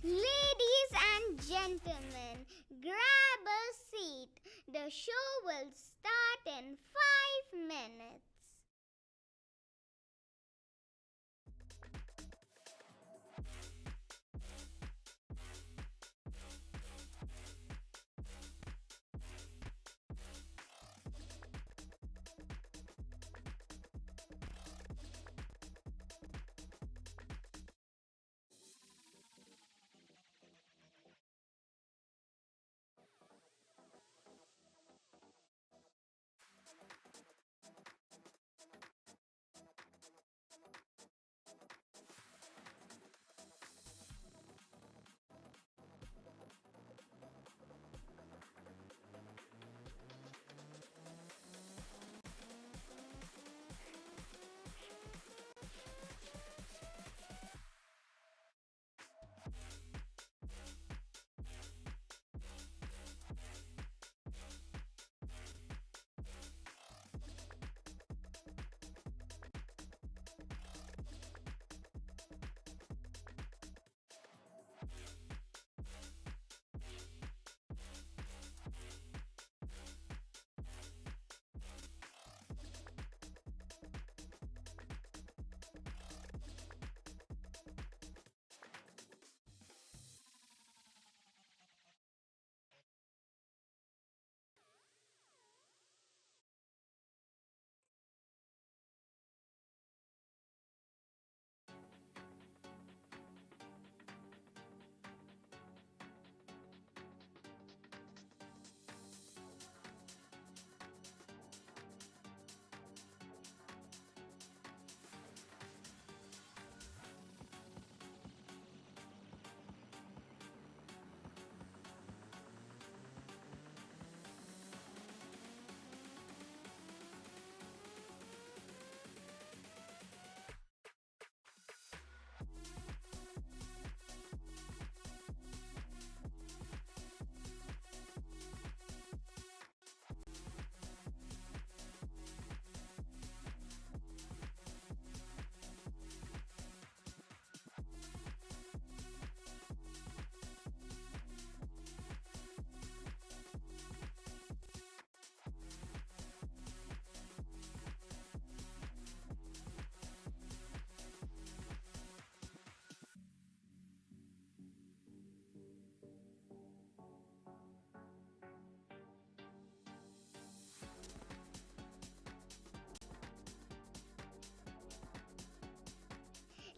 Ladies and gentlemen, grab a seat. The show will start in 5 minutes.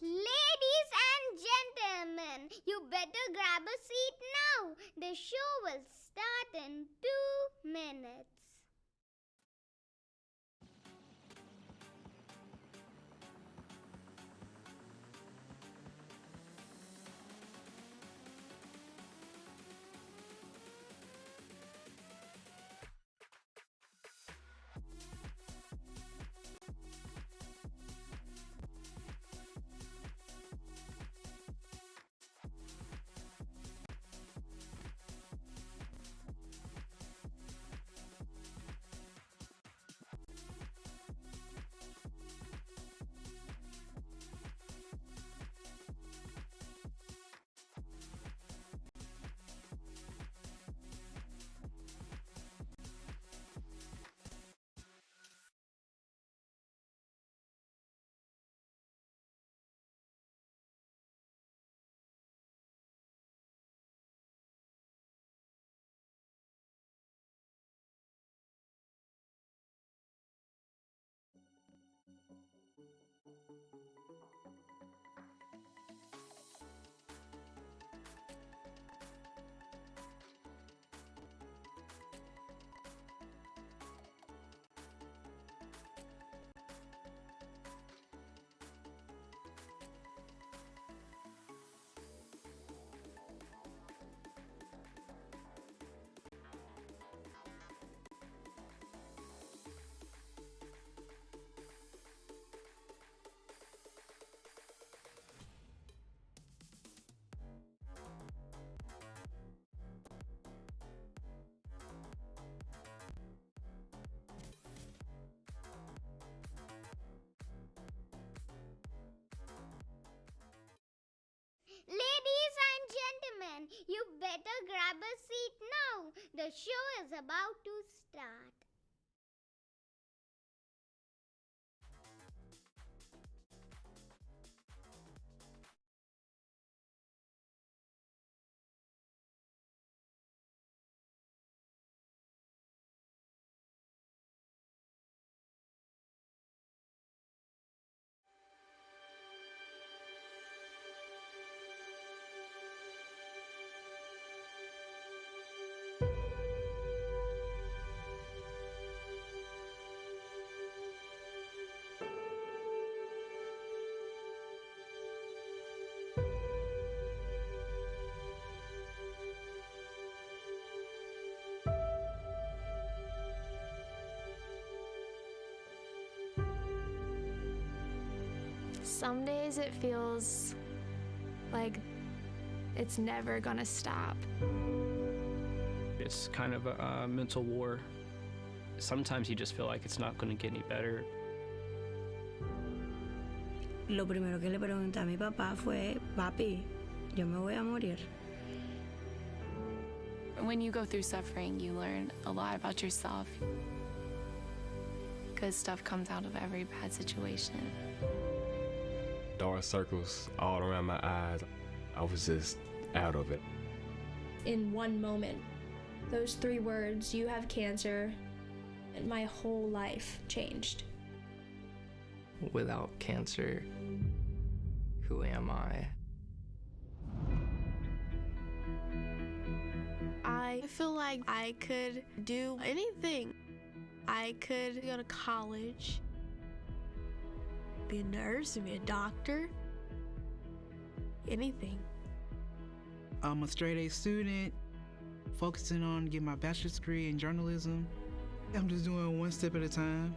Ladies and gentlemen, you better grab a seat now. The show will start in 2 minutes. better grab a seat now. The show is about to start. Some days it feels like it's never gonna stop. It's kind of a mental war. Sometimes you just feel like it's not going to get any better. Lo primero que le pregunté a mi papá fue, papi, yo me voy a morir. When you go through suffering, you learn a lot about yourself. Good stuff comes out of every bad situation. Dark circles all around my eyes. I was just out of it. In one moment, those 3 words, you have cancer, and my whole life changed. Without cancer, who am I? I feel like I could do anything. I could go to college, be a nurse, be a doctor, anything. I'm a straight A student, focusing on getting my bachelor's degree in journalism. I'm just doing one step at a time.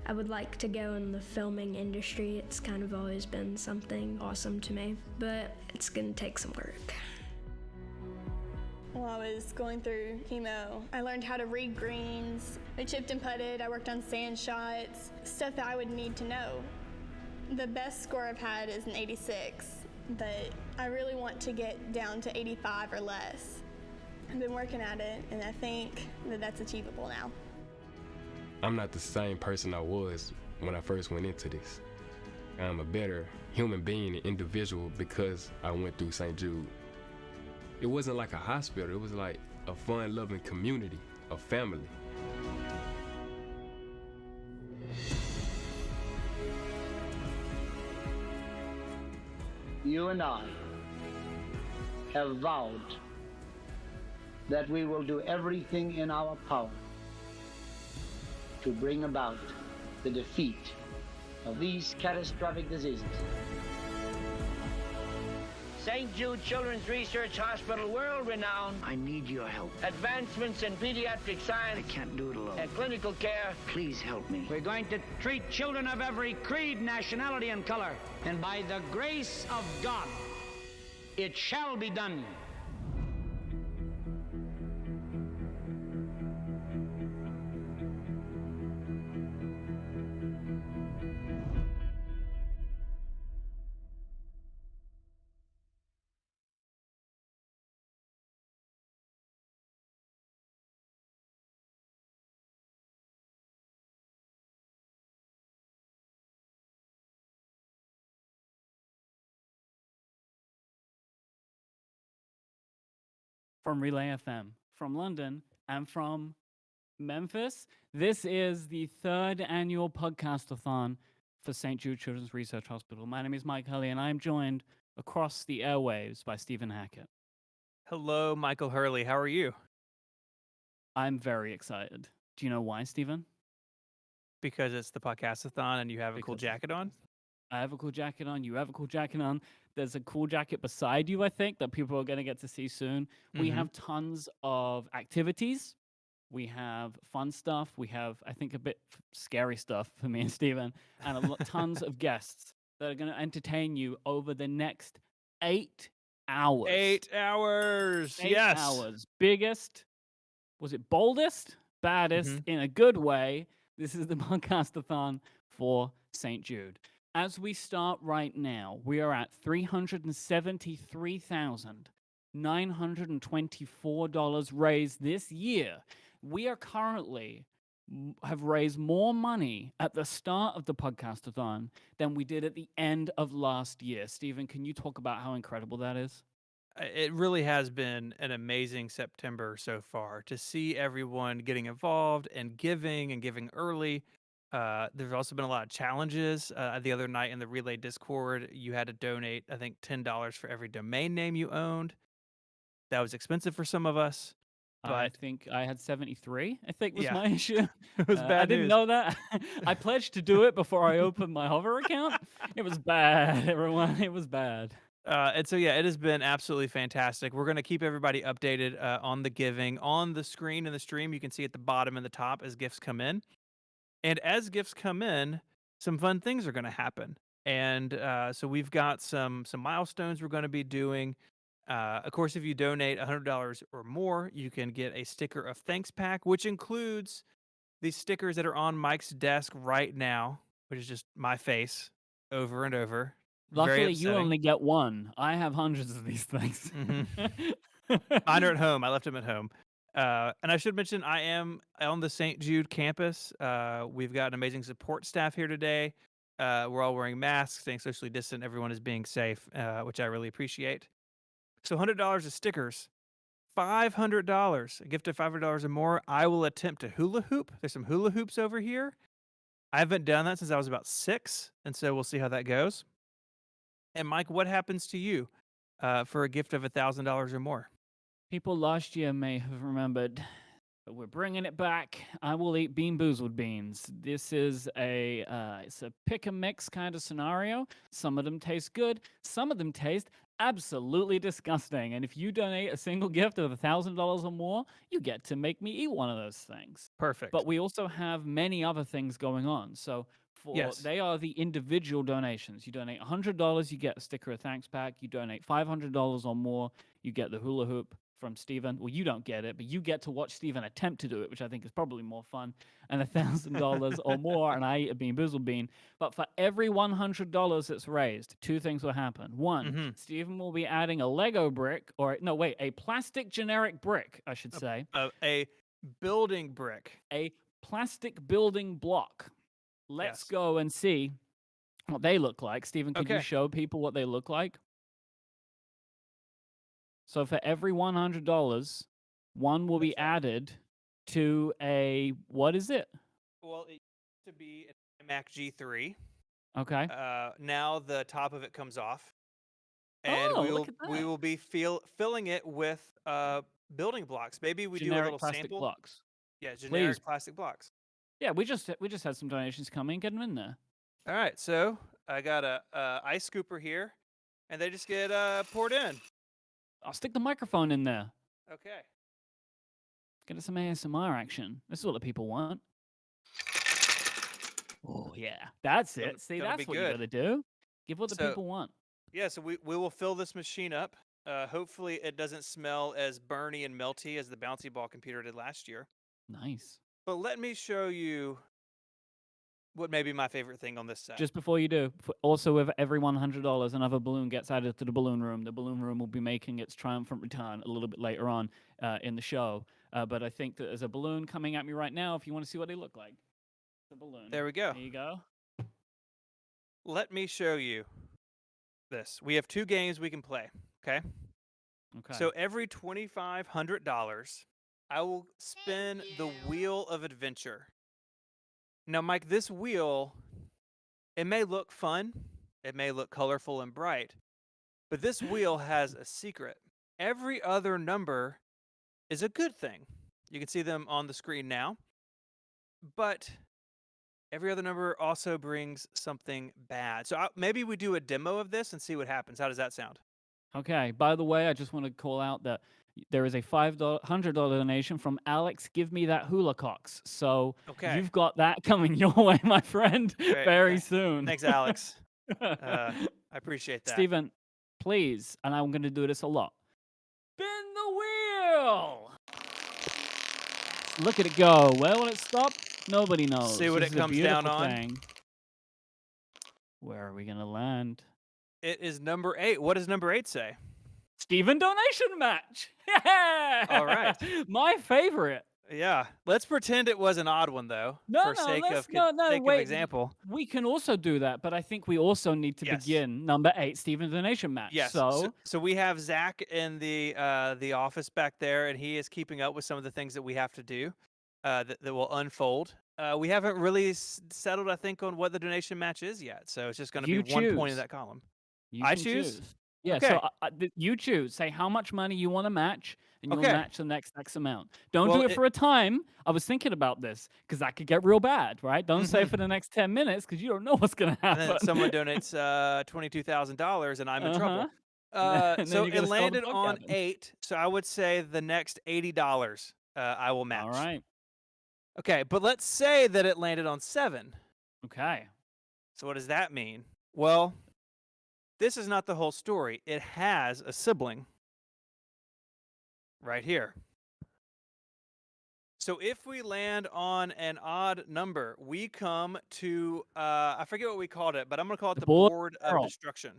I would like to go in the filming industry. It's kind of always been something awesome to me, but it's gonna take some work. While I was going through chemo, I learned how to read greens. I chipped and putted, I worked on sand shots, stuff that I would need to know. The best score I've had is an 86, but I really want to get down to 85 or less. I've been working at it, and I think that that's achievable now. I'm not the same person I was when I first went into this. I'm a better human being and individual because I went through St. Jude. It wasn't like a hospital, it was like a fun-loving community, a family. You and I have vowed that we will do everything in our power to bring about the defeat of these catastrophic diseases. St. Jude Children's Research Hospital, world-renowned. I need your help. Advancements in pediatric science. I can't do it alone. And clinical care. Please help me. We're going to treat children of every creed, nationality, and color. And by the grace of God, it shall be done. From Relay FM, from London, and from Memphis. This is the 3rd annual Podcastathon for St. Jude Children's Research Hospital. My name is Mike Hurley, and I'm joined across the airwaves by Stephen Hackett. Hello, Michael Hurley. How are you? I'm very excited. Do you know why, Stephen? Because it's the Podcastathon and you have a cool jacket on? I have a cool jacket on. You have a cool jacket on. There's a cool jacket beside you, I think, that people are going to get to see soon. Mm-hmm. We have tons of activities. We have fun stuff. We have, I think, a bit scary stuff for me and Stephen. And tons of guests that are going to entertain you over the next 8 hours. 8 hours. 8 yes. hours. Biggest, was it boldest? Baddest, in a good way. This is the Podcastathon for St. Jude. As we start right now, we are at 373,000 $924 raised this year. We are currently have raised more money at the start of the Podcastathon than we did at the end of last year. Stephen, can you talk about how incredible that is? It really has been an amazing September so far to see everyone getting involved and giving early. There's also been a lot of challenges. The other night in the Relay Discord, you had to donate, I think, $10 for every domain name you owned. That was expensive for some of us, I but think I had 73, I think was yeah, my issue. it was I bad didn't news. know that. I pledged to do it before I opened my Hover account. It was bad, everyone. It was bad. And so, yeah, it has been absolutely fantastic. We're going to keep everybody updated on the giving. On the screen in the stream, you can see at the bottom and the top as gifts come in. And as gifts come in, some fun things are going to happen. And so we've got some milestones we're going to be doing. Of course, if you donate $100 or more, you can get a sticker of thanks pack, which includes these stickers that are on Mike's desk right now, which is just my face over and over. Very Luckily, you upsetting. only get one. I have hundreds of these things. Mine are at home. I left them at home. And I should mention, I am on the St. Jude campus. We've got an amazing support staff here today. We're all wearing masks, staying socially distant. Everyone is being safe, which I really appreciate. So $100 of stickers, $500, a gift of $500 or more. I will attempt to hula hoop. There's some hula hoops over here. I haven't done that since I was about 6, and so we'll see how that goes. And Mike, what happens to you for a gift of $1,000 or more? People last year may have remembered, but we're bringing it back. I will eat Bean Boozled beans. This is it's a pick and mix kind of scenario. Some of them taste good. Some of them taste absolutely disgusting. And if you donate a single gift of $1,000 or more, you get to make me eat one of those things. Perfect. But we also have many other things going on. So Yes. they are the individual donations. You donate $100, you get a sticker of thanks pack. You donate $500 or more, you get the hula hoop from Stephen. Well, you don't get it, but you get to watch Stephen attempt to do it, which I think is probably more fun. And $1,000 or more, and I eat a Bean Boozled bean. But for every $100 that's raised, 2 things will happen. One, Stephen will be adding a Lego brick, a plastic generic brick, I should say. A building brick. A plastic building block. Let's Yes. go and see what they look like. Stephen, could you Okay. show people what they look like? So for every $100, one will be added to what is it? Well, it used to be an iMac G3. Okay. Now the top of it comes off, and look at we will be filling it with building blocks. Maybe we do a Generic little plastic sample. blocks. Yeah, generic Please. plastic blocks. Yeah, we just had some donations come in. Get them in there. All right, so I got a ice scooper here, and they just get poured in. I'll stick the microphone in there. Okay. Get us some ASMR action. This is what the people want. Oh yeah, that's it. See, gonna that's be what you good. gotta do. Give what the So- people want. Yeah, so we will fill this machine up. Hopefully, it doesn't smell as burny and melty as the bouncy ball computer did last year. Nice. But let me show you what may be my favorite thing on this set. Just before you do, also with every $100, another balloon gets added to the balloon room. The balloon room will be making its triumphant return a little bit later on in the show. But I think that there's a balloon coming at me right now if you want to see what they look like. The balloon. There we go. There you go. Let me show you this. We have 2 games we can play, okay? Okay. So every $2,500, I will spin the Wheel of Adventure. Now, Mike, this wheel, it may look fun, it may look colorful and bright, but this wheel has a secret. Every other number is a good thing. You can see them on the screen now, but every other number also brings something bad. So maybe we do a demo of this and see what happens. How does that sound? Okay. By the way, I just want to call out that there is a $500 donation from Alex. Give me that hula cocks. So you've got that coming your way, my friend, Great. very soon. Thanks, Alex. I appreciate that. Stephen, please, and I'm going to do this a lot. Spin the wheel. Look at it go. Where will it stop? Nobody knows. See what This it is a comes down beautiful on? thing. Where are we going to land? It is number 8. What does number 8 say? Stephen donation match. Yeah. All right. My favorite. Yeah. Let's pretend it was an odd one though, for sake of Wait. example. We can also do that, but I think we also need to begin number 8, Stephen donation match. Yes. So we have Zach in the office back there, and he is keeping up with some of the things that we have to do that will unfold. We haven't really settled, I think, on what the donation match is yet. So it's just going to be 1 point in that column. You I can choose. Yeah. Okay. So you choose. Say how much money you want to match, and you'll Okay. match the next X amount. Don't Well, do it for a time. I was thinking about this because that could get real bad, right? Don't say for the next 10 minutes because you don't know what's going to And happen. then someone donates $22,000, and I'm in trouble. And then So you it gotta start the landed on podcasting. 8. So I would say the next $80 I will match. All right. Okay, but let's say that it landed on 7. Okay. So what does that mean? Well, this is not the whole story. It has a sibling right here. So if we land on an odd number, we come to, I forget what we called it, but I'm going to call it the board of peril. destruction.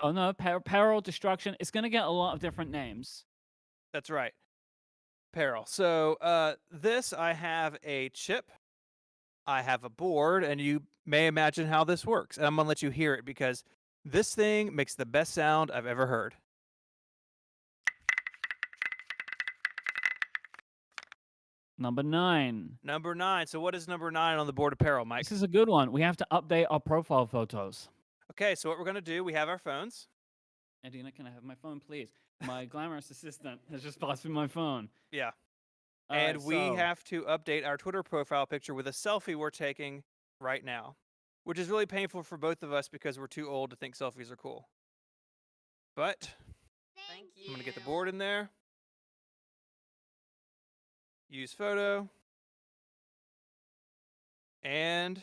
Oh no, peril, destruction. It's going to get a lot of different names. That's right. Peril. So this, I have a chip, I have a board, and you may imagine how this works. And I'm going to let you hear it because this thing makes the best sound I've ever heard. Number 9. Number 9. So what is number 9 on the board of peril, Mike? This is a good one. We have to update our profile photos. Okay, so what we're going to do, we have our phones. Edina, can I have my phone, please? My glamorous assistant has just passed me my phone. Yeah. All And right, we so- have to update our Twitter profile picture with a selfie we're taking right now, which is really painful for both of us because we're too old to think selfies are cool. But I'm going to get the board in there. Use photo. And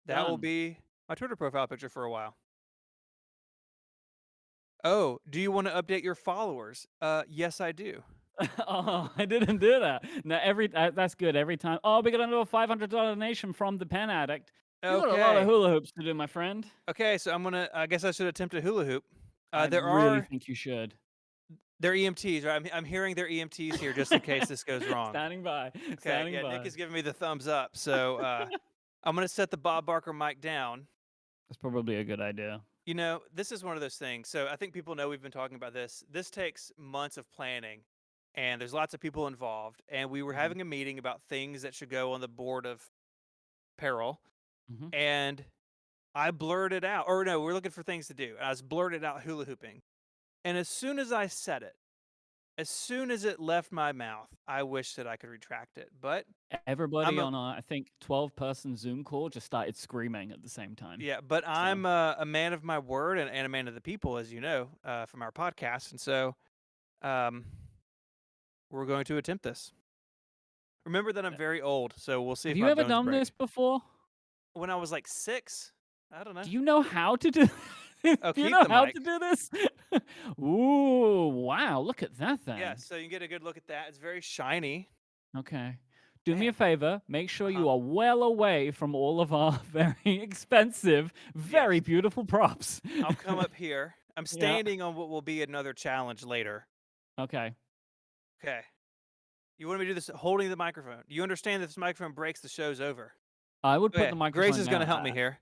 that will Done. be my Twitter profile picture for a while. Oh, do you want to update your followers? Yes, I do. Oh, I didn't do that. No, that's good. Every time. Oh, we got another $500 donation from the pen addict. You got a lot of Okay. hula hoops to do, my friend. Okay, so I guess I should attempt a hula hoop. I There really are, think you should. they're EMTs, right? I'm hearing they're EMTs here just in case this goes wrong. Standing by. Okay, Standing yeah, by. Nick is giving me the thumbs up. So I'm going to set the Bob Barker mic down. That's probably a good idea. You know, this is one of those things. So I think people know we've been talking about this. This takes months of planning, and there's lots of people involved. And we were having a meeting about things that should go on the board of peril. And I blurted out, or no, we're looking for things to do. I was blurted out hula hooping. And as soon as I said it, as soon as it left my mouth, I wish that I could retract it. But Everybody on our, I think, 12-person Zoom call just started screaming at the same time. yeah, but I'm a man of my word and a man of the people, as you know, from our podcast. And so we're going to attempt this. Remember that I'm very old, so we'll see Have if you my ever bones done break. this before? When I was like 6, I don't know. Do you know how to do Oh, Do you keep know the how mic. to do this? Ooh, wow, look at that thing. Yeah, so you can get a good look at that. It's very shiny. Okay. Do me a favor. Make sure you are well away from all of our very expensive, very beautiful props. I'll come up here. I'm standing on what will be another challenge later. Okay. Okay. You want me to do this holding the microphone? Do you understand that if this microphone breaks, the show's over? I would put Okay, the microphone Grace is going to down. help me here.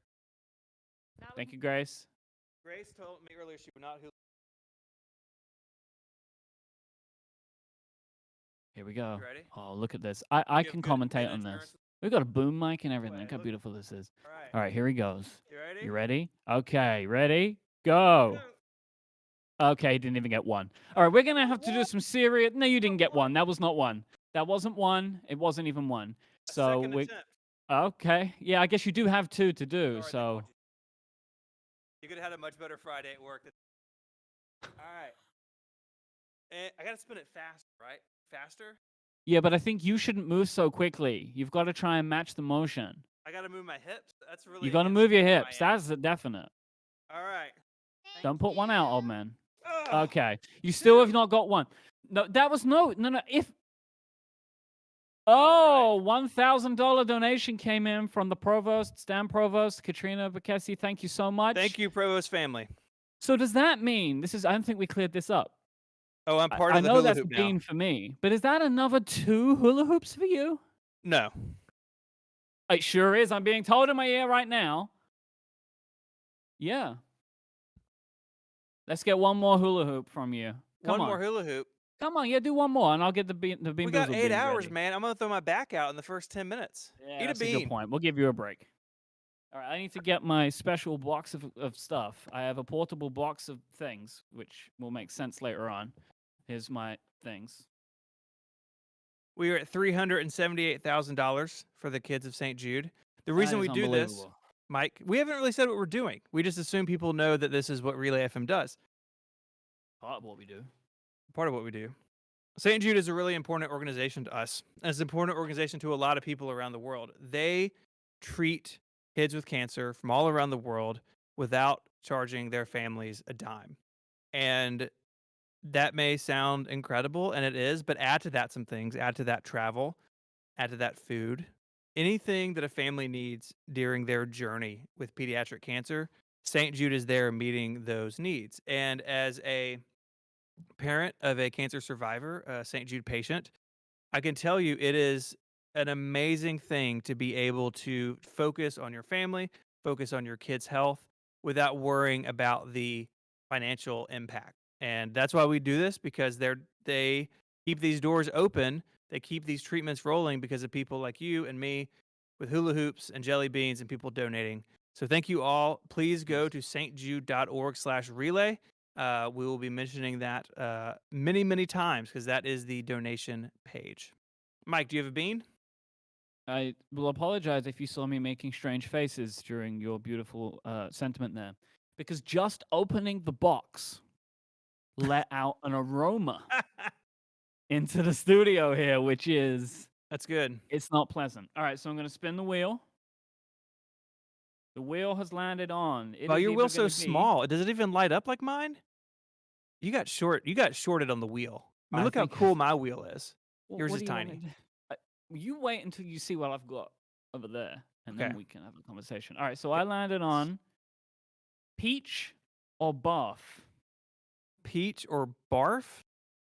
Thank you, Grace. Grace told me earlier she would not. Here we go. You ready? Oh, look at this. I can commentate on this. We've got a boom mic and everything. Look how beautiful this is. All right, here he goes. You ready? You ready? Okay, ready? Go. Okay, didn't even get one. All right, we're going to have to do some serious... No, you didn't get one. That was not one. That wasn't one. It wasn't even one. So we... Okay. Yeah, I guess you do have 2 to do, so... You could have had a much better Friday at work. All right. And I got to spin it fast, right? Faster? Yeah, but I think you shouldn't move so quickly. You've got to try and match the motion. I got to move my hips. That's really. You got to against move your who I hips. am. That's a definite. All right. Don't put one out, old man. Okay. You still have not got one. No, that was no. If. Oh, $1,000 donation came in from the provost, Stan Provost, Katrina Bacchesi. Thank you so much. Thank you, Provost family. So does that mean I don't think we cleared this up. Oh, I'm part I of the know hula that's a hoop now. bean for me, but is that another 2 hula hoops for you? No. It sure is. I'm being told in my ear right now. Yeah. Let's get one more hula hoop from you. Come One on. more hula hoop. Come on, yeah, do one more, and I'll get the bean We got boozled 8 beans hours, ready. man. I'm gonna throw my back out in the first 10 minutes. Yeah, Eat a that's a bean. good point. We'll give you a break. All right, I need to get my special box of stuff. I have a portable box of things, which will make sense later on. Here's my things. We are at $378,000 for the kids of St. Jude. The That reason is we do this, unbelievable. Mike, we haven't really said what we're doing. We just assume people know that this is what Relay FM does. Part of what we do. Part of what we do. St. Jude is a really important organization to us. And it's an important organization to a lot of people around the world. They treat kids with cancer from all around the world without charging their families a dime. And that may sound incredible, and it is, but add to that some things. Add to that travel, add to that food. Anything that a family needs during their journey with pediatric cancer, St. Jude is there meeting those needs. And as a parent of a cancer survivor, a St. Jude patient, I can tell you it is an amazing thing to be able to focus on your family, focus on your kids' health without worrying about the financial impact. And that's why we do this, because they keep these doors open. They keep these treatments rolling because of people like you and me with hula hoops and jelly beans and people donating. So thank you all. Please go to stjude.org/relay. We will be mentioning that many, many times because that is the donation page. Mike, do you have a bean? I will apologize if you saw me making strange faces during your beautiful sentiment there, because just opening the box let out an aroma into the studio here, which is... That's good. It's not pleasant. All right, so I'm going to spin the wheel. The wheel has landed on. Well, your wheel's so small. Does it even light up like mine? You got shorted on the wheel. I mean, look how cool my wheel is. Yours is tiny. You wait until you see what I've got over there, and Okay. then we can have a conversation. All right, so I landed on peach or barf. Peach or barf?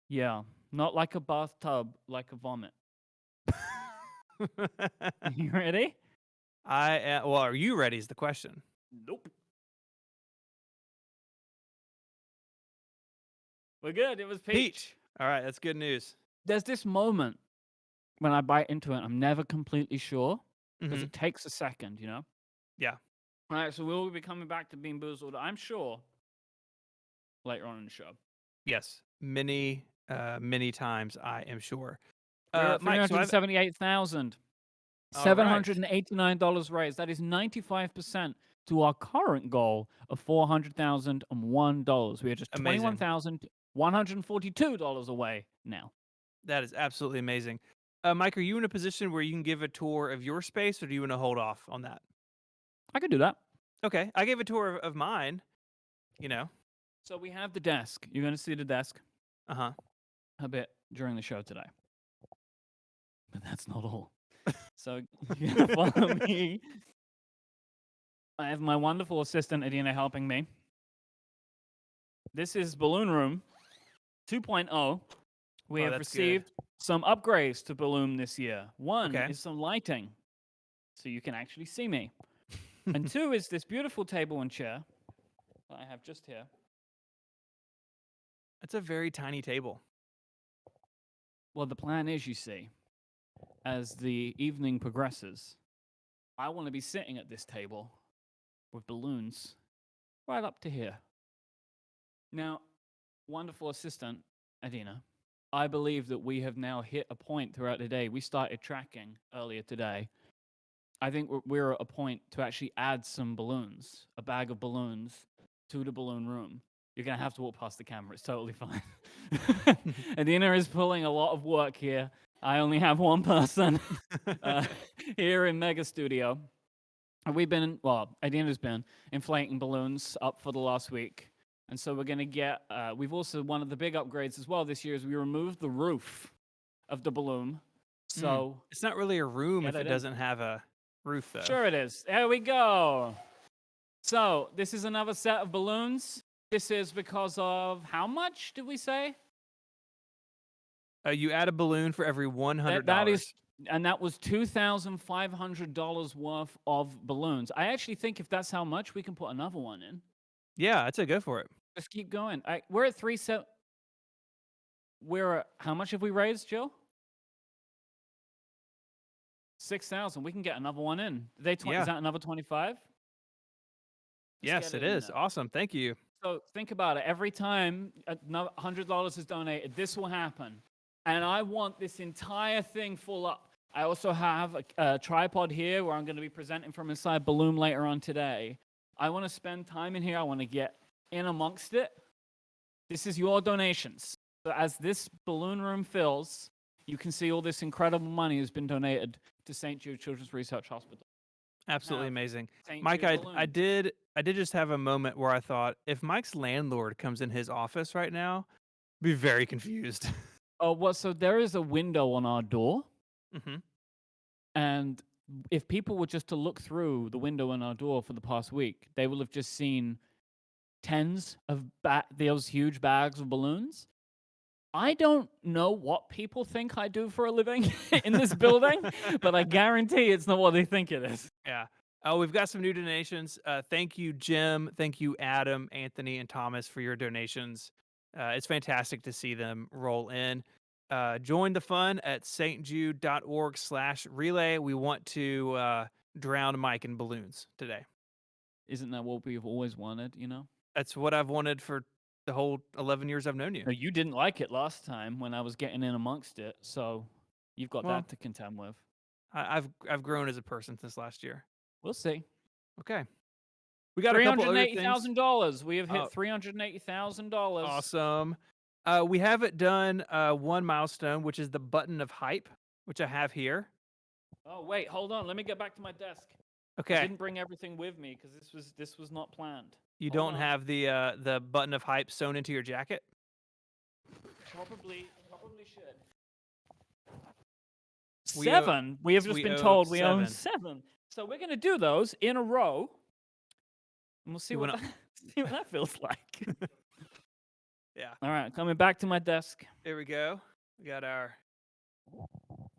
Yeah, not like a bathtub, like a vomit. You ready? Well, are you ready is the question. Nope. We're good. It was peach. All right, that's good news. There's this moment when I bite into it, I'm never completely sure because it takes a second, you know? Yeah. All right, so we'll be coming back to Bean Boozled, I'm sure, later on in the show. Yes. Many times, I am sure. We're at Mike, so $378,789 raised. That is 95% to our current goal of $400,001. We are just $21,142 away now. That is absolutely amazing. Mike, are you in a position where you can give a tour of your space, or do you want to hold off on that? I could do that. Okay. I gave a tour of mine, you know. So we have the desk. You're going to see the desk a bit during the show today. But that's not all. So you gotta follow me. I have my wonderful assistant, Adina, helping me. This is Balloon Room 2.0. We have received some upgrades to Balloon this year. One is some lighting, so you can actually see me. And two is this beautiful table and chair that I have just here. It's a very tiny table. Well, the plan is, you see, as the evening progresses, I want to be sitting at this table with balloons right up to here. Now, wonderful assistant, Adina, I believe that we have now hit a point throughout the day. We started tracking earlier today. I think we're at a point to actually add some balloons, a bag of balloons, to the balloon room. You're going to have to walk past the camera. It's totally fine. Adina is pulling a lot of work here. I only have one person here in Mega Studio. Adina's been inflating balloons up for the last week. And so we're going to get, we've also, one of the big upgrades as well this year is we removed the roof of the balloon. So it's not really a room if it doesn't have a roof, though. Sure it is. There we go. So this is another set of balloons. This is because of how much did we say? You add a balloon for every $100. That is, and that was $2,500 worth of balloons. I actually think if that's how much, we can put another one in. Yeah, I'd say go for it. Let's keep going. We're at 3-7. We're at, how much have we raised, Jill? 6,000. We can get another one in. Is that another 25? Yes, it is. Awesome. Thank you. So think about it. Every time another $100 is donated, this will happen. And I want this entire thing full up. I also have a tripod here where I'm going to be presenting from inside Balloon later on today. I want to spend time in here. I want to get in amongst it. This is your donations. So as this balloon room fills, you can see all this incredible money has been donated to St. Jude Children's Research Hospital. Absolutely amazing. St. Mike, Jude I did just have a moment where I thought if Mike's landlord comes in his office right now, I'd be very confused. Oh, well, so there is a window on our door. Mm-hmm. And if people were just to look through the window on our door for the past week, they will have just seen tens of those huge bags of balloons. I don't know what people think I do for a living in this building, but I guarantee it's not what they think it is. Yeah. Oh, we've got some new donations. Thank you, Jim. Thank you, Adam, Anthony, and Thomas for your donations. It's fantastic to see them roll in. Join the fun at stjude.org/relay. We want to drown Mike in balloons today. Isn't that what we've always wanted, you know? That's what I've wanted for the whole 11 years I've known you. No, you didn't like it last time when I was getting in amongst it, so you've got that to contend with. I've grown as a person since last year. We'll see. Okay. We got $380,000. We have hit $380,000. Awesome. We haven't done one milestone, which is the button of hype, which I have here. Oh, wait, hold on. Let me get back to my desk. Okay. I didn't bring everything with me because this was not planned. You don't have the button of hype sewn into your jacket? Probably should. 7? We have just been told we own 7. So we're going to do those in a row. And we'll see what that feels like. Yeah. All right, coming back to my desk. There we go. We got our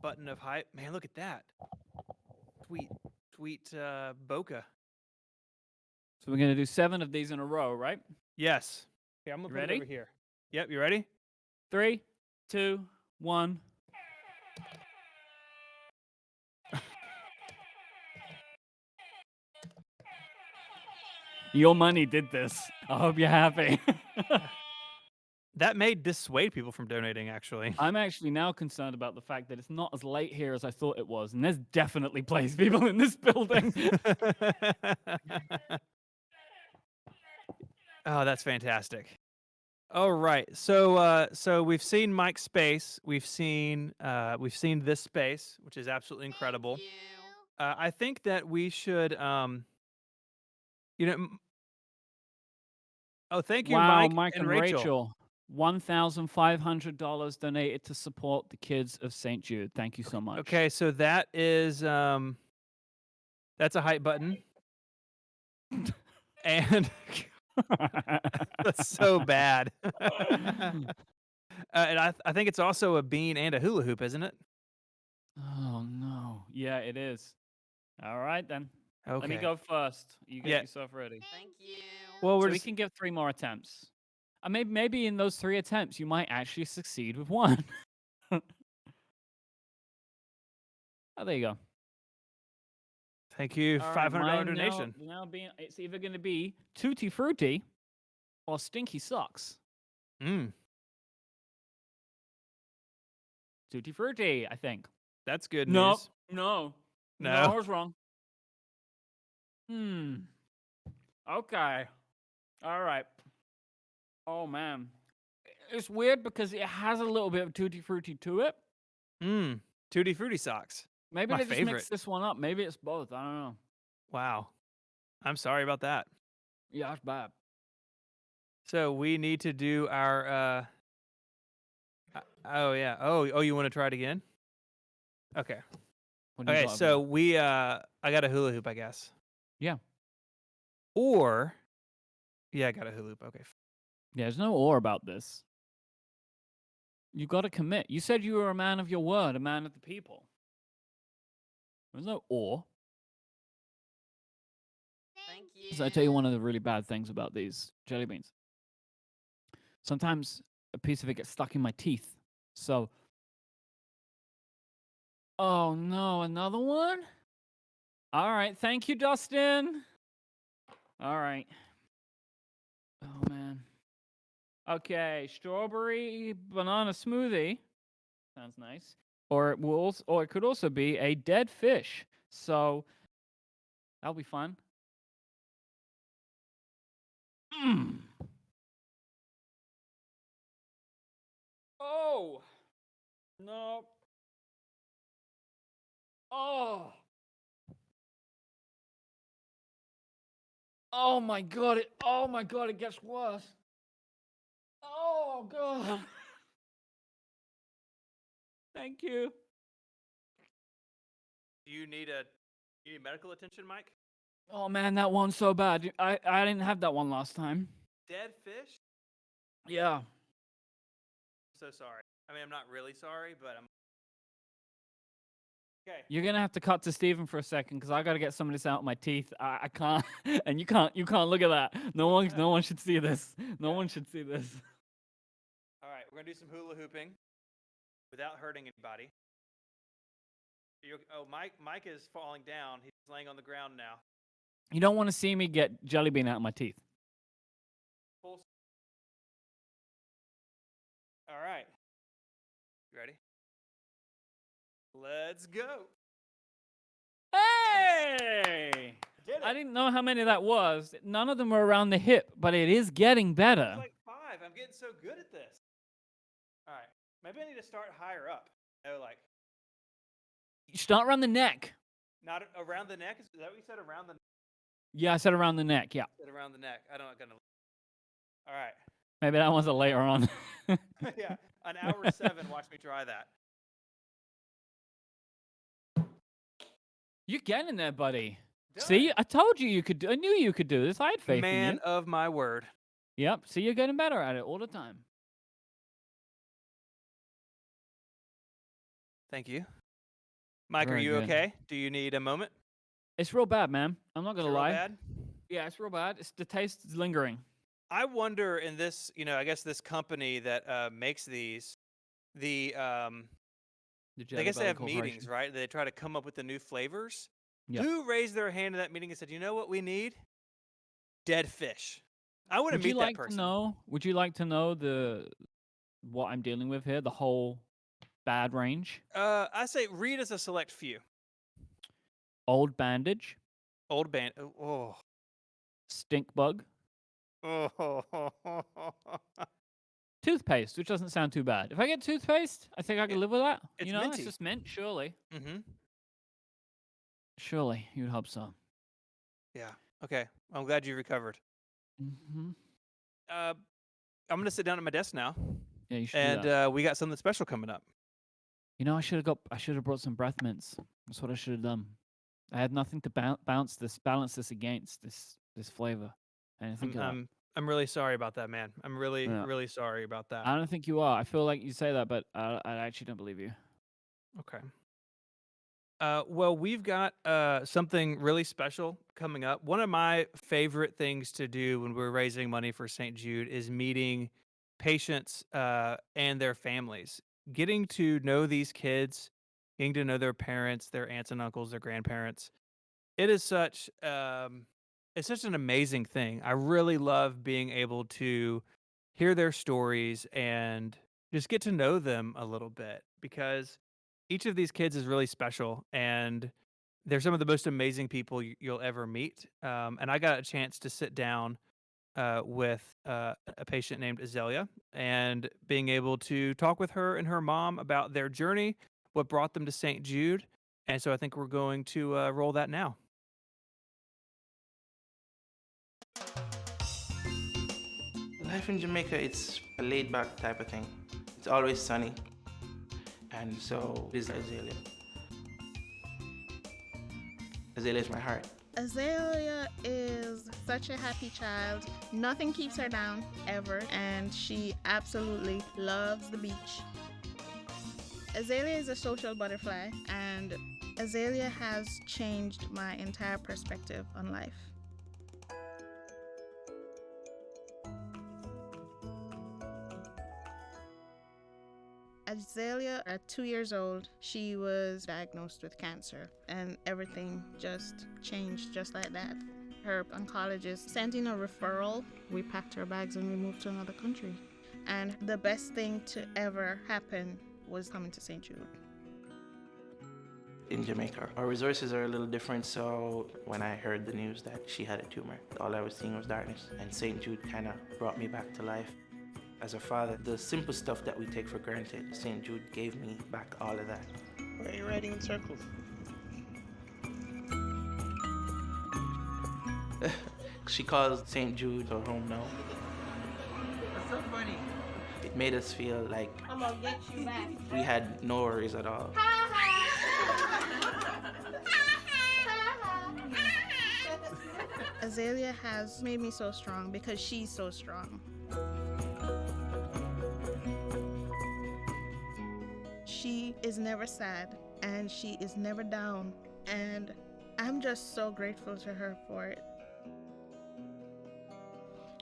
button of hype. Man, look at that. Sweet bokeh. So we're going to do 7 of these in a row, right? Yes. Okay, I'm going to put it over here. Yep, you ready? 3, 2, 1. Your money did this. I hope you're happy. That may dissuade people from donating, actually. I'm actually now concerned about the fact that it's not as late here as I thought it was, and there's definitely place people in this building. Oh, that's fantastic. All right. So we've seen Mike's space. We've seen this space, which is absolutely incredible. I think that we should Oh, thank you, wow, Mike and Rachel. $1,500 donated to support the kids of St. Jude. Thank you so much. Okay, so that is that's a hype button. And that's so bad. And I think it's also a bean and a hula hoop, isn't it? Oh no. Yeah, it is. All right then. Okay. Let me go first. You get yourself ready. Thank you. Well, we can give 3 more attempts. Maybe in those 3 attempts, you might actually succeed with 1. Oh, there you go. Thank you. $500 donation. It's either going to be Tutti Frutti or Stinky Socks. Tutti Frutti, I think. That's good news. No, I was wrong. Okay. All right. Oh, man. It's weird because it has a little bit of Tutti Frutti to it. Tutti Frutti socks. Maybe My they just favorite. mixed this one up. Maybe it's both. I don't know. Wow. I'm sorry about that. Yeah, it's bad. So we need to do our oh yeah. Oh, you want to try it again? Okay. Okay, so I got a hula hoop, I guess. Yeah. Or yeah, I got a hula hoop. Okay. Yeah, there's no or about this. You got to commit. You said you were a man of your word, a man of the people. There's no or. Thank you. So I tell you one of the really bad things about these jelly beans. Sometimes a piece of it gets stuck in my teeth. So, oh no, another one? All right, thank you, Dustin. All right. Oh man. Okay, strawberry banana smoothie. Sounds nice. Or it could also be a dead fish. So that'll be fun. Mm. Oh no. Oh. Oh my god! It gets worse. Oh god. Thank you. Do you need medical attention, Mike? Oh man, that one's so bad. I didn't have that one last time. Dead fish? Yeah. I'm so sorry. I mean, I'm not really sorry, but I'm okay. You're gonna have to cut to Steven for a second because I gotta get some of this out of my teeth. I can't, and you can't look at that. No one should see this. No one should see this. All right, we're gonna do some hula hooping without hurting anybody. Mike is falling down. He's laying on the ground now. You don't want to see me get jelly bean out of my teeth. All right. You ready? Let's go. Hey! I didn't know how many that was. None of them were around the hip, but it is getting better. It's like 5. I'm getting so good at this. All right. Maybe I need to start higher up. Like. You start around the neck. Not around the neck? Is that what you said? Around the neck? Yeah, I said around the neck, yeah. I said around the neck. I'm not going to. All right. Maybe that one's a later on. Yeah. On hour 7, watch me try that. You're getting there, buddy. See, I told you could do. I knew you could do this. I had faith in you. Man of my word. Yep. See, you're getting better at it all the time. Thank you. Mike, Very are you good. okay? Do you need a moment? It's real bad, man. I'm not gonna lie. Real bad? Yeah, it's real bad. The taste is lingering. I wonder in this, I guess this company that makes these, I guess they have meetings, right? They try to come up with the new flavors. Yep. Who raised their hand in that meeting and said, you know what we need? Dead fish. I want to meet that person. Would you like to know what I'm dealing with here? The whole bad range? I say read as a select few. Old bandage. Oh. Stink bug. Oh. Toothpaste, which doesn't sound too bad. If I get toothpaste, I think I can live with that. It's It's minty. just mint, surely. Mm-hmm. Surely, you'd hope so. Yeah. Okay. I'm glad you recovered. Mm-hmm. I'm gonna sit down at my desk now. Yeah, you should. And we got something special coming up. I should have brought some breath mints. That's what I should have done. I had nothing to balance this against this flavor. And I think I'm really sorry about that, man. I'm really, really sorry about that. I don't think you are. I feel like you say that, but I actually don't believe you. Okay. Well, we've got something really special coming up. One of my favorite things to do when we're raising money for St. Jude is meeting patients and their families. Getting to know these kids, getting to know their parents, their aunts and uncles, their grandparents. It is such it's such an amazing thing. I really love being able to hear their stories and just get to know them a little bit, because each of these kids is really special and they're some of the most amazing people you'll ever meet. And I got a chance to sit down with a patient named Azalea and being able to talk with her and her mom about their journey, what brought them to St. Jude. And so I think we're going to roll that now. Life in Jamaica, it's a laid-back type of thing. It's always sunny. And so this is Azalea. Azalea is my heart. Azalea is such a happy child. Nothing keeps her down, ever, and she absolutely loves the beach. Azalea is a social butterfly, and Azalea has changed my entire perspective on life. Azalea, at 2 years old, she was diagnosed with cancer, and everything just changed just like that. Her oncologist sent in a referral. We packed her bags and we moved to another country. And the best thing to ever happen was coming to St. Jude. In Jamaica, our resources are a little different, so when I heard the news that she had a tumor, all I was seeing was darkness, and St. Jude kind of brought me back to life. As a father, the simple stuff that we take for granted, St. Jude gave me back all of that. Why are you riding in circles? She calls St. Jude her home now. That's so funny. It made us feel like I'm gonna get you back. we had no worries at all. Azalea has made me so strong because she's so strong. She is never sad and she is never down, and I'm just so grateful to her for it.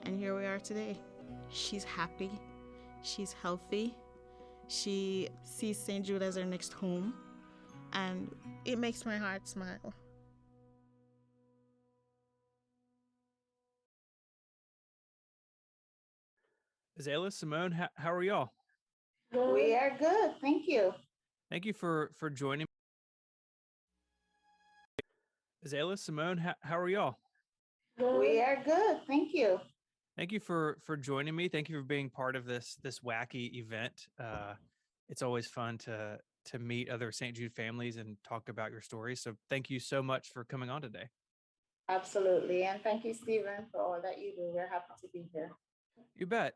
And here we are today. She's happy, she's healthy, she sees St. Jude as her next home, and it makes my heart smile. Azalea, Simone, how are y'all? We are good, thank you. Thank you for joining. Azalea, Simone, how are y'all? We are good, thank you. Thank you for joining me. Thank you for being part of this wacky event. It's always fun to meet other St. Jude families and talk about your stories. So thank you so much for coming on today. Absolutely, and thank you, Stephen, for all that you do. We're happy to be here. You bet.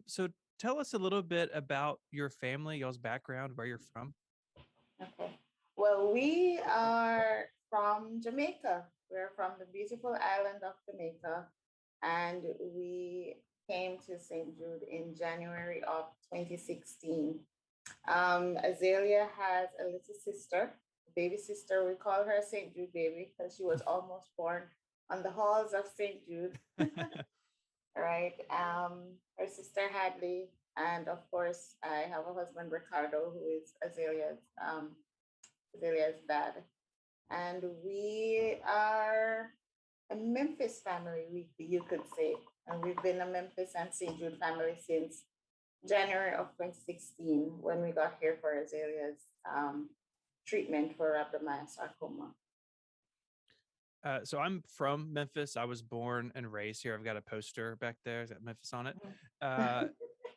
So tell us a little bit about your family, y'all's background, where you're from. Okay. Well, we are from Jamaica. We're from the beautiful island of Jamaica, and we came to St. Jude in January of 2016. Azalea has a little sister, baby sister. We call her St. Jude baby because she was almost born on the halls of St. Jude. Right. Her sister Hadley, and of course, I have a husband, Ricardo, who is Azalea's dad. And we are a Memphis family, you could say. And we've been a Memphis and St. Jude family since January of 2016, when we got here for Azalea's treatment for rhabdomyosarcoma. So I'm from Memphis. I was born and raised here. I've got a poster back there. It's got Memphis on it.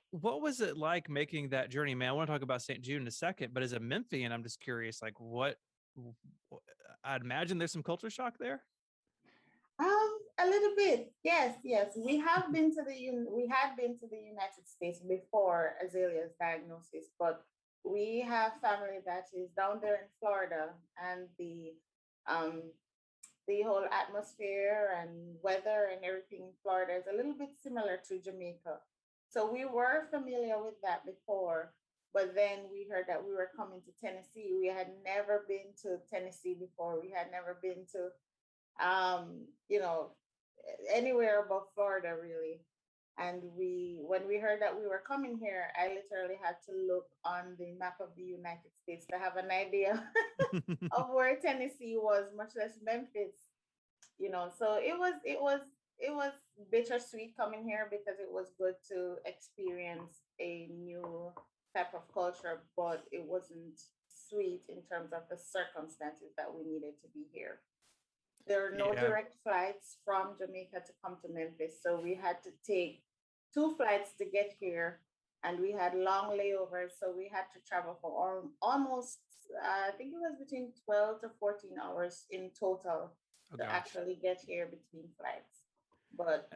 What was it like making that journey, man? I want to talk about St. Jude in a second, but as a Memphian, I'm just curious, like I'd imagine there's some culture shock there. A little bit, yes. We had been to the United States before Azalea's diagnosis, but we have family that is down there in Florida, and the whole atmosphere and weather and everything in Florida is a little bit similar to Jamaica. So we were familiar with that before, but then we heard that we were coming to Tennessee. We had never been to Tennessee before. We had never been to, anywhere above Florida, really. And when we heard that we were coming here, I literally had to look on the map of the United States to have an idea of where Tennessee was, much less Memphis. So it was bittersweet coming here because it was good to experience a new type of culture, but it wasn't sweet in terms of the circumstances that we needed to be here. There are no direct flights from Jamaica to come to Memphis, so we had to take 2 flights to get here, and we had long layovers, so we had to travel for almost, I think it was between 12 to 14 hours in total to actually get here between flights. But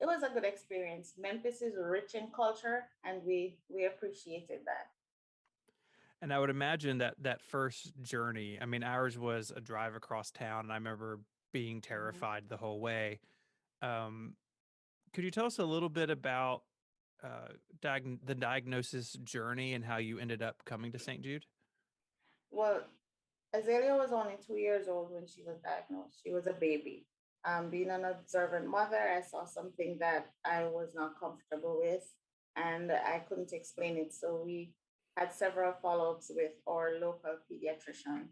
it was a good experience. Memphis is rich in culture, and we appreciated that. And I would imagine that first journey, I mean, ours was a drive across town. And I remember being terrified the whole way. Um, could you tell us a little bit about the diagnosis journey and how you ended up coming to St. Jude? Well, Azalea was only 2 years old when she was diagnosed. She was a baby. Being an observant mother, I saw something that I was not comfortable with, and I couldn't explain it. So we had several follow-ups with our local pediatrician,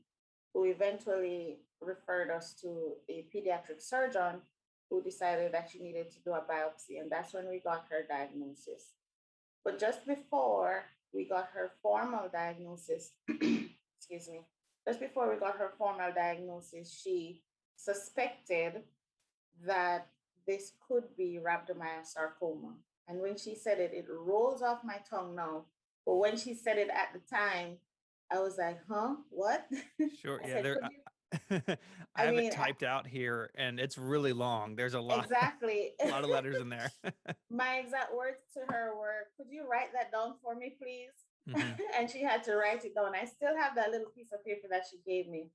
who eventually referred us to a pediatric surgeon who decided that she needed to do a biopsy, and that's when we got her diagnosis. But just before we got her formal diagnosis, excuse me, just before we got her formal diagnosis, she suspected that this could be rhabdomyosarcoma. And when she said it, it rolls off my tongue now. But when she said it at the time, I was like, huh, what? Sure. I Yeah, said, there. could you? I have it mean, typed out here, and it's really long. There's a lot, exactly. a lot of letters in there. My exact words to her were, could you write that down for me, please? Mhm. And she had to write it down. I still have that little piece of paper that she gave me.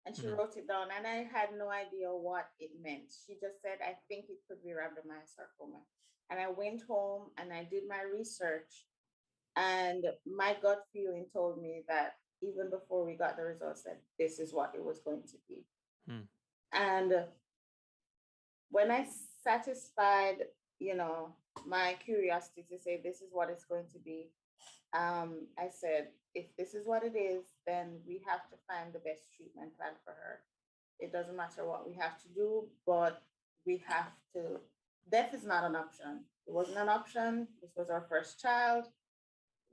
And she Mhm. wrote it down, and I had no idea what it meant. She just said, I think it could be rhabdomyosarcoma. And I went home and I did my research, and my gut feeling told me that even before we got the results, that this is what it was going to be. Hmm. And when I satisfied, my curiosity to say this is what it's going to be, I said, if this is what it is, then we have to find the best treatment plan for her. It doesn't matter what we have to do, but we have to. Death is not an option. It wasn't an option. This was our first child.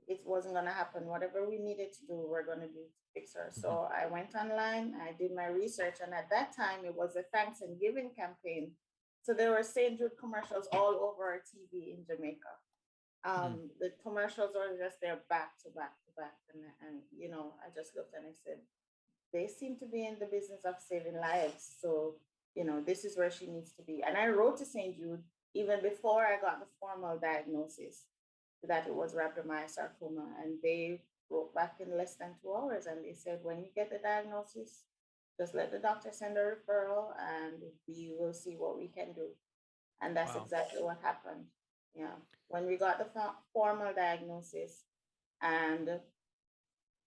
It wasn't going to happen. Whatever we needed to do, we're going to do to fix her. So I went online, I did my research, and at that time, it was a Thanksgiving campaign. So there were St. Jude commercials all over our TV in Jamaica. The commercials were just there back to back to back. And I just looked and I said, they seem to be in the business of saving lives. So, this is where she needs to be. And I wrote to St. Jude even before I got the formal diagnosis that it was rhabdomyosarcoma. And they wrote back in less than 2 hours. And they said, when you get the diagnosis, just let the doctor send a referral and we will see what we can do. And that's Wow. exactly what happened. Yeah. When we got the formal diagnosis, and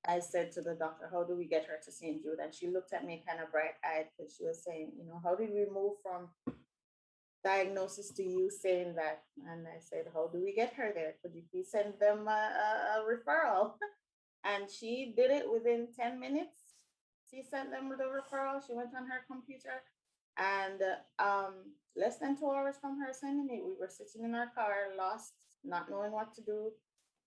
I said to the doctor, how do we get her to St. Jude? And she looked at me kind of bright eyed because she was saying, how did we move from diagnosis to you saying that? And I said, how do we get her there? Could you please send them a referral? And she did it within 10 minutes. She sent them with a referral. She went on her computer. And less than 2 hours from her sending it, we were sitting in our car, lost, not knowing what to do.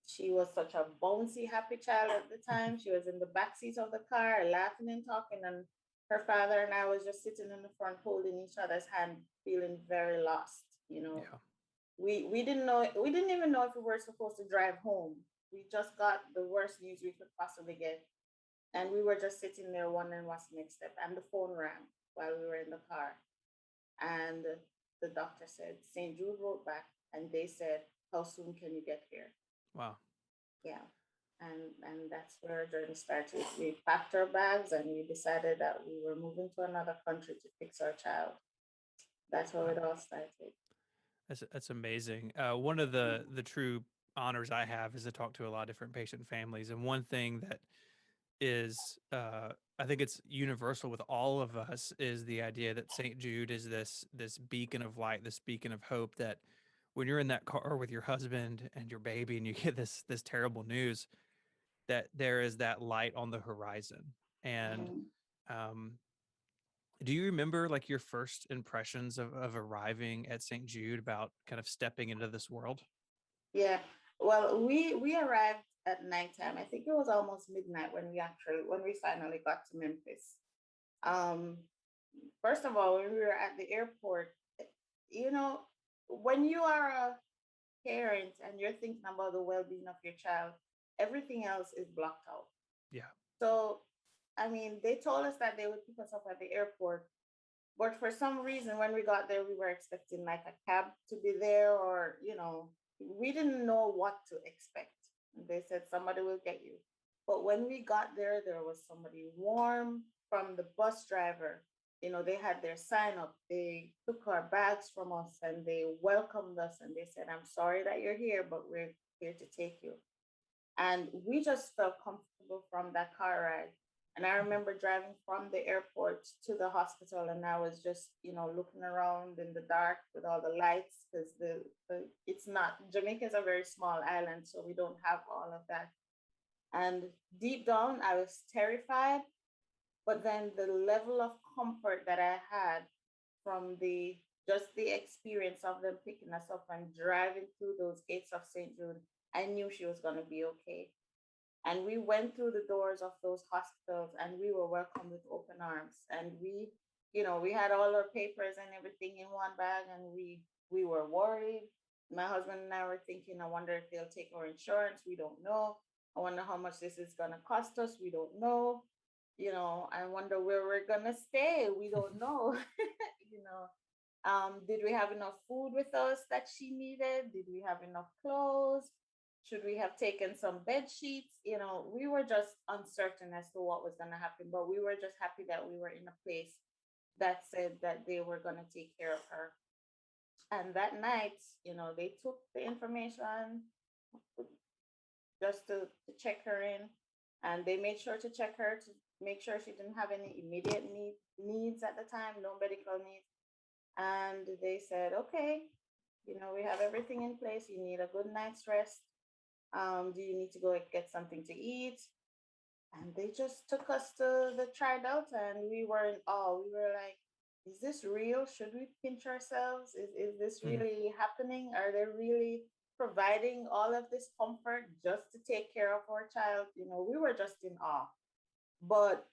She was such a bouncy, happy child at the time. She was in the back seat of the car, laughing and talking. And her father and I was just sitting in the front, holding each other's hand, feeling very lost. Yeah. We didn't know. We didn't even know if we were supposed to drive home. We just got the worst news we could possibly get, and we were just sitting there wondering what's the next step. And the phone rang while we were in the car, and the doctor said St. Jude wrote back, and they said, "How soon can you get here?" Wow. Yeah. And that's where our journey started. We packed our bags and we decided that we were moving to another country to fix our child. That's how it all started. That's amazing. One of the true honors I have is to talk to a lot of different patient families, and one thing that is I think it's universal with all of us is the idea that St. Jude is this beacon of light, this beacon of hope that when you're in that car with your husband and your baby and you get this terrible news, that there is that light on the horizon. And um, do you remember like your first impressions of arriving at St. Jude, about kind of stepping into this world? Yeah. Well, we arrived at nighttime. I think it was almost midnight when we finally got to Memphis. Um, First of all, when we were at the airport, you know, when you are a parent and you're thinking about the well-being of your child, everything else is blocked out. Yeah. So, I mean, they told us that they would pick us up at the airport, but for some reason, when we got there, we were expecting like a cab to be there, or, we didn't know what to expect. They said somebody will get you. But when we got there, there was somebody warm from the bus driver. they had their sign up. They took our bags from us and they welcomed us and they said, I'm sorry that you're here, but we're here to take you. And we just felt comfortable from that car ride. And I remember driving from the airport to the hospital, and I was just, looking around in the dark with all the lights because it's not, Jamaica is a very small island, so we don't have all of that. And deep down, I was terrified, but then the level of comfort that I had from just the experience of them picking us up and driving through those gates of St. Jude, I knew she was going to be okay. And we went through the doors of those hospitals and we were welcomed with open arms. And we had all our papers and everything in one bag, and we were worried. My husband and I were thinking, I wonder if they'll take our insurance. We don't know. I wonder how much this is going to cost us. We don't know. I wonder where we're going to stay. We don't know. Did we have enough food with us that she needed? Did we have enough clothes? Should we have taken some bed sheets? We were just uncertain as to what was going to happen, but we were just happy that we were in a place that said that they were going to take care of her. And that night, they took the information just to check her in, and they made sure to check her to make sure she didn't have any immediate needs at the time, no medical needs. And they said, okay, we have everything in place. You need a good night's rest. Do you need to go get something to eat? And they just took us to the Tri-Delta, and we were in awe. We were like, is this real? Should we pinch ourselves? Is this really happening? Are they really providing all of this comfort just to take care of our child? We were just in awe. But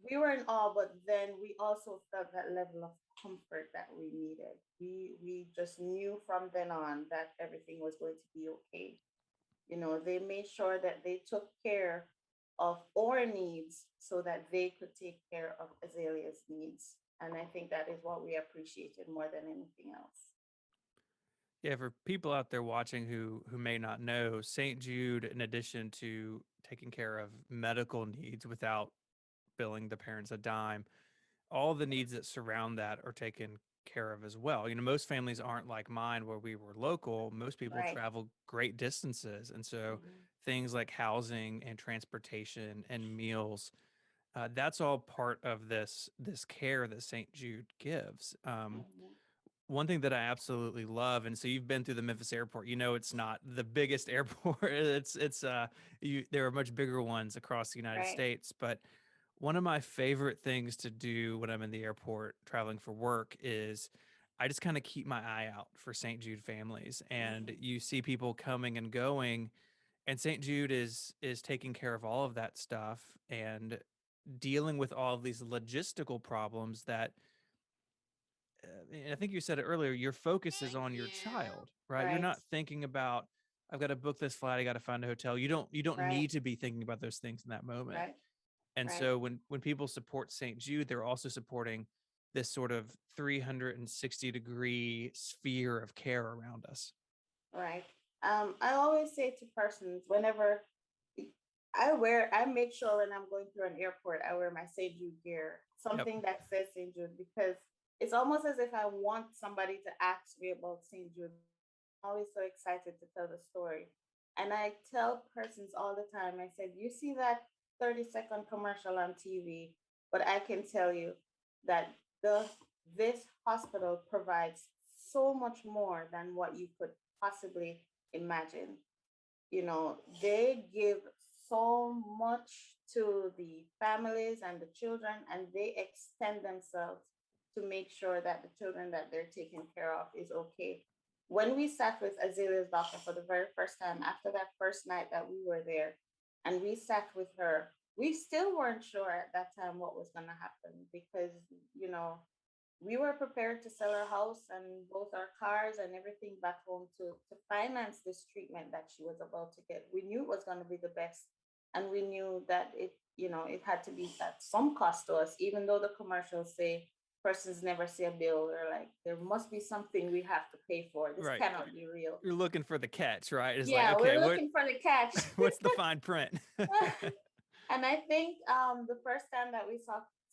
we were in awe, but then we also felt that level of comfort that we needed. We just knew from then on that everything was going to be okay. They made sure that they took care of our needs so that they could take care of Azalea's needs. And I think that is what we appreciated more than anything else. Yeah, for people out there watching who may not know, St. Jude, in addition to taking care of medical needs without billing the parents a dime, all the needs that surround that are taken care of as well. Most families aren't like mine where we were local. Most people Right. travel great distances. And so things like housing and transportation and meals, that's all part of this care that St. Jude gives. One thing that I absolutely love, and so you've been through the Memphis airport, it's not the biggest airport. There are much bigger ones across the United Right. States, but one of my favorite things to do when I'm in the airport traveling for work is I just kind of keep my eye out for St. Jude families, and you see people coming and going, and St. Jude is taking care of all of that stuff and dealing with all of these logistical problems that I think you said it earlier, your focus is on your child, right? You're Right. not thinking about, I've got to book this flight, I got to find a hotel. You don't Right. need to be thinking about those things in that moment. Right. And Right. so when people support St. Jude, they're also supporting this sort of 360-degree sphere of care around us. Right. I always say to persons whenever I make sure when I'm going through an airport, I wear my St. Jude gear, something that says St. Jude, because it's almost as if I want somebody to ask me about St. Jude. I'm always so excited to tell the story. And I tell persons all the time, I said, you see that 30-second commercial on TV, but I can tell you that this hospital provides so much more than what you could possibly imagine. They give so much to the families and the children, and they extend themselves to make sure that the children that they're taking care of is okay. When we sat with Azalea's doctor for the very first time after that first night that we were there, and we sat with her, we still weren't sure at that time what was going to happen because, we were prepared to sell our house and both our cars and everything back home to finance this treatment that she was about to get. We knew it was going to be the best. And we knew that it had to be at some cost to us, even though the commercials say persons never see a bill. They're like, there must be something we have to pay for. This Right. cannot be real. You're looking for the catch, right? It's Yeah, like, okay, we're looking for the catch. what's the fine print? And I think the first time that we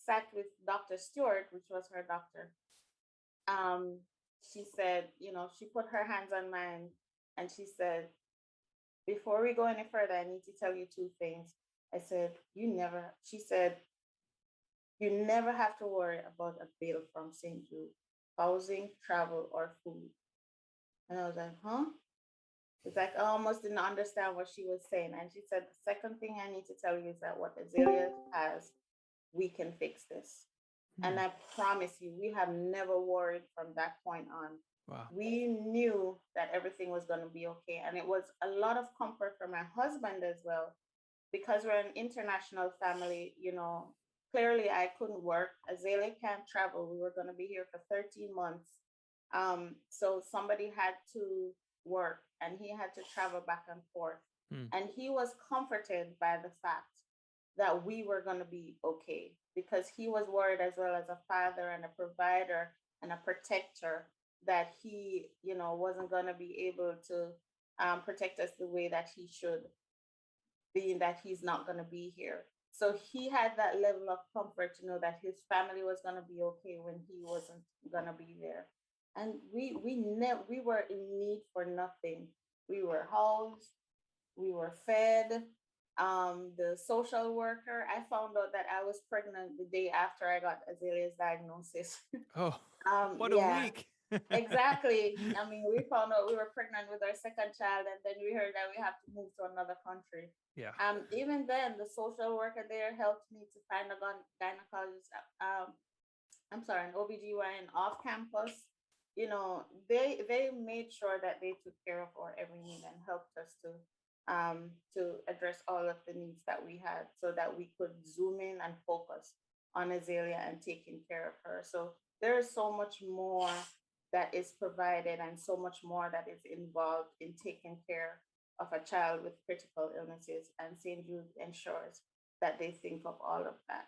sat with Dr. Stewart, which was her doctor, um, she said, she put her hands on mine and she said, before we go any further, I need to tell you two things. I said, she said, you never have to worry about a bill from St. Jude, housing, travel, or food. And I was like, huh? It's like I almost didn't understand what she was saying. And she said, the second thing I need to tell you is that what Azalea has, we can fix this. And I promise you, we have never worried from that point on. Wow. We knew that everything was going to be okay. And it was a lot of comfort for my husband as well, because we're an international family. Clearly I couldn't work. Azalea can't travel. We were going to be here for 13 months. So somebody had to work and he had to travel back and forth. And he was comforted by the fact that we were going to be okay, because he was worried as well as a father and a provider and a protector that he, wasn't going to be able to protect us the way that he should, being that he's not going to be here. So he had that level of comfort to know that his family was going to be okay when he wasn't going to be there. And we were in need for nothing. We were housed, we were fed. The social worker, I found out that I was pregnant the day after I got Azalea's diagnosis. Oh, what yeah, a week. Exactly. I mean, we found out we were pregnant with our second child, and then we heard that we have to move to another country. Yeah. Even then, the social worker there helped me to find a gynecologist. I'm sorry, an OBGYN off campus. They made sure that they took care of our every need and helped us to address all of the needs that we had, so that we could zoom in and focus on Azalea and taking care of her. So there is so much more that is provided and so much more that is involved in taking care of a child with critical illnesses, and St. Jude ensures that they think of all of that.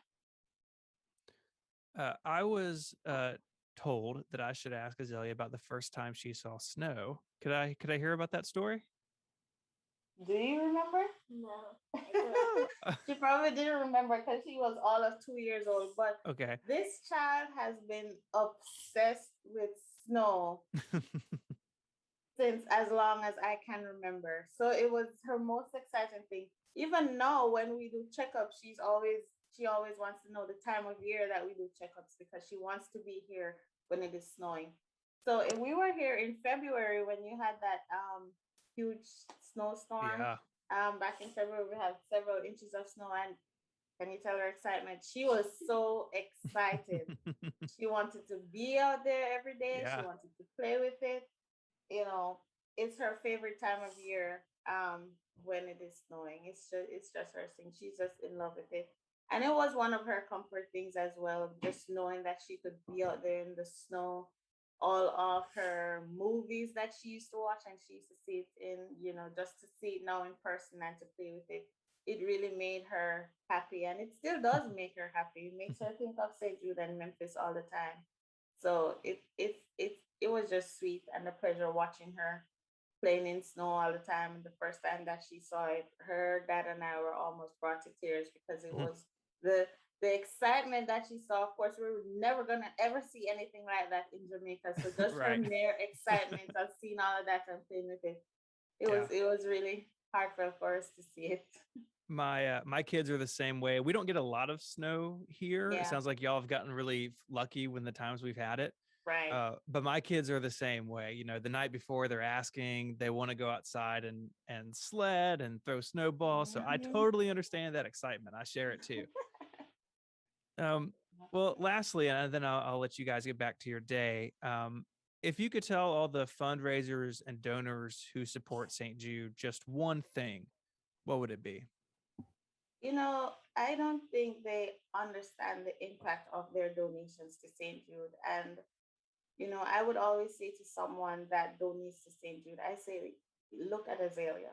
I was told that I should ask Azalea about the first time she saw snow. Could I hear about that story? Do you remember? No. She probably didn't remember because she was all of 2 years old. But okay, this child has been obsessed with snow since as long as I can remember. So it was her most exciting thing. Even now, when we do checkups, she always wants to know the time of year that we do checkups, because she wants to be here when it is snowing. So if we were here in February when you had that huge snowstorm. Yeah. Back in February, we had several inches of snow, and can you tell her excitement? She was so excited. She wanted to be out there every day. Yeah. She wanted to play with it. It's her favorite time of year. When it is snowing, it's just her thing. She's just in love with it, and it was one of her comfort things as well. Just knowing that she could be out there in the snow. All of her movies that she used to watch, and she used to see it in, just to see it now in person and to play with it. It really made her happy, and it still does make her happy. It makes her think of St. Jude and Memphis all the time. So it was just sweet and a pleasure watching her playing in snow all the time. And the first time that she saw it, her dad and I were almost brought to tears, because it was the excitement that she saw. Of course, we were never gonna ever see anything like that in Jamaica. So just her Right. mere excitement of seeing all of that and playing with it, it was really heartfelt for us to see it. My kids are the same way. We don't get a lot of snow here. Yeah. It sounds like y'all have gotten really lucky when the times we've had it. Right. But my kids are the same way. The night before they're asking, they want to go outside and sled and throw snowballs. So I totally understand that excitement. I share it too. Well, lastly, and then I'll let you guys get back to your day. If you could tell all the fundraisers and donors who support St. Jude just one thing, what would it be? I don't think they understand the impact of their donations to St. Jude. And, I would always say to someone that donates to St. Jude, I say, look at Azalea.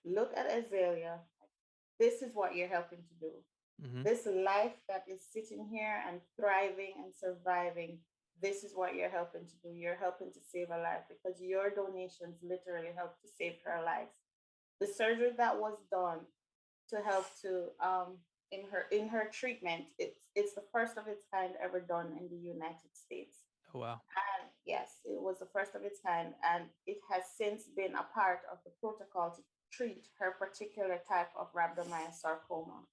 Look at Azalea. This is what you're helping to do. Mhm. This life that is sitting here and thriving and surviving, this is what you're helping to do. You're helping to save a life, because your donations literally helped to save her life. The surgery that was done to help to in her treatment. It's the first of its kind ever done in the United States. Oh wow. And yes, it was the first of its kind, and it has since been a part of the protocol to treat her particular type of rhabdomyosarcoma.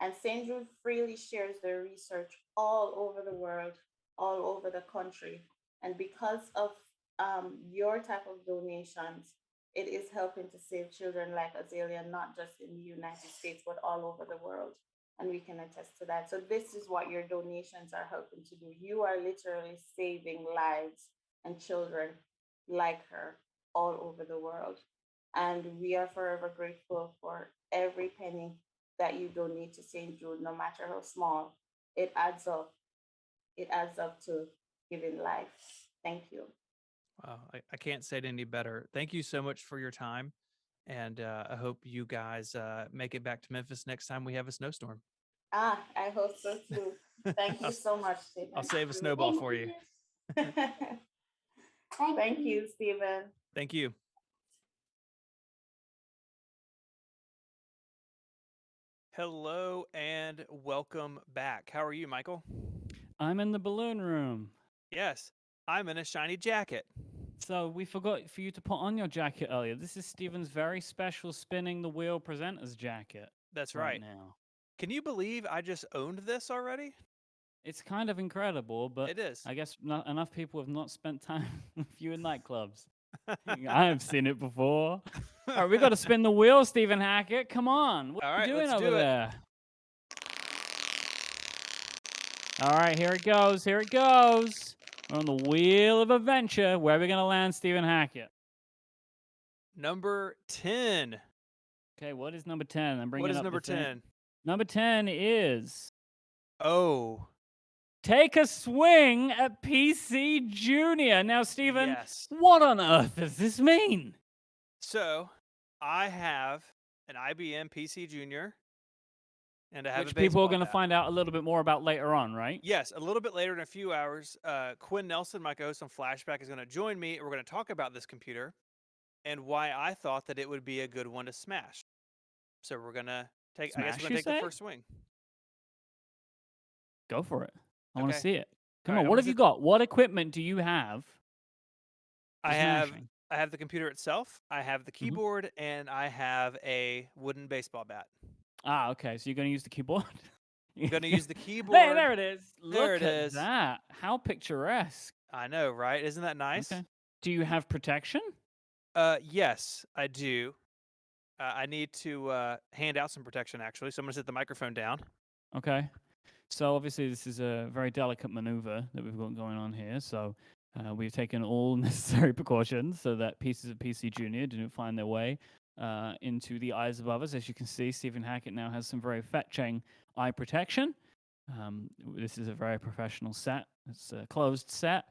And St. Jude freely shares their research all over the world, all over the country. And because of your type of donations, it is helping to save children like Azalea, not just in the United States, but all over the world. And we can attest to that. So, this is what your donations are helping to do. You are literally saving lives and children like her all over the world. And we are forever grateful for every penny that you donate to St. Jude, no matter how small. It adds up. It adds up to giving life. Thank you. Wow, I can't say it any better. Thank you so much for your time, and I hope you guys make it back to Memphis next time we have a snowstorm. I hope so too. Thank you so much, Stephen. I'll save a snowball for you. Thank you, Stephen. Thank you. Hello and welcome back. How are you, Michael? I'm in the balloon room. Yes, I'm in a shiny jacket. So we forgot for you to put on your jacket earlier. This is Stephen's very special spinning the wheel presenter's jacket. That's right. Now. Can you believe I just owned this already? It's kind of incredible, but it is. I guess not enough people have not spent time with you in nightclubs. I have seen it before. All right, we got to spin the wheel, Stephen Hackett. Come on. What are you doing over there? All right, here it goes. Here it goes. We're on the wheel of adventure. Where are we going to land, Stephen Hackett? Number 10. Okay, what is number 10? I'm bringing What is up number the thing. 10? Number 10 is... Oh. Take a swing at PC Junior. Now, Stephen, yes. What on earth does this mean? So, I have an IBM PC Junior, and I have Which a baseball people are going to bat. find out a little bit more about later on, right? Yes, a little bit later in a few hours, Quinn Nelson, my co-host on Flashback, is going to join me, and we're going to talk about this computer and why I thought that it would be a good one to smash. So we're going to take, I guess we're going to take the first swing. Go for it. I want to Okay. see it. Come All on, right, what I'm have you got? What equipment do you have? I have the computer itself, I have the keyboard, and I have a wooden baseball bat. Ah, okay. So you're going to use the keyboard? I'm going to use the keyboard. Hey, there it is. There Look it at is. that. How picturesque. I know, right? Isn't that nice? Okay. Do you have protection? Yes, I do. I need to hand out some protection, actually. So I'm going to set the microphone down. Okay. So obviously this is a very delicate maneuver that we've got going on here. So we've taken all necessary precautions so that pieces of PC Junior didn't find their way into the eyes of others. As you can see, Stephen Hackett now has some very fetching eye protection. This is a very professional set. It's a closed set.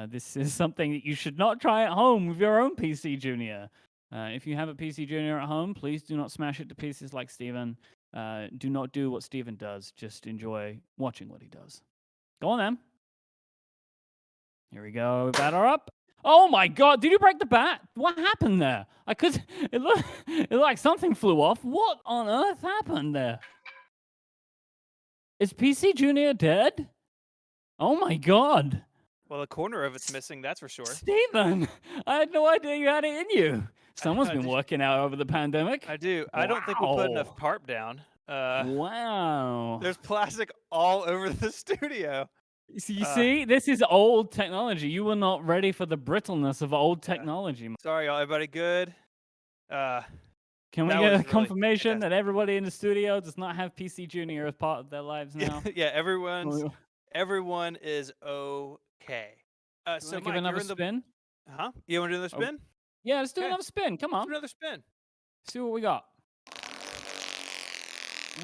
This is something that you should not try at home with your own PC Junior. If you have a PC Junior at home, please do not smash it to pieces like Stephen. Do not do what Stephen does. Just enjoy watching what he does. Go on, then. Here we go. Batter up. Oh my God! Did you break the bat? What happened there? It looked like something flew off. What on earth happened there? Is PC Junior dead? Oh my God! Well, a corner of it's missing, that's for sure. Stephen, I had no idea you had it in you. Someone's been working out over the pandemic. I do. I don't think we'll put enough tarp down. Wow. There's plastic all over the studio. So you see, this is old technology. You were not ready for the brittleness of old technology. Sorry, y'all. Everybody good? Can we get a confirmation that everybody in the studio does not have PC Junior as part of their lives now? Yeah, everyone is okay. So give Mike, another you're in the spin? Huh? You want to do another spin? Yeah, let's do another spin. Come on. Let's do another spin. See what we got.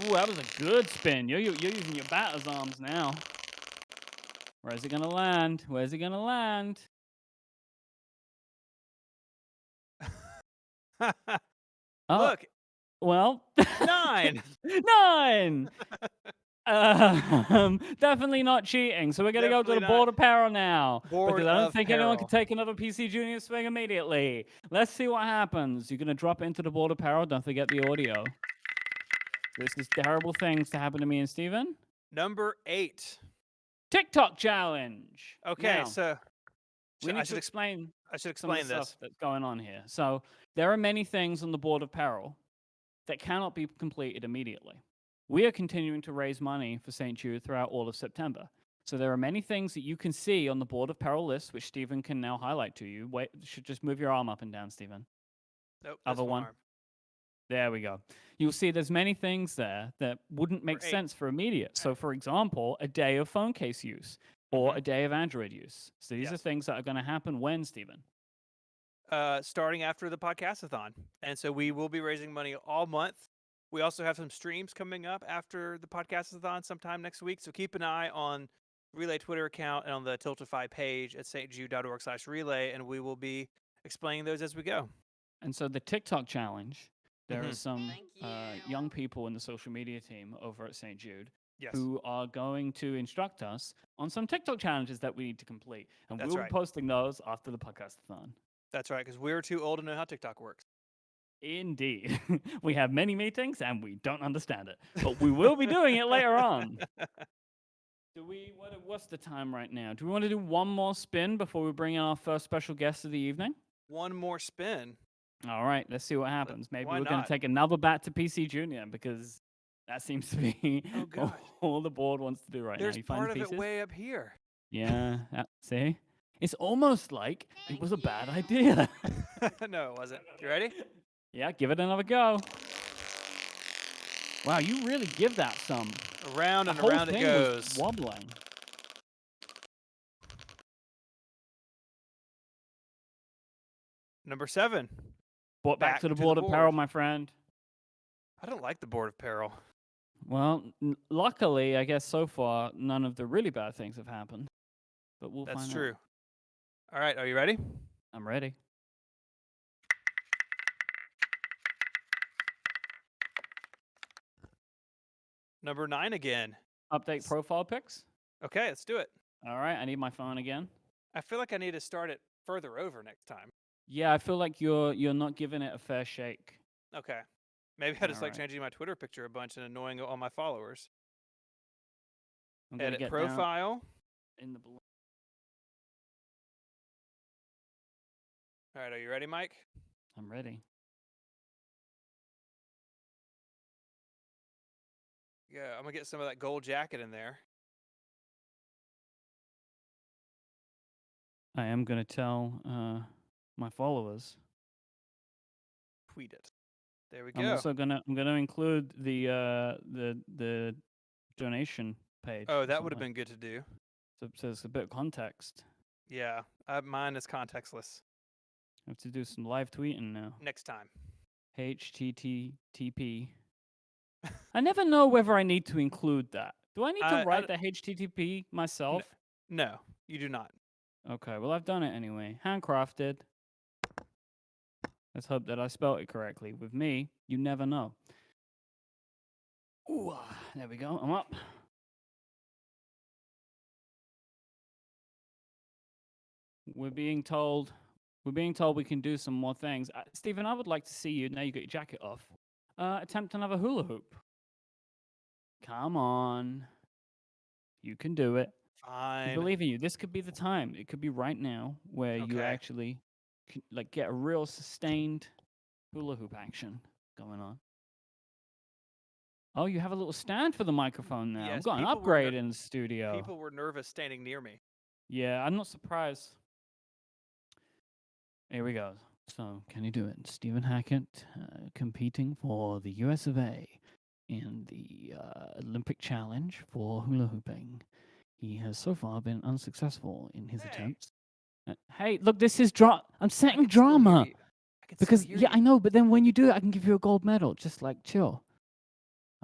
Ooh, that was a good spin. You're using your batter's arms now. Where's it gonna land? Where's it gonna land? Look. Well, 9. 9. Definitely not cheating. So we're gonna go to the board of peril now. Because I don't think anyone can take another PC Junior swing immediately. Let's see what happens. You're gonna drop into the board of peril. Don't forget the audio. This is terrible things to happen to me and Steven. Number 8. TikTok challenge. Okay, Now, so we I need should to explain I should some of the explain this. stuff that's going on here. So there are many things on the board of peril that cannot be completed immediately. We are continuing to raise money for St. Jude throughout all of September. So there are many things that you can see on the board of peril list, which Stephen can now highlight to you. Wait, should just move your arm up and down, Stephen. Nope. Other one. Arm. There we go. You'll see there's many things there that wouldn't make sense for immediate. So for example, a day of phone case use or a day of Android use. So these are things that are going to happen when, Stephen? Starting after the podcastathon. And so we will be raising money all month. We also have some streams coming up after the podcastathon sometime next week. So keep an eye on Relay Twitter account and on the Tiltify page at stjude.org/relay, and we will be explaining those as we go. And so the TikTok challenge, there are some young people in the social media team over at St. Jude who are going to instruct us on some TikTok challenges that we need to complete. And we'll be posting those after the podcastathon. That's right, because we're too old to know how TikTok works. Indeed. We have many meetings and we don't understand it. But we will be doing it later on. What's the time right now? Do we want to do one more spin before we bring in our first special guest of the evening? One more spin. All right, let's see what happens. Maybe why we're going not? to take another bat to PC Junior because that seems to be all the board wants to do right There's now. You find part the of pieces? it way up here. Yeah, see? It's almost like it was a bad idea. No, it wasn't. You ready? Yeah, give it another go. Wow, you really give that some. Around The and whole around it thing was goes. wobbling. Number 7. Back to the board of peril, my friend. I don't like the board of peril. Well, luckily, I guess so far, none of the really bad things have happened. But we'll That's find true. out. All right, are you ready? I'm ready. Number 9 again. Update profile pics. Okay, let's do it. All right, I need my phone again. I feel like I need to start it further over next time. Yeah, I feel like you're not giving it a fair shake. Okay. Maybe I just All like right. changing my Twitter picture a bunch and annoying all my followers. I'm gonna Edit get profile. in the balloon. All right, are you ready, Mike? I'm ready. Yeah, I'm gonna get some of that gold jacket in there. I am gonna tell my followers. Tweet it. There we go. I'm also gonna include the donation page. Oh, or that would have something. been good to do. So there's a bit of context. Yeah, mine is contextless. I have to do some live tweeting now. Next time. HTTP. I never know whether I need to include that. Do I need to write the HTTP myself? No, you do not. Okay, well, I've done it anyway. Handcrafted. Let's hope that I spelled it correctly. With me, you never know. Ooh, there we go. I'm up. We're being told we can do some more things. Stephen, I would like to see you, now you got your jacket off, attempt another hula hoop. Come on. You can do it. Fine. I believe in you. This could be the time. It could be right now where you actually can, like, get a real sustained hula hoop action going on. Oh, you have a little stand for the microphone now. Yes, I've got an people were upgrade in the studio. People were nervous standing near me. Yeah, I'm not surprised. Here we go. So, can you do it? Stephen Hackett competing for the US of A in the Olympic Challenge for hula hooping. He has so far been unsuccessful in his attempts. Hey, look, this is I'm setting drama. Because, yeah, I know, but then when you do it, I can give you a gold medal. Just like, chill.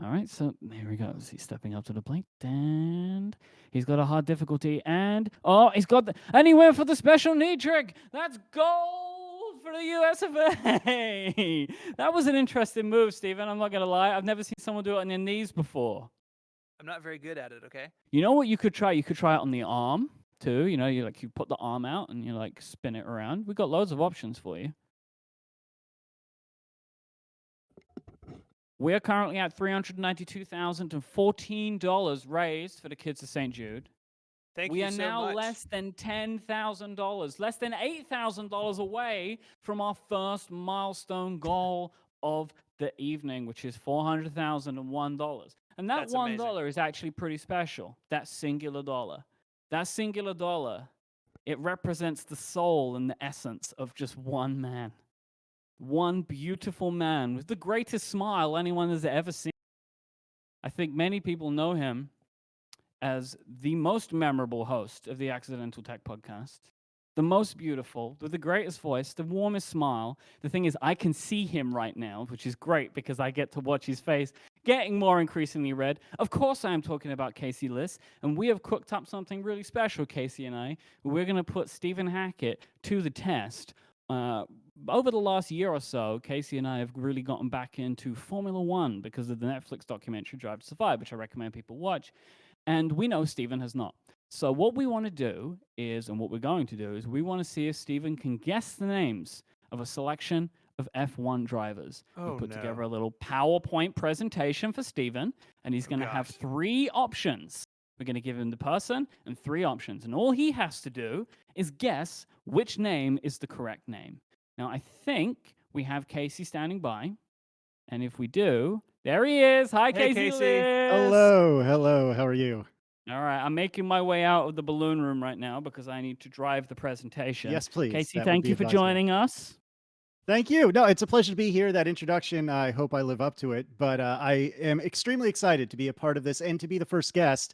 All right, so here he goes. He's stepping up to the plate, and he's got a hard difficulty, and he's got and he went for the special knee trick. That's gold for the US of A. That was an interesting move, Stephen. I'm not gonna lie. I've never seen someone do it on their knees before. I'm not very good at it, okay? You know what you could try? You could try it on the arm too. You know, you put the arm out and you like spin it around. We've got loads of options for you. We're currently at $392,014 raised for the kids of St. Jude. Thank We you are so now much. less than $10,000, less than $8,000 away from our first milestone goal of the evening, which is $400,001. And that That's $1 amazing. is actually pretty special. That singular dollar. That singular dollar, it represents the soul and the essence of just one man. One beautiful man with the greatest smile anyone has ever seen. I think many people know him as the most memorable host of the Accidental Tech Podcast, the most beautiful, with the greatest voice, the warmest smile. The thing is, I can see him right now, which is great because I get to watch his face getting more increasingly red. Of course, I am talking about Casey Liss, and we have cooked up something really special, Casey and I. We're going to put Stephen Hackett to the test. Over the last year or so, Casey and I have really gotten back into Formula One because of the Netflix documentary Drive to Survive, which I recommend people watch. And we know Stephen has not. So what we want to do is, and what we're going to do is, we want to see if Stephen can guess the names of a selection of F1 drivers. Oh, we put no. together a little PowerPoint presentation for Stephen, and he's going to have 3 options. We're going to give him the person and 3 options. And all he has to do is guess which name is the correct name. Now, I think we have Casey standing by. And if we do, there he is. Hi, Hey, Casey. Casey. Hello, hello. How are you? All right, I'm making my way out of the balloon room right now because I need to drive the presentation. Yes, please. Casey, That would thank be you for advisable. joining us. Thank you. No, it's a pleasure to be here. That introduction, I hope I live up to it. But I am extremely excited to be a part of this and to be the first guest.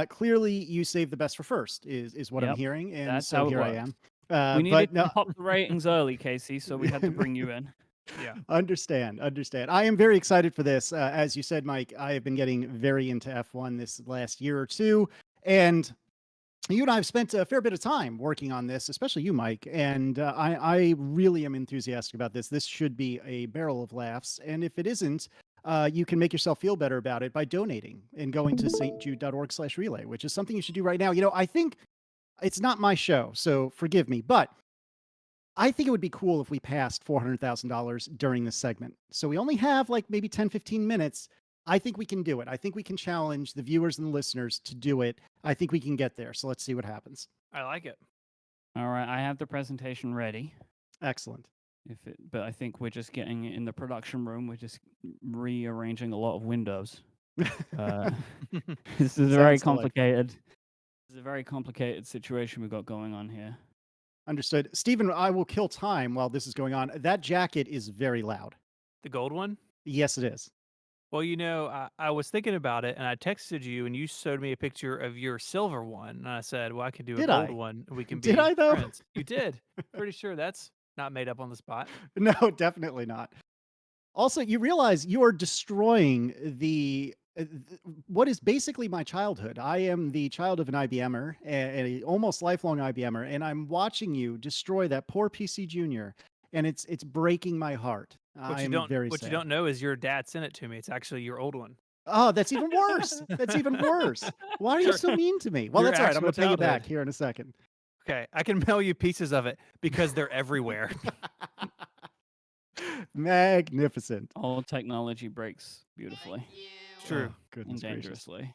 Clearly, you saved the best for first, is what I'm Yep, hearing, and that's so how it here I works. am. We needed But no, to pop the ratings early, Casey, so we had to bring you in. Yeah. Understand. I am very excited for this. As you said, Mike, I have been getting very into F1 this last year or two, and you and I have spent a fair bit of time working on this, especially you, Mike. And I really am enthusiastic about this. This should be a barrel of laughs. And if it isn't, you can make yourself feel better about it by donating and going to stjude.org/relay, which is something you should do right now. You know, I think it's not my show, so forgive me, but I think it would be cool if we passed $400,000 during this segment. So we only have like maybe 10, 15 minutes. I think we can do it. I think we can challenge the viewers and the listeners to do it. I think we can get there. So let's see what happens. I like it. All right, I have the presentation ready. Excellent. But I think we're just getting it in the production room. We're just rearranging a lot of windows. This is very complicated. This is a very complicated situation we've got going on here. Understood. Stephen, I will kill time while this is going on. That jacket is very loud. The gold one? Yes, it is. Well, you know, I was thinking about it, and I texted you, and you showed me a picture of your silver one, and I said, "Well, I could do a gold one. And we can be Did I, though? friends." You did. Pretty sure that's not made up on the spot. No, definitely not. Also, you realize you are destroying the what is basically my childhood. I am the child of an IBMer, a almost lifelong IBMer, and I'm watching you destroy that poor PC Junior, and it's breaking my heart. What I'm you don't very what sad. you don't know is your dad sent it to me. It's actually your old one. Oh, that's even worse. That's even worse. Why are you so mean to me? Well, Your that's all right. I'm actual going to pay you back childhood. here in a second. Okay, I can mail you pieces of it because they're everywhere. Magnificent. All technology breaks beautifully. True. Oh, goodness And gracious. dangerously.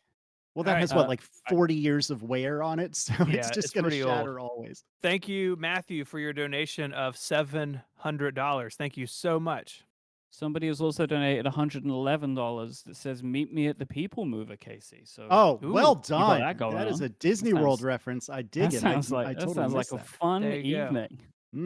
Well, that All has right, what, like 40 years of wear on it, so Yeah, it's just it's going to pretty shatter old. always. Thank you, Matthew, for your donation of $700. Thank you so much. Somebody has also donated $111 that says, "Meet me at the People Mover, Casey." So, Oh, well you got done. that going That is on. a Disney That World sounds- reference. I dig that it. Sounds I like that totally sounds like missed a that. fun There you go. evening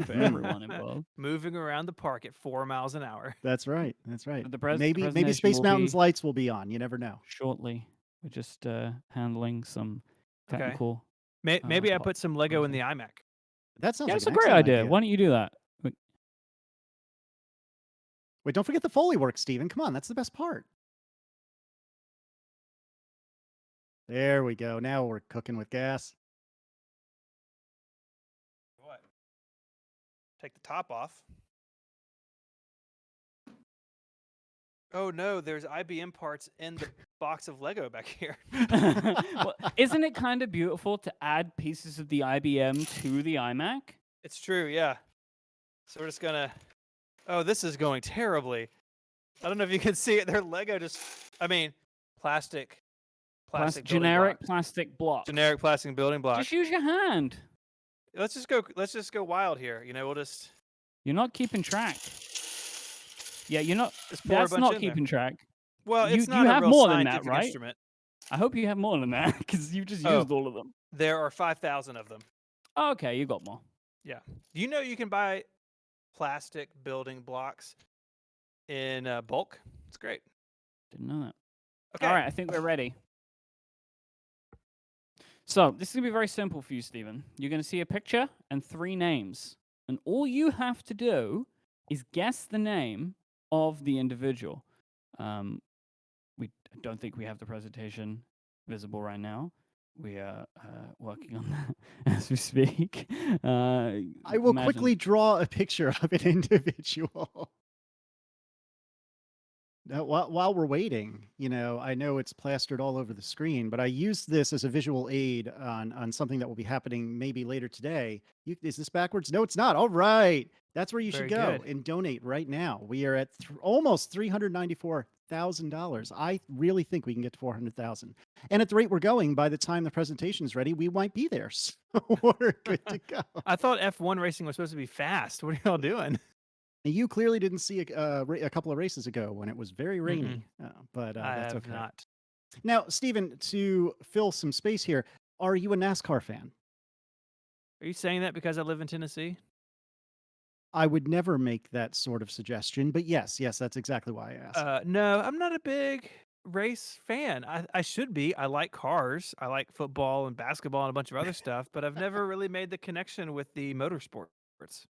for Mhm. everyone involved. Moving around the park at 4 miles an hour. That's right. That's right. The Maybe presentation Space will Mountain's be lights will be on. You never know. shortly. We're just handling some Okay. technical. Maybe I part- put some Lego in the iMac. That sounds Yeah, like it's an a great excellent idea. Why don't you do that? Wait, don't forget the Foley work, Steven. Come on, that's the best part. There we go. Now we're cooking with gas. What? Take the top off. Oh no, there's IBM parts in the box of Lego back here. Well, isn't it kind of beautiful to add pieces of the IBM to the iMac? It's true, yeah. So we're just gonna. Oh, this is going terribly. I don't know if you can see it. They're Lego plastic building Generic blocks. plastic blocks. Generic plastic building blocks. Just use your hand. Let's just go wild here. We'll just. You're not keeping track. Yeah, you're not. Just pour a That's bunch not in there. keeping track. Well, you it's not a have real more than that, scientific right? instrument. I hope you have more than that because you just used all of them. There are 5,000 of them. Oh, okay, you got more. Yeah. Do you know you can buy plastic building blocks in bulk? It's great. Didn't know that. Okay. All right, I think we're ready. So this is going to be very simple for you, Stephen. You're going to see a picture and 3 names. And all you have to do is guess the name of the individual. We don't think we have the presentation visible right now. We are working on that as we speak. I will quickly draw a picture of an individual. Now, while we're waiting, I know it's plastered all over the screen, but I used this as a visual aid on something that will be happening maybe later today. Is this backwards? No, it's not. All right. That's where you should Very go good. and donate right now. We are at almost $394,000. I really think we can get to 400,000. And at the rate we're going, by the time the presentation is ready, we might be there. So we're good to go. I thought F1 racing was supposed to be fast. What are y'all doing? You clearly didn't see a couple of races ago when it was very rainy, but that's okay. Not. Now, Stephen, to fill some space here, are you a NASCAR fan? Are you saying that because I live in Tennessee? I would never make that sort of suggestion, but yes, that's exactly why I asked. No, I'm not a big race fan. I should be. I like cars. I like football and basketball and a bunch of other stuff, but I've never really made the connection with the motorsports.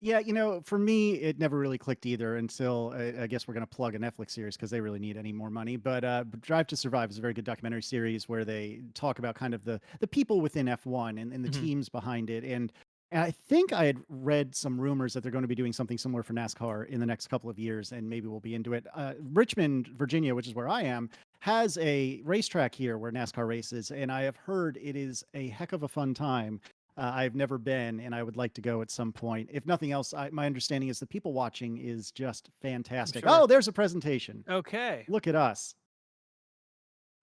Yeah, for me, it never really clicked either until I guess we're going to plug a Netflix series because they really need any more money. But Drive to Survive is a very good documentary series where they talk about kind of the people within F1 and the teams behind it. And I think I had read some rumors that they're going to be doing something similar for NASCAR in the next couple of years, and maybe we'll be into it. Richmond, Virginia, which is where I am, has a racetrack here where NASCAR races, and I have heard it is a heck of a fun time. I've never been, and I would like to go at some point. If nothing else, my understanding is the people watching is just fantastic. Sure. Oh, there's a presentation. Okay. Look at us.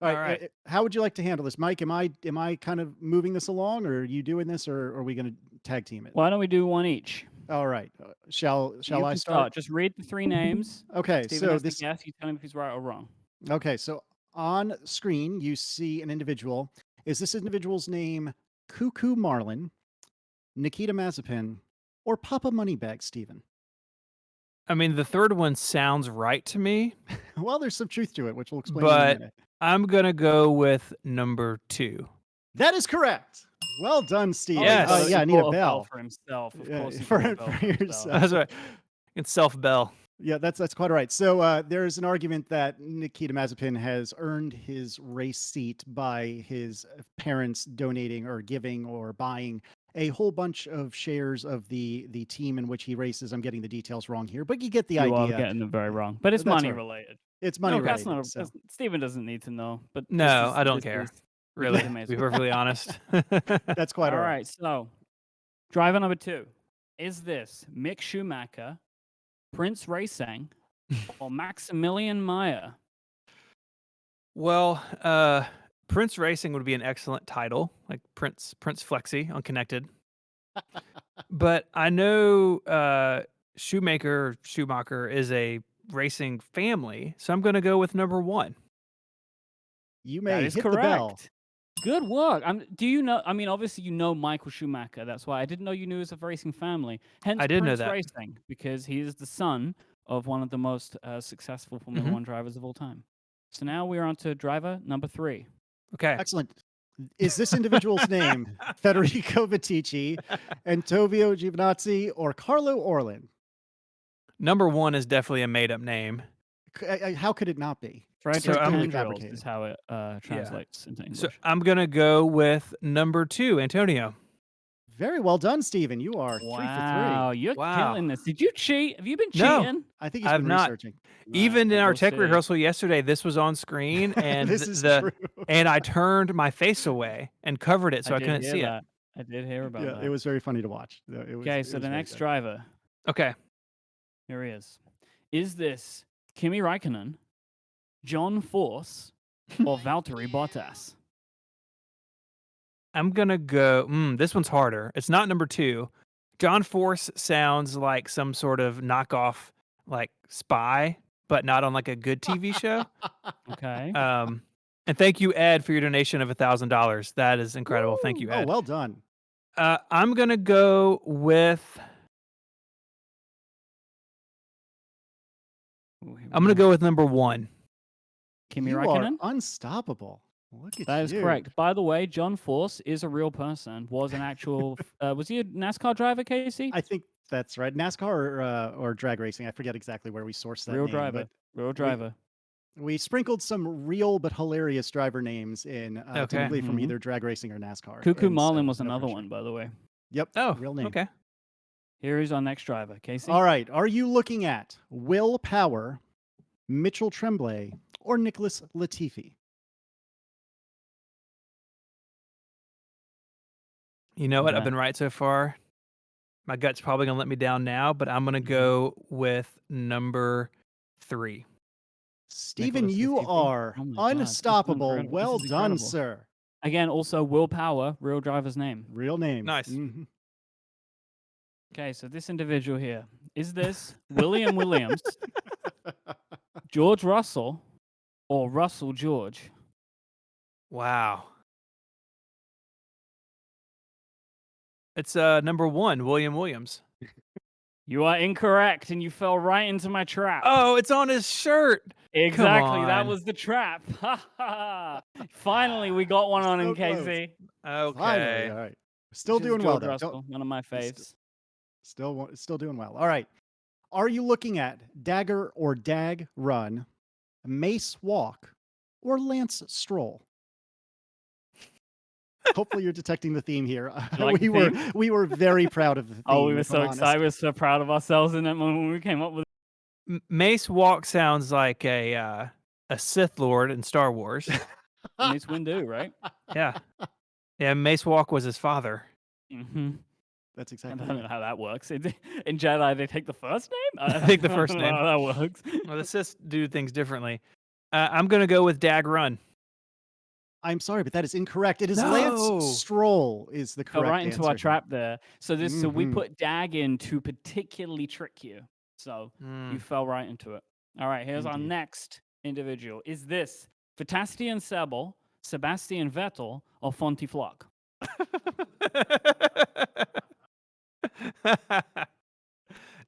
All right. How would you like to handle this, Mike? Am I kind of moving this along, or are you doing this, or are we going to tag team it? Why don't we do one each? All right. Shall I start? Just read the 3 names. Okay. Steven So has to this. guess. You tell me if he's right or wrong. Okay. So on screen, you see an individual. Is this individual's name Cuckoo Marlin, Nikita Mazepin, or Papa Moneybag Steven? I mean, the third one sounds right to me. Well, there's some truth to it, which we'll explain in a But minute. I'm going to go with number 2. That is correct. Well done, Steve. Yes. Yeah, I need a bell. For himself, of Yeah, course. he for bought a bell for yourself. himself. That's right. It's self-bell. Yeah, that's quite all right. So there's an argument that Nikita Mazepin has earned his race seat by his parents donating or giving or buying a whole bunch of shares of the team in which he races. I'm getting the details wrong here, but you get the You idea. are getting them very wrong. But it's That's money all right. related. It's money No, that's related. not. So. Stephen doesn't need to know. But No, I don't this care. is- Really, this is to be amazing. perfectly honest. That's quite All all right. right. So, driver number 2. Is this Mick Schumacher, Prince Racing, or Maximilian Meyer? Well, Prince Racing would be an excellent title, like Prince Flexi on Connected. But I know Schumacher is a racing family, so I'm going to go with number 1. You That may is hit the bell. correct. Good work. Do you know? I mean, obviously you know Michael Schumacher. That's why I didn't know you knew it was a racing family. Hence, I did know Prince that. Racing, because he is the son of one of the most successful Formula One drivers of all time. So now we're on to driver number 3. Okay. Excellent. Is this individual's name Federico Vittici, Antonio Giovinazzi, or Carlo Orlin? Number 1 is definitely a made-up name. How could it not be? Frederick I'm- Andrews fabricated. is how it translates into English. So I'm going to go with number 2, Antonio. Very well done, Stephen. You are 3 Wow, for 3. you're Wow. killing this. Did you cheat? Have you been No. cheating? I think he's I've been not. researching. Even in our we'll tech see. rehearsal yesterday, this was on screen, and This is true. and I turned my face away and covered it so I did couldn't hear see that. I did hear about Yeah, that. it was very funny to watch. Okay, so the next driver. it. Okay. Here he is. Is this Kimi Raikkonen, John Force, or Valtteri Bottas? I'm gonna go. This one's harder. It's not number 2. John Force sounds like some sort of knockoff, like spy, but not on like a good TV show. Okay. And thank you, Ed, for your donation of $1,000. That is incredible. Thank you, Ed. Oh, well done. I'm gonna go with. I'm gonna go with number 1. Kimi You Raikkonen? are unstoppable. Look at That is you. correct. By the way, John Force is a real person. Was an actual. Was he a NASCAR driver, Casey? I think that's right. NASCAR or drag racing. I forget exactly where we sourced that Real name, driver. but Real driver. we sprinkled some real but hilarious driver names in, typically from Mhm. either drag racing or NASCAR. Cuckoo and Marlin so was no another pressure. one, by the way. Yep. Oh, real name. okay. Here is our next driver, Casey. All right. Are you looking at Will Power, Mitchell Tremblay, or Nicholas Latifi? You know what? I've Okay. been right so far. My gut's probably gonna let me down now, but I'm gonna go with number 3. Stephen, Nicholas you Latifi? are Oh my God, this is unstoppable. incredible. Well This is done, incredible. sir. Again, also Will Power, real driver's name. Real name. Nice. Mhm. Okay, so this individual here, is this William Williams, George Russell, or Russell George? Wow. It's number 1, William Williams. You are incorrect, and you fell right into my trap. Oh, it's on his shirt. Exactly, that on. was the trap. Ha ha! Finally, we got one on So him, close. Casey. Okay. Finally. All right. Still This is doing well, George though. Russell, one of my faves. Still doing well. All right. Are you looking at Dagger or Dag Run, Mace Walk, or Lance Stroll? Hopefully, you're detecting the theme here. You like the theme? We were very proud of the theme. Oh, we were if so I'm honest. excited. We were so proud of ourselves in that moment when we came up with Mace Walk sounds like a Sith Lord in Star Wars. Mace Windu, right? Yeah. Yeah, Mace Walk was his father. Mm-hmm. That's I exactly don't right. know how that works. In Jedi, they take the first name? I think the first don't know name. how that works. Well, the Sith do things differently. I'm going to go with Dag Run. I'm sorry, but that is incorrect. It is No. Lance Stroll is the Fell correct right into answer our here. trap there. So so we Mhm. put Dag in to particularly trick you. So you fell right into it. All right, here's our Indeed. next individual. Is this Sebastian Sebel, Sebastian Vettel, or Fonty Flock?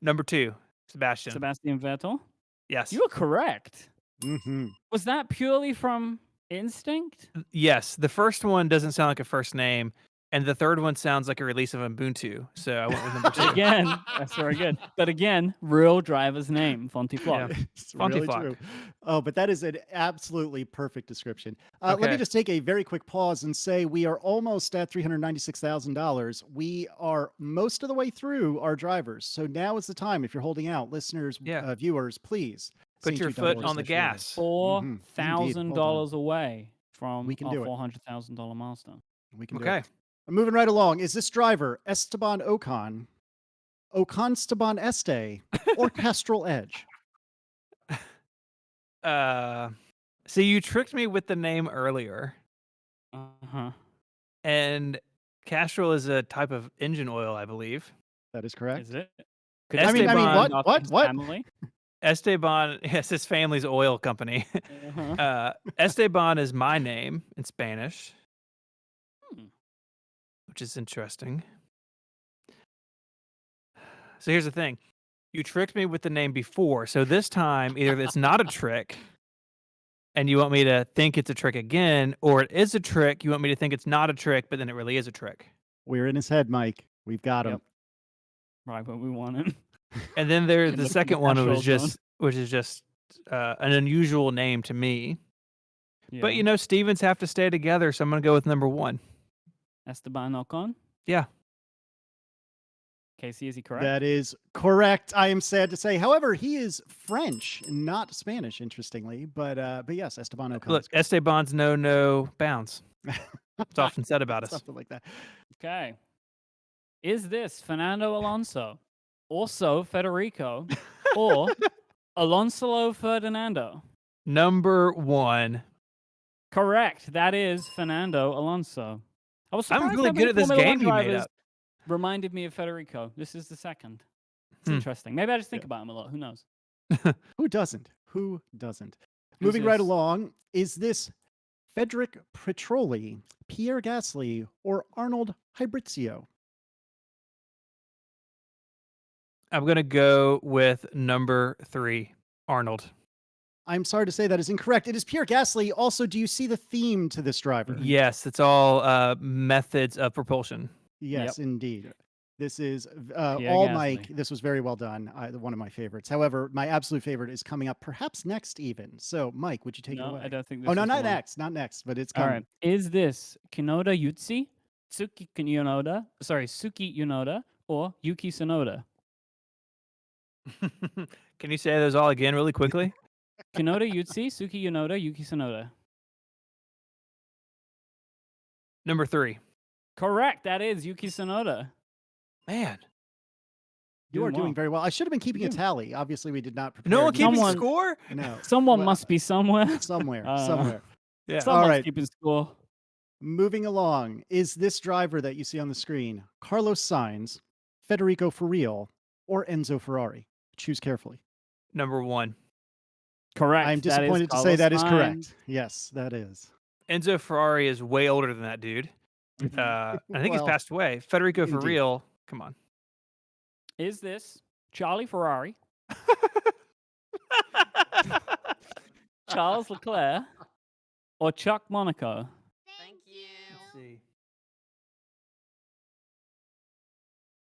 Number 2, Sebastian. Sebastian Vettel? Yes. You are correct. Mm-hmm. Was that purely from instinct? Yes. The first one doesn't sound like a first name, and the third one sounds like a release of Ubuntu. So I went with number 2. Again, that's very good. But again, real driver's name, Fonty Flock. Yeah. It's Fonty really Flock. true. Oh, but that is an absolutely perfect description. Let me Okay. just take a very quick pause and say we are almost at $396,000. We are most of the way through our drivers. So now is the time, if you're holding out, listeners, Yeah. Viewers, please. Put your foot on the st2.org/radio. gas. $4,000 away from We can our do it. $400,000 milestone. We can do Okay. it. Moving right along. Is this driver Esteban Ocon, Esteban Este, or Castrol Edge? See, you tricked me with the name earlier, Uh-huh. and Castrol is a type of engine oil, I believe. That is correct. Is it? I mean, Esteban- what? Family? Esteban, yes, his family's oil company. Uh-huh. Esteban is my name in Spanish, Hmm. which is interesting. So here's the thing. You tricked me with the name before. So this time, either it's not a trick and you want me to think it's a trick again, or it is a trick, you want me to think it's not a trick, but then it really is a trick. We're in his head, Mike. We've got him. Yep. Right, but we want him. And then there's Look the at second the one, Castrol which is just an unusual name to me. But Yeah. Stevens have to stay together, so I'm going to go with number 1. Esteban Ocon? Yeah. Casey, is he correct? That is correct. I am sad to say. However, he is French, not Spanish, interestingly. But yes, Esteban Ocon. Look, Esteban's no bounds. It's often said about us. Something like that. Okay. Is this Fernando Alonso, also Federico, or Alonso Ferdinando. Number 1. Correct. That is Fernando Alonso. I was surprised I'm really how good many at this Formula One game you made drivers up. reminded me of Federico. This is the second. It's interesting. Maybe I just think about him a lot. Who knows? Who doesn't? Who doesn't? Who's Moving right this? along, is this Frederick Petroli, Pierre Gasly, or Arnold Hybrizio? I'm going to go with number 3, Arnold. I'm sorry to say that is incorrect. It is Pierre Gasly. Also, do you see the theme to this driver? Yes, it's all methods of propulsion. Yes, indeed. This is Pierre all Gasly. Mike. This was very well done. One of my favorites. However, my absolute favorite is coming up perhaps next even. So, Mike, would you take it No, away? I don't think this Oh, no, is not the one. next. Not next, but it's All coming. right. Is this Kinoda Yutsi, Suki Yunoda, or Yuki Tsunoda? Can you say those all again really quickly? Kinoda Yutsi, Suki Yunoda, Yuki Tsunoda. Number 3. Correct. That is Yuki Tsunoda. Man. You are Doing doing well. very well. I should have been keeping a tally. Obviously, we did not prepare. No one keeping Someone- score? No. Someone Well, must be somewhere. somewhere. Uh, Somewhere. Yeah. Someone's All right. keeping score. Moving along, is this driver that you see on the screen Carlos Sainz, Federico Ferril, or Enzo Ferrari? Choose carefully. Number 1. Correct. I'm That is disappointed to say Carlos that is Sainz. correct. Yes, that is. Enzo Ferrari is way older than that dude. I think he's Well, passed away. Federico indeed. Ferril, come on. Is this Charlie Ferrari, Charles Leclerc, or Chuck Monaco? Let's see.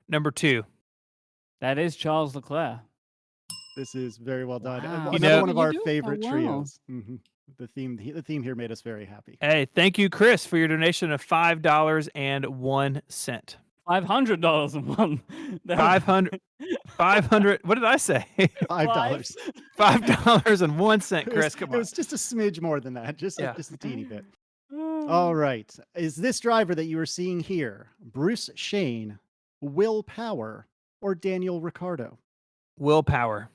Number 2. That is Charles Leclerc. This is very well done. Wow. Another You know- one of You our do so favorite well. trios. The theme here made us very happy. Hey, thank you, Chris, for your donation of $5.01. $500 and one. 500. What did I say? $5. $5.01, Chris. Come It on. was just a smidge more than that. Just Yeah. just a teeny bit. All right. Is this driver that you are seeing here Bruce Shane, Will Power, or Daniel Ricciardo? Willpower.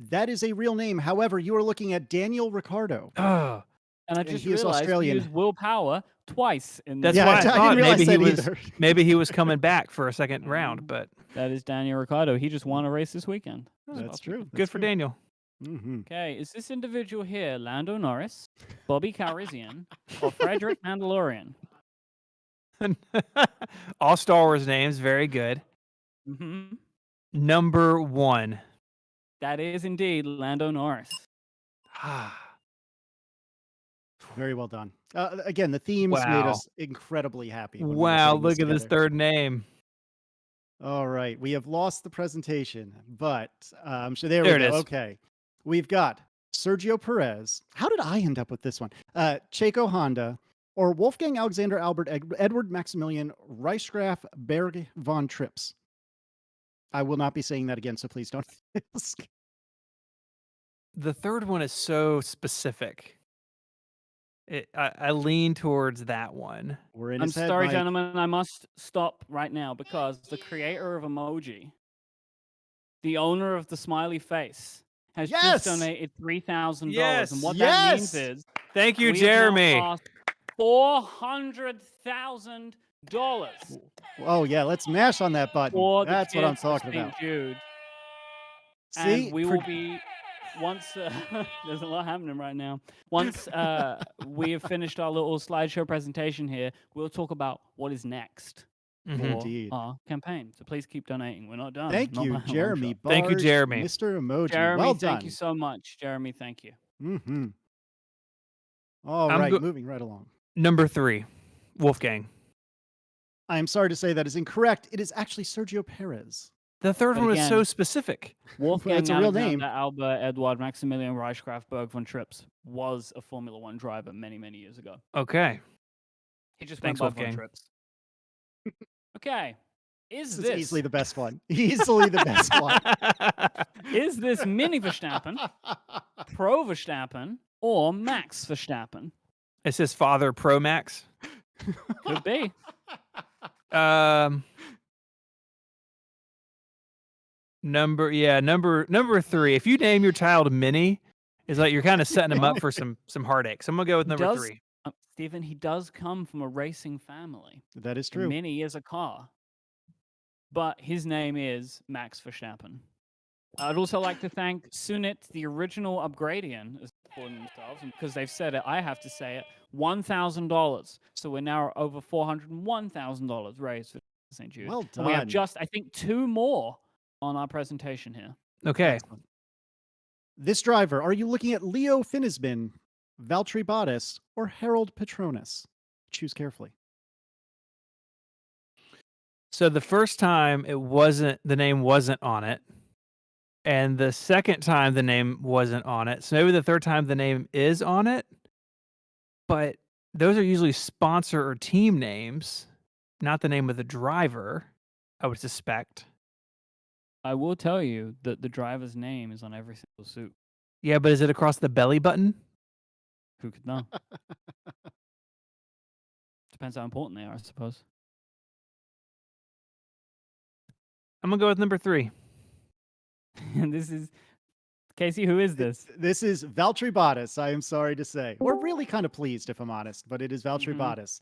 That is a real name. However, you are looking at Daniel Ricciardo. Oh, And I And just he is realized Australian. he used willpower twice in that's this. Yeah, why I I didn't thought realize maybe he that was either. maybe he was coming back for a second round, but That is Daniel Ricciardo. He just won a race this weekend. That's true. good for Daniel. Mm-hmm. Okay, is this individual here Lando Norris, Bobby Calrissian, or Frederick Mandalorian? All Star Wars names, very good. Mm-hmm. Number 1. That is indeed Lando Norris. Very well done. Again, the themes made Wow. us incredibly happy. when we were Wow, putting look at this together. third name. All right, we have lost the presentation, but so there There we it go. is. Okay, we've got Sergio Perez. How did I end up with this one? Checo Honda or Wolfgang Alexander Albert Edward Maximilian Reichsgraf Berg von Trips. I will not be saying that again, so please don't ask. The third one is so specific. I lean towards that one. We're in I'm his head, sorry, Mike. gentlemen. I must stop right now because the creator of emoji, the owner of the smiley face, has Yes! just donated $3,000. Yes! And what that means Yes! is Thank you, we have now Jeremy. passed $400,000 Oh yeah, let's mash on that button. for the That's what I'm kids of talking St. about. Jude. See, And we will be once there's a lot happening right now. Once we have finished our little slideshow presentation here, we'll talk about what is next for Indeed. our campaign. So please keep donating. We're not done. Thank Not you, by a long Jeremy. shot. Thank you, Barge, Jeremy. Mr. Emoji. Jeremy, well thank done. you so much. Jeremy, thank you. Mm-hmm. All I'm right, go- moving right along. Number 3, Wolfgang. I'm sorry to say that is incorrect. It is actually Sergio Perez. The third But one was so again- specific. Wolfgang it's a real name. Alexander Albert Edward Maximilian Reichsgraf Berg von Trips was a Formula One driver many, many years ago. Okay. He just Thanks, went by von Wolfgang. Trips. Okay. Is This is this easily the best one. Easily the best one. is this Mini Verstappen, Pro Verstappen, or Max Verstappen? It's his father, Pro Max. Could be. Number 3. If you name your child Minnie, it's like you're kind of setting him up for some heartache. So I'm gonna go with number 3. Stephen, he does come from a racing family. That is The true. Mini is a car, but his name is Max Verstappen. I'd also like to thank Sunit, the original Upgradian, as they call themselves, and because they've said it, I have to say it, $1,000. So we're now over $401,000 raised for St. Jude. Well And we have done. just, I think, 2 more on our presentation here. Okay. Excellent. This driver, are you looking at Leo Finisbin, Valtteri Bottas, or Harold Petronas? Choose carefully. So the first time the name wasn't on it. And the second time the name wasn't on it. So maybe the third time the name is on it. But those are usually sponsor or team names, not the name of the driver, I would suspect. I will tell you that the driver's name is on every single suit. Yeah, but is it across the belly button? Who could know? Depends how important they are, I suppose. I'm going to go with number 3. And this is Casey, who is this? This is Valtteri Bottas, I am sorry to say. We're really kind of pleased, if I'm honest, but it is Valtteri Bottas.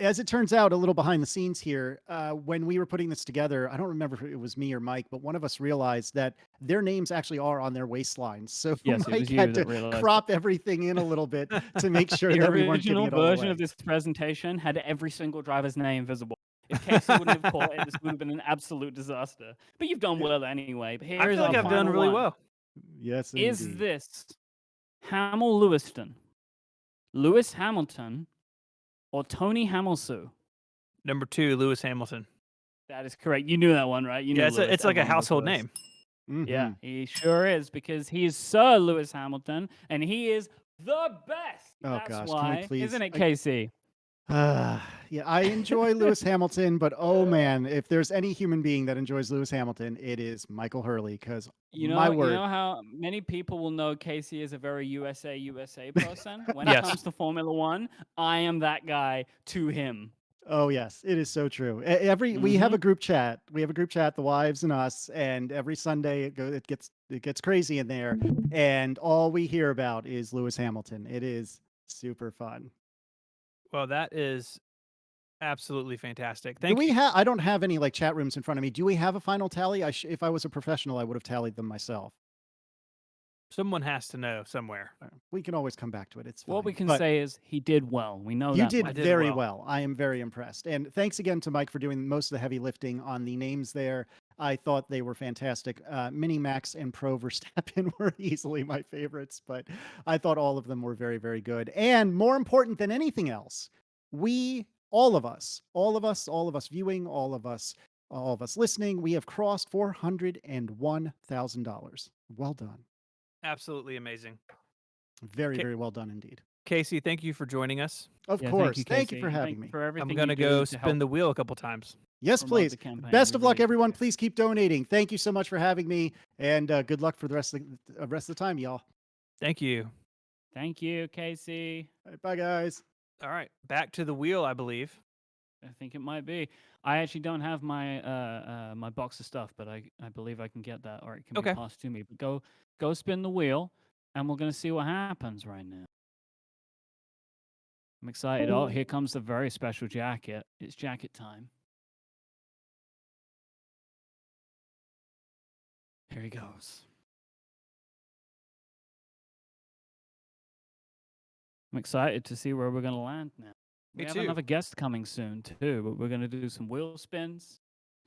As it turns out, a little behind the scenes here, when we were putting this together, I don't remember if it was me or Mike, but one of us realized that their names actually are on their waistlines. So Yes, it Mike was you had that to realized crop everything in a little bit to make sure the that we weren't original giving it all version away. of this presentation had every single driver's name visible. If Casey wouldn't have caught it, this would have been an absolute disaster. But you've done well anyway. But I here's feel like our I've done final really one. well. Yes, Is indeed. this Hamill Lewiston, Lewis Hamilton, or Tony Hamilton? Number 2, Lewis Hamilton. That is correct. You knew that one, right? You knew Yeah, Lewis. it's like a Everyone knows household Lewis. name. Yeah, he sure is, because he is Sir Lewis Hamilton, and he is the best. Oh, That's gosh, can we why, please- isn't it, Casey? Yeah, I enjoy Lewis Hamilton, but oh man, if there's any human being that enjoys Lewis Hamilton, it is Michael Hurley, because my word. You know how many people will know Casey is a very USA person? When it Yes. comes to Formula One, I am that guy to him. Oh yes, it is so true. We have a group chat. We have a group chat, the wives and us, and every Sunday it gets crazy in there, and all we hear about is Lewis Hamilton. It is super fun. Well, that is absolutely fantastic. Do Thank we you. I don't have any like chat rooms in front of me. Do we have a final tally? If I was a professional, I would have tallied them myself. Someone has to know somewhere. We can always come back to it. It's fine. What we can But say is he did well. We know you that. did much. very well. I am very impressed. And thanks again to Mike for doing most of the heavy lifting on the names there. I thought they were fantastic. Mini Max and Pro Verstappen were easily my favorites, but I thought all of them were very, very good. And more important than anything else, all of us viewing, all of us listening, we have crossed $401,000. Well done. Absolutely amazing. Very, very well done indeed. Casey, thank you for joining us. Of course. Thank you for having me. For everything I'm going to you do go to spin help the wheel a couple times. Yes, promote please. the campaign. Best We of luck, really everyone. Please keep donating. Thank you so much for having me, and good luck for the rest of the time, y'all. Thank you. Thank you, Casey. All right, bye, guys. All right, back to the wheel, I believe. I think it might be. I actually don't have my my box of stuff, but I believe I can get that, or it can Okay. be passed to me. But go spin the wheel, and we're gonna see what happens right now. I'm excited. Oh, here comes the very special jacket. It's jacket time. Here he goes. I'm excited to see where we're going to land now. Me We have too. another guest coming soon, too, but we're going to do some wheel spins.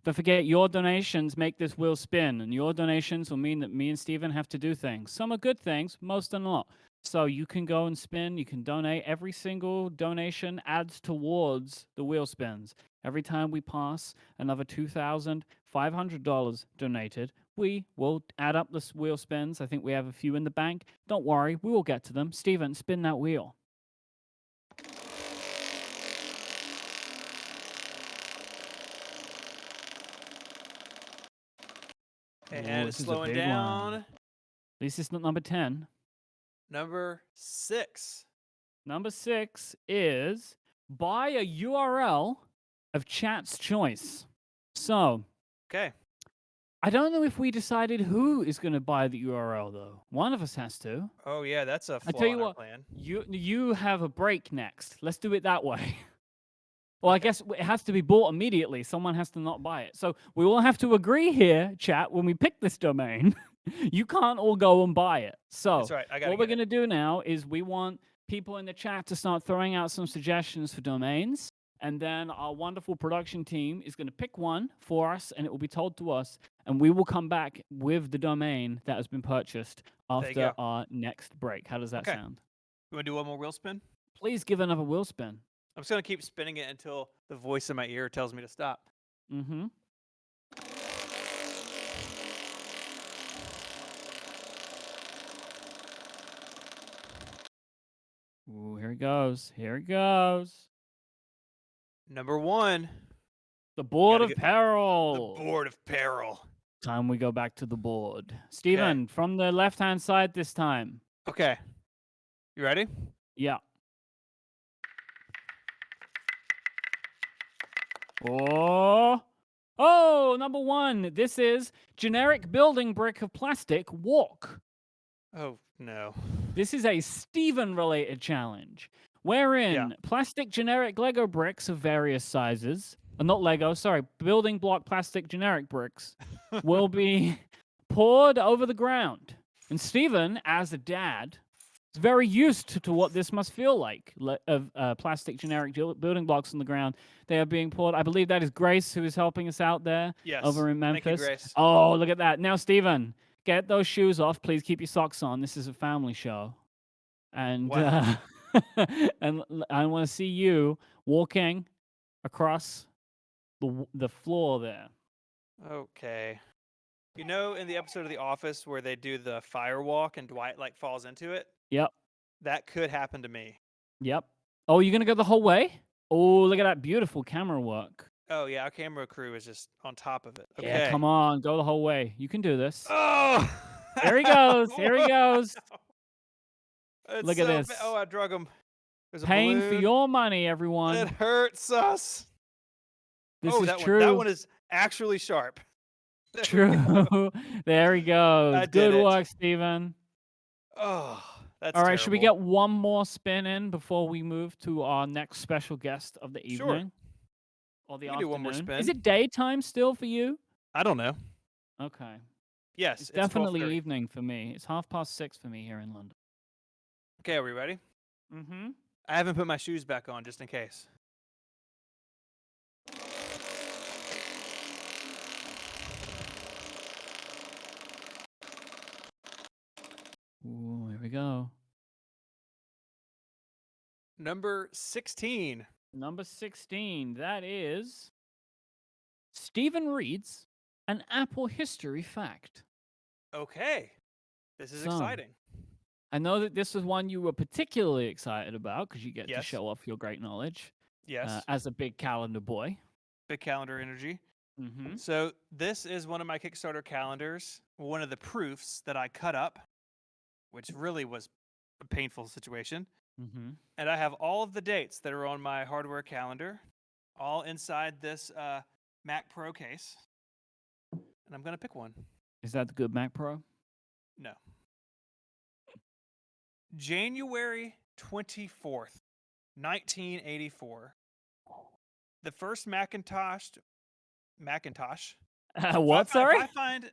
Don't forget, your donations make this wheel spin, and your donations will mean that me and Steven have to do things. Some are good things, most are not. So you can go and spin, you can donate. Every single donation adds towards the wheel spins. Every time we pass another $2,500 donated, we will add up the wheel spins. I think we have a few in the bank. Don't worry, we will get to them. Steven, spin that wheel. And this is a slowing big down. one. At least it's not number 10. Number 6. Number 6 is buy a URL of chat's choice. So, Okay. I don't know if we decided who is going to buy the URL though. One of us has to. Oh yeah, that's a I flaw tell you in our what, plan. you have a break next. Let's do it that way. Well, I guess it has to be bought immediately. Someone has to not buy it. So we all have to agree here, chat, when we pick this domain, you can't all go and buy it. So That's right. I gotta what we're get it. going to do now is we want people in the chat to start throwing out some suggestions for domains. And then our wonderful production team is going to pick one for us, and it will be told to us. And we will come back with the domain that has been purchased you after go. our next break. How does that Okay. sound? You want to do one more wheel spin? Please give another wheel spin. I'm just gonna keep spinning it until the voice in my ear tells me to stop. Mm-hmm. Ooh, here it goes. Here it goes. Number 1. The board Gotta of get- peril. The board of peril. Time we go back to the board. Steven, from the left-hand side this time. Okay. You ready? Yeah. Oh, number 1. This is generic building brick of plastic walk. Oh, no. This is a Steven-related challenge, wherein plastic generic Lego bricks of various sizes, not Lego, sorry, building block plastic generic bricks, will be poured over the ground. And Steven, as a dad, is very used to what this must feel like, of plastic generic building blocks on the ground. They are being poured. I believe that is Grace who is helping us out there over in Memphis. Thank you, Grace. Oh, look at that. Now, Steven, get those shoes off. Please keep your socks on. This is a family show. And, Wow. and I want to see you walking across the floor there. Okay. You know, in the episode of The Office where they do the fire walk and Dwight like falls into it? Yep. That could happen to me. Yep. Oh, you're going to go the whole way? Oh, look at that beautiful camera work. Oh yeah, our camera crew is just on top of it. Okay. Yeah, come on. Go the whole way. You can do this. Oh! Here he goes. Here he goes. It's Look at so this. Oh, I drug him. There's a Paying for balloon. your money, everyone. It hurts us. This oh, is that true. One, that one is actually sharp. There we True. go. There he goes. I did Good it. work, Steven. Oh, that's All right, should we terrible. get one more spin in before we move to our next special guest of the Sure. evening? Or the We can afternoon? do one more spin. Is it daytime still for you? I don't know. Okay. Yes, It's it's definitely 12:30. evening for me. It's 6:30 for me here in London. Okay, are we ready? Mm-hmm. I haven't put my shoes back on just in case. Ooh, here we go. Number 16. Number 16. That is Stephen reads an Apple history fact. Okay. This is So, exciting. I know that this was one you were particularly excited about because you get to Yes. show off your great knowledge Yes. as a big calendar boy. Big calendar energy. Mm-hmm. So this is one of my Kickstarter calendars, one of the proofs that I cut up, which really was a painful situation. Mm-hmm. And I have all of the dates that are on my hardware calendar, all inside this Mac Pro case. And I'm going to pick one. Is that the good Mac Pro? No. January 24th, 1984. The first Macintosh. What? Sorry?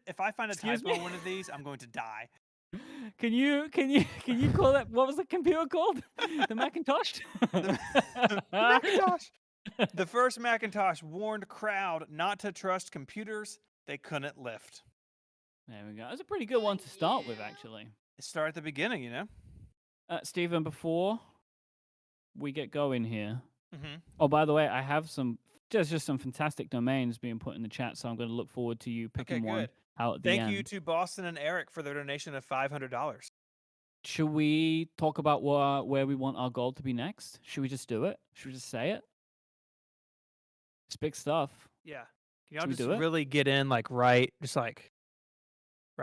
If I find a Excuse typo me? on one of these, I'm going to die. Can you call that? What was the computer called? The Macintosh. The Macintosh. The first Macintosh warned crowd not to trust computers they couldn't lift. There we go. That's a pretty good one to start with, actually. Start at the beginning, you know. Stephen, before we get going here. Mhm. Oh, by the way, I have just some fantastic domains being put in the chat, so I'm going to look forward to you picking one good. out at the Thank end. you to Boston and Eric for their donation of $500. Should we talk about where we want our goal to be next? Should we just do it? Should we just say it? It's big stuff. Yeah. Can y'all Should we just do it? really get in right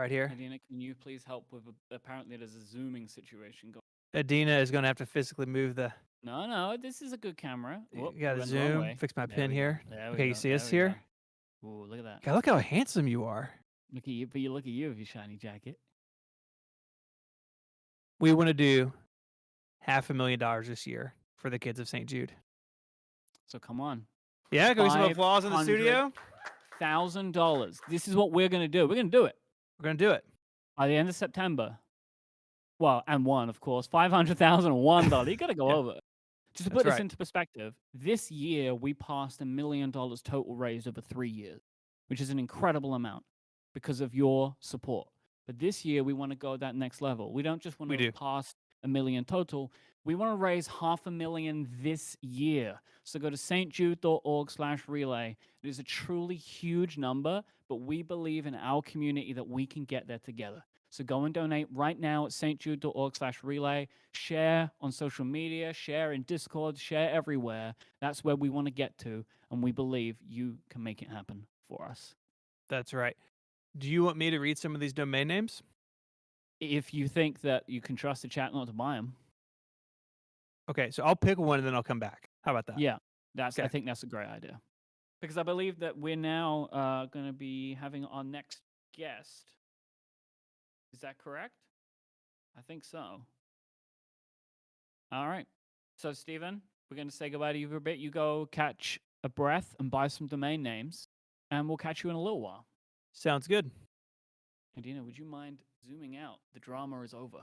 here? Adina, can you please help with apparently there's a zooming situation going. Adina is going to have to physically move the. No, this is a good camera. Whoop, You got to went the wrong zoom. way. Fix my There pin we go. here. There we Okay, you go. see There us we here? go. Ooh, look at that. God, look how handsome you are. Look at you, but you look at you with your shiny jacket. We want to do $500,000 this year for the kids of St. Jude. So come on. Yeah, can we some applause in the studio? $500,000. This is what we're gonna do. We're gonna do it. We're gonna do it by the end of September. Well, and one, of course, $500,001. You got to go over. Just to put this into perspective, this year we passed $1 million total raised over 3 years, which is an incredible amount because of your support. But this year we want to go that next level. We don't just want to pass $1 million total. We want to raise $500,000 this year. So go to stjude.org/relay. It is a truly huge number, but we believe in our community that we can get there together. So go and donate right now at stjude.org/relay. Share on social media, share in Discord, share everywhere. That's where we want to get to, and we believe you can make it happen for us. That's right. Do you want me to read some of these domain names? If you think that you can trust the chat not to buy them. Okay, so I'll pick one and then I'll come back. How about that? Yeah, I think that's a great idea. Because I believe that we're now going to be having our next guest. Is that correct? I think so. All right. So, Stephen, we're going to say goodbye to you for a bit. You go catch a breath and buy some domain names, and we'll catch you in a little while. Sounds good. And Dina, would you mind zooming out? The drama is over.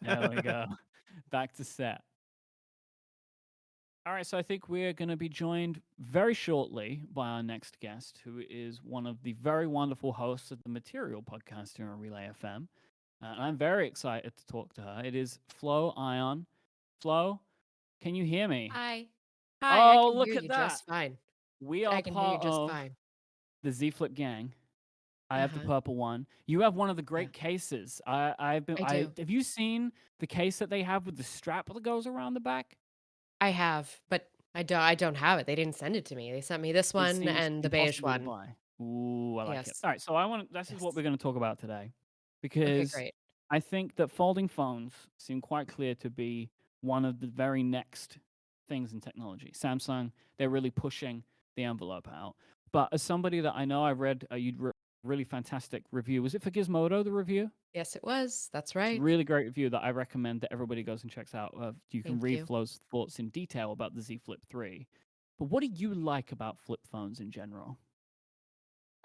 There we go. Back to set. All right, so I think we're going to be joined very shortly by our next guest, who is one of the very wonderful hosts of the Material podcast here on Relay FM. And I'm very excited to talk to her. It is Flo Ion. Flo, can you hear me? Hi. Oh, I can look hear at you that. just fine. We are I can hear you part just of fine. the Z Flip gang. I have the Uh-huh. purple one. You have one of the great cases. I do. Have you seen the case that they have with the strap that goes around the back? I have, but I don't have it. They didn't send it to me. They sent me this It one seems and the beige impossible to one. buy. Ooh, I like it. Yes. All right, so this is what we're going to talk about today, Okay, because great. I think that folding phones seem quite clear to be one of the very next things in technology. Samsung, they're really pushing the envelope out. But as somebody that I know, I read really fantastic review. Was it for Gizmodo, the review? Yes, it was. That's It's a right. really great review that I recommend that everybody goes and checks out. You can Thank read you. Flo's thoughts in detail about the Z Flip 3. But what do you like about flip phones in general?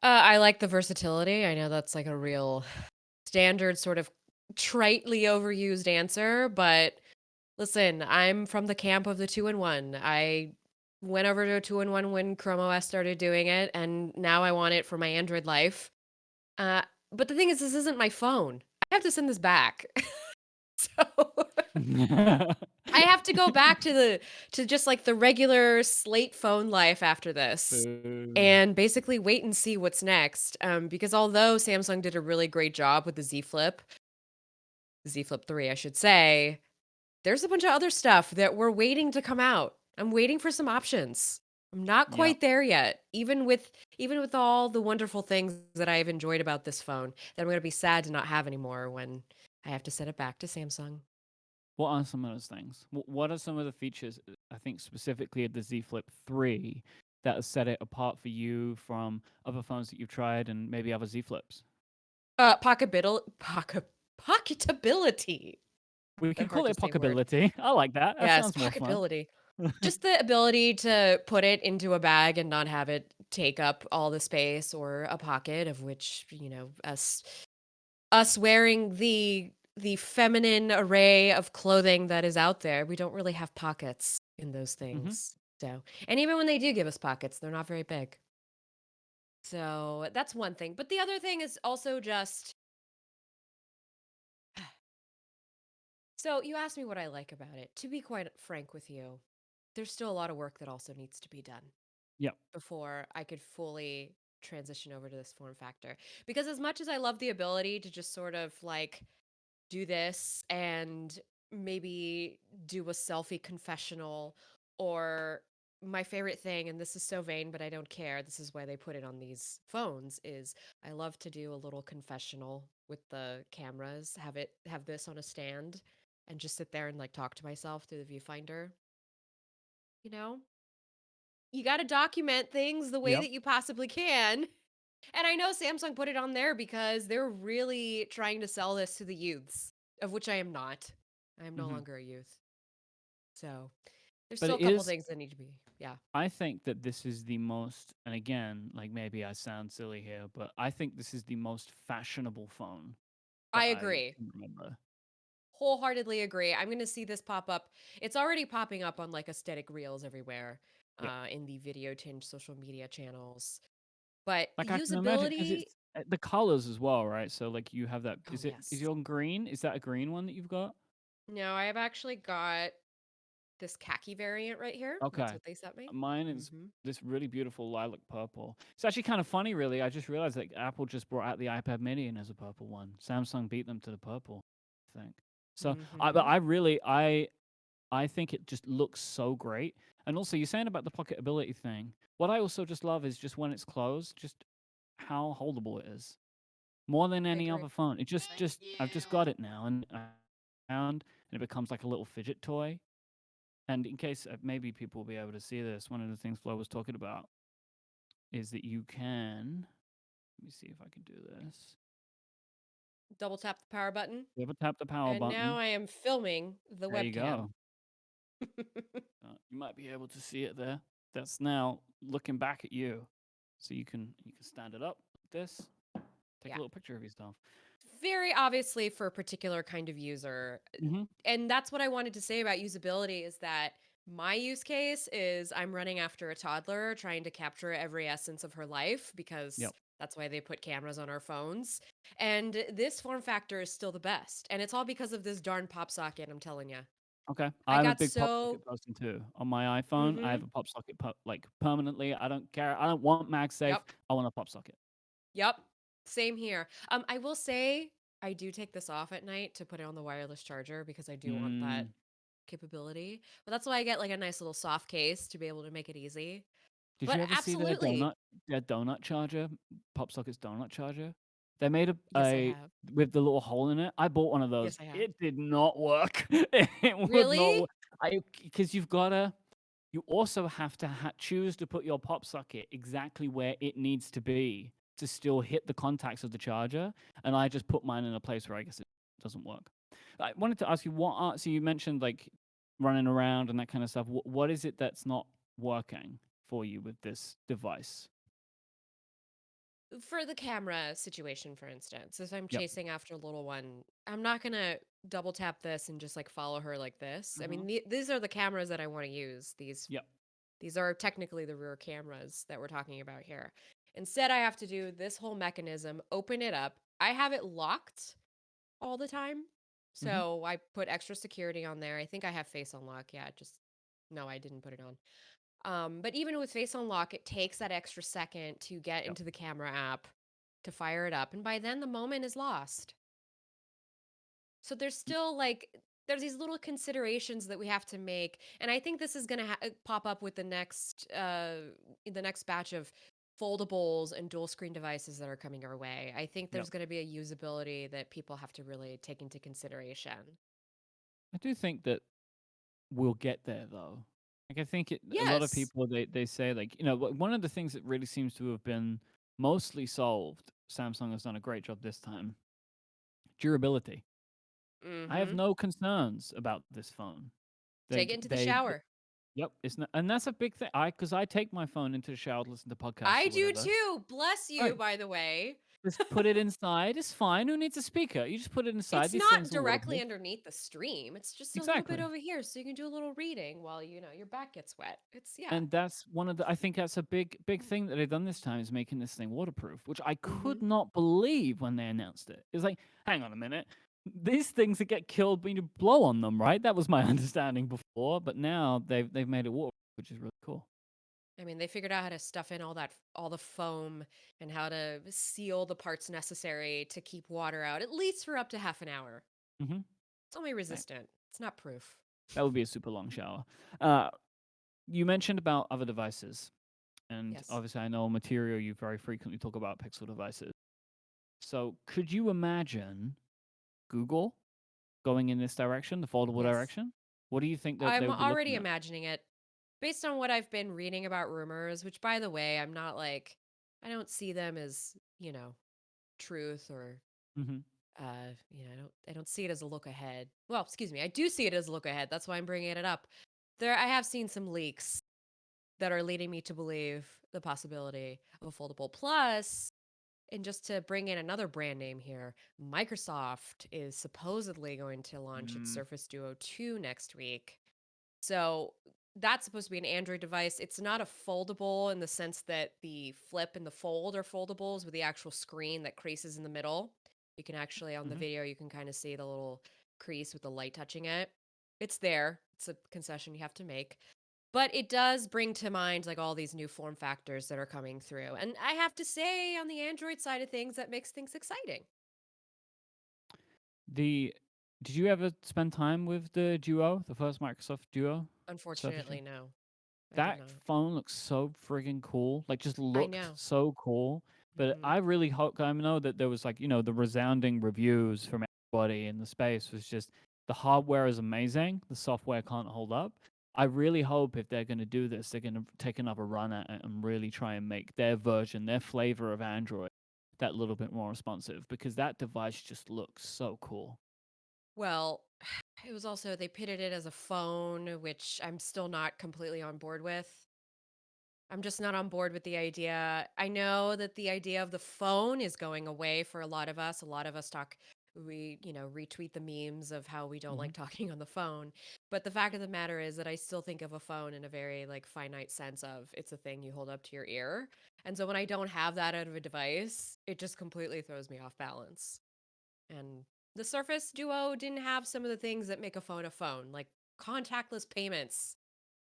I like the versatility. I know that's like a real standard sort of tritely overused answer, but listen, I'm from the camp of the 2-in-1. I went over to a 2-in-1 when Chrome OS started doing it, and now I want it for my Android life. But the thing is, this isn't my phone. I have to send this back. So I have to go back to just like the regular slate phone life after this, and basically wait and see what's next. Because although Samsung did a really great job with the Z Flip 3, I should say, there's a bunch of other stuff that we're waiting to come out. I'm waiting for some options. I'm not quite there yet. Even with all the wonderful things that I've enjoyed about this phone, that I'm going to be sad to not have anymore when I have to send it back to Samsung. What are some of those things? What are some of the features, I think specifically of the Z Flip 3, that has set it apart for you from other phones that you've tried and maybe other Z Flips? Pocketability. We can call it pocketability. I like that. That Yes, sounds more fun. pocketability. Just the ability to put it into a bag and not have it take up all the space, or a pocket, of which, us wearing the feminine array of clothing that is out there, we don't really have pockets in those things. So, and even when they do give us pockets, they're not very big. So that's one thing. But the other thing is also just, so you asked me what I like about it. To be quite frank with you, there's still a lot of work that also needs to be done. Yep. Before I could fully transition over to this form factor. Because as much as I love the ability to just sort of like do this and maybe do a selfie confessional, or my favorite thing, and this is so vain, but I don't care, this is why they put it on these phones, is I love to do a little confessional with the cameras, have this on a stand and just sit there and like talk to myself through the viewfinder. You know? You got to document things the way that you possibly can. And I know Samsung put it on there because they're really trying to sell this to the youths, of which I am not. I am no Mhm. longer a youth. So there's But still a it couple is. things that need to be, yeah. I think that this is the most, and again, like maybe I sound silly here, but I think this is the most fashionable phone that I I agree. can remember. Wholeheartedly agree. I'm going to see this pop up. It's already popping up on like aesthetic reels everywhere Yep. in the video tinge social media channels. But Like I can imagine because usability, it's the colors as well, right? So like you have that. oh, Is yes. your green? Is that a green one that you've got? No, I have actually got this khaki variant right here. That's Okay. what they sent me. Mine is Hmm. this really beautiful lilac purple. It's actually kind of funny, really. I just realized that Apple just brought out the iPad Mini and as a purple one. Samsung beat them to the purple, I think. So, but Hmm. I think it just looks so great. And also, you're saying about the pocketability thing. What I also just love is just when it's closed, just how holdable it is. More than I any agree. other phone. It just I've just got it now, and and it becomes like a little fidget toy. And in case maybe people will be able to see this, one of the things Flo was talking about is that you can. Let me see if I can do this. Double tap the power button. You ever tap the power And now button? I am filming the There you webcam. go. You might be able to see it there. That's now looking back at you, so you can stand it up like this. Take Yeah. a little picture of yourself. Very obviously for a particular kind of user. Mm-hmm. And that's what I wanted to say about usability is that my use case is I'm running after a toddler trying to capture every essence of her life because Yep. that's why they put cameras on our phones. And this form factor is still the best. And it's all because of this darn pop socket, I'm telling you. Okay. I I'm a got big pop so socket person too. On my iPhone, I have Mhm. a pop socket like permanently. I don't care. I don't want MagSafe. Yep. I want a pop socket. Yep. Same here. I will say I do take this off at night to put it on the wireless charger because I do want that Mm. capability. But that's why I get like a nice little soft case to be able to make it easy. Did But you ever see absolutely. their donut charger, Pop Socket's donut charger? They made Yes, I a have. with the little hole in it. I bought one of Yes, those. I have. It did not work. It would not. Really? Because you've gotta. You also have to choose to put your pop socket exactly where it needs to be to still hit the contacts of the charger. And I just put mine in a place where I guess it doesn't work. I wanted to ask you so you mentioned like running around and that kind of stuff. What is it that's not working for you with this device? For the camera situation, for instance, if I'm Yep. chasing after a little one, I'm not gonna double tap this and just like follow her like this. I mean, these are the cameras that I want to use. Yep. These are technically the rear cameras that we're talking about here. Instead, I have to do this whole mechanism, open it up. I have it locked all the time. Mhm. So I put extra security on there. I think I have face unlock. Yeah, no, I didn't put it on. But even with face unlock, it takes that extra second to get Yep. into the camera app to fire it up. And by then the moment is lost. So there's still like there's these little considerations that we have to make, and I think this is going to pop up with the next batch of foldables and dual screen devices that are coming our way. I think Yep. there's going to be a usability that people have to really take into consideration. I do think that we'll get there though. Like I think a lot of Yes. people they say like one of the things that really seems to have been mostly solved. Samsung has done a great job this time. Durability. I have Mhm. no concerns about this phone. Take it into the shower. Yep, it's not, and that's a big thing. Because I take my phone into the shower to listen to podcasts I or do whatever. too. Bless you, Right. by the way. Just put it inside. It's fine. Who needs a speaker? You just put it inside. It's These not things are directly waterproof. underneath the stream. It's just a little bit Exactly. over here so you can do a little reading while your back gets wet. Yeah. And that's one of the. I think that's a big thing that they've done this time is making this thing waterproof, which I could Mhm. not believe when they announced it. It's like, hang on a minute, these things that get killed when you blow on them, right? That was my understanding before, but now they've made it waterproof, which is really cool. I mean, they figured out how to stuff in all the foam and how to seal the parts necessary to keep water out at least for up to half an hour. Mm-hmm. It's only Right. resistant. It's not proof. That would be a super long shower. You mentioned about other devices, and Yes. obviously I know Material you very frequently talk about Pixel devices. So could you imagine Google going in this direction, the foldable Yes. direction? What do you think that they I'm would be already looking at? imagining it based on what I've been reading about rumors, which by the way, I'm not like I don't see them as, truth or Mm-hmm. I don't see it as a look ahead. Well, excuse me, I do see it as a look ahead. That's why I'm bringing it up. I have seen some leaks that are leading me to believe the possibility of a foldable. Plus, and just to bring in another brand name here, Microsoft is supposedly going to launch its Surface Duo 2 next week. So that's supposed to be an Android device. It's not a foldable in the sense that the flip and the fold are foldables with the actual screen that creases in the middle. You can actually, on the video, you can kind of see the little crease with the light touching it. It's there. It's a concession you have to make. But it does bring to mind like all these new form factors that are coming through. And I have to say, on the Android side of things, that makes things exciting. Did you ever spend time with the Duo, the first Microsoft Duo? Unfortunately, no. That phone looks so friggin' cool. Like, just I looked know. so cool. But I really hope, I know that there was like, the resounding reviews from everybody in the space was just the hardware is amazing. The software can't hold up. I really hope if they're going to do this, they're going to take another run at it and really try and make their version, their flavor of Android that little bit more responsive, because that device just looks so cool. Well, it was also, they pitted it as a phone, which I'm still not completely on board with. I'm just not on board with the idea. I know that the idea of the phone is going away for a lot of us. A lot of us retweet the memes of how we don't like talking on the phone. But the fact of the matter is that I still think of a phone in a very like finite sense of it's a thing you hold up to your ear. And so when I don't have that out of a device, it just completely throws me off balance. And the Surface Duo didn't have some of the things that make a phone, like contactless payments,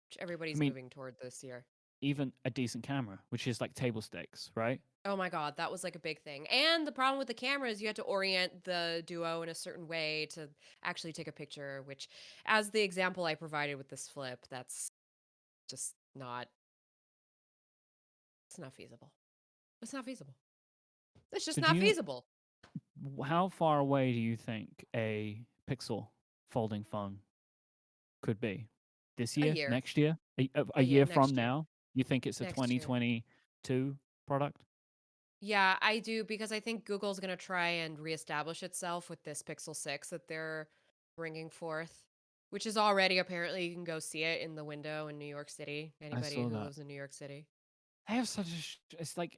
which everybody's moving toward this year. Even a decent camera, which is like table stakes, right? Oh my God, that was like a big thing. And the problem with the camera is you had to orient the Duo in a certain way to actually take a picture, which, as the example I provided with this flip, that's just not, it's not feasible. It's not feasible. It's just not feasible. How far away do you think a Pixel folding phone could be? This year? year. Next year? A year from now? You think it's a 2022 product? Yeah, I do, because I think Google's going to try and reestablish itself with this Pixel 6 that they're bringing forth, which is already, apparently you can go see it in the window in New York City. Anybody who lives in New York City. They have such it's like,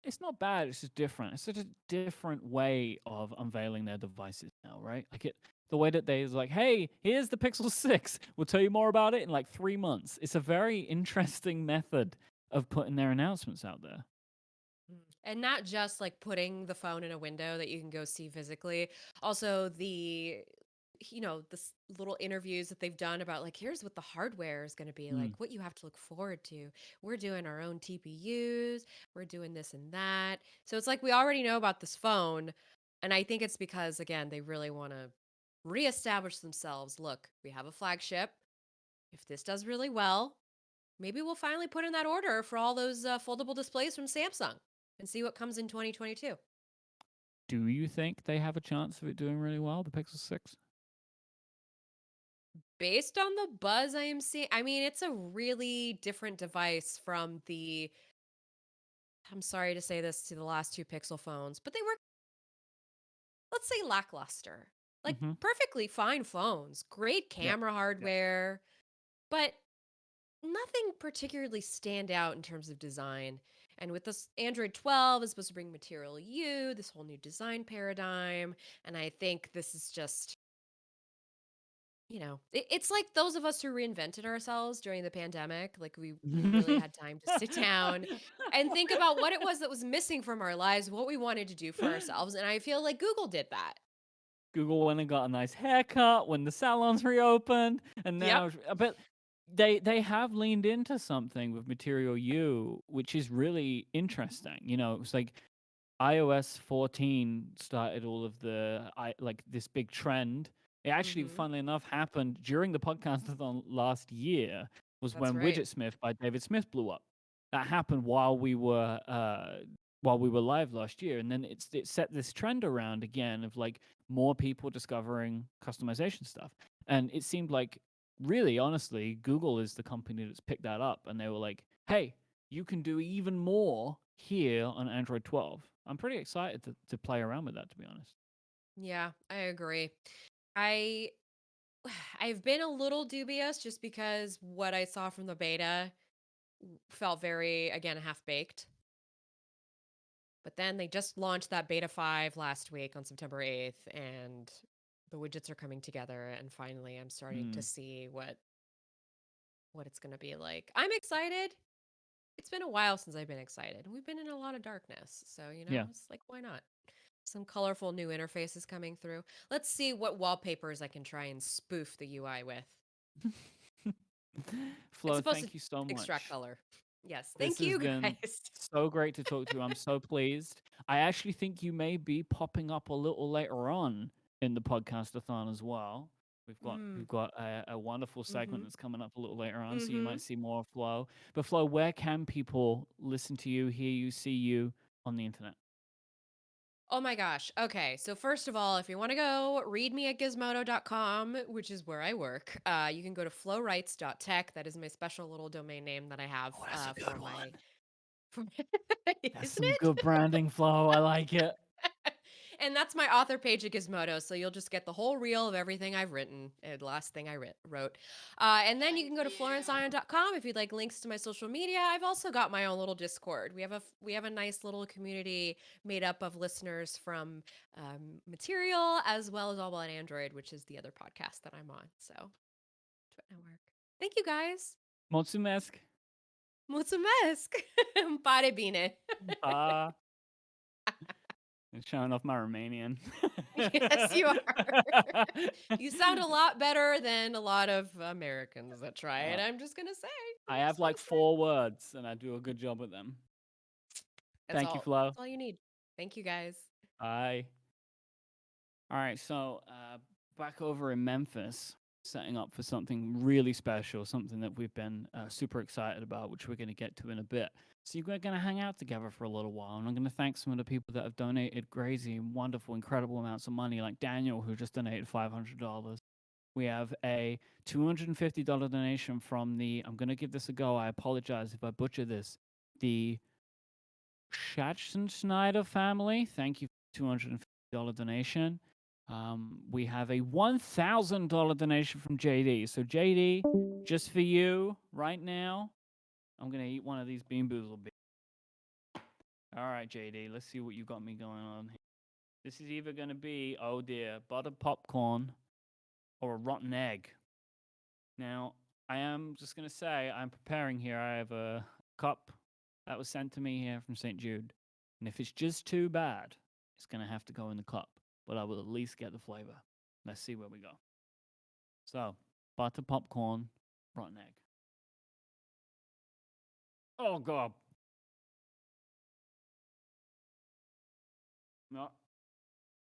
it's not bad, it's just different. It's such a different way of unveiling their devices now, right? Like the way that they is like, hey, here's the Pixel 6. We'll tell you more about it in like 3 months. It's a very interesting method of putting their announcements out there. And not just like putting the phone in a window that you can go see physically. Also the little interviews that they've done about like, here's what the hardware is going to be like, what you have to look forward to. We're doing our own TPUs. We're doing this and that. So it's like we already know about this phone. And I think it's because, again, they really want to reestablish themselves. Look, we have a flagship. If this does really well, maybe we'll finally put in that order for all those foldable displays from Samsung and see what comes in 2022. Do you think they have a chance of it doing really well, the Pixel 6? Based on the buzz I am seeing, I mean, it's a really different device from I'm sorry to say this to the last two Pixel phones, but they were, let's say, lackluster. Like, perfectly fine phones, great camera hardware, but nothing particularly stand out in terms of design. And with this Android 12 is supposed to bring Material U, this whole new design paradigm, and I think this is just, it's like those of us who reinvented ourselves during the pandemic. Like we really had time to sit down and think about what it was that was missing from our lives, what we wanted to do for ourselves. And I feel like Google did that. Google went and got a nice haircut when the salons reopened, and now, but they have leaned into something with Material U, which is really interesting. It's like iOS 14 started all of this big trend. It actually, funnily enough, happened during the Podcastathon last year. Was That's when right. Widget Smith by David Smith blew up. That happened while we were live last year, and then it set this trend around again of like more people discovering customization stuff. And it seemed like, really honestly, Google is the company that's picked that up, and they were like, hey, you can do even more here on Android 12. I'm pretty excited to play around with that, to be honest. Yeah, I agree. I I've been a little dubious just because what I saw from the beta felt very, again, half-baked. But then they just launched that beta 5 last week on September 8th, and the widgets are coming together, and finally I'm starting to see what it's going to be like. I'm excited. It's been a while since I've been excited. We've been in a lot of darkness, so Yeah. it's like, why not? Some colorful new interfaces coming through. Let's see what wallpapers I can try and spoof the UI with. Flo, thank you so extract much. color. Yes, This thank you has been guys. so great to talk to you. I'm so pleased. I actually think you may be popping up a little later on in the podcastathon as well. We've got a wonderful segment that's coming up a little later on, so you might see more of Flo. But Flo, where can people listen to you, hear you, see you on the internet? Oh my gosh. Okay. So first of all, if you want to go read me at gizmodo.com, which is where I work, you can go to flowrights.tech. That is my special little domain name that I have for my That's isn't some it? good branding, Flo. I like it. And that's my author page at Gizmodo, so you'll just get the whole reel of everything I've written, the last thing I wrote. And then you can go to florenceIon.com if you'd like links to my social media. I've also got my own little Discord. We have a nice little community made up of listeners from Material as well as All About Android, which is the other podcast that I'm on. So, Twit Network. Thank you guys. Mulțumesc. Mulțumesc. Pare bine. I'm showing off my Romanian. Yes, you are. You sound a lot better than a lot of Americans that try it. I'm just gonna say. I have like 4 words, and I do a good job with them. Thank you, Flo. That's all you need. Thank you, guys. Bye. All right, so back over in Memphis, setting up for something really special, something that we've been super excited about, which we're going to get to in a bit. So we're going to hang out together for a little while, and I'm going to thank some of the people that have donated crazy, wonderful, incredible amounts of money, like Daniel, who just donated $500. We have a $250 donation from I'm going to give this a go. I apologize if I butcher this. The Schneider family. Thank you for $250 donation. We have a $1,000 donation from JD. So JD, just for you right now, I'm going to eat one of these Bean Boozled beans. All right, JD, let's see what you got me going on here. This is either going to be, oh dear, buttered popcorn or a rotten egg. Now, I am just going to say I'm preparing here. I have a cup that was sent to me here from St. Jude. And if it's just too bad, it's going to have to go in the cup. But I will at least get the flavor. Let's see where we go. So, butter popcorn, rotten egg. Oh, God. No,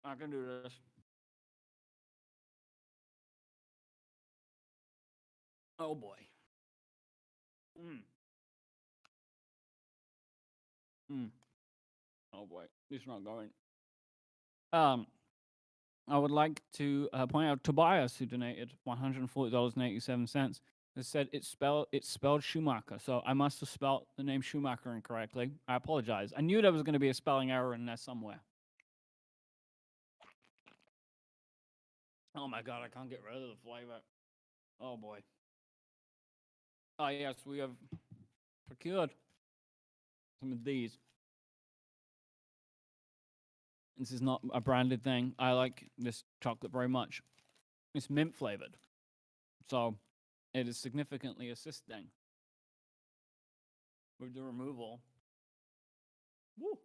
I can do this. Oh, boy. Oh, boy. It's not going. I would like to point out Tobias, who donated $140.87. It said it's spelled Schumacher, so I must have spelled the name Schumacher incorrectly. I apologize. I knew there was going to be a spelling error in there somewhere. Oh my God, I can't get rid of the flavor. Oh boy. Oh yes, we have procured some of these. This is not a branded thing. I like this chocolate very much. It's mint flavored, so it is significantly assisting with the removal. Woo.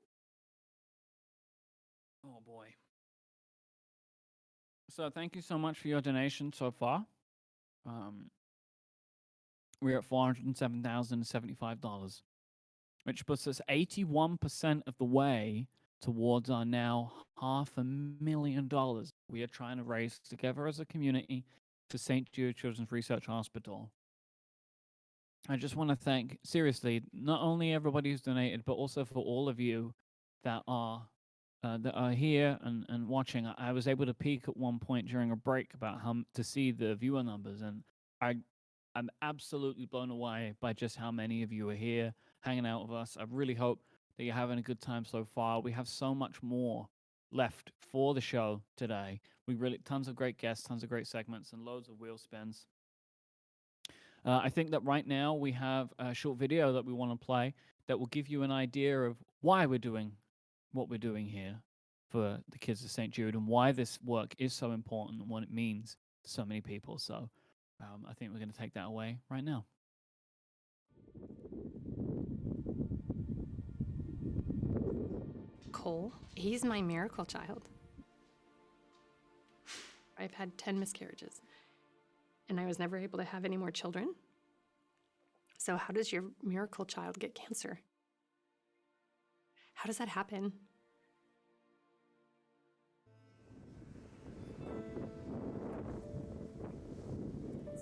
Oh boy. So thank you so much for your donation so far. We're at $407,075, which puts us 81% of the way towards our now $500,000 we are trying to raise together as a community for St. Jude Children's Research Hospital. I just want to thank, seriously, not only everybody who's donated, but also for all of you that are here and watching. I was able to peek at one point during a break about how to see the viewer numbers, and I'm absolutely blown away by just how many of you are here hanging out with us. I really hope that you're having a good time so far. We have so much more left for the show today. We really tons of great guests, tons of great segments, and loads of wheel spins. I think that right now we have a short video that we want to play that will give you an idea of why we're doing what we're doing here for the kids of St. Jude and why this work is so important and what it means to so many people. So I think we're going to take that away right now. Cole, he's my miracle child. I've had 10 miscarriages, and I was never able to have any more children. So how does your miracle child get cancer? How does that happen?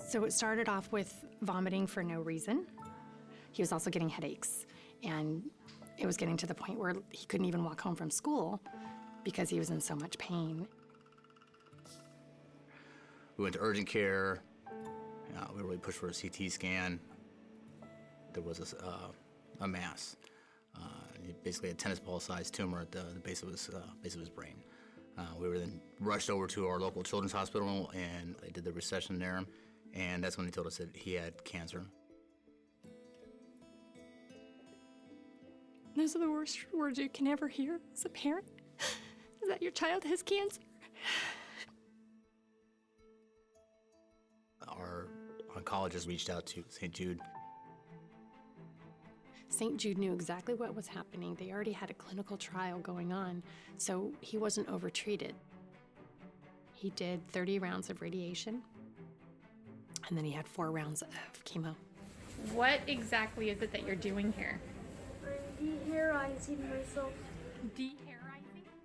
So it started off with vomiting for no reason. He was also getting headaches, and it was getting to the point where he couldn't even walk home from school because he was in so much pain. We went to urgent care. We really pushed for a CT scan. There was a mass, basically a tennis ball-sized tumor at the base of his brain. We were then rushed over to our local children's hospital, and they did the resection there, and that's when they told us that he had cancer. Those are the worst words you can ever hear as a parent, is that your child has cancer. Our oncologist reached out to St. Jude. St. Jude knew exactly what was happening. They already had a clinical trial going on, so he wasn't overtreated. He did 30 rounds of radiation, and then he had 4 rounds of chemo. What exactly is it that you're doing here? Deharizing myself.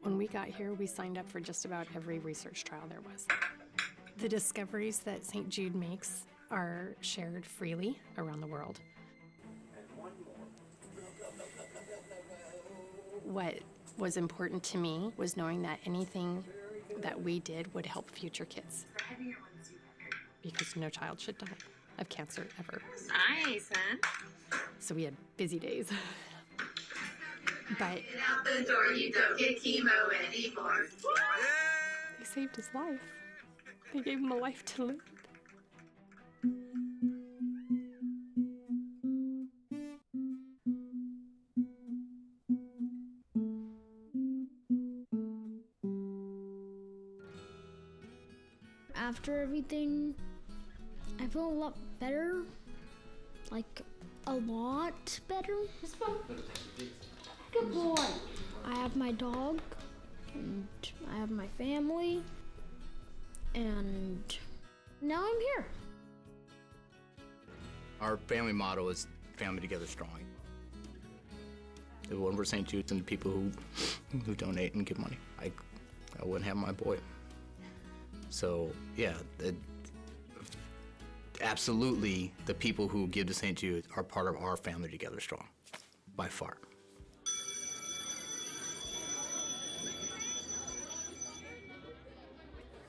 When we got here, we signed up for just about every research trial there was. The discoveries that St. Jude makes are shared freely around the world. What was important to me was knowing that anything that we did would help future kids. Because no child should die of cancer ever. Nice, huh? So we had busy days. But Get out the door, you don't get chemo anymore. they saved his life. They gave him a life to live. After everything, I feel a lot better. Like, a lot better. Good boy. I have my dog, and I have my family, and now I'm here. Our family motto is family together strong. If it wasn't for St. Jude's and the people who donate and give money, I wouldn't have my boy. So yeah, absolutely, the people who give to St. Jude are part of our family together strong, by far.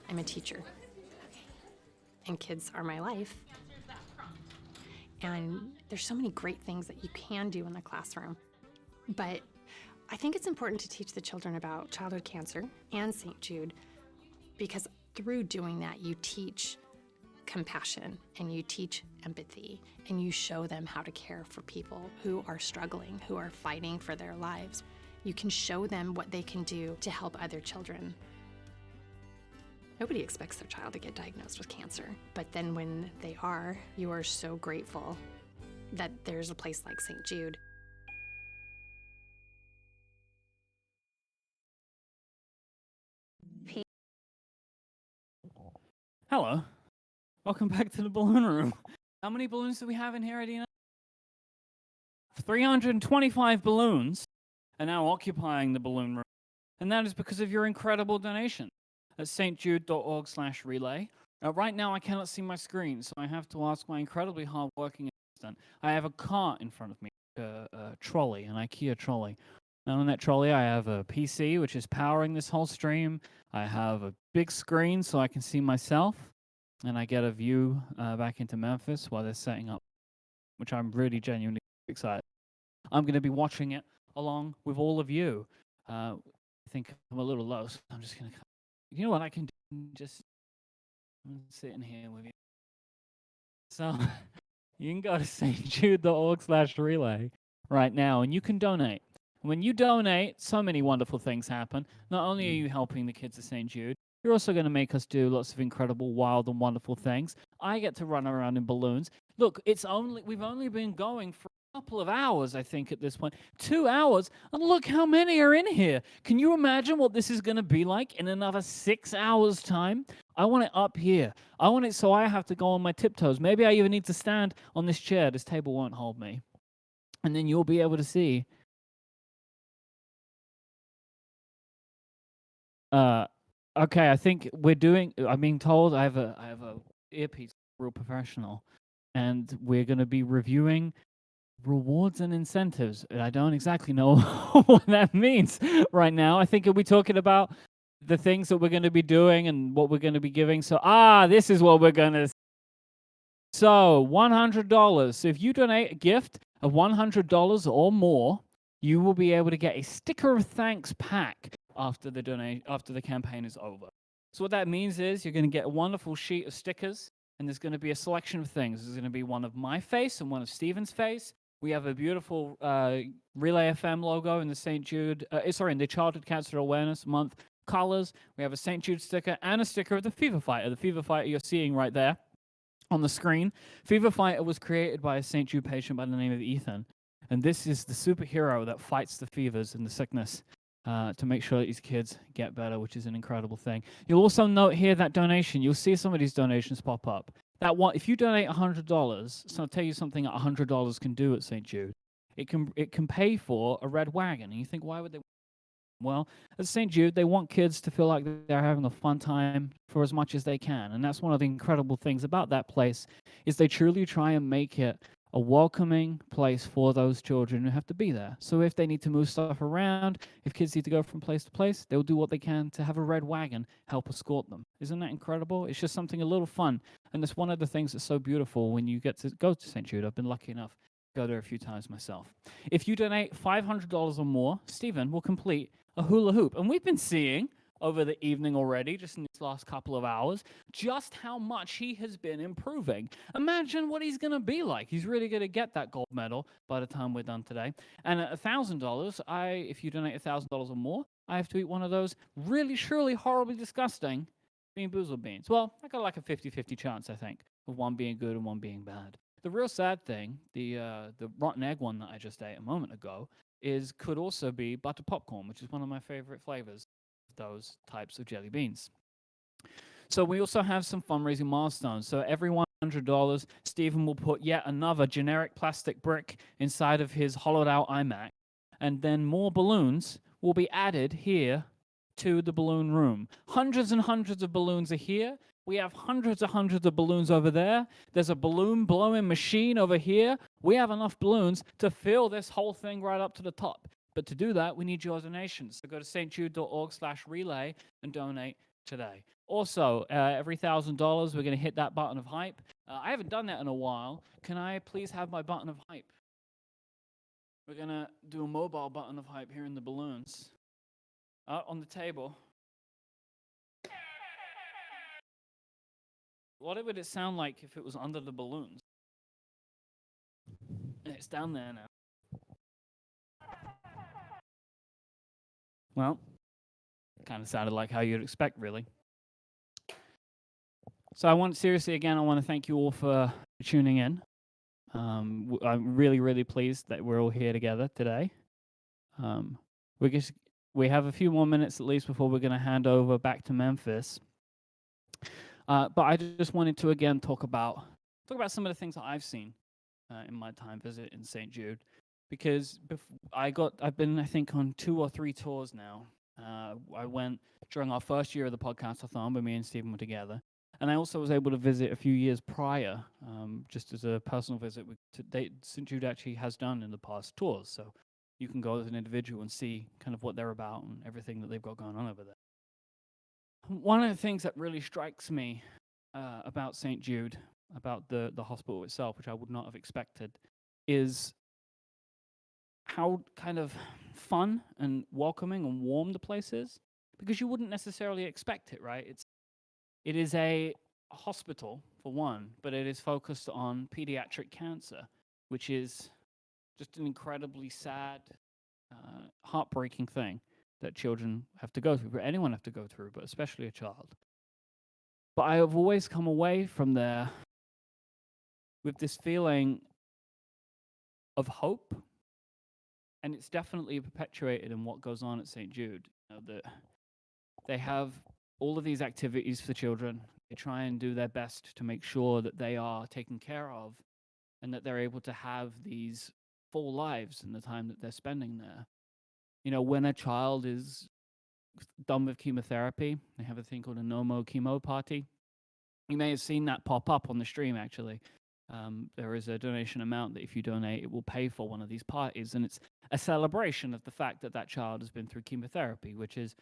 I'm a teacher, and kids are my life. And there's so many great things that you can do in the classroom. But I think it's important to teach the children about childhood cancer and St. Jude, because through doing that, you teach compassion and you teach empathy and you show them how to care for people who are struggling, who are fighting for their lives. You can show them what they can do to help other children. Nobody expects their child to get diagnosed with cancer, but then when they are, you are so grateful that there's a place like St. Jude. Hello. Welcome back to the balloon room. How many balloons do we have in here, Adina? 325 balloons are now occupying the balloon room, and that is because of your incredible donation at stjude.org/relay. Right now, I cannot see my screen, so I have to ask my incredibly hard-working assistant. I have a cart in front of me, a trolley, an IKEA trolley. And on that trolley, I have a PC, which is powering this whole stream. I have a big screen so I can see myself, and I get a view back into Memphis while they're setting up, which I'm really genuinely excited. I'm going to be watching it along with all of you. I think I'm a little low, so I'm just going to. You know what I can do? Just I'm sitting here with you. So you can go to stjude.org/relay right now, and you can donate. When you donate, so many wonderful things happen. Not only are you helping the kids at St. Jude, you're also going to make us do lots of incredible, wild, and wonderful things. I get to run around in balloons. Look, we've only been going for a couple of hours, I think, at this point. 2 hours, and look how many are in here. Can you imagine what this is going to be like in another 6 hours' time? I want it up here. I want it so I have to go on my tiptoes. Maybe I even need to stand on this chair. This table won't hold me. And then you'll be able to see. Okay, I think I'm being told I have a earpiece, real professional, and we're going to be reviewing rewards and incentives. And I don't exactly know what that means right now. I think we're talking about the things that we're going to be doing and what we're going to be giving. So, this is what we're going to. So, $100. So if you donate a gift of $100 or more, you will be able to get a sticker of thanks pack after the campaign is over. So what that means is you're going to get a wonderful sheet of stickers, and there's going to be a selection of things. There's going to be one of my face and one of Stephen's face. We have a beautiful Relay FM logo in the in the Childhood Cancer Awareness Month colors. We have a St. Jude sticker and a sticker of the Fever Fighter. The Fever Fighter you're seeing right there on the screen. Fever Fighter was created by a St. Jude patient by the name of Ethan. And this is the superhero that fights the fevers and the sickness to make sure that these kids get better, which is an incredible thing. You'll also note here that donation. You'll see some of these donations pop up. If you donate $100, so I'll tell you something $100 can do at St. Jude. It can pay for a red wagon. And you think, why would they? Well, at St. Jude, they want kids to feel like they're having a fun time for as much as they can. And that's one of the incredible things about that place is they truly try and make it a welcoming place for those children who have to be there. So if they need to move stuff around, if kids need to go from place to place, they'll do what they can to have a red wagon help escort them. Isn't that incredible? It's just something a little fun. And it's one of the things that's so beautiful when you get to go to St. Jude. I've been lucky enough to go there a few times myself. If you donate $500 or more, Stephen will complete a hula hoop. And we've been seeing over the evening already, just in these last couple of hours, just how much he has been improving. Imagine what he's going to be like. He's really going to get that gold medal by the time we're done today. And at $1,000, if you donate $1,000 or more, I have to eat one of those really, surely, horribly disgusting Bean Boozled beans. Well, I got like a 50-50 chance, I think, of one being good and one being bad. The real sad thing, the rotten egg one that I just ate a moment ago, could also be butter popcorn, which is one of my favorite flavors of those types of jelly beans. So we also have some fundraising milestones. So every $100, Stephen will put yet another generic plastic brick inside of his hollowed out iMac, and then more balloons will be added here to the balloon room. Hundreds and hundreds of balloons are here. We have hundreds of balloons over there. There's a balloon blowing machine over here. We have enough balloons to fill this whole thing right up to the top. But to do that, we need your donations. So go to stjude.org/relay and donate today. Also, every $1,000, we're going to hit that button of hype. I haven't done that in a while. Can I please have my button of hype? We're going to do a mobile button of hype here in the balloons. On the table. What would it sound like if it was under the balloons? It's down there now. Well, kind of sounded like how you'd expect, really. So I want to thank you all for tuning in. I'm really, really pleased that we're all here together today. We have a few more minutes at least before we're going to hand over back to Memphis. But I just wanted to again talk about some of the things that I've seen in my time visit in St. Jude, because I've been I think on 2 or 3 tours now. I went during our first year of the Podcastathon when me and Stephen were together, and I also was able to visit a few years prior, just as a personal visit. St. Jude actually has done in the past tours, so you can go as an individual and see kind of what they're about and everything that they've got going on over there. One of the things that really strikes me about St. Jude, about the hospital itself, which I would not have expected, is how kind of fun and welcoming and warm the place is, because you wouldn't necessarily expect it, right? It is a hospital for one, but it is focused on pediatric cancer, which is just an incredibly sad, heartbreaking thing that children have to go through, but anyone have to go through, but especially a child. But I have always come away from there with this feeling of hope, and it's definitely perpetuated in what goes on at St. Jude. You know, that they have all of these activities for children. They try and do their best to make sure that they are taken care of and that they're able to have these full lives in the time that they're spending there. You know, when a child is done with chemotherapy, they have a thing called a no-mo chemo party. You may have seen that pop up on the stream, actually. There is a donation amount that if you donate, it will pay for one of these parties. And it's a celebration of the fact that that child has been through chemotherapy, which is,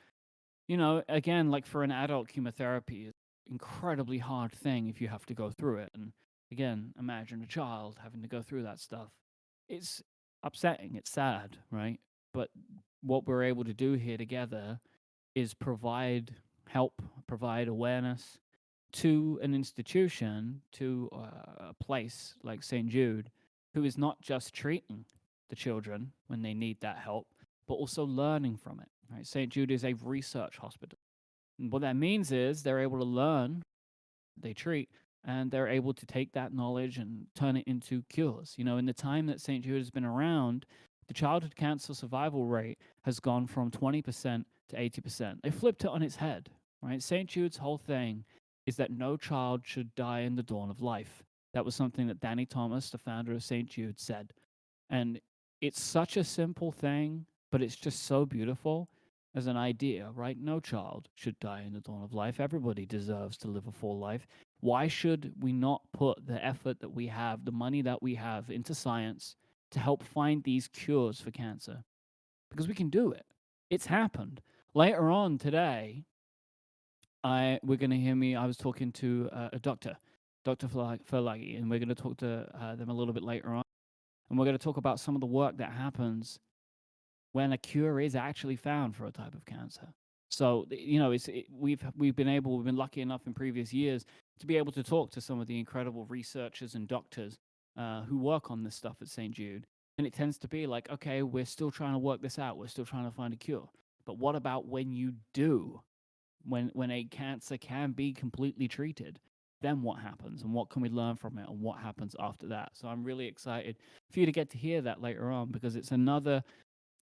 you know, again, like for an adult, chemotherapy is an incredibly hard thing if you have to go through it. And again, imagine a child having to go through that stuff. It's upsetting, it's sad, right? But what we're able to do here together is provide help, provide awareness to an institution, to a place like St. Jude, who is not just treating the children when they need that help, but also learning from it. Right? St. Jude is a research hospital. And what that means is they're able to learn, they treat, and they're able to take that knowledge and turn it into cures. You know, in the time that St. Jude has been around, the childhood cancer survival rate has gone from 20% to 80%. They flipped it on its head, right? St. Jude's whole thing is that no child should die in the dawn of life. That was something that Danny Thomas, the founder of St. Jude, said. And it's such a simple thing, but it's just so beautiful as an idea, right? No child should die in the dawn of life. Everybody deserves to live a full life. Why should we not put the effort that we have, the money that we have into science to help find these cures for cancer? Because we can do it. It's happened. Later on today, we're going to hear me. I was talking to a doctor, Dr. Ferlagi, and we're going to talk to them a little bit later on. And we're going to talk about some of the work that happens when a cure is actually found for a type of cancer. So, you know, we've been lucky enough in previous years to be able to talk to some of the incredible researchers and doctors who work on this stuff at St. Jude. And it tends to be like, okay, we're still trying to work this out. We're still trying to find a cure. But what about when you do? When a cancer can be completely treated, then what happens and what can we learn from it and what happens after that? So I'm really excited for you to get to hear that later on, because it's another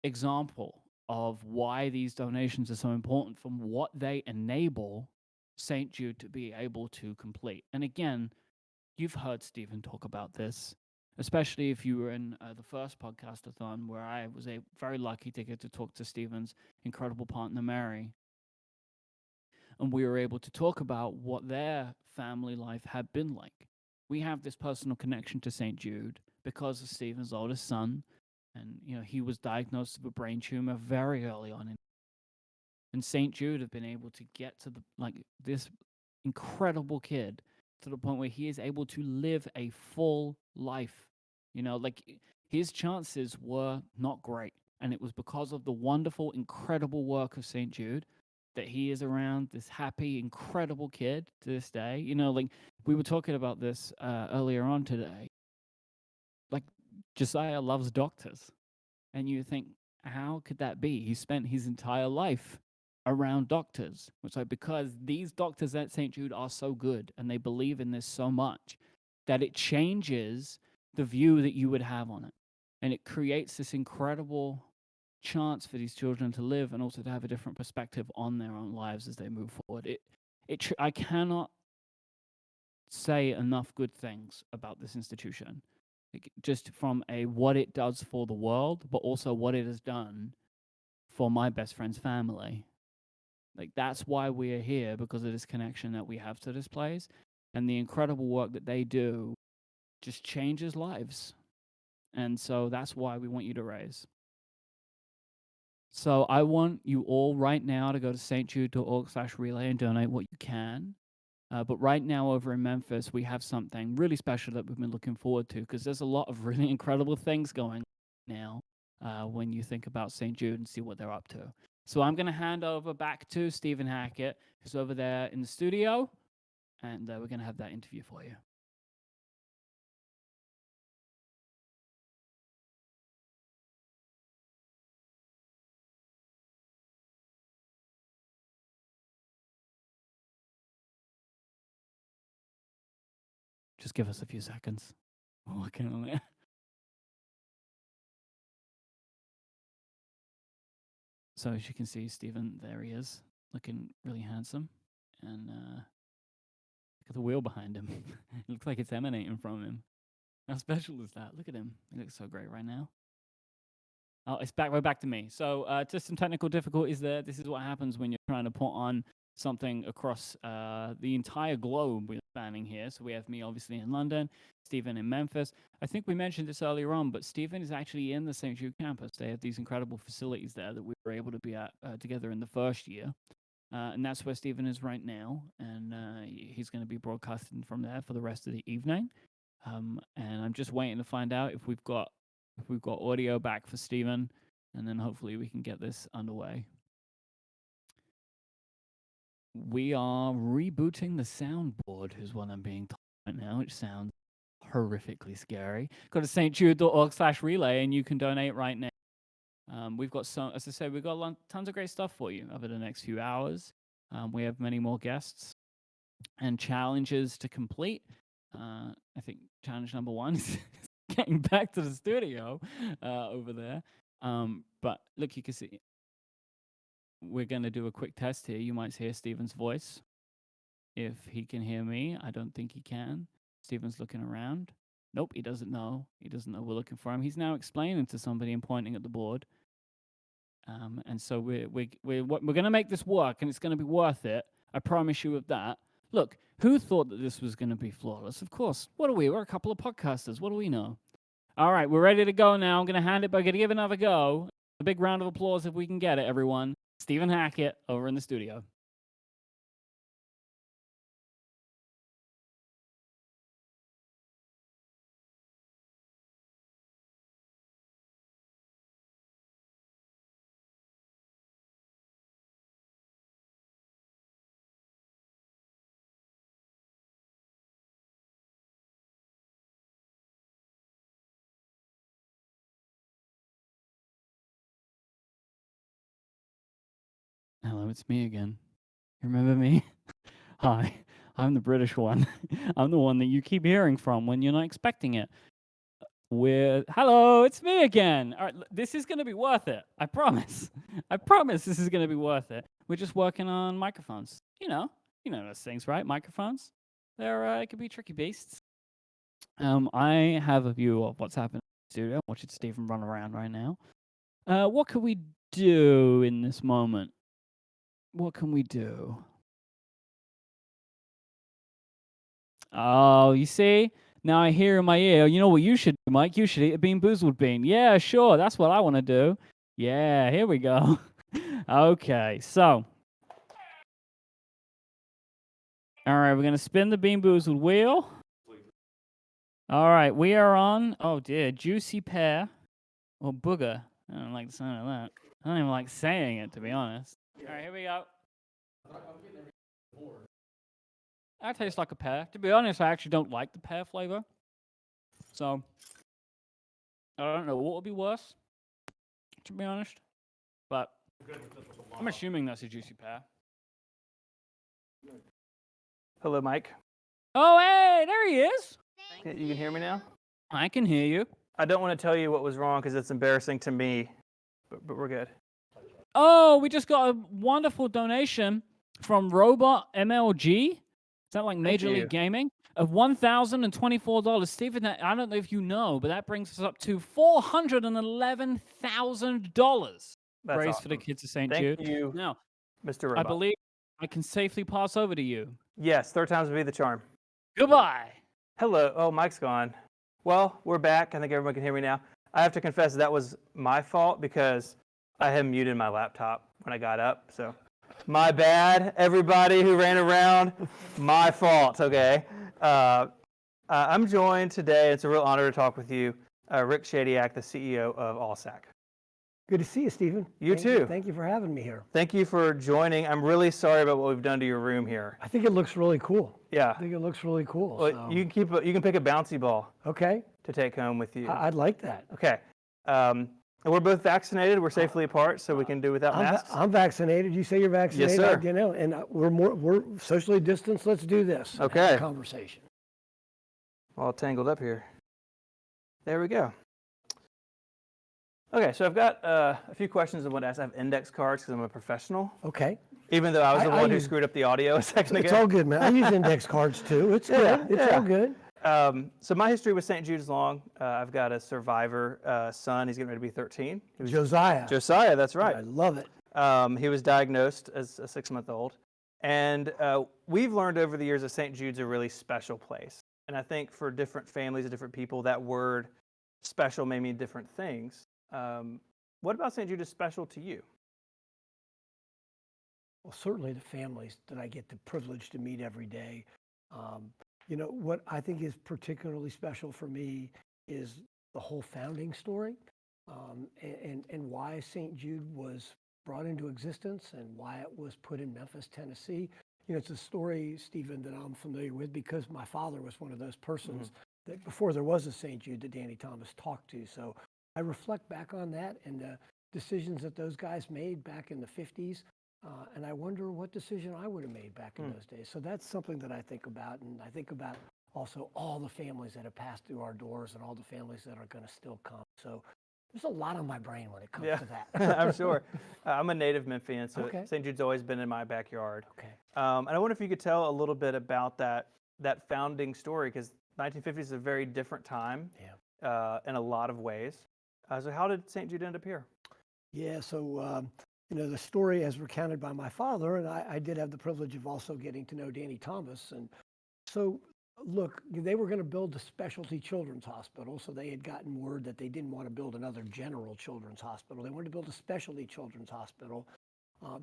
example of why these donations are so important, from what they enable St. Jude to be able to complete. And again, you've heard Stephen talk about this, especially if you were in the first Podcastathon, where I was very lucky to get to talk to Stephen's incredible partner, Mary. And we were able to talk about what their family life had been like. We have this personal connection to St. Jude because of Stephen's oldest son. And, you know, he was diagnosed with a brain tumor very early on. And St. Jude have been able to get to this incredible kid to the point where he is able to live a full life. You know, like his chances were not great. And it was because of the wonderful, incredible work of St. Jude that he is around this happy, incredible kid to this day. You know, like we were talking about this earlier on today. Like Josiah loves doctors. And you think, how could that be? He spent his entire life around doctors. It's like, because these doctors at St. Jude are so good and they believe in this so much that it changes the view that you would have on it. And it creates this incredible chance for these children to live and also to have a different perspective on their own lives as they move forward. I cannot say enough good things about this institution, just from what it does for the world, but also what it has done for my best friend's family. Like, that's why we are here, because of this connection that we have to this place, and the incredible work that they do just changes lives. And so that's why we want you to raise. So I want you all right now to go to stjude.org/relay and donate what you can. But right now over in Memphis, we have something really special that we've been looking forward to, because there's a lot of really incredible things going on now. when you think about St. Jude and see what they're up to. So I'm going to hand over back to Stephen Hackett, who's over there in the studio, and we're going to have that interview for you. Just give us a few seconds. We're working on it. So as you can see, Stephen, there he is, looking really handsome. And look at the wheel behind him. It looks like it's emanating from him. How special is that? Look at him. He looks so great right now. Oh, it's back. We're back to me. So just some technical difficulties there. This is what happens when you're trying to put on something across the entire globe we're spanning here. So we have me, obviously, in London, Stephen in Memphis. I think we mentioned this earlier on, but Stephen is actually in the St. Jude campus. They have these incredible facilities there that we were able to be at together in the first year. And that's where Stephen is right now. And he's going to be broadcasting from there for the rest of the evening. And I'm just waiting to find out if we've got audio back for Stephen, and then hopefully we can get this underway. We are rebooting the soundboard, is what I'm being told right now, which sounds horrifically scary. Go to stjude.org/relay, and you can donate right now. We've got some, as I said, we've got tons of great stuff for you over the next few hours. We have many more guests and challenges to complete. I think challenge number 1 is getting back to the studio over there. But look, you can see we're going to do a quick test here. You might hear Stephen's voice. If he can hear me, I don't think he can. Stephen's looking around. Nope, he doesn't know. He doesn't know we're looking for him. He's now explaining to somebody and pointing at the board. And so we're going to make this work, and it's going to be worth it. I promise you of that. Look, who thought that this was going to be flawless? Of course. What are we? We're a couple of podcasters. What do we know? All right, we're ready to go now. I'm going to hand it, but I'm going to give another go. A big round of applause if we can get it, everyone. Stephen Hackett over in the studio. Hello, it's me again. You remember me? Hi, I'm the British one. I'm the one that you keep hearing from when you're not expecting it. Hello, it's me again. All right, this is going to be worth it. I promise. I promise this is going to be worth it. We're just working on microphones. You know those things, right? Microphones. It could be tricky beasts. I have a view of what's happening in the studio. I'm watching Stephen run around right now. What can we do in this moment? What can we do? Oh, you see? Now I hear in my ear, you know what you should do, Mike? You should eat a Bean Boozled bean. Yeah, sure. That's what I want to do. Yeah, here we go. Okay, so. All right, we're going to spin the Bean Boozled wheel. All right, we are on, oh dear, juicy pear or booger. I don't like the sound of that. I don't even like saying it, to be honest. All right, here we go. That tastes like a pear. To be honest, I actually don't like the pear flavor. So, I don't know what would be worse, to be honest. But I'm assuming that's a juicy pear. Hello, Mike. Oh, hey, there he is. You can hear me now? I can hear you. I don't want to tell you what was wrong because it's embarrassing to me, but we're good. Oh, we just got a wonderful donation from Robot MLG. Is that like Major League Gaming? Of $1,024. Stephen, I don't know if you know, but that brings us up to $411,000. Praise awesome. for the kids of St. Thank Jude. you, Now, Mr. Robot. I believe I can safely pass over to you. Yes, third time's will be the charm. Goodbye. Hello. Oh, Mike's gone. Well, we're back. I think everyone can hear me now. I have to confess that was my fault because I had muted my laptop when I got up. So my bad, everybody who ran around. My fault, okay? I'm joined today. It's a real honor to talk with you, Rick Shadyac, the CEO of AllSac. Good to see you, Stephen. You too. Thank you for having me here. Thank you for joining. I'm really sorry about what we've done to your room here. I think it looks really cool. Yeah. I think it looks really cool. Well, so. you can pick a bouncy ball. Okay. To take home with you. I'd like that. Okay. And we're both vaccinated. We're safely apart, so we can do without masks. I'm vaccinated. You say you're vaccinated. Yes, sir. You know, and we're socially distanced. Let's do this. Okay. Have a conversation. All tangled up here. There we go. Okay, so I've got a few questions I want to ask. I have index cards because I'm a professional. Okay. Even though I was the one who screwed up the audio a second ago. It's all good, man. I use index cards too. It's good. It's all good. So my history with St. Jude's long. I've got a survivor son. He's getting ready to be 13. Josiah. Josiah, that's right. I love it. He was diagnosed as a 6-month-old. And we've learned over the years that St. Jude's a really special place. And I think for different families and different people, that word special may mean different things. What about St. Jude is special to you? Well, certainly the families that I get the privilege to meet every day. You know, what I think is particularly special for me is the whole founding story, and why St. Jude was brought into existence and why it was put in Memphis, Tennessee. You know, it's a story, Stephen, that I'm familiar with because my father was one of those persons that before there was a St. Jude that Danny Thomas talked to. So I reflect back on that and the decisions that those guys made back in the 50s. And I wonder what decision I would have made back in those days. So that's something that I think about. And I think about also all the families that have passed through our doors and all the families that are going to still come. So there's a lot on my brain when it comes to that. I'm sure. I'm a native Memphian, so Okay. St. Jude's always been in my backyard. Okay. And I wonder if you could tell a little bit about that founding story, because 1950s is a very different time in a lot of ways. So how did St. Jude end up here? Yeah, so, you know, the story as recounted by my father, and I did have the privilege of also getting to know Danny Thomas. And so, look, they were going to build a specialty children's hospital, so they had gotten word that they didn't want to build another general children's hospital. They wanted to build a specialty children's hospital.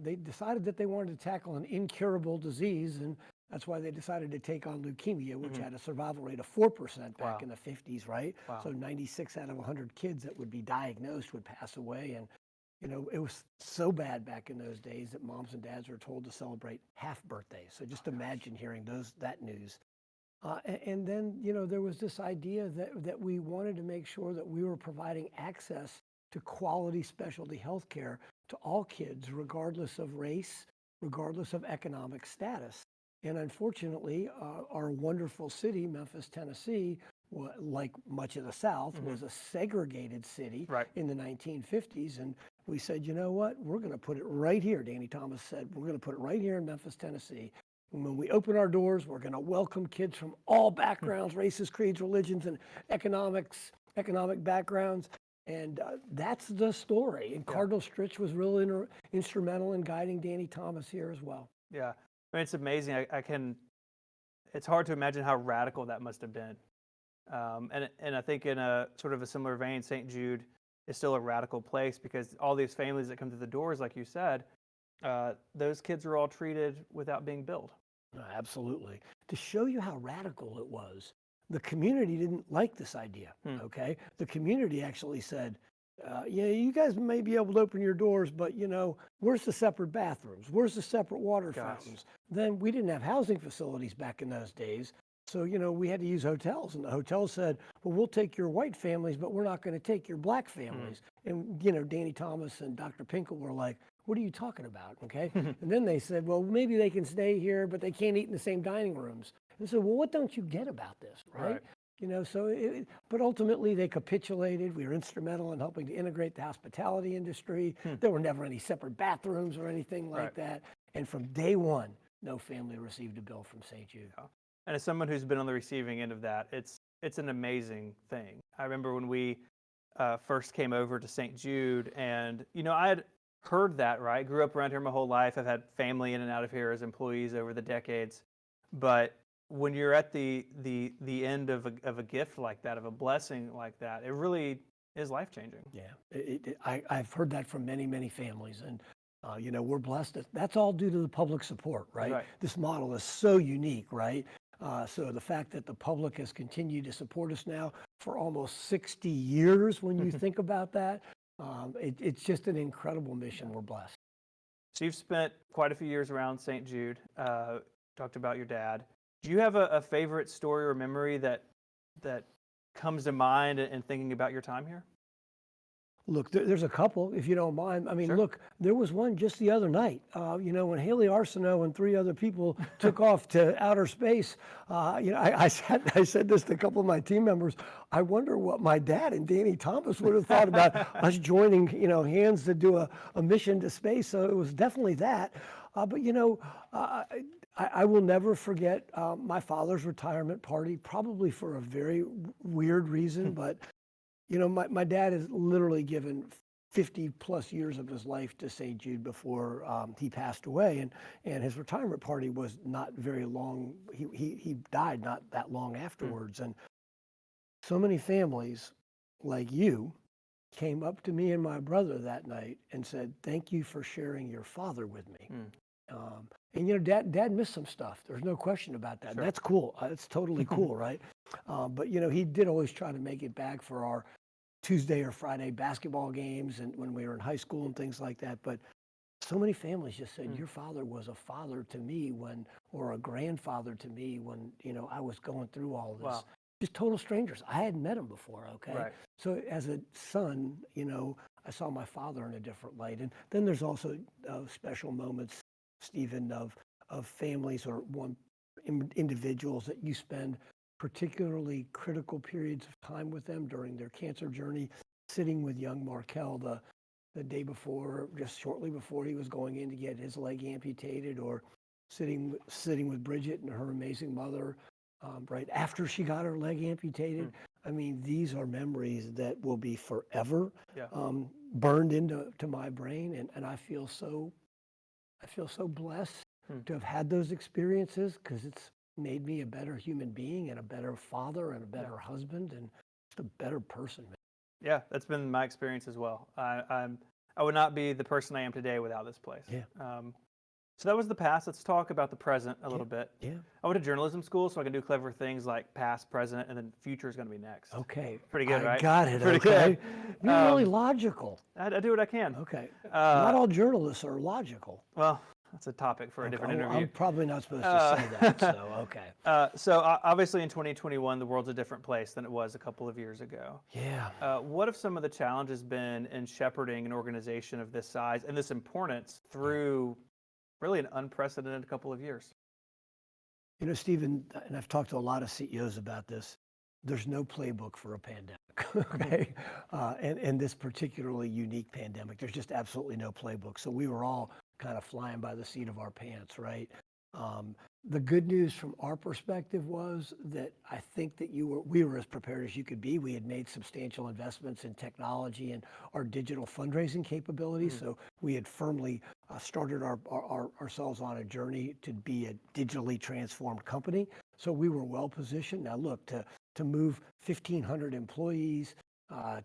They decided that they wanted to tackle an incurable disease, and that's why they decided to take on leukemia, which had a survival rate of 4% back in the 50s, right? Wow. So 96 out of 100 kids that would be diagnosed would pass away. And, you know, it was so bad back in those days that moms and dads were told to celebrate half birthdays. So just imagine hearing that news. And then, you know, there was this idea that we wanted to make sure that we were providing access to quality specialty health care to all kids, regardless of race, regardless of economic status. And unfortunately, our wonderful city, Memphis, Tennessee, like much of the South, was a segregated city in the 1950s. And we said, you know what, we're going to put it right here. Danny Thomas said, we're going to put it right here in Memphis, Tennessee. And when we open our doors, we're going to welcome kids from all backgrounds, races, creeds, religions, and economic backgrounds. And that's the story. And Cardinal Stritch was really instrumental in guiding Danny Thomas here as well. Yeah, I mean, it's amazing. It's hard to imagine how radical that must have been. And I think in a sort of a similar vein, St. Jude is still a radical place because all these families that come through the doors, like you said, those kids are all treated without being billed. Absolutely. To show you how radical it was, the community didn't like this idea, okay? The community actually said, yeah, you guys may be able to open your doors, but, you know, where's the separate bathrooms? Where's the separate water fountains? Then we didn't have housing facilities back in those days. So, you know, we had to use hotels. And the hotels said, well, we'll take your white families, but we're not going to take your black families. And, you know, Danny Thomas and Dr. Pinkel were like, what are you talking about, okay? And then they said, well, maybe they can stay here, but they can't eat in the same dining rooms. And so, well, what don't you get about this, right? You know, so, but ultimately they capitulated. We were instrumental in helping to integrate the hospitality industry. There were never any separate bathrooms or anything like that. And from day one, no family received a bill from St. Jude. And as someone who's been on the receiving end of that, it's an amazing thing. I remember when we first came over to St. Jude, and, you know, I had heard that, right? Grew up around here my whole life. I've had family in and out of here as employees over the decades. But when you're at the end of a gift like that, of a blessing like that, it really is life-changing. Yeah, I've heard that from many, many families. And, you know, we're blessed. That's all due to the public support, right? This model is so unique, right? So the fact that the public has continued to support us now for almost 60 years, when you think about that, It's just an incredible mission. We're blessed. So you've spent quite a few years around St. Jude. Talked about your dad. Do you have a favorite story or memory that comes to mind in thinking about your time here? Look, there's a couple, if you don't mind. I mean, Sure. look, there was one just the other night. When Haley Arsenault and 3 other people took off to outer space. I said this to a couple of my team members. I wonder what my dad and Danny Thomas would have thought about us joining, hands to do a mission to space. So it was definitely that. I will never forget my father's retirement party, probably for a very weird reason, but. My dad has literally given 50 plus years of his life to St. Jude before he passed away. And his retirement party was not very long. He died not that long afterwards. And so many families like you came up to me and my brother that night and said, "Thank you for sharing your father with me." Dad missed some stuff. There's no question about that. Sure. That's cool. It's totally cool, right? But he did always try to make it back for our Tuesday or Friday basketball games and when we were in high school and things like that. But so many families just said, "Your father was a father to me or a grandfather to me when, I was going through all this." Wow. Just total strangers. I hadn't met him before, okay? Right. So as a son, I saw my father in a different light. And then there's also special moments, Stephen, of families or individuals that you spend particularly critical periods of time with them during their cancer journey, sitting with young Markel the day before, just shortly before he was going in to get his leg amputated, or sitting with Bridget and her amazing mother right after she got her leg amputated. I mean, these are memories that will be forever burned into my brain, and I feel so blessed to have had those experiences, because it's made me a better human being and a better father and a better husband and just a better person. Yeah, that's been my experience as well. I would not be the person I am today without this place. Yeah. So that was the past. Let's talk about the present a little bit. Yeah. I went to journalism school, so I can do clever things like past, present, and then future is going to be next. Okay. Pretty good, right? I got it. Pretty Okay. good. You're really logical. I do what I can. Okay. Not all journalists are logical. Well, that's a topic for a different interview. I'm probably not supposed to say that, so okay. So obviously in 2021, the world's a different place than it was a couple of years ago. Yeah. What have some of the challenges been in shepherding an organization of this size and this importance through really an unprecedented couple of years? Stephen, and I've talked to a lot of CEOs about this, there's no playbook for a pandemic, okay? And this particularly unique pandemic, there's just absolutely no playbook. So we were all kind of flying by the seat of our pants, right? The good news from our perspective was that I think that we were as prepared as you could be. We had made substantial investments in technology and our digital fundraising capabilities. So we had firmly started ourselves on a journey to be a digitally transformed company. So we were well positioned. Now look, to move 1,500 employees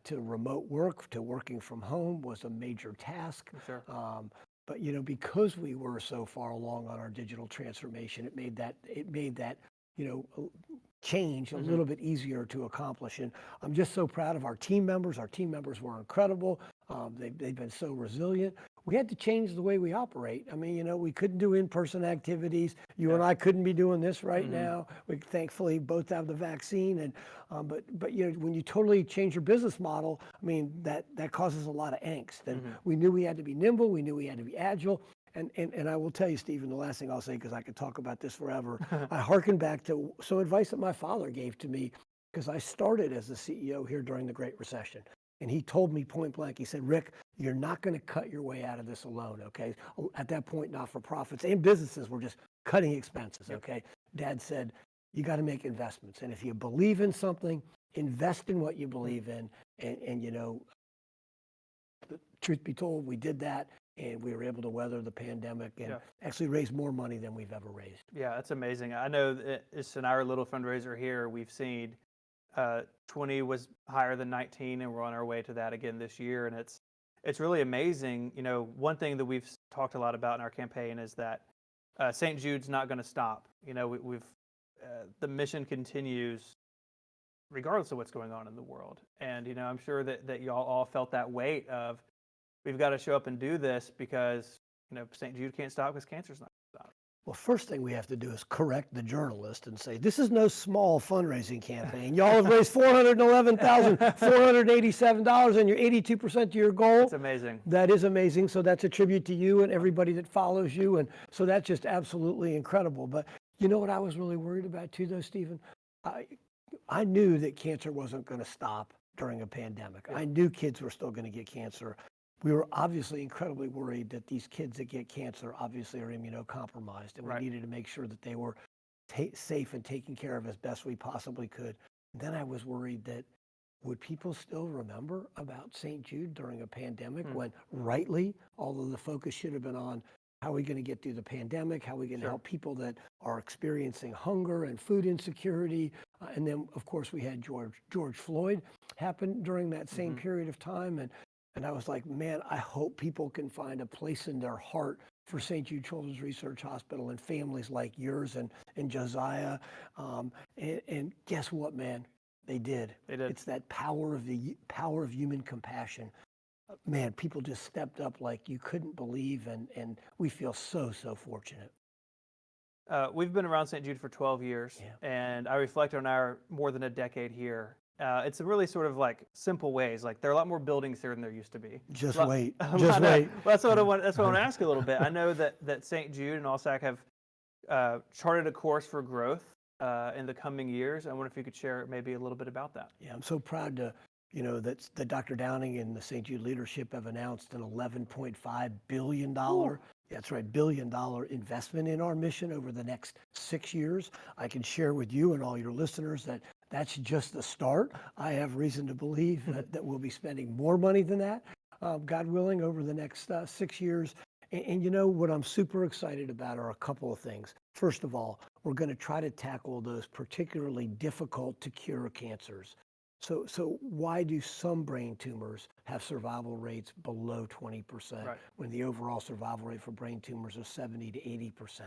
to remote work, to working from home was a major task. Sure. But because we were so far along on our digital transformation, it made that change a little bit easier to accomplish. And I'm just so proud of our team members. Our team members were incredible. They've been so resilient. We had to change the way we operate. I mean, we couldn't do in-person activities. You and I couldn't be doing this right now. We thankfully both have the vaccine, and but when you totally change your business model, I mean that causes a lot of angst. And we knew we had to be nimble. We knew we had to be agile. And I will tell you, Stephen, the last thing I'll say, because I could talk about this forever, I hearken back to some advice that my father gave to me, because I started as a CEO here during the Great Recession. And he told me point blank, he said, "Rick, you're not going to cut your way out of this alone, okay?" At that point, not-for-profits and businesses were just cutting expenses, okay? Dad said, "You got to make investments. And if you believe in something, invest in what you believe in." And truth be told, we did that. And we were able to weather the pandemic and actually raise more money than we've ever raised. Yeah, that's amazing. I know that it's in our little fundraiser here, we've seen 20 was higher than 19, and we're on our way to that again this year. And it's really amazing. One thing that we've talked a lot about in our campaign is that St. Jude's not going to stop. We've the mission continues regardless of what's going on in the world. And, I'm sure that y'all all felt that weight of, we've got to show up and do this because, St. Jude can't stop because cancer's not stopped. Well, first thing we have to do is correct the journalist and say, this is no small fundraising campaign. Y'all have raised $411,487 and you're 82% to your goal. That's amazing. That is amazing. So that's a tribute to you and everybody that follows you. And so that's just absolutely incredible. But you know what I was really worried about too, though, Stephen? I knew that cancer wasn't going to stop during a pandemic. I knew kids were still going to get cancer. We were obviously incredibly worried that these kids that get cancer obviously are immunocompromised, and we needed to make sure that they were safe and taken care of as best we possibly could. And then I was worried that would people still remember about St. Jude during a pandemic when rightly, although the focus should have been on how are we going to get through the pandemic, how are we going to help people that are experiencing hunger and food insecurity. And then, of course, we had George Floyd happen during that same period of time. And I was like, man, I hope people can find a place in their heart for St. Jude Children's Research Hospital and families like yours and Josiah. And guess what, man? They did. It's that power of human compassion. Man, people just stepped up like you couldn't believe, and we feel so fortunate. We've been around St. Jude for 12 years, and I reflect on our more than a decade here. It's really sort of like simple ways. Like there are a lot more buildings here than there used to be. Just wait. Just wait. Well, that's what I want to ask you a little bit. I know that St. Jude and ALSAC have charted a course for growth in the coming years. I wonder if you could share maybe a little bit about that. Yeah, I'm so proud to, that Dr. Downing and the St. Jude leadership have announced an $11.5 billion, that's right, $1 billion investment in our mission over the next 6 years. I can share with you and all your listeners that that's just the start. I have reason to believe that we'll be spending more money than that, God willing, over the next 6 years. And what I'm super excited about are a couple of things. First of all, we're going to try to tackle those particularly difficult to cure cancers. So why do some brain tumors have survival rates below 20% when the overall survival rate for brain tumors is 70 to 80%?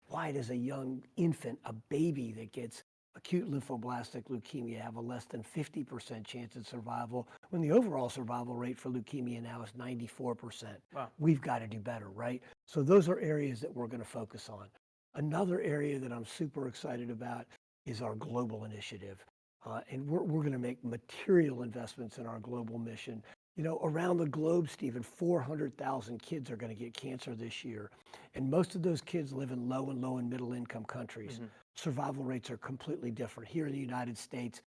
Why does a young infant, a baby that gets acute lymphoblastic leukemia have a less than 50% chance of survival when the overall survival rate for leukemia now is 94%? Wow. We've got to do better, right? So those are areas that we're going to focus on. Another area that I'm super excited about is our global initiative. And we're going to make material investments in our global mission. Around the globe, Stephen, 400,000 kids are going to get cancer this year. And most of those kids live in low and middle income countries. Survival rates are completely different. Here in the United States,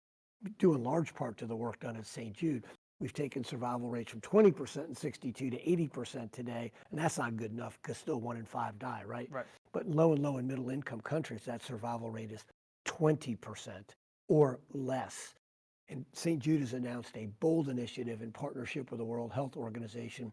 due in large part to the work done at St. Jude, we've taken survival rates from 20% in 62 to 80% today. And that's not good enough because still 1 in 5 die, right? But in low and middle income countries, that survival rate is 20% or less. And St. Jude has announced a bold initiative in partnership with the World Health Organization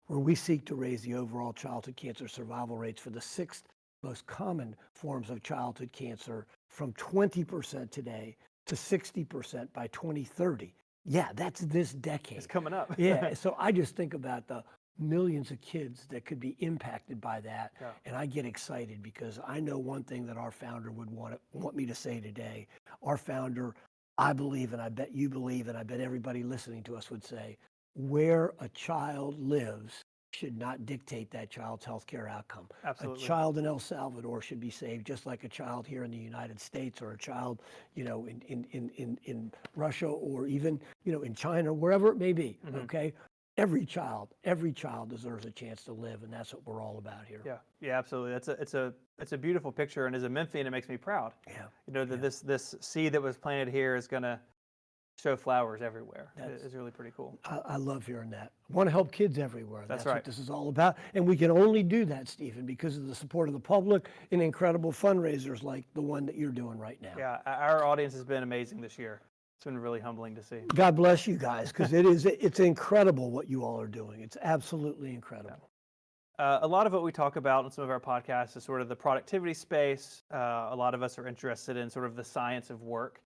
where we seek to raise the overall childhood cancer survival rates for the 6 most common forms of childhood cancer from 20% today to 60% by 2030. Yeah, that's this decade. It's coming up. Yeah, so I just think about the millions of kids that could be impacted by that. And I get excited because I know one thing that our founder would want me to say today. Our founder, I believe, and I bet you believe, and I bet everybody listening to us would say, where a child lives should not dictate that child's healthcare outcome. Absolutely. A child in El Salvador should be saved just like a child here in the United States, or a child, in Russia, or even, in China, wherever it may be. Okay. Every child deserves a chance to live, and that's what we're all about here. Yeah, absolutely. It's a beautiful picture, and as a Memphian, it makes me proud. That this seed that was planted here is going to show flowers everywhere. It's really pretty cool. I love hearing that. I want to help kids everywhere. That's what right. this is all about, and we can only do that, Stephen, because of the support of the public and incredible fundraisers like the one that you're doing right now. Yeah, our audience has been amazing this year. It's been really humbling to see. God bless you guys, because it's incredible what you all are doing. It's absolutely incredible. A lot of what we talk about in some of our podcasts is sort of the productivity space. A lot of us are interested in sort of the science of work.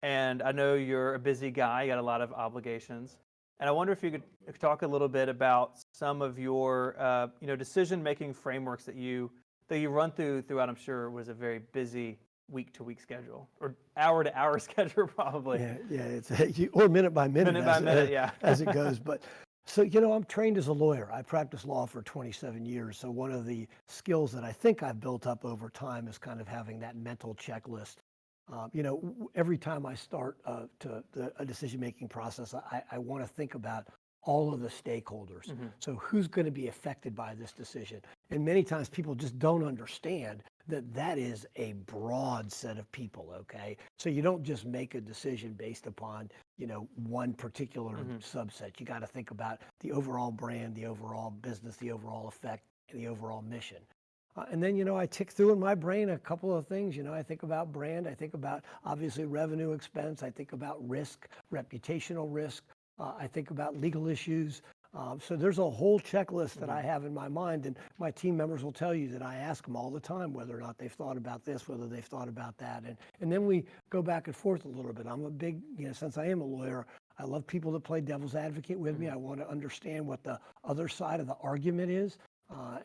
And I know you're a busy guy, you got a lot of obligations. And I wonder if you could talk a little bit about some of your decision-making frameworks that you run throughout, I'm sure, was a very busy week-to-week schedule or hour-to-hour schedule, probably. Yeah, it's or minute by minute, Minute by minute, yeah. as it goes. But so, I'm trained as a lawyer. I practiced law for 27 years. So one of the skills that I think I've built up over time is kind of having that mental checklist. Every time I start a decision-making process, I want to think about all of the stakeholders. So who's going to be affected by this decision? And many times people just don't understand that is a broad set of people, okay? So you don't just make a decision based upon, one particular subset. You got to think about the overall brand, the overall business, the overall effect, and the overall mission. And then, I tick through in my brain a couple of things. I think about brand. I think about, obviously, revenue expense. I think about risk, reputational risk. I think about legal issues. So there's a whole checklist that I have in my mind, and my team members will tell you that I ask them all the time whether or not they've thought about this, whether they've thought about that, and then we go back and forth a little bit. I'm a big, since I am a lawyer, I love people that play devil's advocate with me. I want to understand what the other side of the argument is,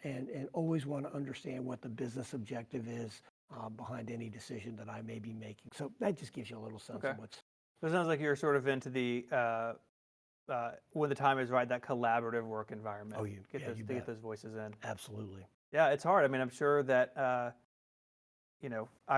and always want to understand what the business objective is behind any decision that I may be making. So that just gives you a little sense of what's. So it sounds like you're sort of into the when the time is right, that collaborative work environment. Get those voices in. Absolutely. Yeah, it's hard. I mean, I'm sure that I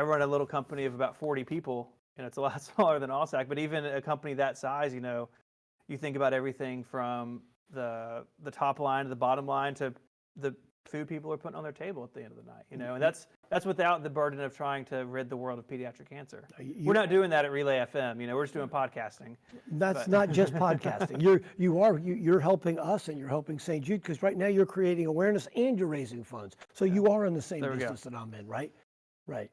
run a little company of about 40 people, and it's a lot smaller than Allsac. But even a company that size, you think about everything from the top line to the bottom line to the food people are putting on their table at the end of the night. And that's without the burden of trying to rid the world of pediatric cancer. We're not doing that at Relay FM. We're just doing podcasting. That's not just podcasting. You're helping us, and you're helping St. Jude, because right now you're creating awareness and you're raising funds. So you are in the same business that I'm in, right? Right.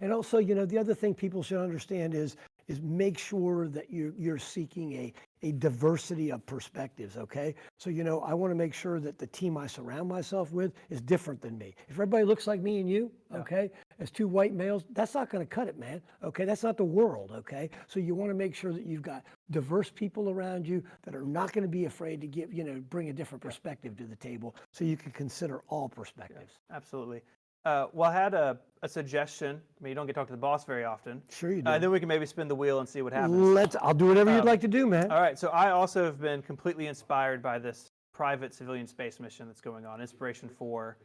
And also, the other thing people should understand is make sure that you're seeking a diversity of perspectives, okay? So, I want to make sure that the team I surround myself with is different than me. If everybody looks like me and you, okay, as two white males, that's not going to cut it, man, okay? That's not the world, okay? So you want to make sure that you've got diverse people around you that are not going to be afraid to bring a different perspective to the table, so you can consider all perspectives. Yeah, absolutely. Well, I had a suggestion. I mean, you don't get to talk to the boss very often. Sure you do. Then we can maybe spin the wheel and see what happens. I'll do whatever you'd like to do, man. All right. So I also have been completely inspired by this private civilian space mission that's going on. Inspiration 4.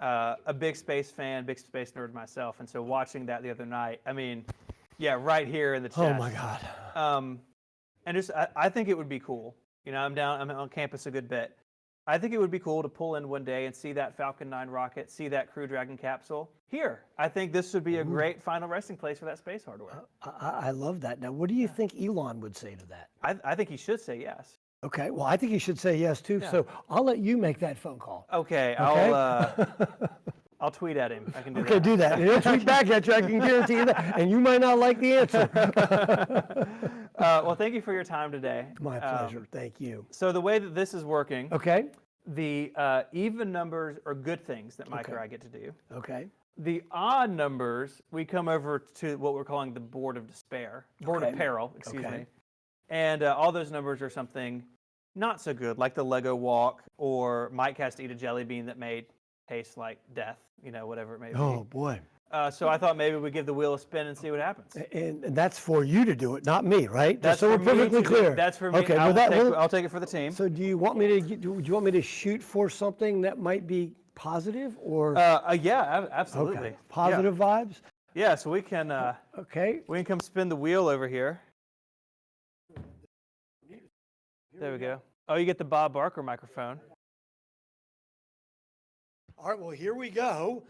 A big space fan, big space nerd myself. And so watching that the other night, I mean, right here in the chest. Oh, my God. And just, I think it would be cool. I'm on campus a good bit. I think it would be cool to pull in one day and see that Falcon 9 rocket, see that Crew Dragon capsule here. I think this would be a great final resting place for that space hardware. I love that. Now, what do you think Elon would say to that? I think he should say yes. Okay. Well, I think he should say yes, too. Yeah. So I'll let you make that phone call. Okay. I'll tweet at him. I can do that. Okay, do that. And he'll tweet back at you. I can guarantee you that. And you might not like the answer. Well, thank you for your time today. My pleasure. Thank you. So the way that this is working, the even numbers are good things that Mike or I get to do. Okay. The odd numbers, we come over to what we're calling the board of despair, board of peril, excuse me. And all those numbers are something not so good, like the Lego walk, or Mike has to eat a jelly bean that may taste like death, whatever it may be. Oh, boy. So I thought maybe we'd give the wheel a spin and see what happens. And that's for you to do it, not me, right? That's so we're perfectly clear. That's for me. Okay, I'll take it for the team. So do you want me to shoot for something that might be positive, or? Yeah, absolutely. Okay. Positive vibes? Yeah, so we can we can come spin the wheel over here. There we go. Oh, you get the Bob Barker microphone. All right, well, here we go.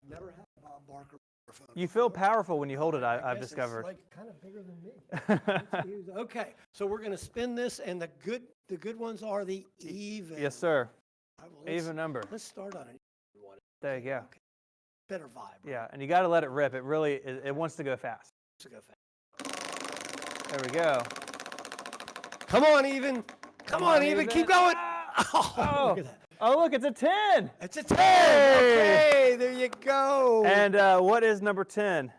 Never had a Bob Barker microphone. You feel powerful when you hold it, I've discovered. It's like kind of bigger than me. Okay, so we're going to spin this, and the good ones are the even. Yes, sir. Right, well, even number. Let's start on an even one. There you go. Okay. Better vibe. Right? Yeah, and you got to let it rip. It really it wants to go fast. There we go. Come on, even. Come on, even. Keep going. Oh, look at that. Oh, look, it's a 10. It's a 10. Okay, there you go. And what is number 10?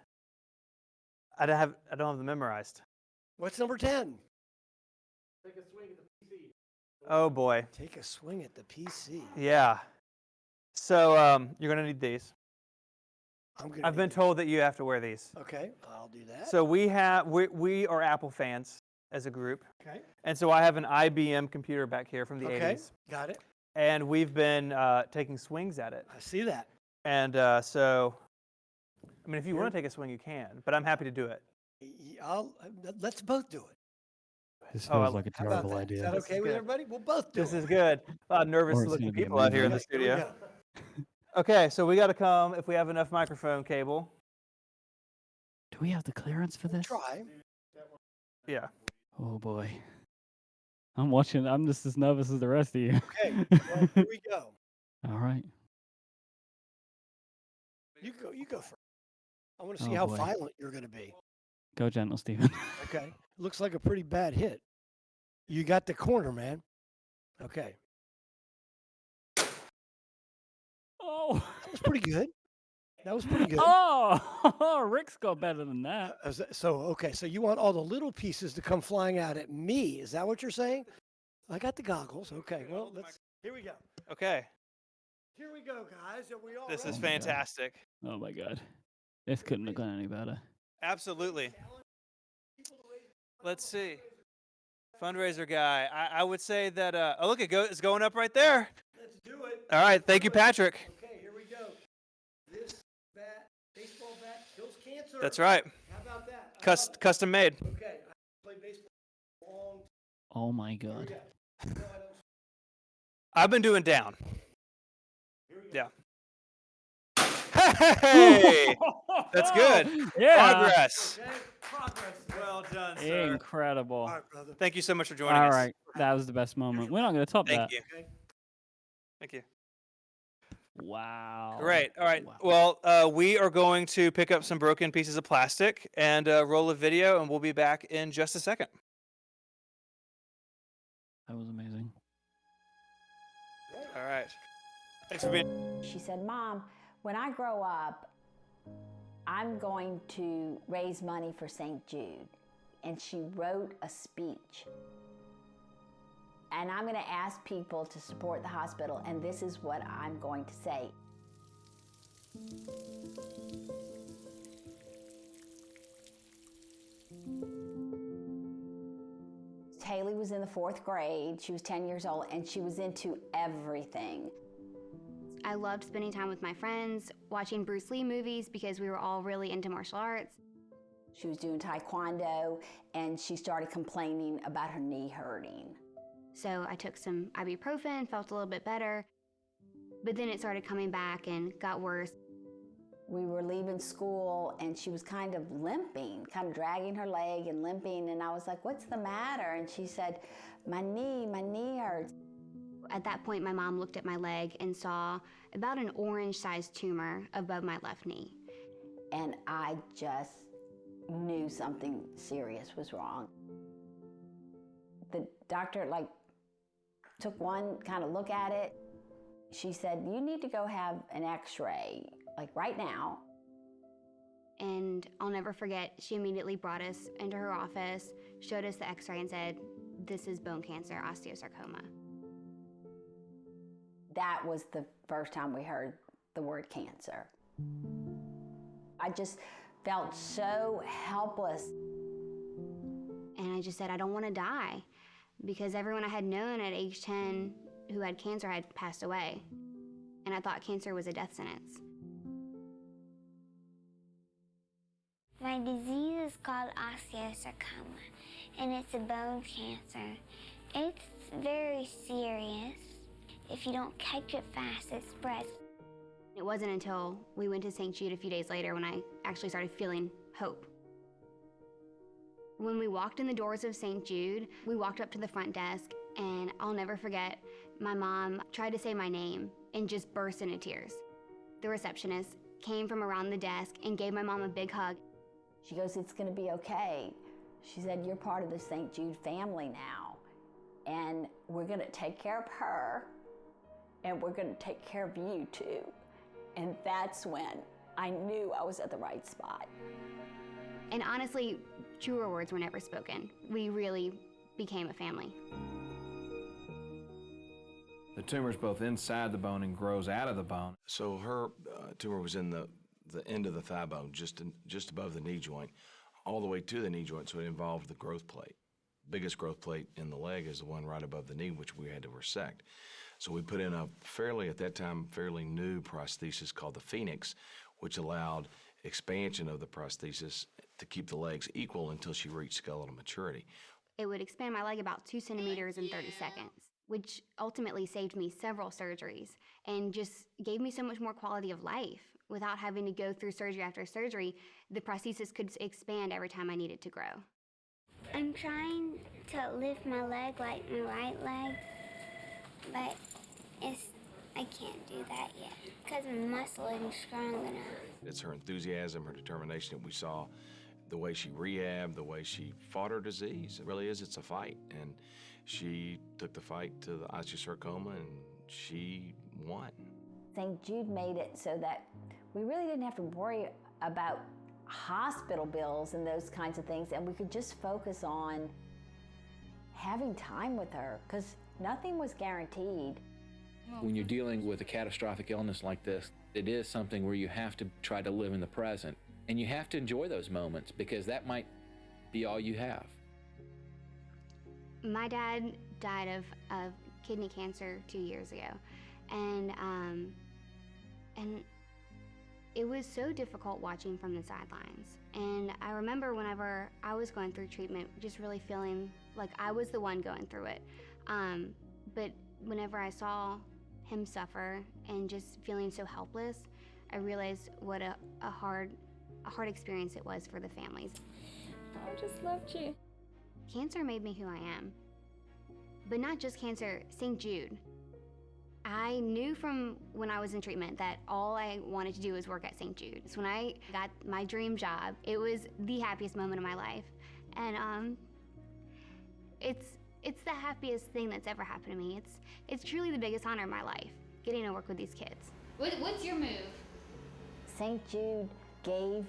I don't have them memorized. What's number 10? Take a swing at the PC. Oh, boy. Take a swing at the PC. Yeah. So you're going to need these. I've been told that you have to wear these. Okay, I'll do that. So we are Apple fans as a group. Okay. And so I have an IBM computer back here from the 80s. Got it. And we've been taking swings at it. I see that. And so, I mean, if you want to take a swing, you can, but I'm happy to do it. Let's both do it. This Oh, feels like a How about terrible that? idea. Is that okay with everybody? We'll both do This it. is good. A lot of nervous Or it's looking gonna be people out here in the amazing. studio. Here we Okay, so we got to come if we have enough microphone cable. Do we have the clearance for this? Try. Yeah. Oh boy. I'm watching. I'm just as nervous as the rest of you. Okay, well, here we go. All right. You go first. I want to see Oh, how boy. violent you're going to be. Go gentle, Stephen. Okay. Looks like a pretty bad hit. You got the corner, man. Okay. Oh. That was pretty good. That was pretty good. Oh, Rick's got better than that. So you want all the little pieces to come flying out at me. Is that what you're saying? I got the goggles. Okay, well, here we go. Okay. Here we go, guys. Are we all This is ready? fantastic. Oh my God. This couldn't have gone any better. Absolutely. Let's see. Fundraiser guy. I would say that, oh, look, it's going up right there. Let's do it. All right. Thank you, Patrick. Okay, here we go. This baseball bat kills cancer. That's right. How about that? Custom made. Okay, I played baseball for a long Oh my God. time. I've been doing down. Yeah. Hey! That's good. Yeah. Progress. Okay, progress. Well done, sir. Incredible. All right, brother. Thank you so much for joining All us. right. That was the best moment. We're not going to top Thank that. you. Thank you. Wow. Great. All right. Wow. Well, we are going to pick up some broken pieces of plastic and roll a video, and we'll be back in just a second. That was amazing. All right. Thanks for being. She said, Mom, when I grow up, I'm going to raise money for St. Jude. And she wrote a speech. And I'm going to ask people to support the hospital, and this is what I'm going to say. Haley was in the 4th grade. She was 10 years old, and she was into everything. I loved spending time with my friends, watching Bruce Lee movies because we were all really into martial arts. She was doing taekwondo, and she started complaining about her knee hurting. So I took some ibuprofen, felt a little bit better, but then it started coming back and got worse. We were leaving school, and she was kind of limping, kind of dragging her leg and limping, and I was like, what's the matter? And she said, my knee hurts. At that point, my mom looked at my leg and saw about an orange-sized tumor above my left knee. And I just knew something serious was wrong. The doctor took one kind of look at it. She said, you need to go have an x-ray, right now. And I'll never forget, she immediately brought us into her office, showed us the x-ray and said, this is bone cancer, osteosarcoma. That was the first time we heard the word cancer. I just felt so helpless. And I just said, I don't want to die, because everyone I had known at age 10 who had cancer had passed away. And I thought cancer was a death sentence. My disease is called osteosarcoma, and it's a bone cancer. It's very serious. If you don't catch it fast, it spreads. It wasn't until we went to St. Jude a few days later when I actually started feeling hope. When we walked in the doors of St. Jude, we walked up to the front desk, and I'll never forget, my mom tried to say my name and just burst into tears. The receptionist came from around the desk and gave my mom a big hug. She goes, it's gonna be okay. She said, you're part of the St. Jude family now, and we're gonna take care of her, and we're gonna take care of you too. And that's when I knew I was at the right spot. And honestly, truer words were never spoken. We really became a family. The tumor's both inside the bone and grows out of the bone. So her tumor was in the the end of the thigh bone, just above the knee joint, all the way to the knee joint. So it involved the growth plate. Biggest growth plate in the leg is the one right above the knee, which we had to resect. So we put in a at that time, fairly new prosthesis called the Phoenix, which allowed expansion of the prosthesis to keep the legs equal until she reached skeletal maturity. It would expand my leg about 2 centimeters in 30 seconds, which ultimately saved me several surgeries and just gave me so much more quality of life. Without having to go through surgery after surgery, the prosthesis could expand every time I needed to grow. I'm trying to lift my leg like my right leg, but I can't do that yet because my muscle isn't strong enough. It's her enthusiasm, her determination that we saw, the way she rehabbed, the way she fought her disease. It really is, it's a fight. And she took the fight to the osteosarcoma and she won. St. Jude made it so that we really didn't have to worry about hospital bills and those kinds of things, and we could just focus on having time with her because nothing was guaranteed. When you're dealing with a catastrophic illness like this, it is something where you have to try to live in the present, and you have to enjoy those moments because that might be all you have. My dad died of kidney cancer 2 years ago, and it was so difficult watching from the sidelines. And I remember whenever I was going through treatment, just really feeling like I was the one going through it. But whenever I saw him suffer and just feeling so helpless, I realized what a hard experience it was for the families. I just loved you. Cancer made me who I am. But not just cancer, St. Jude. I knew from when I was in treatment that all I wanted to do was work at St. Jude. So when I got my dream job, it was the happiest moment of my life. And it's the happiest thing that's ever happened to me. It's truly the biggest honor of my life, getting to work with these kids. What's your move? St. Jude gave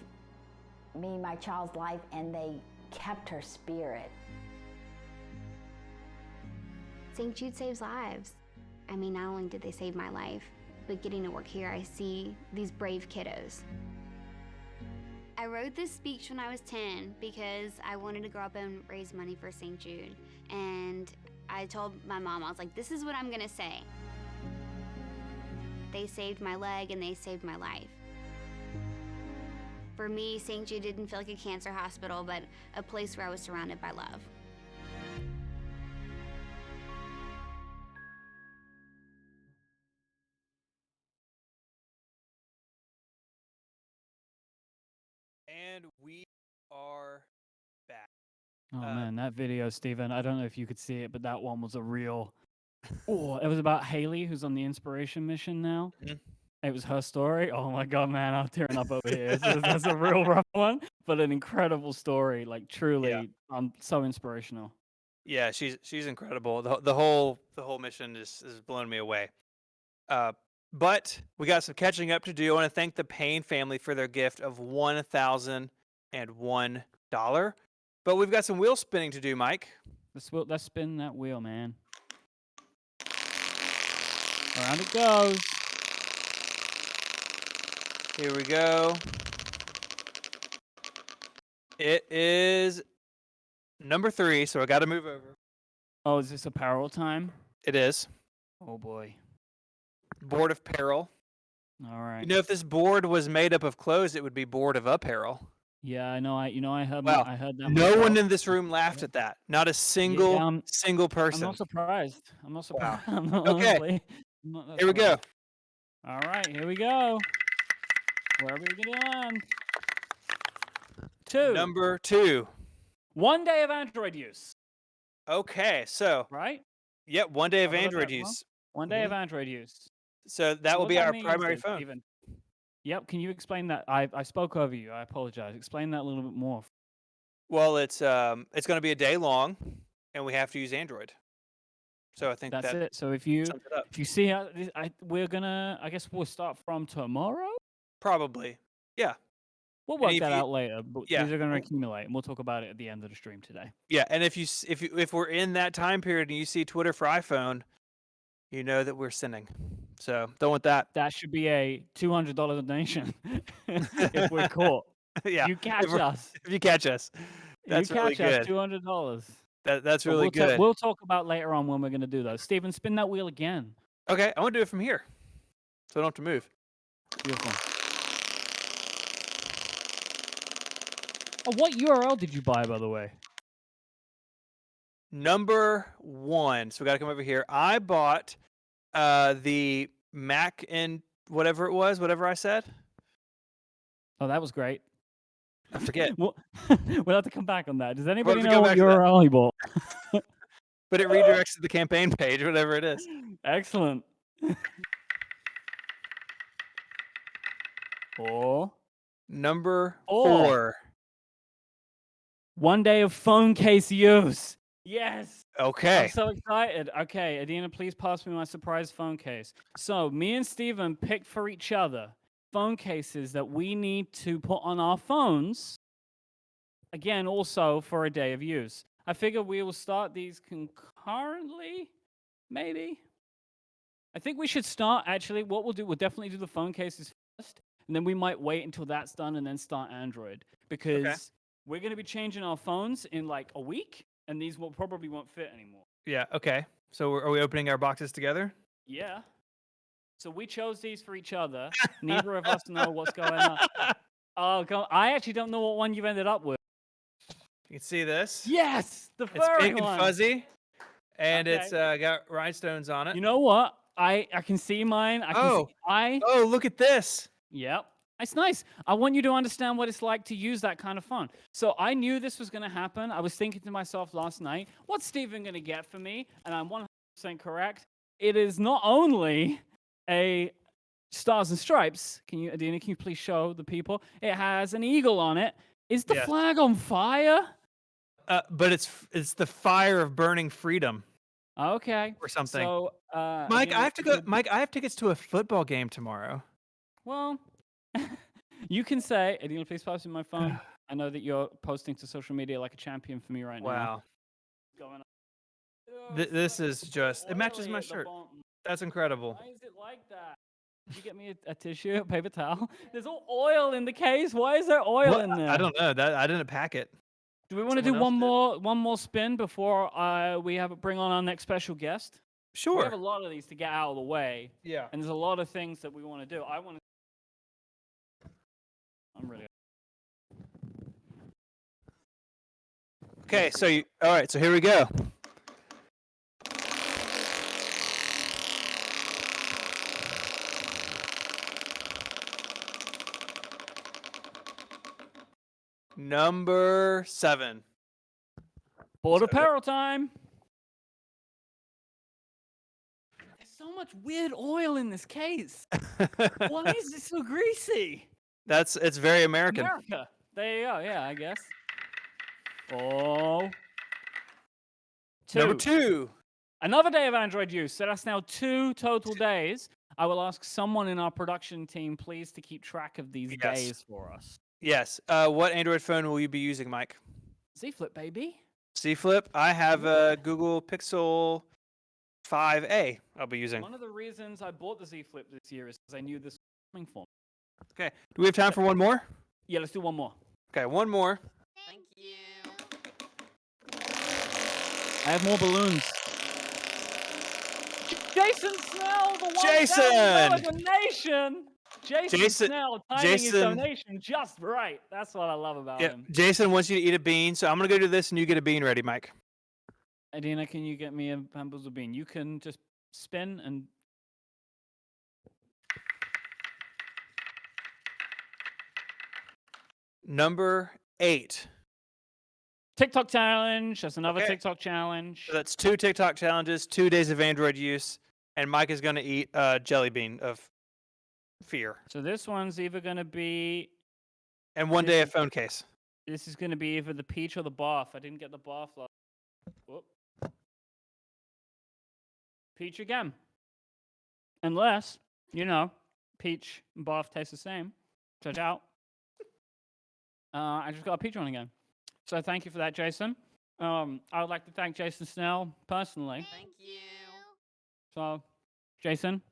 me my child's life and they kept her spirit. St. Jude saves lives. I mean, not only did they save my life, but getting to work here, I see these brave kiddos. I wrote this speech when I was 10 because I wanted to grow up and raise money for St. Jude. And I told my mom, I was like, this is what I'm gonna say. They saved my leg and they saved my life. For me, St. Jude didn't feel like a cancer hospital, but a place where I was surrounded by love. And we are back. Oh man, that video, Stephen, I don't know if you could see it, but that one was a real. Oh, it was about Haley, who's on the inspiration mission now. Mhm. It was her story. Oh my god, man, I'm tearing up over here. That's a real rough one, but an incredible story. Like truly, so inspirational. Yeah, she's incredible. The whole mission is blowing me away. But we got some catching up to do. I want to thank the Payne family for their gift of $1,001. But we've got some wheel spinning to do, Mike. Let's spin that wheel, man. Around it goes. Here we go. It is number 3, so I got to move over. Oh, is this apparel time? It is. Oh boy. Board of Peril. All right. You know, if this board was made up of clothes, it would be Board of Apparel. Yeah, I know. I heard. Wow. I heard that. No myself. one in this room laughed at that. Not a single person. I'm not surprised. I'm not surprised. Okay. Honestly, I'm not that Here we go. surprised. All right, here we go. Where are we gonna land? 2. Number 2. 1 day of Android use. Okay, so. Right? Yep, 1 day of Have I got Android that wrong? use. 1 day of Android use. So that will what be that our means primary is, phone. Steven, Yep. Can you explain that? I spoke over you. I apologize. Explain that a little bit more. Well, it's going to be a day long, and we have to use Android. So I think That's that it. So if you sums it up. see how we're gonna, I guess we'll start from tomorrow. Probably, yeah. We'll And work if that you- out later. But yeah. these are gonna accumulate, and we'll talk about it at the end of the stream today. Yeah, and if we're in that time period and you see Twitter for iPhone, you know that we're sinning. So don't want that. That should be a $200 donation if we're caught. Yeah. You catch us. If you catch us, that's You really catch us, good. $200. That's But really good. We'll talk about later on when we're going to do those. Steven, spin that wheel again. Okay, I want to do it from here, so I don't have to move. Beautiful. Oh, what URL did you buy, by the way? Number 1. So we got to come over here. I bought the Mac and whatever it was, whatever I said. Oh, that was great. I forget. We'll have to come back on that. Does have anybody to know go what back to that. URL he bought? But it redirects to the campaign page, whatever it is. Excellent. Number 4. 1 day of phone case use. Yes. Okay. I'm so excited. Okay, Adina, please pass me my surprise phone case. So me and Steven picked for each other phone cases that we need to put on our phones. Again, also for a day of use. I figure we will start these concurrently, maybe. I think we should start, actually, what we'll do, we'll definitely do the phone cases first, and then we might wait until that's done and then start Android. Because we're going to be changing our phones in like a week, and these probably won't fit anymore. Yeah, okay. So are we opening our boxes together? Yeah. So we chose these for each other. Neither of us know what's going on. I actually don't know what one you've ended up with. You can see this. Yes, the It's furry pink and one. fuzzy, and Okay. it's got rhinestones on it. You know what? I can see mine. Oh, look at this. Yep. It's nice. I want you to understand what it's like to use that kind of phone. So I knew this was going to happen. I was thinking to myself last night, what's Steven going to get for me? And I'm 100% correct. It is not only a Stars and Stripes. Adina, can you please show the people? It has an eagle on it. Is the flag on fire? But it's the fire of burning freedom. Okay. Or something. So, Mike, Adina, I have to go. Mike, I have tickets to a football game tomorrow. Well, you can say, Adina, please pass me my phone. I know that you're posting to social media like a champion for me right now. Wow. Going This is just, it matches my shirt. That's incredible. Why is it like that? Did you get me a tissue, a paper towel? There's all oil in the case. Why is there oil in there? I don't know. I didn't pack it. Do we want to do one more spin before we bring on our next special guest? Sure. We have a lot of these to get out of the way. Yeah. And there's a lot of things that we want to do. I'm ready. Okay, so all right, so here we go. Number 7. Board apparel time. There's so much weird oil in this case. Why is it so greasy? It's very American. America. There you go. Yeah, I guess. Oh. Number 2. Another day of Android use. So that's now 2 total days. I will ask someone in our production team, please, to keep track of these days for us. Yes. What Android phone will you be using, Mike? Z Flip, baby. Z Flip. I have a Google Pixel 5a I'll be using. One of the reasons I bought the Z Flip this year is because I knew this was coming for me. Okay. Do we have time for one more? Yeah, let's do one more. Okay, one more. Thank you. I have more balloons. Jason Snell, the Jason! donation. Jason Snell timing his donation just right. That's what I love about him. Jason wants you to eat a bean, so I'm gonna go do this, and you get a bean ready, Mike. Adina, can you get me a bamboozle bean? You can just spin and. Number 8. TikTok challenge. That's another TikTok challenge. So that's 2 TikTok challenges, 2 days of Android use, and Mike is going to eat a jelly bean of fear. So this one's either going to be... And 1 day of phone case. This is going to be either the peach or the barf. I didn't get the barf last. Whoop. Peach again. Unless, peach and barf taste the same. Check out. I just got a peach one again. So thank you for that, Jason. I would like to thank Jason Snell personally. Thank you. So, Jason,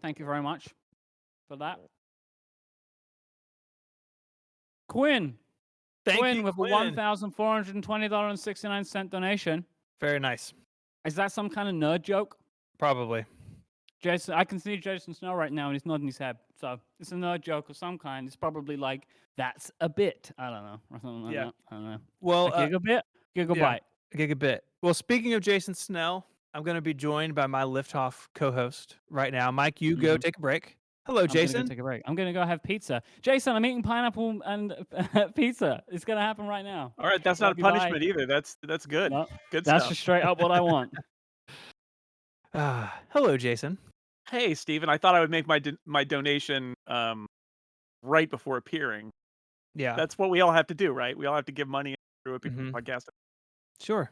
Thank you very much for that. Quinn. Thank Quinn you, with Quinn. a $1,420.69 donation. Very nice. Is that some kind of nerd joke? Probably. Jason, I can see Jason Snow right now, and he's nodding his head. So it's a nerd joke of some kind. It's probably like, that's a bit. I don't know. Or something like Yeah. that. I don't know. Well, a gigabit? Gigabyte. Yeah, gigabit. Well, speaking of Jason Snell, I'm going to be joined by my Liftoff co-host right now. Mike, you go take a break. Hello, I'm Jason. going to go take a break. I'm going to go have pizza. Jason, I'm eating pineapple and pizza. It's going to happen right now. All right, that's not a Love you, bye. punishment either. That's good. No, Good that's stuff. just straight up what I want. Hello, Jason. Hey, Steven. I thought I would make my donation right before appearing. Yeah. That's what we all have to do, right? We all have to give money through a podcast. Sure.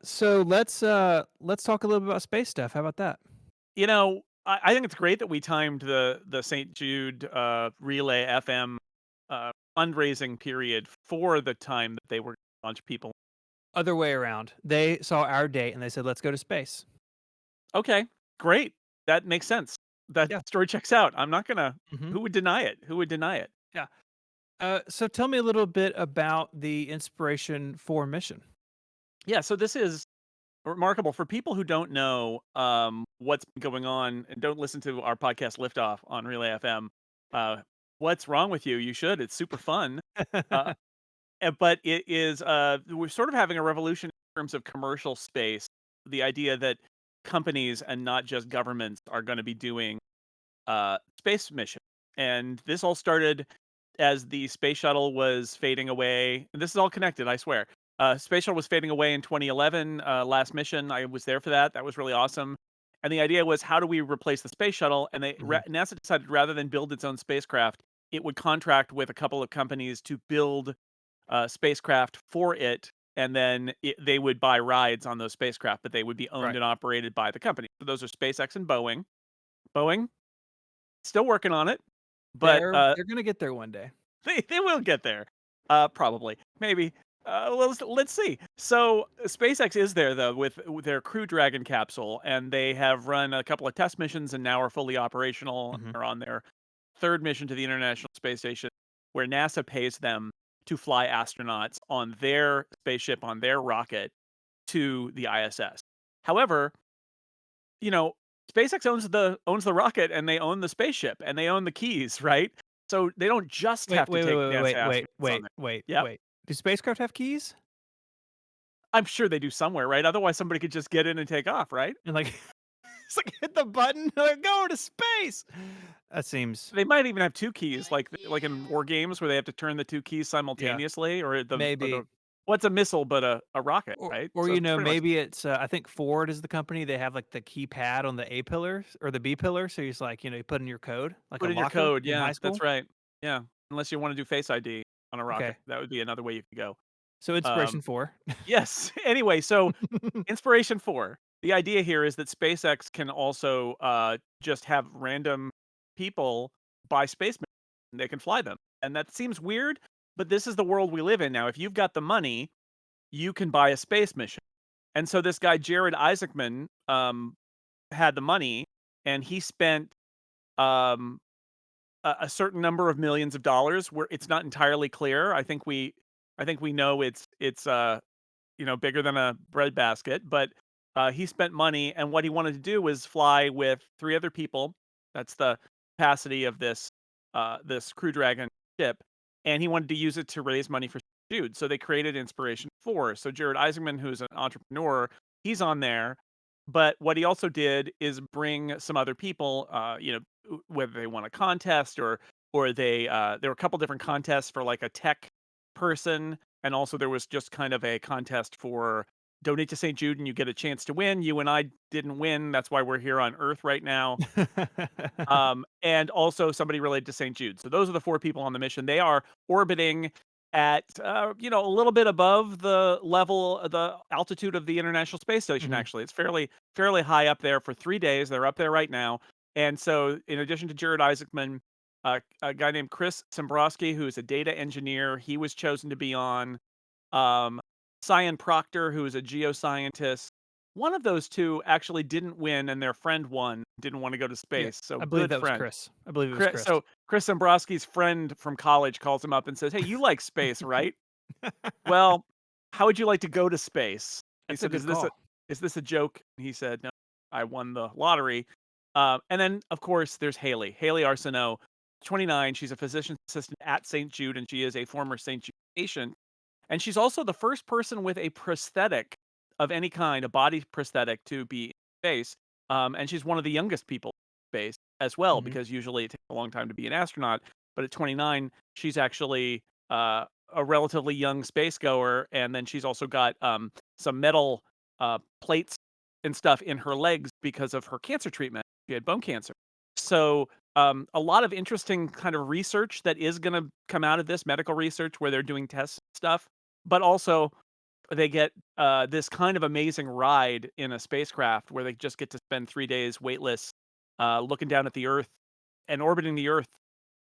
So let's talk a little bit about space stuff. How about that? You know, I think it's great that we timed the St. Jude Relay FM fundraising period for the time that they were going to launch people. Other way around. They saw our date and they said, "Let's go to space." Okay, great. That makes sense. That story checks out. I'm not gonna. Mhm. Who would deny it? Who would deny it? Yeah. So tell me a little bit about the Inspiration 4 mission. Yeah. So this is remarkable for people who don't know what's going on and don't listen to our podcast Liftoff on Relay FM. What's wrong with you? You should. It's super fun. But it is we're sort of having a revolution in terms of commercial space. The idea that companies and not just governments are going to be doing space mission. And this all started as the space shuttle was fading away. And this is all connected, I swear. Space shuttle was fading away in 2011, last mission. I was there for that. That was really awesome. And the idea was, how do we replace the space shuttle? And NASA decided rather than build its own spacecraft, it would contract with a couple of companies to build spacecraft for it. And then they would buy rides on those spacecraft, but they would be owned and operated by the company. So those are SpaceX and Boeing. Boeing, still working on it, but They're going to get there one day. They will get there, probably, maybe. Let's see. So SpaceX is there though with their Crew Dragon capsule, and they have run a couple of test missions and now are fully operational. And are on their third mission to the International Space Station, where NASA pays them to fly astronauts on their spaceship, on their rocket, to the ISS. However, you know, SpaceX owns the rocket, and they own the spaceship, and they own the keys, right? So they don't just have to take NASA astronauts on there. Yep. Wait. Do spacecraft have keys? I'm sure they do somewhere, right? Otherwise, somebody could just get in and take off, right? And like, it's like hit the button, like, go to space. That seems. They might even have two keys, like in war games where they have to turn the two keys simultaneously, or Maybe. What's a missile but a rocket, right? Or So you it's know, pretty much- maybe it's I think Ford is the company. They have like the keypad on the A pillar or the B pillar. So he's like, you put in your code, like put a in your locker code. in Yeah, high school. that's right. Yeah, unless you want to do Face ID on a rocket, Okay. that would be another way you could go. So Inspiration 4. Yes. Anyway, so Inspiration 4. The idea here is that SpaceX can also just have random people buy space missions and they can fly them. And that seems weird, but this is the world we live in now. If you've got the money, you can buy a space mission. And so this guy, Jared Isaacman, had the money, and he spent a certain number of millions of dollars, where it's not entirely clear. I think we know it's bigger than a breadbasket, but he spent money, and what he wanted to do was fly with 3 other people. That's the capacity of this Crew Dragon ship, and he wanted to use it to raise money for Jude. So they created Inspiration 4. So Jared Isaacman, who's an entrepreneur, he's on there. But what he also did is bring some other people, whether they won a contest or they there were a couple different contests for like a tech person, and also there was just kind of a contest for donate to St. Jude and you get a chance to win. You and I didn't win. That's why we're here on Earth right now. And also somebody related to St. Jude. So those are the 4 people on the mission. They are orbiting at a little bit above the altitude of the International Space Station. Actually, it's fairly high up there for 3 days. They're up there right now. And so in addition to Jared Isaacman, a guy named Chris Sembrowski, who is a data engineer, he was chosen to be on. Cyan Proctor, who is a geoscientist, one of those two actually didn't win, and their friend won. Didn't want to go to Yeah, space. So I believe good that was friend. Chris. I believe it was Chris. So Chris Dombrowski's friend from college calls him up and says, "Hey, you like space, right? Well, how would you like to go to space?" He That's a said, good call. is this a joke?" And he said, "No, I won the lottery." And then, of course, there's Haley Arsenault, 29. She's a physician's assistant at St. Jude, and she is a former St. Jude patient. And she's also the first person with a prosthetic of any kind, a body prosthetic, to be in space. And she's one of the youngest people in space as well, Mhm. because usually it takes a long time to be an astronaut. But at 29, she's actually a relatively young space goer. And then she's also got some metal plates and stuff in her legs because of her cancer treatment. She had bone cancer. So a lot of interesting kind of research that is going to come out of this, medical research where they're doing tests and stuff, but also they get this kind of amazing ride in a spacecraft where they just get to spend 3 days weightless, looking down at the Earth and orbiting the Earth,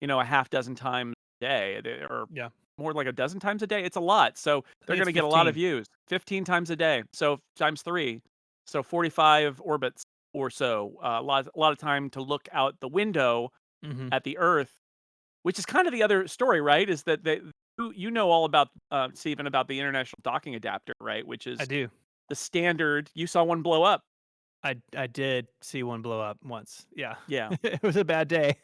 a half dozen times a day, or Yeah. more like a dozen times a day. It's a lot. So they're think going to it's get a lot of 15. views, 15 times a day. So times 3, so 45 orbits or so. A lot of time to look out the window Mhm. at the Earth, which is kind of the other story, right? Is that you know all about Stephen, about the International Docking Adapter, right? Which I is do. the standard. You saw one blow up. I did see one blow up once. Yeah. Yeah. It was a bad day.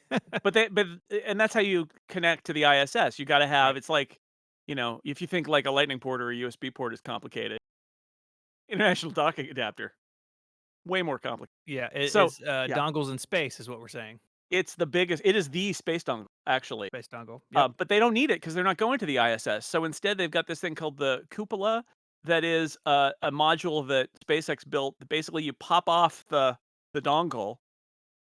And that's how you connect to the ISS. You got to have, Right. it's like, if you think like a lightning port or a USB port is complicated, International Docking Adapter, way more complicated. Yeah, So, it's yeah, dongles in space is what we're saying. it is the space dongle, actually. Space dongle. Yep. But they don't need it because they're not going to the ISS. So instead, they've got this thing called the cupola that is a module that SpaceX built. Basically, you pop off the dongle,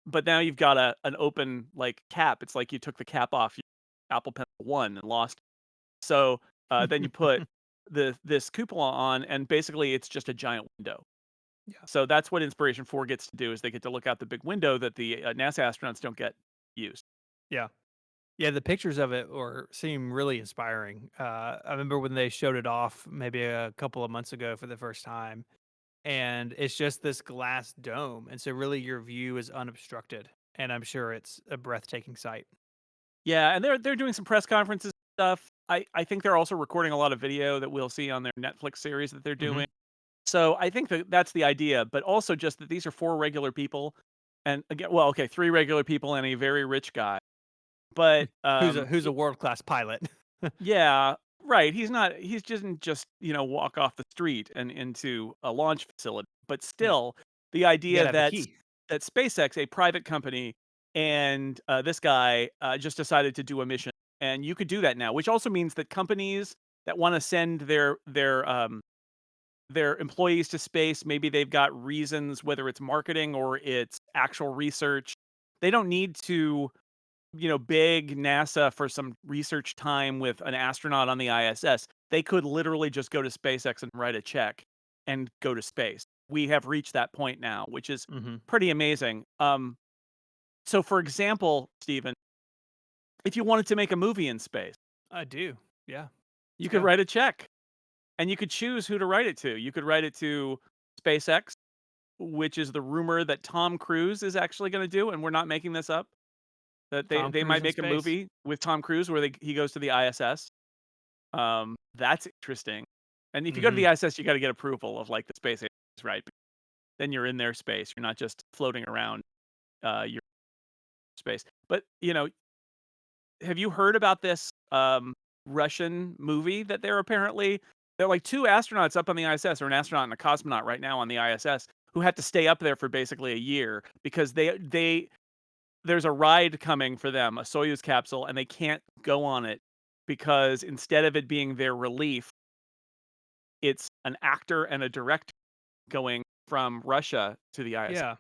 but now you've got an open like cap. It's like you took the cap off your Apple Pencil 1 and lost it. So then you put this cupola on, and basically it's just a giant window. Yeah. So that's what Inspiration 4 gets to do, is they get to look out the big window that the NASA astronauts don't get used. Yeah. Yeah, the pictures of it seem really inspiring. I remember when they showed it off maybe a couple of months ago for the first time, and it's just this glass dome, and so really your view is unobstructed, and I'm sure it's a breathtaking sight. Yeah, and they're doing some press conferences and stuff. I think they're also recording a lot of video that we'll see on their Netflix series that they're Mhm. doing. So I think that's the idea, but also just that these are 4 regular people, and again, well, okay, 3 regular people and a very rich guy. But Who's a world-class pilot. yeah, right. He's just, walk off the street and into a launch facility. But Yeah. still, the You gotta idea have the that key. that SpaceX, a private company, and this guy just decided to do a mission, and you could do that now, which also means that companies that want to send their employees to space, maybe they've got reasons, whether it's marketing or it's actual research. They don't need to beg NASA for some research time with an astronaut on the ISS. They could literally just go to SpaceX and write a check and go to space. We have reached that point now, which is Mhm. pretty amazing. So for example, Stephen, if you wanted to make a movie in space, I do. Yeah. you Let's could go. write a check and you could choose who to write it to. You could write it to SpaceX, which is the rumor that Tom Cruise is actually going to do, and we're not making this up. That Tom they Cruise might in make a space. movie with Tom Cruise where he goes to the ISS. That's interesting. And if you go to Mhm. the ISS, you got to get approval of like the space agencies, right? Then you're in their space. You're not just floating around your space. But have you heard about this Russian movie that they're like 2 astronauts up on the ISS, or an astronaut and a cosmonaut right now on the ISS, who had to stay up there for basically a year because there's a ride coming for them, a Soyuz capsule, and they can't go on it because instead of it being their relief, it's an actor and a director going from Russia to the ISS. Yeah.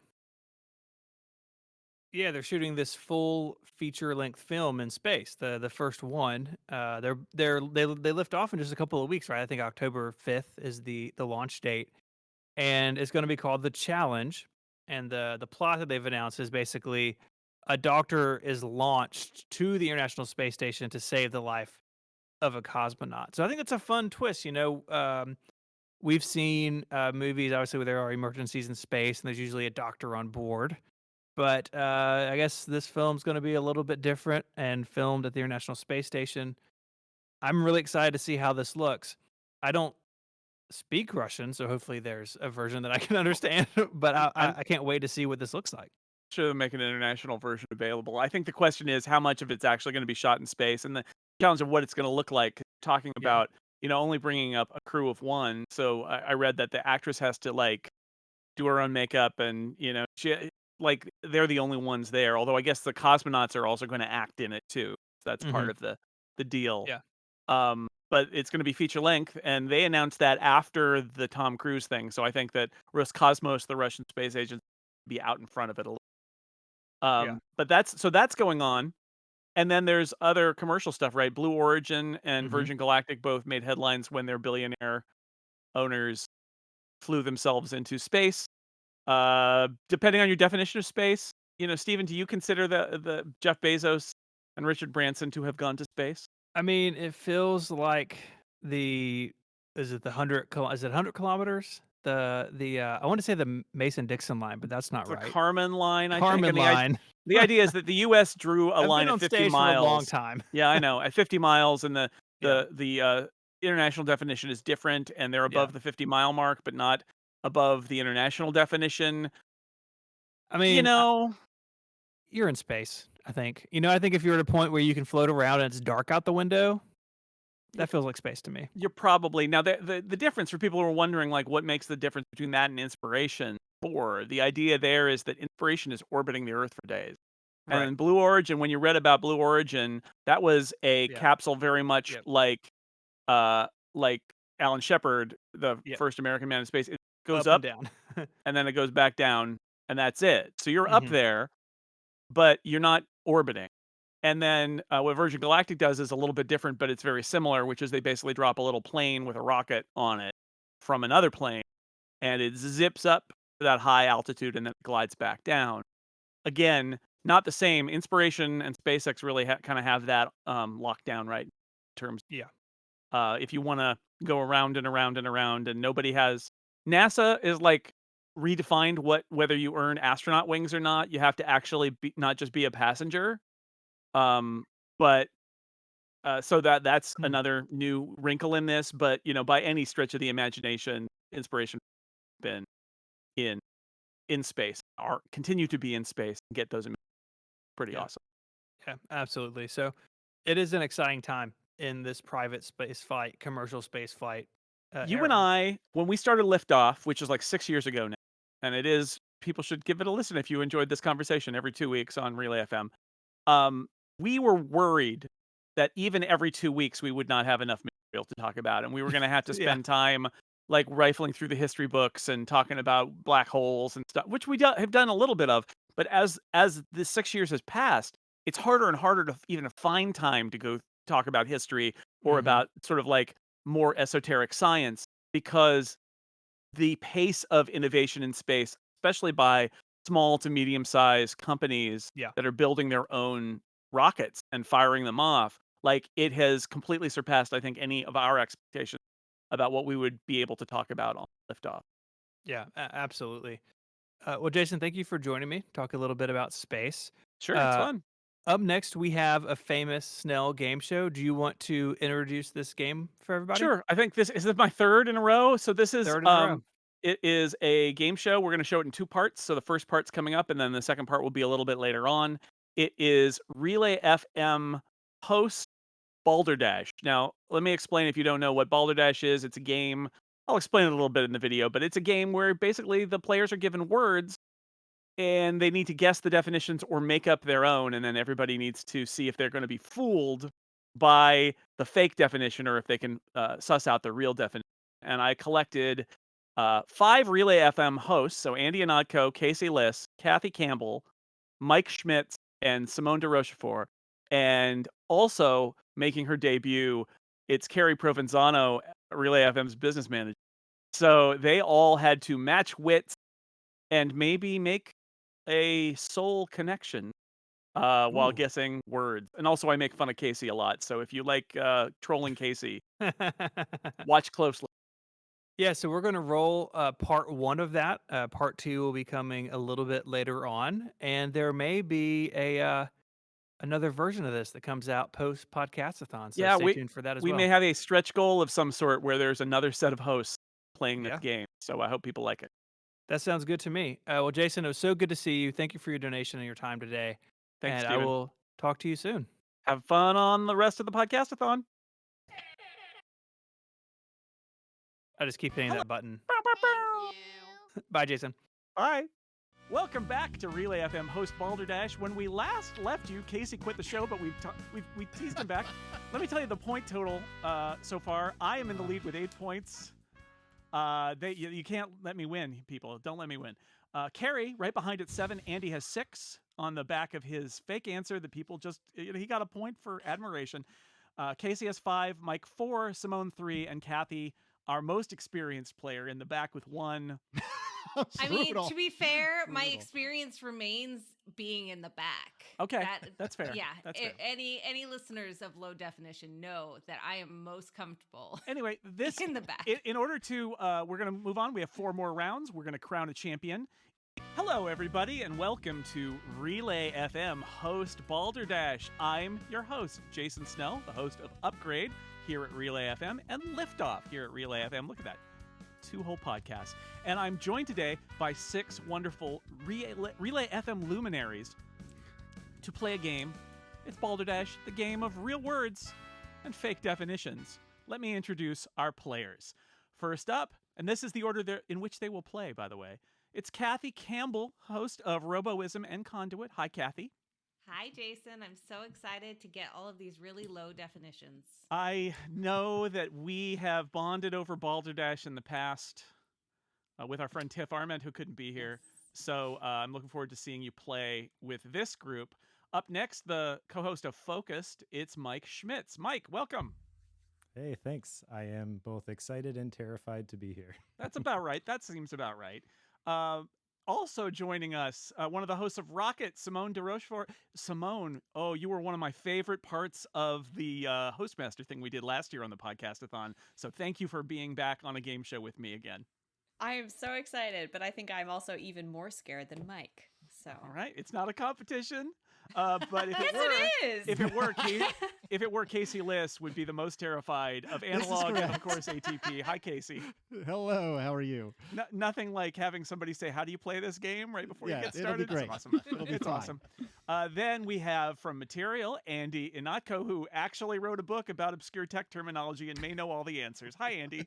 Yeah, they're shooting this full feature-length film in space. The first one. They lift off in just a couple of weeks, right? I think October 5th is the launch date, and it's going to be called The Challenge. And the plot that they've announced is basically a doctor is launched to the International Space Station to save the life of a cosmonaut. So I think it's a fun twist. we've seen movies, obviously, where there are emergencies in space, and there's usually a doctor on board. But I guess this film's going to be a little bit different and filmed at the International Space Station. I'm really excited to see how this looks. I don't speak Russian, so hopefully there's a version that I can understand. But I'm I can't wait to see what this looks like. sure they'll make an international version available. I think the question is how much of it's actually going to be shot in space, and the challenge of what it's going to look like. Talking Yeah. about only bringing up a crew of one. So I read that the actress has to like do her own makeup, and she like they're the only ones there. Although I guess the cosmonauts are also going to act in it too. That's part Mhm. of the deal. Yeah. But it's going to be feature length, and they announced that after the Tom Cruise thing. So I think that Roscosmos, the Russian space agency, be out in front of it a little. Yeah. But that's going on. And then there's other commercial stuff, right? Blue Origin and Mhm. Virgin Galactic both made headlines when their billionaire owners flew themselves into space. Depending on your definition of space, Stephen, do you consider the Jeff Bezos and Richard Branson to have gone to space? I mean, it feels like the is it the 100 kilometers? I want to say the Mason Dixon line, but that's not The right. Kármán line, I think. Kármán And line. the idea is that the U.S. drew a I've line been at on 50 stage for a long miles. time. Yeah, I know. At 50 miles, and Yeah. the international definition is different, and they're Yeah. above the 50-mile mark, but not above the international definition. I You mean, know, you're in space, I think. I think if you're at a point where you can float around and it's dark out the window, that feels like space to me. you're probably now the difference for people who are wondering like what makes the difference between that and inspiration. For the idea there is that inspiration is orbiting the Earth for days. Right. And Blue Origin, when you read about Blue Origin, that was a Yeah. capsule very much Yep. like Alan Shepard, the Yep. first American man in space. It goes Up and up down. and then it goes back down, and that's it. So you're up Mhm. there, but you're not orbiting. And then what Virgin Galactic does is a little bit different, but it's very similar, which is they basically drop a little plane with a rocket on it from another plane, and it zips up to that high altitude and then glides back down. Again, not the same. Inspiration and SpaceX really kind of have that locked down, right? In terms, Yeah. if you want to go around and around and around, and nobody has. NASA is like redefined whether you earn astronaut wings or not. You have to actually not just be a passenger. But so that's another new wrinkle in this. But by any stretch of the imagination, inspiration has been in space, or continue to be in space, and get those pretty Yeah. awesome. Yeah, absolutely. So it is an exciting time in this private space flight, commercial space flight You and era. I, when we started Liftoff, which is like 6 years ago now, and it is, people should give it a listen if you enjoyed this conversation every 2 weeks on Relay FM. We were worried that even every 2 weeks we would not have enough material to talk about, and we were going to have to Yeah. spend time like rifling through the history books and talking about black holes and stuff, which we have done a little bit of. But as the 6 years has passed, it's harder and harder to even find time to go talk about history or Mhm. about sort of like more esoteric science, because the pace of innovation in space, especially by small to medium-sized companies Yeah. that are building their own rockets and firing them off, like it has completely surpassed, I think, any of our expectations about what we would be able to talk about on Liftoff. Yeah, absolutely. Well, Jason, thank you for joining me. Talk a little bit about space. Sure, it's fun. Up next, we have a famous Snell game show. Do you want to introduce this game for everybody? Sure. I think this is my third in a row. So this is Third in a row. it is a game show. We're going to show it in two parts. So the first part's coming up, and then the second part will be a little bit later on. It is Relay FM host Balderdash. Now, let me explain if you don't know what Balderdash is. It's a game. I'll explain it a little bit in the video, but it's a game where basically the players are given words and they need to guess the definitions or make up their own, and then everybody needs to see if they're going to be fooled by the fake definition or if they can suss out the real definition. And I collected 5 Relay FM hosts, so Andy Anodko, Casey Liss, Kathy Campbell, Mike Schmitz, and Simone de Rochefort, and also making her debut, it's Carrie Provenzano, Relay FM's business manager. So they all had to match wits and maybe make a soul connection while Ooh. guessing words. And also I make fun of Casey a lot. So if you like trolling Casey, watch closely. Yeah, so we're going to roll part 1 of that. Part 2 will be coming a little bit later on, and there may be a another version of this that comes out post Podcastathon. So Yeah, stay tuned for that as we may well. have a stretch goal of some sort where there's another set of hosts playing this Yeah. game. So I hope people like it. That sounds good to me. Well, Jason, it was so good to see you. Thank you for your donation and your time today. Thanks, And I Steven. will talk to you soon. Have fun on the rest of the Podcastathon. I just keep hitting that button. Bye, Jason. Bye. Welcome back to Relay FM host Balderdash. When we last left you, Casey quit the show, but we teased him back. Let me tell you the point total so far. I am in the lead with 8 points. You can't let me win, people. Don't let me win. Carrie, right behind at 7. Andy has 6 on the back of his fake answer. The people he got a point for admiration. Casey has 5, Mike 4, Simone 3, and Kathy, our most experienced player, in the back with 1. I mean, to be fair, my experience remains being in the back. Okay, that's fair. Yeah, that's fair. Any listeners of low definition know that I am most comfortable. Anyway, this in the back. In order to, we're going to move on. We have 4 more rounds. We're going to crown a champion. Hello, everybody, and welcome to Relay FM host Balderdash. I'm your host, Jason Snell, the host of Upgrade here at Relay FM and Liftoff here at Relay FM. Look at that. 2 whole podcasts. And I'm joined today by 6 wonderful Relay FM luminaries to play a game. It's Balderdash, the game of real words and fake definitions. Let me introduce our players. First up, and this is the order in which they will play, by the way, it's Kathy Campbell, host of Roboism and Conduit. Hi, Kathy. Hi, Jason. I'm so excited to get all of these really low definitions. I know that we have bonded over Balderdash in the past with our friend Tiff Arment, who couldn't be here. Yes. So I'm looking forward to seeing you play with this group. Up next, the co-host of Focused, it's Mike Schmitz. Mike, welcome. Hey, thanks. I am both excited and terrified to be here. That's about right. That seems about right. Also joining us, one of the hosts of Rocket, Simone de Rochefort. Simone, you were one of my favorite parts of the Hostmaster thing we did last year on the Podcastathon. So thank you for being back on a game show with me again. I am so excited, but I think I'm also even more scared than Mike. So all right, it's not a competition. But if it were, Casey Liss would be the most terrified of analog and of course ATP. Hi, Casey. Hello. How are you? Nothing like having somebody say, "How do you play this game?" right before you get started. It'll be great. It's awesome. It'll be it's fine. Awesome. Then we have from Material Andy Inatko, who actually wrote a book about obscure tech terminology and may know all the answers. Hi, Andy.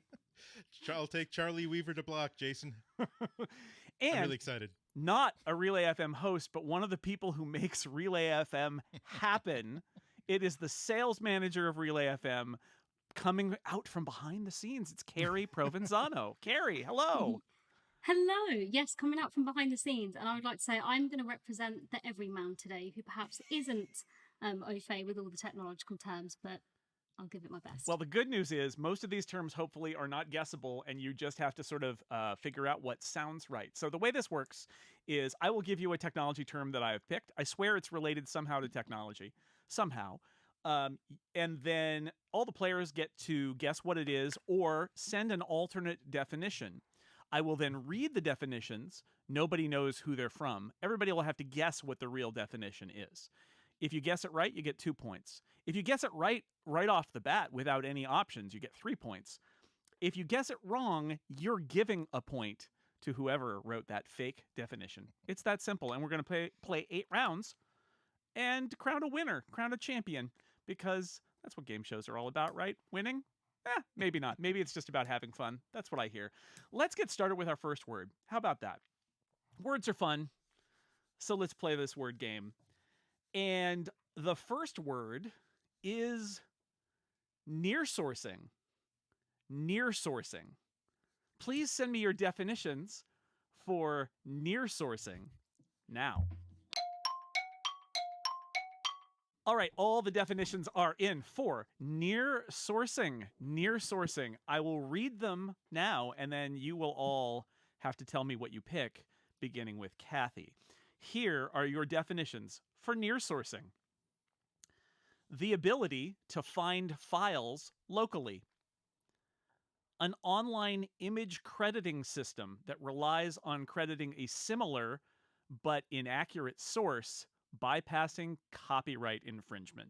I'll take Charlie Weaver to block, Jason. And I'm really excited. Not a Relay FM host, but one of the people who makes Relay FM happen. It is the sales manager of Relay FM coming out from behind the scenes. It's Carrie Provenzano. Carrie, hello. Hello. Yes, coming out from behind the scenes. And I would like to say I'm going to represent the everyman today who perhaps isn't au fait with all the technological terms, but I'll give it my best. Well, the good news is most of these terms hopefully are not guessable, and you just have to sort of figure out what sounds right. So the way this works is I will give you a technology term that I have picked. I swear it's related somehow to technology, somehow. And then all the players get to guess what it is or send an alternate definition. I will then read the definitions. Nobody knows who they're from. Everybody will have to guess what the real definition is. If you guess it right, you get 2 points. If you guess it right off the bat without any options, you get 3 points. If you guess it wrong, you're giving a point to whoever wrote that fake definition. It's that simple. And we're going to play 8 rounds and crown a winner, crown a champion, because that's what game shows are all about, right? Winning? Maybe not. Maybe it's just about having fun. That's what I hear. Let's get started with our first word. How about that? Words are fun, so let's play this word game. And the first word is near sourcing. Near sourcing. Please send me your definitions for near sourcing now. All right, all the definitions are in for near sourcing. Near sourcing. I will read them now, and then you will all have to tell me what you pick, beginning with Kathy. Here are your definitions for near sourcing. The ability to find files locally. an online image crediting system that relies on crediting a similar but inaccurate source, bypassing copyright infringement.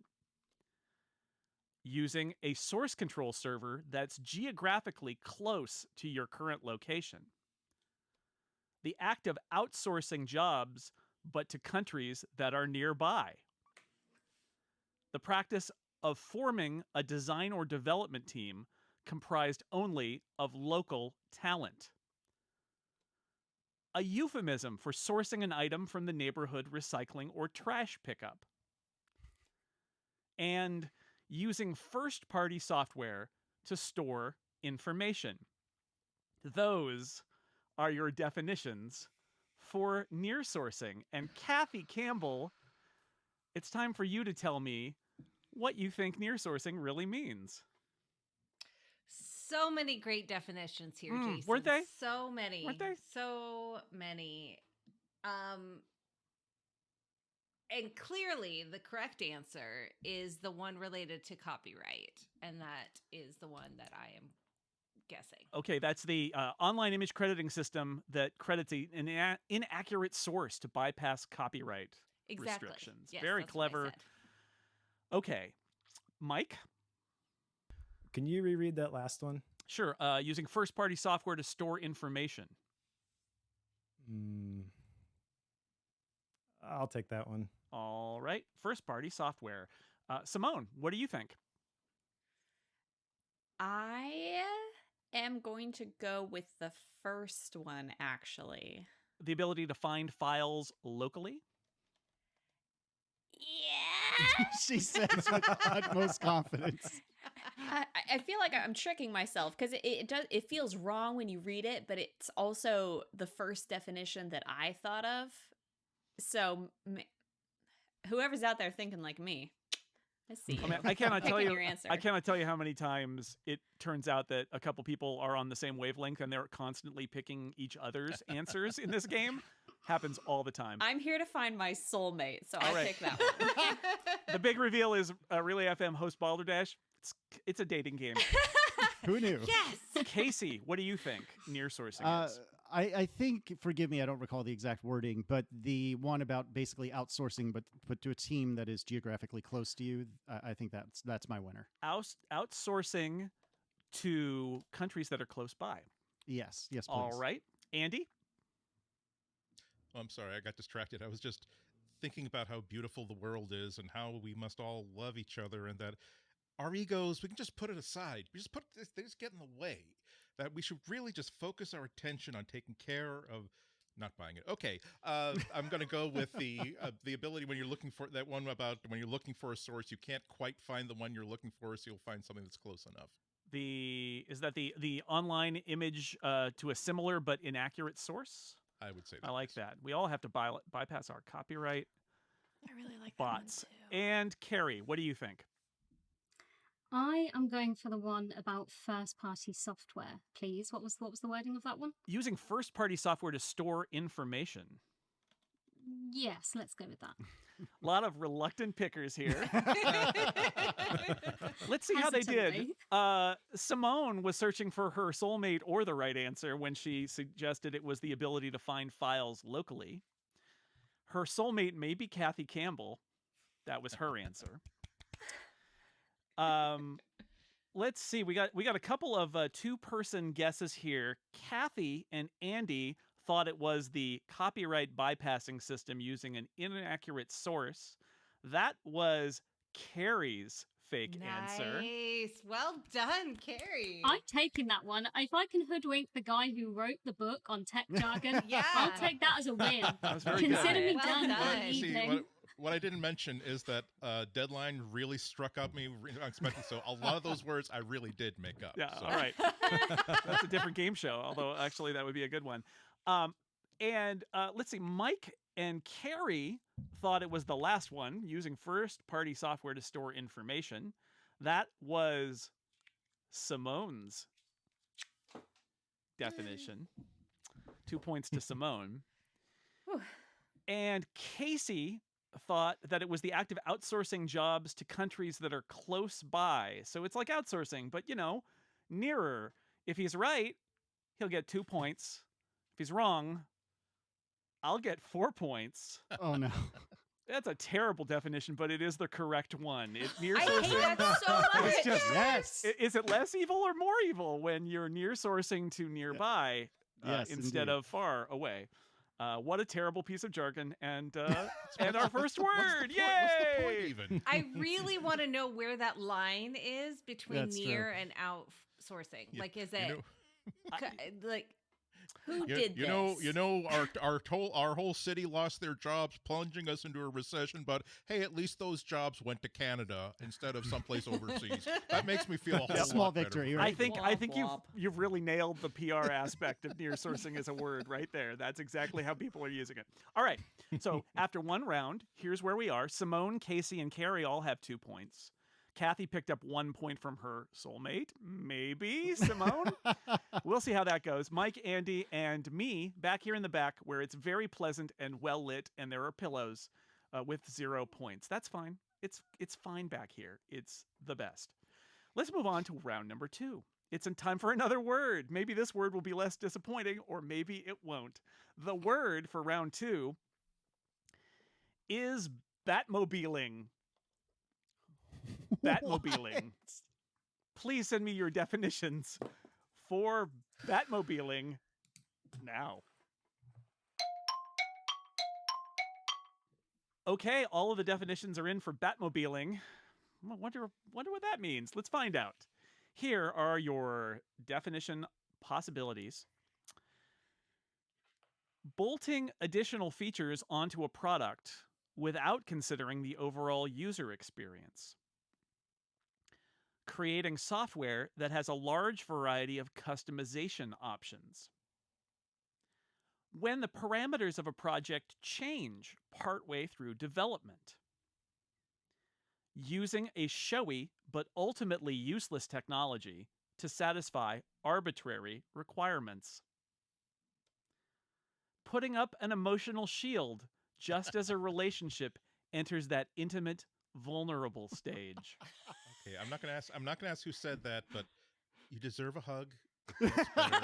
Using a source control server that's geographically close to your current location. The act of outsourcing jobs, but to countries that are nearby. The practice of forming a design or development team comprised only of local talent. A euphemism for sourcing an item from the neighborhood recycling or trash pickup. And using first-party software to store information. Those are your definitions for near sourcing. And Kathy Campbell, it's time for you to tell me what you think near sourcing really means. So many great definitions here, Jason. Weren't they? So many. Weren't they? So many. And clearly the correct answer is the one related to copyright. And that is the one that I am guessing. Okay, that's the online image crediting system that credits an inaccurate source to bypass copyright restrictions. Yes, Very that's what I clever. said. Okay, Mike? Can you reread that last one? Sure. Using first-party software to store information. I'll take that one. All right. First-party software. Simone, what do you think? I am going to go with the first one, actually. The ability to find files locally? Yeah. She says with utmost confidence. I feel like I'm tricking myself because it feels wrong when you read it, but it's also the first definition that I thought of. So whoever's out there thinking like me, I see. I mean, I cannot tell you. Your answer. I cannot tell you how many times it turns out that a couple people are on the same wavelength and they're constantly picking each other's answers in this game. Happens all the time. I'm here to find my soulmate, so I'll pick that one. The big reveal is Relay FM host Balderdash. It's a dating game. Who knew? Yes. Casey, what do you think near sourcing is? I think, forgive me, I don't recall the exact wording, but the one about basically outsourcing, but to a team that is geographically close to you, I think that's my winner. Outsourcing to countries that are close by. Yes, please. All right. Andy? Oh, I'm sorry, I got distracted. I was just thinking about how beautiful the world is and how we must all love each other, and that our egos, we can just put it aside. They just get in the way. That we should really just focus our attention on taking care of not buying it. Okay, I'm going to go with the ability when you're looking for that one about when you're looking for a source, you can't quite find the one you're looking for, so you'll find something that's close enough. Is that the online image to a similar but inaccurate source? I would say that. I like that. We all have to bypass our copyright. I really like bots. that one too. And Carrie, what do you think? I am going for the one about first-party software, please. What was the wording of that one? Using first-party software to store information. Yes, let's go with that. A lot of reluctant pickers here. Let's see how they did. Simone was searching for her soulmate or the right answer when she suggested it was the ability to find files locally. Her soulmate may be Kathy Campbell. That was her answer. Let's see. We got a couple of two-person guesses here. Kathy and Andy thought it was the copyright bypassing system using an inaccurate source. That was Carrie's fake answer. Nice. Well done, Carrie. I'm taking that one. If I can hoodwink the guy who wrote the book on tech jargon, Yeah. I'll take that as a win. That was very Consider good. me done for the evening. What I didn't mention is that deadline really struck up me unexpectedly. So a lot of those words I really did make up. Yeah, so. all right. That's a different game show, although actually that would be a good one. And let's see, Mike and Carrie thought it was the last one, using first-party software to store information. That was Simone's definition. 2 points to Simone. And Casey thought that it was the act of outsourcing jobs to countries that are close by. So it's like outsourcing, but, nearer If he's right, he'll get 2 points. If he's wrong, I'll get 4 points. Oh no. That's a terrible definition, but it is the correct one. Near I sourcing. hate that so much. It's just, Yes. Is it less evil or more evil when you're near sourcing to nearby Yes, instead indeed. of far away? What a terrible piece of jargon. And our first word. Yay! What's the point even? I really want to know where that line is between That's near true. and outsourcing. You- Like, is you it know- like who did this? You know, our whole city lost their jobs, plunging us into a recession. But hey, at least those jobs went to Canada instead of someplace overseas. That makes me feel a whole Small lot better. victory, I right? think Womp. you've really nailed the PR aspect of near sourcing as a word right there. That's exactly how people are using it. All right. So after one round, here's where we are. Simone, Casey, and Carrie all have 2 points. Kathy picked up 1 point from her soulmate. Maybe, Simone. We'll see how that goes. Mike, Andy, and me back here in the back where it's very pleasant and well lit and there are pillows with 0 points. That's fine. It's fine back here. It's the best. Let's move on to round number 2. It's in time for another word. Maybe this word will be less disappointing or maybe it won't. The word for round 2 is Batmobiling. Batmobiling. Please send me your definitions for Batmobiling now. Okay, all of the definitions are in for Batmobiling. I wonder what that means. Let's find out. Here are your definition possibilities. Bolting additional features onto a product without considering the overall user experience. Creating software that has a large variety of customization options. When the parameters of a project change partway through development. Using a showy but ultimately useless technology to satisfy arbitrary requirements. Putting up an emotional shield just as a relationship enters that intimate, vulnerable stage. Okay, I'm not gonna ask who said that, but you deserve a hug. It gets better.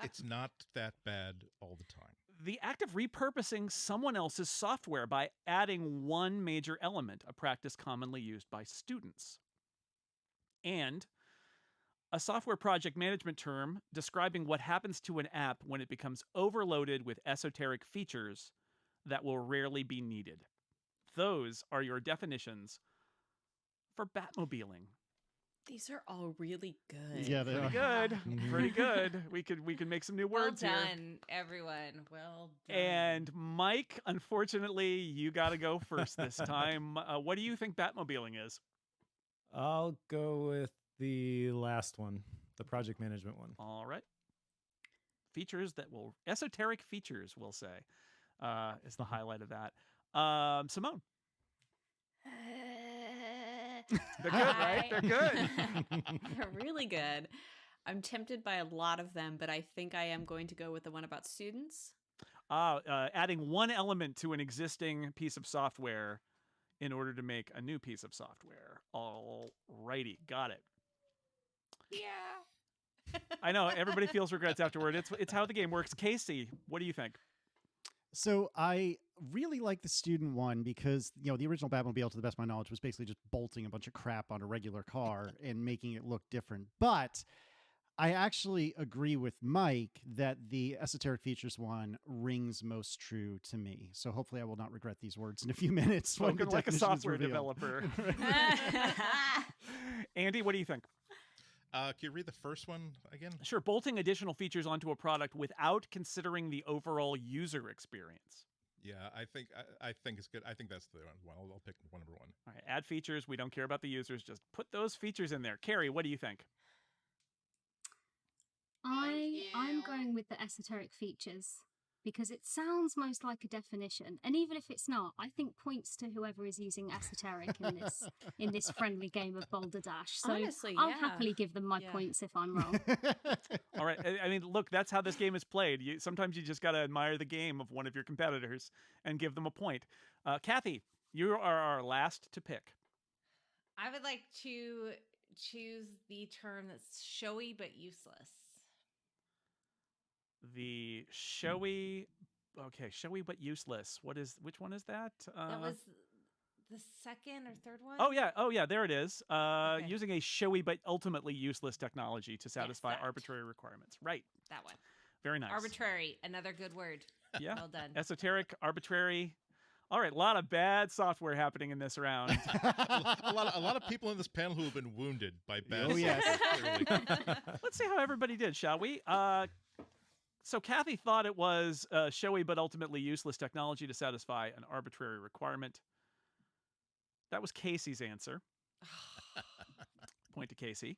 It's not that bad all the time. The act of repurposing someone else's software by adding one major element, a practice commonly used by students. And a software project management term describing what happens to an app when it becomes overloaded with esoteric features that will rarely be needed. Those are your definitions for Batmobiling. These are all really good. Yeah, they Pretty are. good. Pretty good. We could make some new words well here. done, everyone. Well done. And Mike, unfortunately, you got to go first this time. What do you think Batmobiling is? I'll go with the last one, the project management one. All right. Esoteric features, we'll say, is the highlight of that. Simone. They're good, right? They're good. They're really good. I'm tempted by a lot of them, but I think I am going to go with the one about students. Adding one element to an existing piece of software in order to make a new piece of software. All righty, got it. Yeah. I know, everybody feels regrets afterward. It's how the game works. Casey, what do you think? So I really like the student one because, the original Batmobile, to the best of my knowledge, was basically just bolting a bunch of crap on a regular car and making it look different. But I actually agree with Mike that the esoteric features one rings most true to me. So hopefully I will not regret these words in a few minutes. when the Spoken like a definition is software revealed. developer. Andy, what do you think? Can you read the first one again? Sure. Bolting additional features onto a product without considering the overall user experience. Yeah, I think it's good. I think that's the one. I'll pick number one. All right. Add features. We don't care about the users. Just put those features in there. Carrie, what do you think? I'm going with the esoteric features because it sounds most like a definition, and even if it's not, I think points to whoever is using esoteric in this friendly game of Boulder Dash. So Honestly, I'll yeah. happily give them my points if I'm wrong. All right. I mean, look, that's how this game is played. Sometimes you just got to admire the game of one of your competitors and give them a point. Kathy, you are our last to pick. I would like to choose the term that's showy but useless. The showy but useless. Which one is that? That was the second or third one? Oh yeah, there it is. Okay. Using a showy but ultimately useless technology to satisfy that. arbitrary requirements. Right. That one. Very nice. Arbitrary, another good word. Yeah. Well done. Esoteric, arbitrary. All right, a lot of bad software happening in this round. a lot of people in this panel who have been wounded by bad. Oh, yes. clearly. Let's see how everybody did, shall we? So Kathy thought it was showy but ultimately useless technology to satisfy an arbitrary requirement. That was Casey's answer. Point to Casey.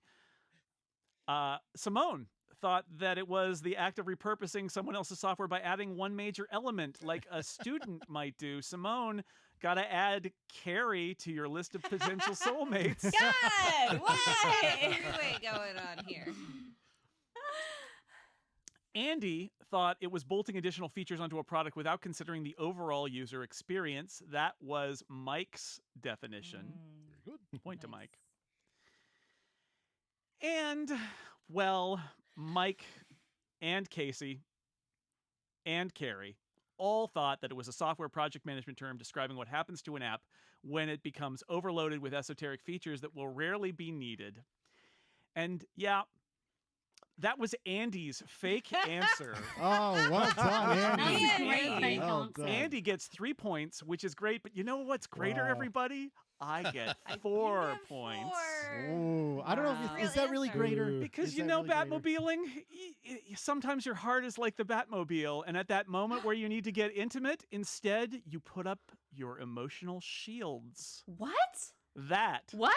Simone thought that it was the act of repurposing someone else's software by adding one major element, like a student might do. Simone, gotta add Carrie to your list of potential soulmates. God, why? Wait, going on here. Andy thought it was bolting additional features onto a product without considering the overall user experience. That was Mike's definition. Very good. Point to Mike. And, well, Mike and Casey and Carrie all thought that it was a software project management term describing what happens to an app when it becomes overloaded with esoteric features that will rarely be needed. And yeah, that was Andy's fake answer. Oh, well done, Andy. That's a great fake Oh, answer. good. Andy gets 3 points, which is great. But you know what's greater, Wow. everybody? I get 4 points. Oh, I don't know. Wow. Is that really greater? Because Is you that know, really greater? Batmobiling, sometimes your heart is like the Batmobile. And at that moment where you need to get intimate, instead, you put up your emotional shields. What? That What?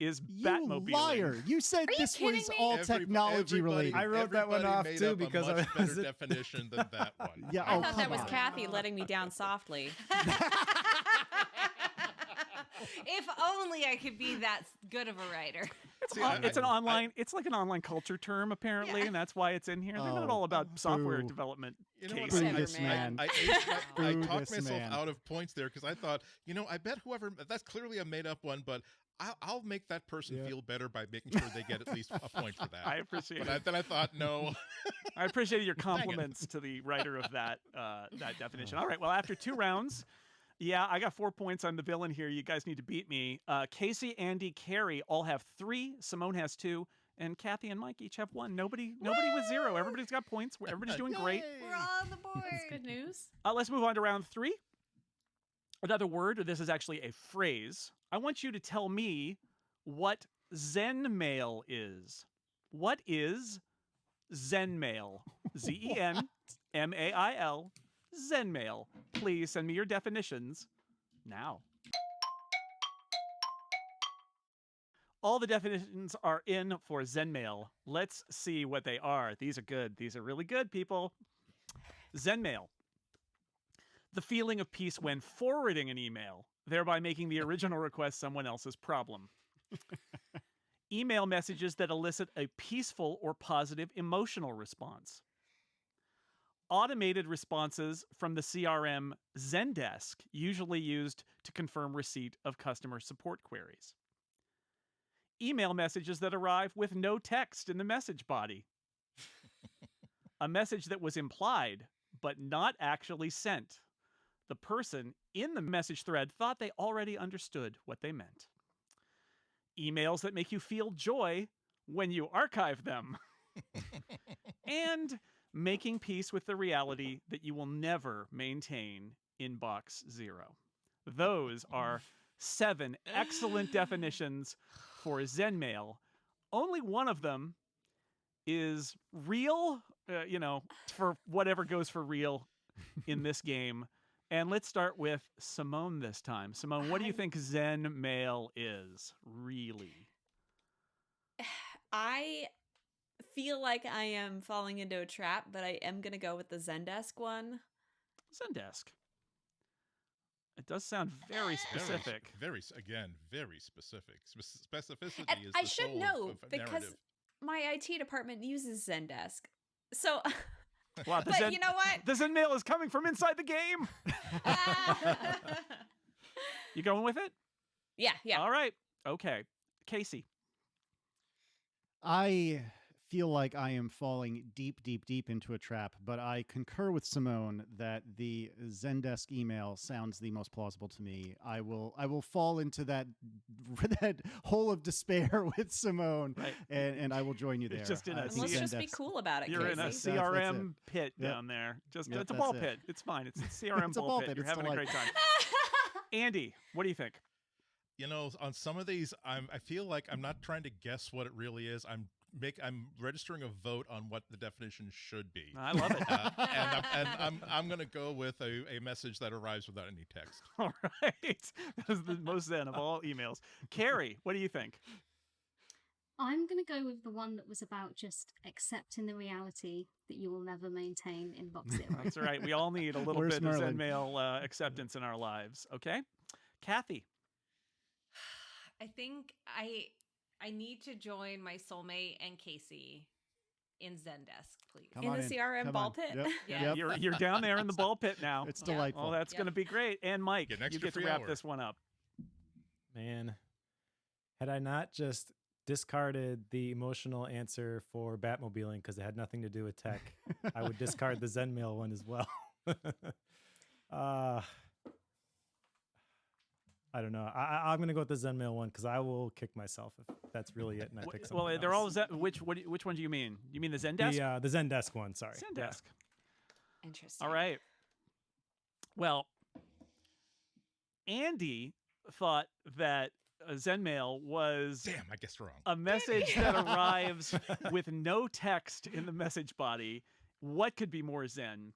is You Batmobiling. liar! You said Are you this kidding was me? all technology related. I wrote that one off, made too, up because a I much was- better definition than that one. Yeah, I oh, thought that come was on. Kathy letting me down softly. If only I could be that good of a writer. It's like an online culture term, apparently, and that's why it's in here. They're not Oh, all about software boo. development. You know what? cases. Boo this man. I Boo talked this myself man. out of points there because I thought, I bet whoever, that's clearly a made up one, but I'll make that person feel better by making sure they get at least a point for that. I appreciate But it. then I thought, no. I appreciate your compliments to the writer of that definition. All right, well, after 2 rounds, yeah, I got 4 points. I'm the villain here. You guys need to beat me. Casey, Andy, Carrie all have 3. Simone has 2. And Kathy and Mike each have 1. Nobody with 0. Everybody's got points. Everybody's doing great. We're all on the board. That's good news. Let's move on to round 3. Another word, or this is actually a phrase. I want you to tell me what Zen mail is. What is Zen mail? Zenmail. Zen mail. Please send me your definitions now. All the definitions are in for Zen mail. Let's see what they are. These are good. These are really good, people. Zen mail. The feeling of peace when forwarding an email, thereby making the original request someone else's problem. Email messages that elicit a peaceful or positive emotional response. Automated responses from the CRM Zendesk, usually used to confirm receipt of customer support queries. Email messages that arrive with no text in the message body. A message that was implied, but not actually sent. The person in the message thread thought they already understood what they meant. Emails that make you feel joy when you archive them. And making peace with the reality that you will never maintain inbox 0. Those are 7 excellent definitions for Zen mail. Only one of them is real, for whatever goes for real in this game. And let's start with Simone this time. Simone, what do you think Zen mail is, really? I feel like I am falling into a trap, but I am going to go with the Zendesk one. Zendesk. It does sound very specific. Very specific. Specificity And is I the should soul know of because narrative. my IT department uses Zendesk. So, Wow, but you know what? The Zen mail is coming from inside the game. You going with it? Yeah. All right. Okay. Casey. I feel like I am falling deep, deep, deep into a trap, but I concur with Simone that the Zendesk email sounds the most plausible to me. I will fall into that that hole of despair with Simone, Right. and I will join you there. It's just in a And let's just be Zendesk- cool about it, You're in a Casey. CRM pit Yep. down there. Just Yep, it's a that's ball it. pit. It's fine. It's a CRM It's a ball ball pit. pit. You're It's having a great time. Andy, what do you think? You know, on some of these, I feel like I'm not trying to guess what it really is. I'm registering a vote on what the definition should be. I love it. I'm going to go with a message that arrives without any text. All right. That is the most zen of all emails. Carrie, what do you think? I'm going to go with the one that was about just accepting the reality that you will never maintain inbox zero. That's all right. We all need a little Where's bit of Merlin? Zen mail acceptance in our lives. Okay. Kathy. I think I need to join my soulmate and Casey in Zendesk, please. Come In on the CRM Come ball on. pit? Yep. Yeah. Yep. You're down there in the ball pit now. It's delightful. Oh, that's going to be great. And Mike, Get an you extra get to free wrap hour. this one up. Man, had I not just discarded the emotional answer for Batmobiling because it had nothing to do with tech, I would discard the Zenmail one as well. I don't know. I'm going to go with the Zenmail one because I will kick myself if that's really it and I pick something Well, they're else. all which one do you mean? You mean the Zendesk? The Zendesk one, sorry. Yeah. Zendesk. Interesting. All right. Well, Andy thought that Zenmail was Damn, I guessed wrong. a message that arrives with no text in the message body. What could be more Zen?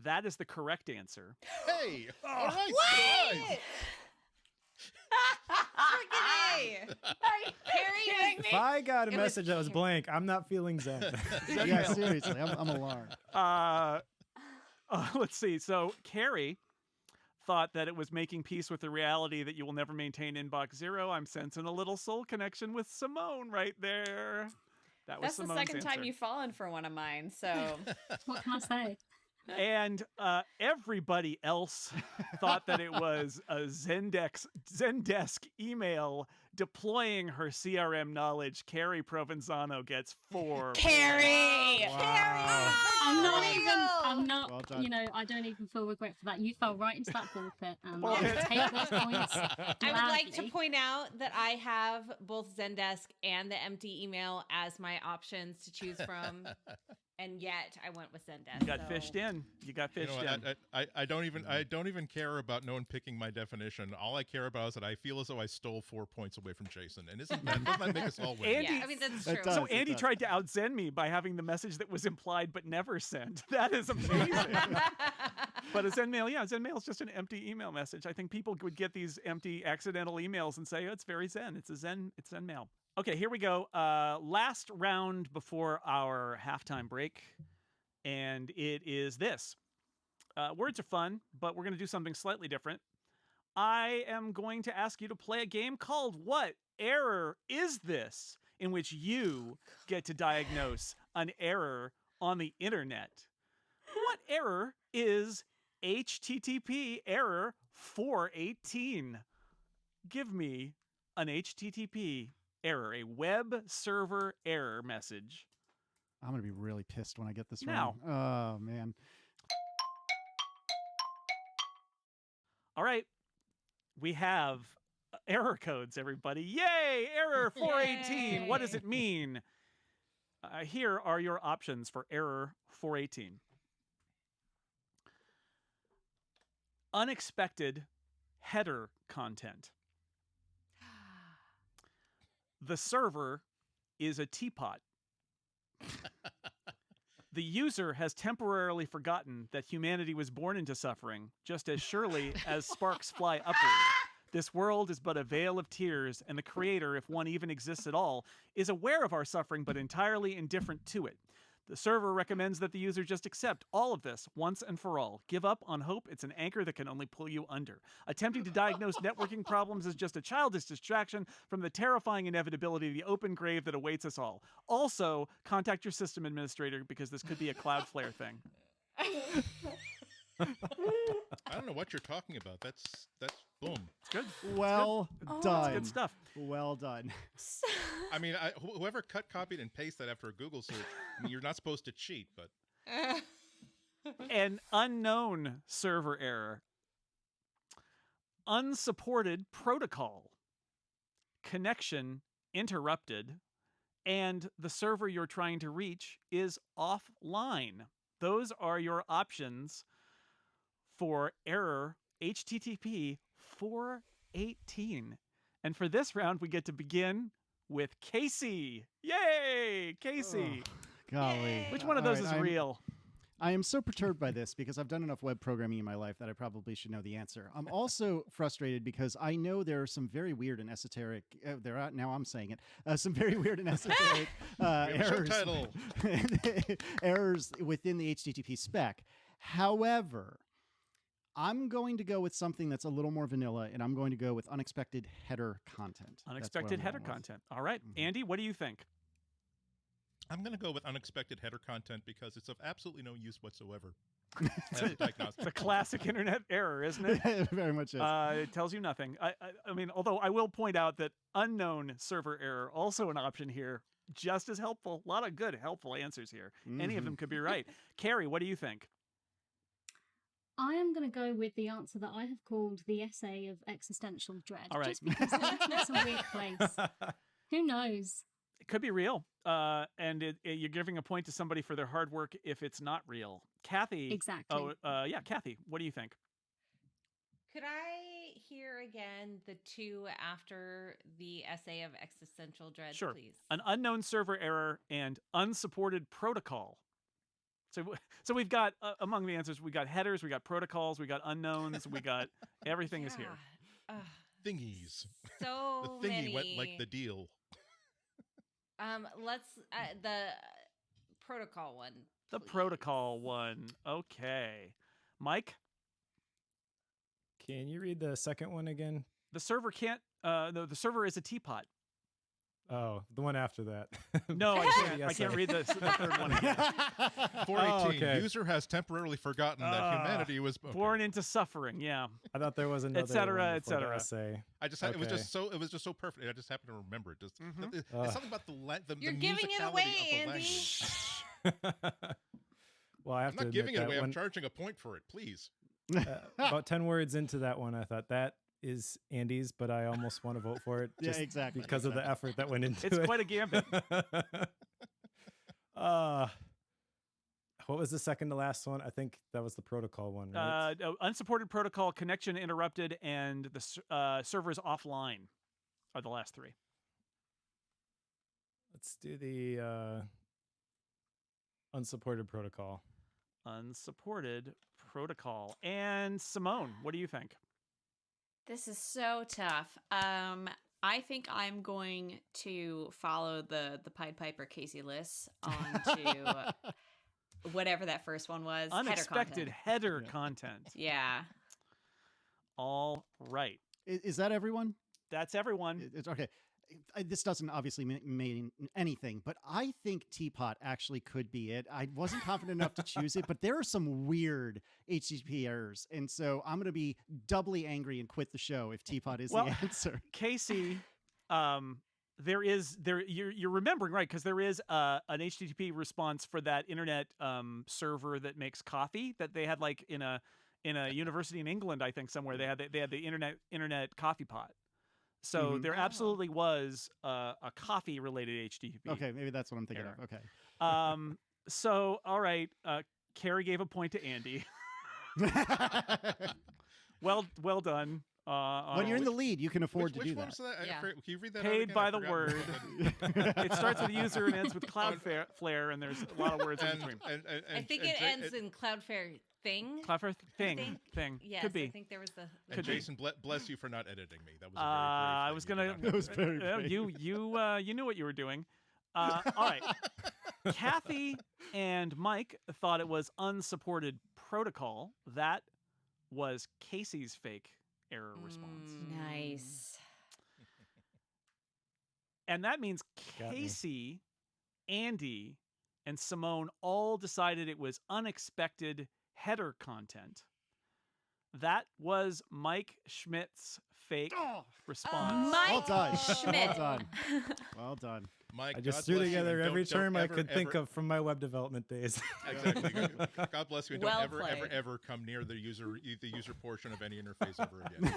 That is the correct answer. Hey, all right. What? Freaking A. Are you kidding me? If I got a It was message that was blank, I'm not feeling Zen. Yeah, seriously, I'm alarmed. Let's see. So Carrie thought that it was making peace with the reality that you will never maintain inbox zero. I'm sensing a little soul connection with Simone right there. That was That's the Simone's second time answer. you've fallen for one of mine, so What can I say? And everybody else thought that it was a Zendesk email deploying her CRM knowledge. Carrie Provenzano gets 4. Carrie! Wow. I'm not, Well done. you know, I don't even feel regret for that. You fell right into that ball pit. And Ball I pit. take those points. I would like to gladly. point out that I have both Zendesk and the empty email as my options to choose from, and yet I went with Zendesk. You got so- fished in. You got You fished know, in. I don't even care about no one picking my definition. All I care about is that I feel as though I stole 4 points away from Jason. And doesn't that make us all win? Andy, Yeah, I mean that's It true. does. so Andy does. tried to out-Zen me by having the message that was implied but never sent. That is amazing. But a Zenmail, yeah, Zenmail is just an empty email message. I think people would get these empty accidental emails and say, oh, it's very Zen. It's Zenmail. Okay, here we go. Last round before our halftime break. And it is this. Words are fun, but we're going to do something slightly different. I am going to ask you to play a game called What Error Is This? In which you get to diagnose an error on the internet. What error is HTTP error 418? Give me an HTTP error, a web server error message. I'm going to be really pissed when I get this Now. wrong. Oh, man. All right. We have error codes, everybody. Yay! Error 418. What does it mean? Here are your options for error 418. Unexpected header content. The server is a teapot. The user has temporarily forgotten that humanity was born into suffering, just as surely as sparks fly upward. This world is but a veil of tears, and the creator, if one even exists at all, is aware of our suffering but entirely indifferent to it. The server recommends that the user just accept all of this once and for all. Give up on hope. It's an anchor that can only pull you under. Attempting to diagnose networking problems is just a childish distraction from the terrifying inevitability of the open grave that awaits us all. Also, contact your system administrator because this could be a Cloudflare thing. I don't know what you're talking about. That's Boom. It's good. Well It's done. good stuff. Well done. I mean, whoever cut, copied, and pasted that after a Google search, I mean, you're not supposed to cheat, but An unknown server error. Unsupported protocol. Connection interrupted. And the server you're trying to reach is offline. Those are your options for error HTTP 418. And for this round, we get to begin with Casey. Yay, Casey. Golly. Which one of those is real? I am so perturbed by this because I've done enough web programming in my life that I probably should know the answer. I'm also frustrated because I know there are some very weird and esoteric, now I'm saying it, some very weird and esoteric errors within the HTTP spec. However, I'm going to go with something that's a little more vanilla, and I'm going to go with unexpected header content. Unexpected header content. All right. Andy, what do you think? I'm going to go with unexpected header content because it's of absolutely no use whatsoever. As a diagnostic. It's a classic internet error, isn't it? It very much is. It tells you nothing. I mean, although I will point out that unknown server error, also an option here, just as helpful. A lot of good, helpful answers here. Any of them could be right. Carrie, what do you think? I am going to go with the answer that I have called the essay of existential dread. All right. Just because it's a weird place. Who knows? It could be real. And you're giving a point to somebody for their hard work if it's not real. Kathy. Exactly. Yeah, Kathy, what do you think? Could I hear again the two after the essay of existential dread, Sure. please? An unknown server error and unsupported protocol. So we've got, among the answers, we got headers, we got protocols, we got unknowns, we got everything is here. Thingies. So the thingy many. went like the deal. Let's the protocol one. The protocol one. Okay. Mike? Can you read the second one again? The server can't, no, the server is a teapot. Oh, the one after that. No, I can't. Yes, I can't I- read the third one again. 418. Oh, okay. User has temporarily forgotten that humanity was born into suffering. Yeah. I thought there was another et cetera, one et before the cetera. essay. I just had, Okay. it was just so perfect. I just happened to remember it. Just it's something about the You're giving it away, Andy. Well, I have I'm to not giving it admit away. that I'm when- charging a point for it. Please. about 10 words into that one, I thought that is Andy's, but I almost want to vote for it. Yeah, just exactly, Because of the effort that went into it. It's quite a gambit. What was the second to last one? I think that was the protocol one, right? Unsupported protocol, connection interrupted, and the server is offline are the last three. Let's do the unsupported protocol. Unsupported protocol. And Simone, what do you think? This is so tough. I think I'm going to follow the Pied Piper Casey Liss onto whatever that first one was. Unexpected header content. Yeah. All right. Is that everyone? That's everyone. It's okay. This doesn't obviously mean anything, but I think Teapot actually could be it. I wasn't confident enough to choose it, but there are some weird HTTP errors, and so I'm going to be doubly angry and quit the show if Teapot is the answer. Casey, you're remembering, right? Because there is an HTTP response for that internet server that makes coffee that they had like in a university in England, I think somewhere they had the internet coffee pot. So there absolutely was a coffee related HTTP. Okay, maybe that's what I'm thinking of. Okay. So all right, Carrie gave a point to Andy. well done. When you're in the lead, you can afford to which do one that. was that? Can you read that out Paid again? by I the forgot word. It starts with user and ends with Cloudflare, and there's a lot of words in between. I think it ends in Cloudflare thing. Cloudflare thing. Yes, Could be. I think there was the. And Jason, bless you for not editing me. That was a very I was gonna. That was very brave. You knew what you were doing. All right. Kathy and Mike thought it was unsupported protocol. That was Casey's fake error response. Nice. And that means Got me. Casey, Andy, and Simone all decided it was unexpected header content. That was Mike Schmidt's fake response. Mike Well done. Schmidt. Well done. Well done. Mike, I just God threw bless you, and together every don't term I ever, could think ever- of from my web development days. Exactly. God bless you, and Well don't ever played. come near the user portion of any interface ever again.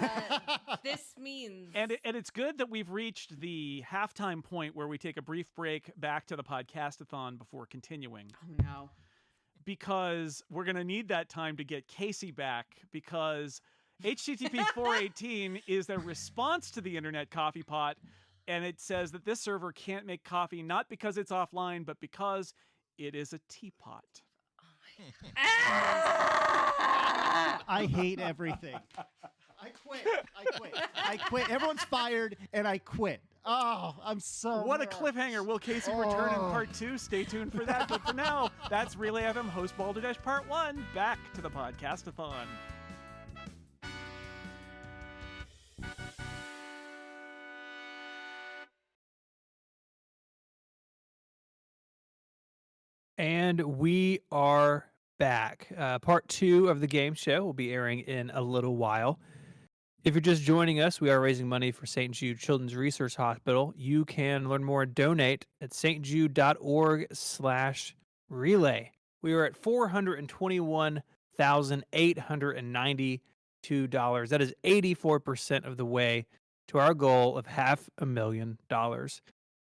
This means And it's good that we've reached the halftime point where we take a brief break back to the podcastathon before continuing. Oh no. Because we're going to need that time to get Casey back, because HTTP 418 is their response to the Internet Coffee Pot, and it says that this server can't make coffee not because it's offline, but because it is a teapot. I hate everything. I quit. Everyone's fired, and I quit. Oh, I'm so What a mad. cliffhanger. Will Casey return in part 2? Stay tuned for that. But for now, that's Relay FM host Balderdash Part 1. Back to the Podcastathon. And we are back. Part 2 of the game show will be airing in a little while. If you're just joining us, we are raising money for St. Jude Children's Research Hospital. You can learn more and donate at stjude.org/relay. We are at $421,892. That is 84% of the way to our goal of $500,000.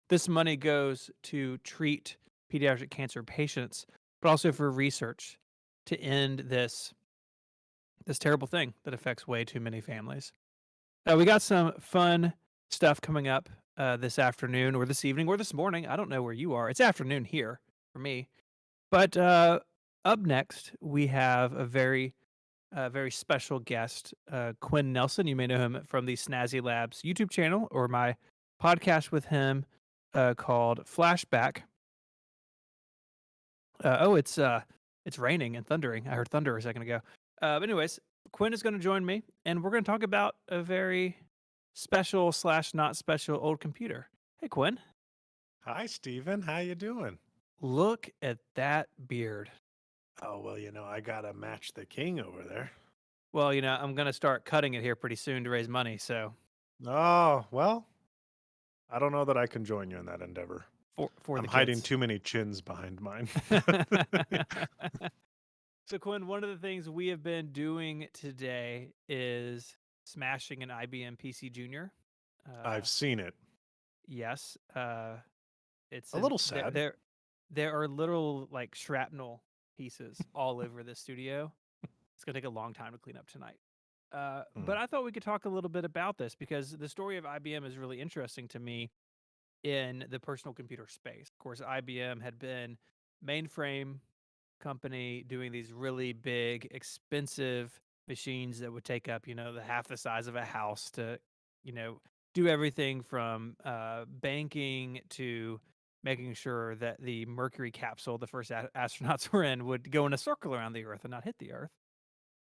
This money goes to treat pediatric cancer patients, but also for research to end this terrible thing that affects way too many families. We got some fun stuff coming up this afternoon or this evening or this morning. I don't know where you are. It's afternoon here for me. But up next, we have a very special guest, Quinn Nelson. You may know him from the Snazzy Labs YouTube channel or my podcast with him called Flashback. It's raining and thundering. I heard thunder a second ago. But anyways, Quinn is going to join me, and we're going to talk about a very special / not special old computer. Hey, Quinn. Hi, Steven. How you doing? Look at that beard. Oh, well, I got to match the king over there. Well, I'm going to start cutting it here pretty soon to raise money, so. Oh, well, I don't know that I can join you in that endeavor. For I'm the hiding kids. too many chins behind mine. So, Quinn, one of the things we have been doing today is smashing an IBM PC Junior. I've seen it. Yes. It's A little sad. There are little like shrapnel pieces all over the studio. It's gonna take a long time to clean up tonight. But I thought we could talk a little bit about this because the story of IBM is really interesting to me in the personal computer space. Of course, IBM had been mainframe company doing these really big, expensive machines that would take up, the half the size of a house to, do everything from banking to making sure that the Mercury capsule the first astronauts were in would go in a circle around the Earth and not hit the Earth.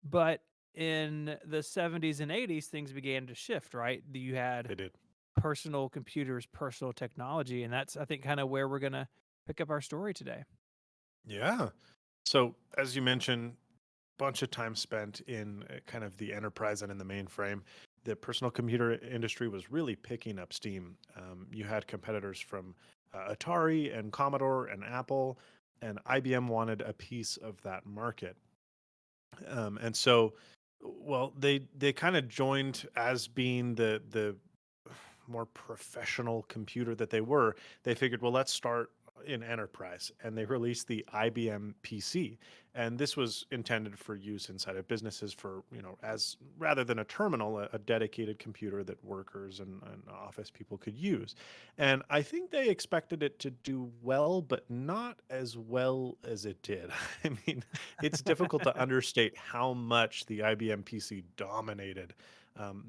But in the 70s and 80s, things began to shift, right? You had They did. personal computers, personal technology, and that's, I think, kind of where we're going to pick up our story today. Yeah. So, as you mentioned, bunch of time spent in kind of the enterprise and in the mainframe. The personal computer industry was really picking up steam. You had competitors from Atari and Commodore and Apple, and IBM wanted a piece of that market. And so, well, they kind of joined as being the more professional computer that they were. They figured, well, let's start in enterprise, and they released the IBM PC, and this was intended for use inside of businesses for, as rather than a terminal, a dedicated computer that workers and office people could use. And I think they expected it to do well, but not as well as it did. I mean, it's difficult to understate how much the IBM PC dominated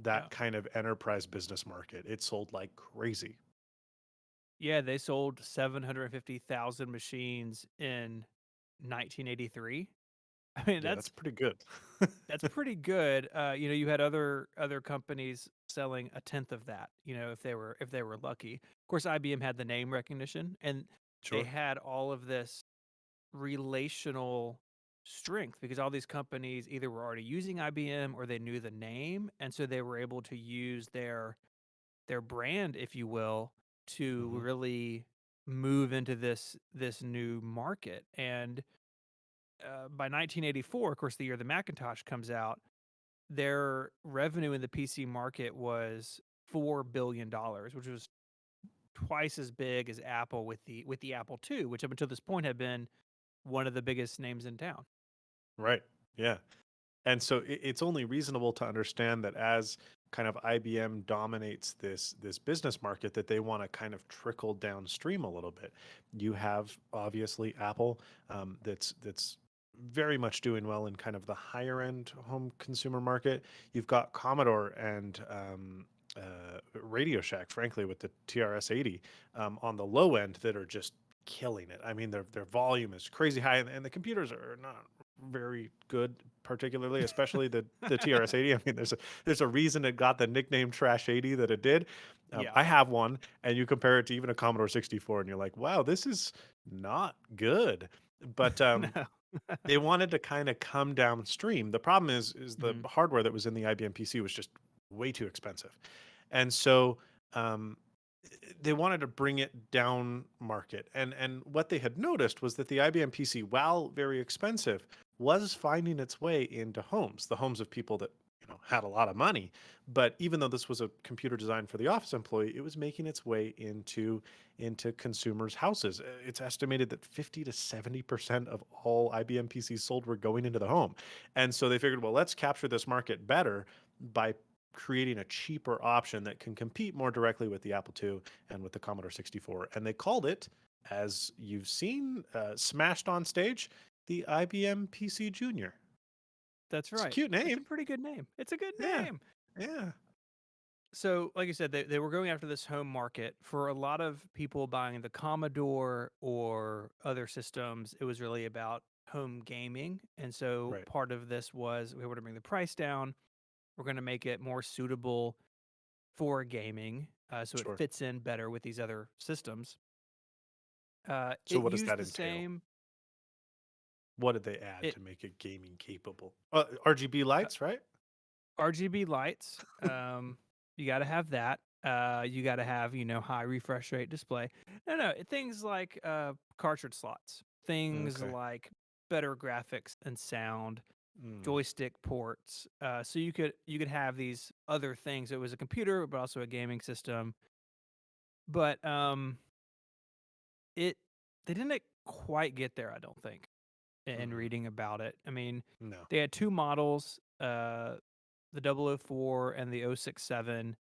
that kind of enterprise business market. It sold like crazy. Yeah, they sold 750,000 machines in 1983. I mean, Yeah, that's pretty good. that's pretty good. You had other companies selling a tenth of that. If they were lucky. Of course, IBM had the name recognition, and Sure. they had all of this relational strength because all these companies either were already using IBM or they knew the name, and so they were able to use their brand, if you will, to really move into this new market. And by 1984, of course, the year the Macintosh comes out, their revenue in the PC market was $4 billion, which was twice as big as Apple with the Apple II, which up until this point had been one of the biggest names in town. Right. Yeah. And so it's only reasonable to understand that as kind of IBM dominates this business market, that they want to kind of trickle downstream a little bit. You have obviously Apple, that's very much doing well in kind of the higher end home consumer market. You've got Commodore and Radio Shack, frankly, with the TRS-80 on the low end that are just killing it. I mean, their volume is crazy high, and the computers are not very good, particularly, especially the TRS-80. I mean, there's a reason it got the nickname Trash 80 that it did. Yeah. I have one, and you compare it to even a Commodore 64, and you're like, wow, this is not good. But No. they wanted to kind of come downstream. The problem is the hardware that was in the IBM PC was just way too expensive, and so they wanted to bring it down market. And what they had noticed was that the IBM PC, while very expensive, was finding its way into homes, the homes of people that had a lot of money. But even though this was a computer designed for the office employee, it was making its way into consumers' houses. It's estimated that 50 to 70% of all IBM PCs sold were going into the home. And so they figured, well, let's capture this market better by creating a cheaper option that can compete more directly with the Apple II and with the Commodore 64. And they called it, as you've seen, smashed on stage, the IBM PC Junior. That's right. It's a cute name. It's a pretty good name. It's a good Yeah. name. Yeah. So, like you said, they were going after this home market. For a lot of people buying the Commodore or other systems, it was really about home gaming. And so Right. part of this was we were to bring the price down. We're going to make it more suitable for gaming, so it Sure. fits in better with these other systems. So It what does used that the entail? same. What did they add It to make it gaming capable? RGB lights, right? RGB lights. You got to have that. You got to have high refresh rate display. No, things like cartridge slots, things Okay. like better graphics and sound, Mm. joystick ports. So you could have these other things. It was a computer, but also a gaming system. But they didn't quite get there, I don't think. In reading about it, I mean, No. they had two models, the 004 and the 067,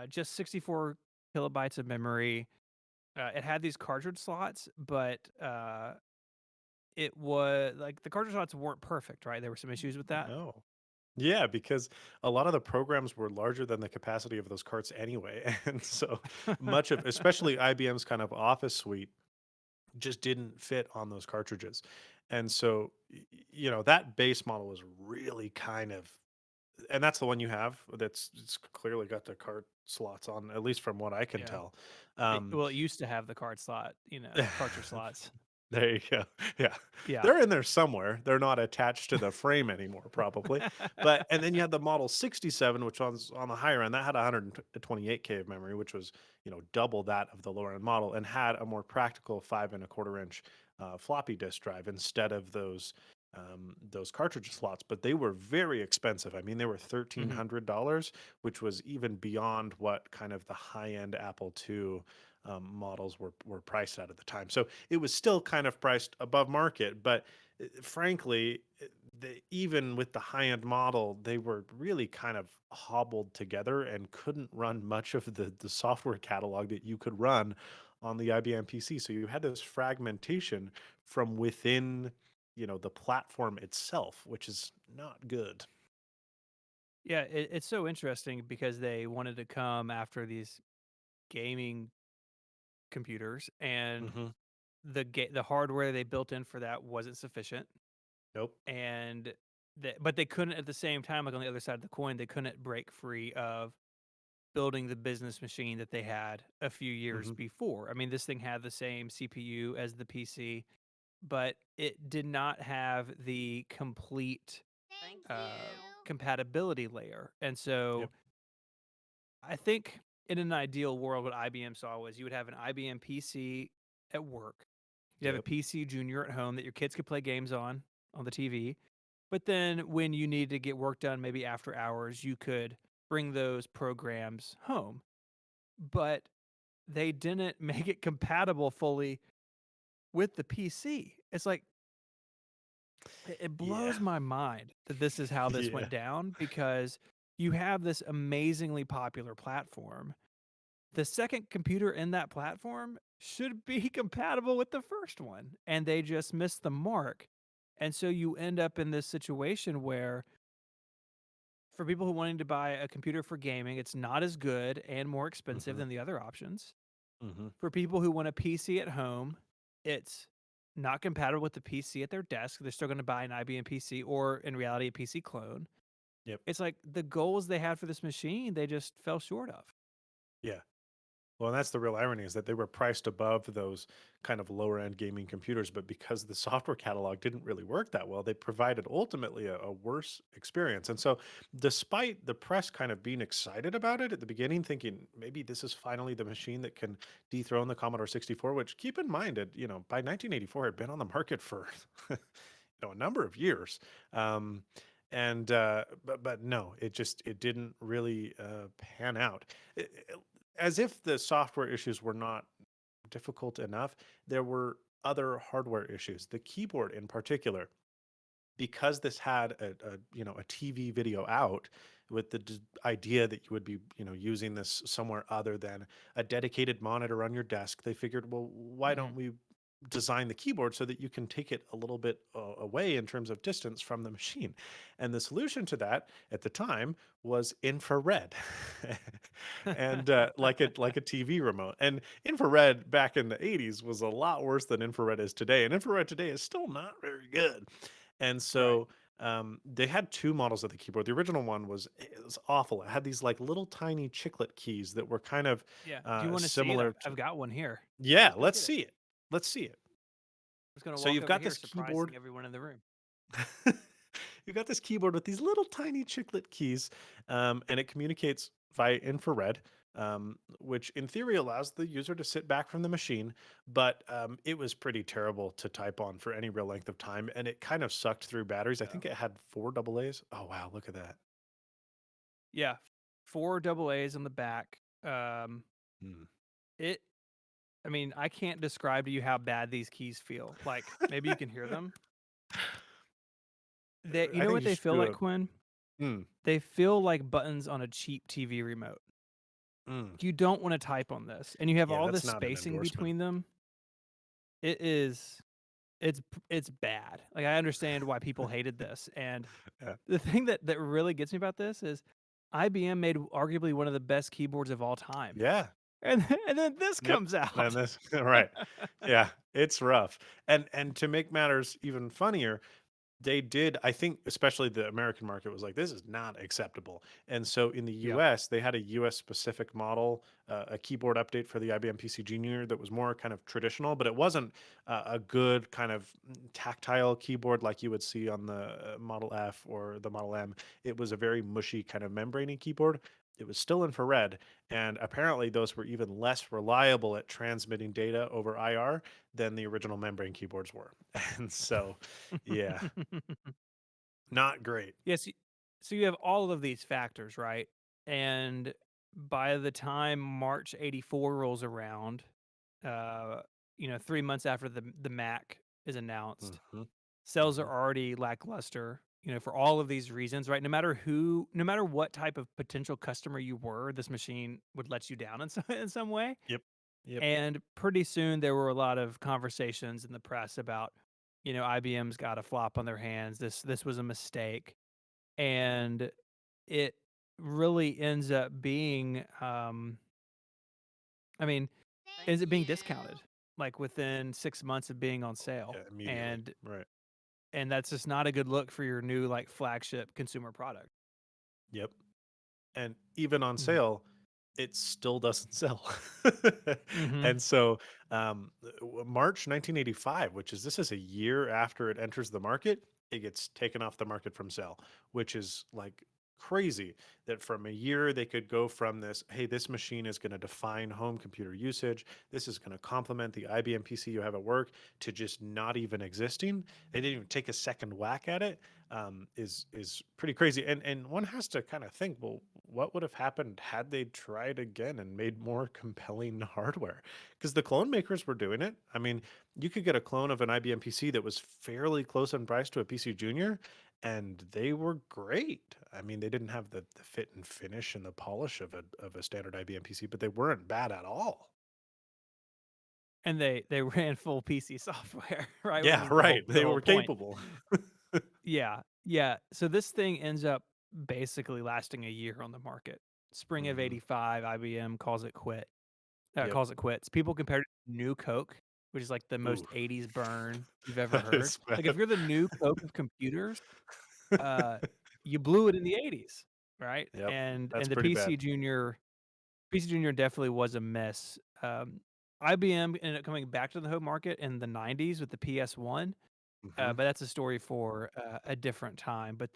just 64 kilobytes of memory. It had these cartridge slots, but it was like the cartridge slots weren't perfect, right? There were some issues with that. No. Yeah, because a lot of the programs were larger than the capacity of those carts anyway. And so much of, especially IBM's kind of Office suite, just didn't fit on those cartridges. And so, that base model was really kind of, and that's the one you have it's clearly got the cart slots on, at least from what I can Yeah. tell. It used to have the card slot, cartridge slots. There you go. Yeah. Yeah. They're in there somewhere. They're not attached to the frame anymore, probably. And then you had the Model 67, which was on the higher end. That had 128K of memory, which was, double that of the lower end model, and had a more practical 5 1/4 inch floppy disk drive instead of those cartridge slots. But they were very expensive. I mean, they were $1,300, which was even beyond what kind of the high end Apple II models were priced at the time. So it was still kind of priced above market, but frankly, even with the high end model, they were really kind of hobbled together and couldn't run much of the software catalog that you could run on the IBM PC. So you had this fragmentation from within, the platform itself, which is not good. Yeah, it's so interesting because they wanted to come after these gaming computers, and the hardware they built in for that wasn't sufficient. Nope. And but they couldn't at the same time, like on the other side of the coin, they couldn't break free of building the business machine that they had a few years before. I mean, this thing had the same CPU as the PC. but it did not have the complete compatibility layer. And so I think in an ideal world, what IBM saw was you would have an IBM PC at work. You have a PC Junior at home that your kids could play games on the TV. But then when you need to get work done, maybe after hours, you could bring those programs home. But they didn't make it compatible fully with the PC. It's like, it blows my mind that this is how this went down, because you have this amazingly popular platform. The second computer in that platform should be compatible with the first one, and they just missed the mark. And so you end up in this situation where, for people who wanting to buy a computer for gaming, it's not as good and more expensive than the other options. For people who want a PC at home, it's not compatible with the PC at their desk. They're still going to buy an IBM PC, or in reality, a PC clone. It's like the goals they had for this machine, they just fell short of. Yeah. Well, and that's the real irony, is that they were priced above those kind of lower end gaming computers, but because the software catalog didn't really work that well, they provided ultimately a worse experience. And so, despite the press kind of being excited about it at the beginning, thinking maybe this is finally the machine that can dethrone the Commodore 64, which, keep in mind, it, by 1984 had been on the market for a number of years. But no, it didn't really pan out. As if the software issues were not difficult enough, there were other hardware issues. The keyboard in particular, because this had a TV video out with the idea that you would be using this somewhere other than a dedicated monitor on your desk, they figured, well, why don't we design the keyboard so that you can take it a little bit away in terms of distance from the machine? And the solution to that at the time was infrared. And like a TV remote. And infrared back in the 80s was a lot worse than infrared is today, and infrared today is still not very good. And so they had two models of the keyboard. The original one was awful. It had these like little tiny chiclet keys that were kind of Yeah. Do you want to see it? similar. I've got one here. Yeah, let's get it. see it. Let's see it. I was going to So walk you've over got here, this surprising keyboard. everyone in the room. You've got this keyboard with these little tiny chiclet keys, and it communicates via infrared, which in theory allows the user to sit back from the machine. But it was pretty terrible to type on for any real length of time, and it kind of sucked through batteries. I think it had 4 AA's. Oh wow, look at that. Yeah, 4 AA's on the back. It. I mean, I can't describe to you how bad these keys feel. Like, maybe you can hear them. You I know think what you they should feel do like, a- Quinn? Mm, They feel like buttons on a cheap TV remote. mm. You don't want to type on this, and you have Yeah, all that's this not an spacing endorsement. between them. It's bad. Like, I understand why people hated this, and Yeah. the thing that really gets me about this is IBM made arguably one of the best keyboards of all time. Yeah. And then this Yep. comes out. And this right. Yeah, it's rough. And to make matters even funnier, they did, I think, especially the American market was like, this is not acceptable. And so in the Yeah. US, they had a US specific model, a keyboard update for the IBM PC Junior that was more kind of traditional, but it wasn't a good kind of tactile keyboard like you would see on the Model F or the Model M. It was a very mushy kind of membraney keyboard. It was still infrared, and apparently those were even less reliable at transmitting data over IR than the original membrane keyboards were. And so, yeah, not great. Yes. So you have all of these factors, right? And by the time March '84 rolls around, 3 months after the Mac is announced, Mhm. sales are already lackluster. For all of these reasons, right? No matter what type of potential customer you were, this machine would let you down in some way. Yep. Yep. And pretty soon there were a lot of conversations in the press about, IBM's got a flop on their hands. This was a mistake, and it really ends up being, I mean, is it being discounted like within 6 months of being on sale, Yeah, immediately. Right. and that's just not a good look for your new like flagship consumer product. Yep. And even on Mhm. sale, it still doesn't sell. Mm-hmm. And so, March 1985, this is a year after it enters the market, it gets taken off the market from sale, which is like crazy that from a year they could go from this, hey, this machine is going to define home computer usage. This is going to complement the IBM PC you have at work, to just not even existing. They didn't even take a second whack at it. Is pretty crazy. And one has to kind of think, well, what would have happened had they tried again and made more compelling hardware? Because the clone makers were doing it. I mean, you could get a clone of an IBM PC that was fairly close in price to a PC Junior, and they were great. I mean, they didn't have the fit and finish and the polish of a standard IBM PC, but they weren't bad at all. And they ran full PC software, right? Which Yeah, is right. the They whole were point. capable. Yeah, yeah. So this thing ends up basically lasting a year on the market. Spring of Mhm. '85, IBM calls it quit. Yep. Calls it quits. People compared it to New Coke, which is like the most Ooh. 80s burn you've ever That heard. is Like if bad. you're the New Coke of computers, you blew it in the '80s, right? Yep, And that's the pretty bad. PC Junior definitely was a mess. IBM ended up coming back to the home market in the '90s with the PS1, Mhm. but that's a story for a different time. But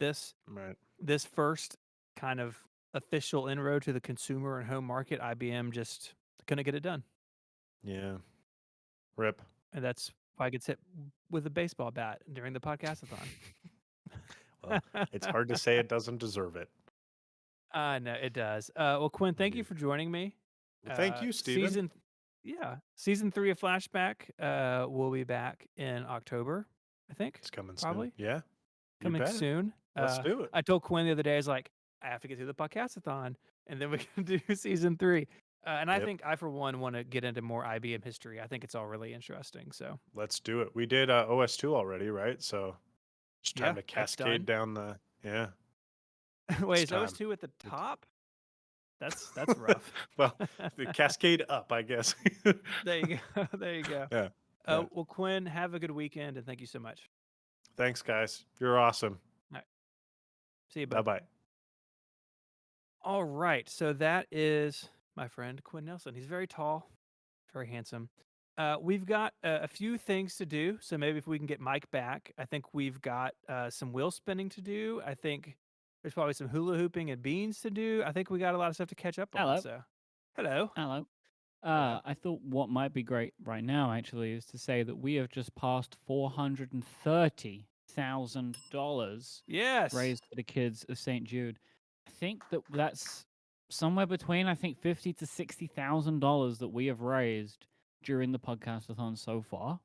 Right. this first kind of official inroad to the consumer and home market, IBM just couldn't get it done, Yeah. Rip. and that's why it gets hit with a baseball bat during the podcastathon. Well, it's hard to say it doesn't deserve it. No, it does. Well, Quinn, thank you Indeed. for joining me. Well, thank you, Steven. Season 3 of Flashback will be back in October, I think. It's coming soon. Probably Yeah, you coming bet. soon. Let's do it. I told Quinn the other day, I was like, I have to get through the podcastathon, and then we can do season 3. And I Yep. think I, for one, want to get into more IBM history. I think it's all really interesting. So Let's do it. We did OS2 already, right? So it's time to that's done. cascade down the. Yeah. Wait, It's is time. OS2 at the top? That's rough. Well, the cascade up, I guess. There you go. There you go. Yeah. Yeah. Well, Quinn, have a good weekend, and thank you so much. Thanks, guys. You're awesome. All right. See you, Bye bud. bye. All right. So that is my friend Quinn Nelson. He's very tall, very handsome. We've got a few things to do. So maybe if we can get Mike back, I think we've got some wheel spinning to do. I think there's probably some hula hooping and beans to do. I think we got a lot of stuff to catch up on. Hello. So, hello. Hello. Hello. I thought what might be great right now, actually, is to say that we have just passed $430,000 Yes. raised for the kids of St. Jude. I think that's somewhere between, I think, $50,000 to $60,000 that we have raised during the podcastathon so far,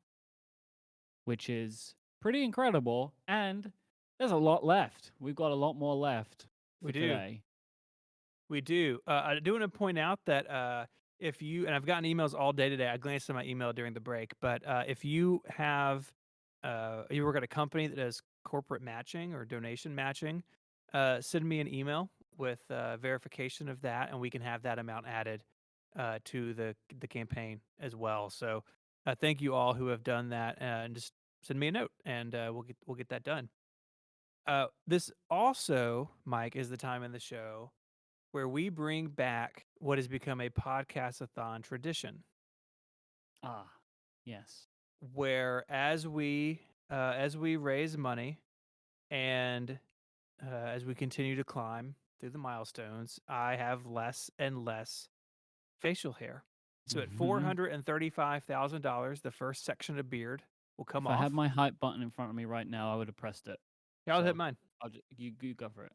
which is pretty incredible. And there's a lot left. We've got a lot more left for We do. today. We do. I do want to point out that if you, and I've gotten emails all day today, I glanced at my email during the break, but if you have, you work at a company that does corporate matching or donation matching, send me an email with verification of that, and we can have that amount added to the campaign as well. So thank you all who have done that, and just send me a note, and we'll get that done. This also, Mike, is the time in the show where we bring back what has become a podcastathon tradition. Ah, yes. Where as we raise money and as we continue to climb through the milestones, I have less and less facial hair. So at $435,000, the first section of beard will come If off. I had my hype button in front of me right now, I would have pressed it. Yeah, I'll hit So, mine. you go for it.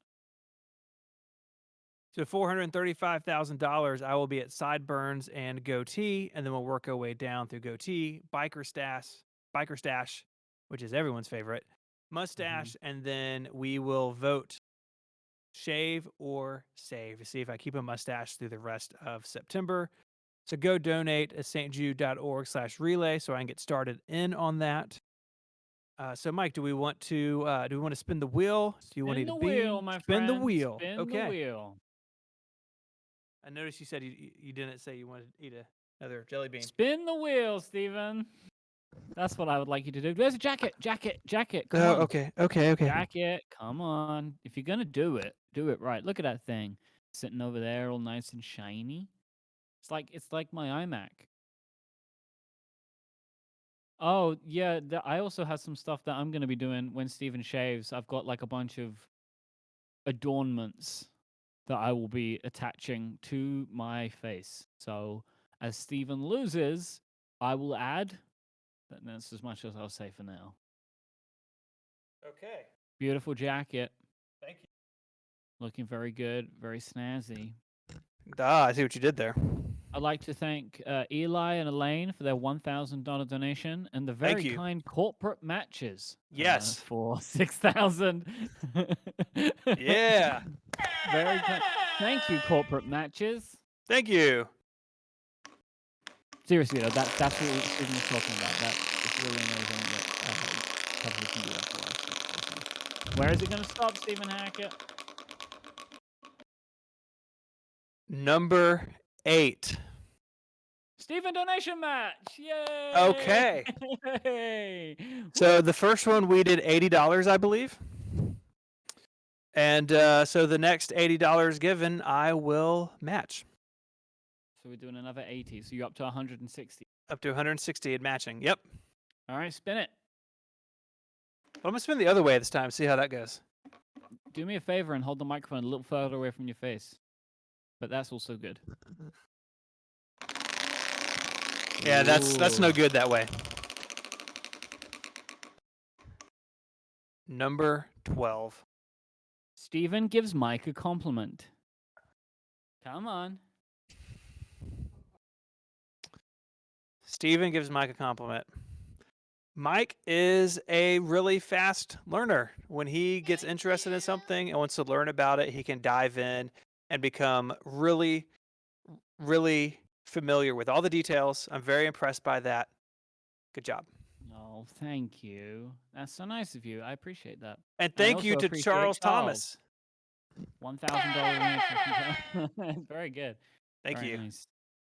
So $435,000, I will be at sideburns and goatee, and then we'll work our way down through goatee, biker stash, which is everyone's favorite, mustache, and then we will vote shave or save to see if I keep a mustache through the rest of September. So go donate at stjude.org/relay so I can get started in on that. So Mike, do we want to spin the wheel? Do you want Spin to the be wheel, my spin the friend. wheel? Spin Okay. the wheel. I noticed you said you didn't say you wanted to eat another jelly bean. Spin the wheel, Steven. That's what I would like you to do. There's a jacket. Come Oh, on. okay. Jacket. Come on. If you're going to do it right. Look at that thing. sitting over there all nice and shiny. It's like my iMac. Oh yeah, I also have some stuff that I'm gonna be doing when Steven shaves. I've got like a bunch of adornments that I will be attaching to my face. So as Steven loses, I will add. That's as much as I'll say for now. Okay. Beautiful jacket. Thank you. Looking very good, very snazzy. I see what you did there. I'd like to thank Eli and Elaine for their $1,000 donation and the Thank very you. kind corporate matches. Yes. For 6,000. Yeah. Very kind. Thank you, corporate matches. Thank you. Seriously though, that's what Stephen was talking about. That is really amazing that companies can do that for us. Where is it going to stop, Stephen Hackett? Number 8. Stephen donation match. Yay! Okay. Yay! So the first one we did $80, I believe. And so the next $80 given, I will match. So we're doing another 80. So you're up to 160. Up to 160 in matching. Yep. All right, spin it. Well, I'm going to spin the other way this time, see how that goes. Do me a favor and hold the microphone a little further away from your face. But that's also good. Yeah, that's no good that way. Number 12. Stephen gives Mike a compliment. Come on. Stephen gives Mike a compliment. Mike is a really fast learner. When he gets interested in something and wants to learn about it, he can dive in and become really, really familiar with all the details. I'm very impressed by that. Good job. Oh, thank you. That's so nice of you. I appreciate that. And I thank you also to appreciate Charles Thomas. $1,000. Very good. Thank Very you. Nice.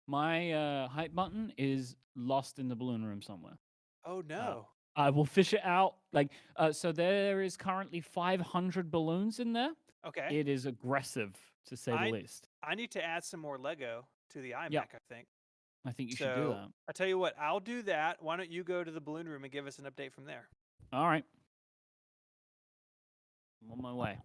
My hype button is lost in the balloon room somewhere. Oh, no. I will fish it out. So there is currently 500 balloons in there. Okay. It is aggressive, to say the least. I need to add some more Lego to the iMac, Yep. I think. I think you should do that. I tell you what, I'll do that. Why don't you go to the balloon room and give us an update from there? All right. I'm on my way.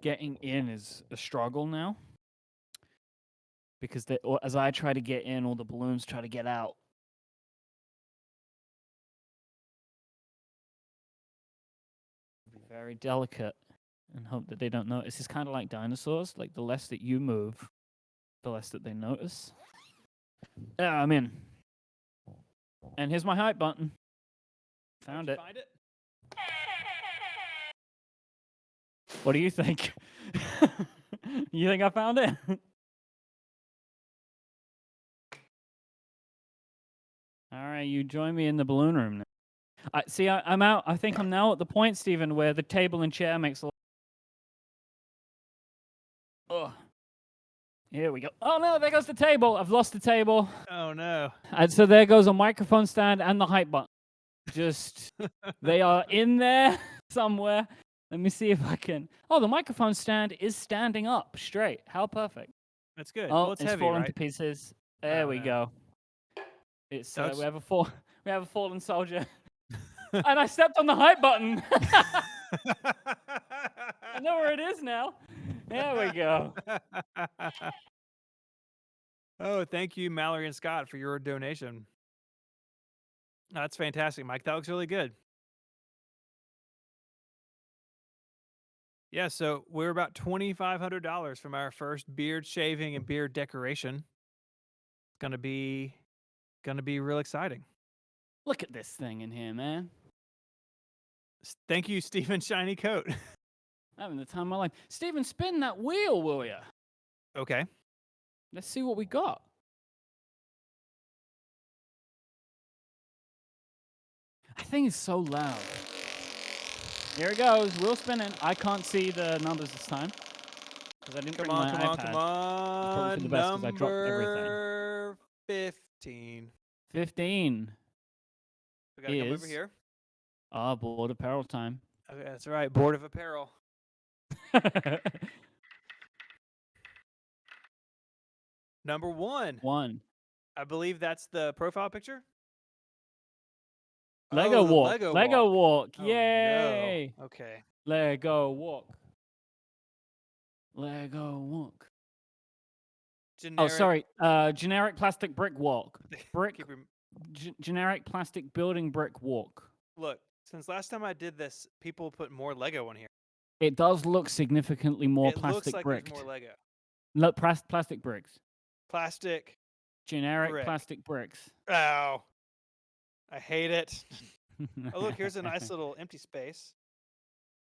Getting in is a struggle now. Because as I try to get in, all the balloons try to get out. Be very delicate and hope that they don't notice. It's kind of like dinosaurs. Like the less that you move, the less that they notice. Yeah, I'm in. And here's my hype button. Found it. Find it? What do you think? You think I found it? All right, you join me in the balloon room now. I'm out. I think I'm now at the point, Stephen, where the table and chair makes a lot. Oh, here we go. Oh no, there goes the table. I've lost the table. Oh no. And so there goes a microphone stand and the hype button. Just, they are in there somewhere. Let me see if I can. Oh, the microphone stand is standing up straight. How perfect. That's good. Oh, Well, it's heavy, falling right? to pieces. There we go. It's So it's- we have a fallen soldier. And I stepped on the hype button. I know where it is now. There we go. Oh, thank you, Mallory and Scott, for your donation. That's fantastic, Mike. That looks really good. Yeah, so we're about $2,500 from our first beard shaving and beard decoration. It's gonna be real exciting. Look at this thing in here, man. Thank you, Stephen Shiny Coat. Having the time of my life. Steven, spin that wheel, will ya? Okay. Let's see what we got. I think it's so loud. Here it goes. Wheel spinning. I can't see the numbers this time. Because I didn't bring my iPad. Come on. It's probably for the best because I dropped everything. Number 15. 15. We gotta come over here. Board apparel time. Okay, that's right. Board of apparel. Number 1. 1. I believe that's the profile picture. Lego Oh, the walk. Lego Lego walk. Oh, Yay. no. Okay. Lego walk. Lego walk. Oh, Generic. sorry. Generic plastic brick walk. Brick. Keep rem- Generic plastic building brick walk. Look, since last time I did this, people put more Lego in here. It does look significantly more It plastic looks like bricked. there's more Lego. Look, plastic bricks. Plastic. Generic brick. plastic bricks. Ow. I hate it. Oh, look, here's a nice little empty space.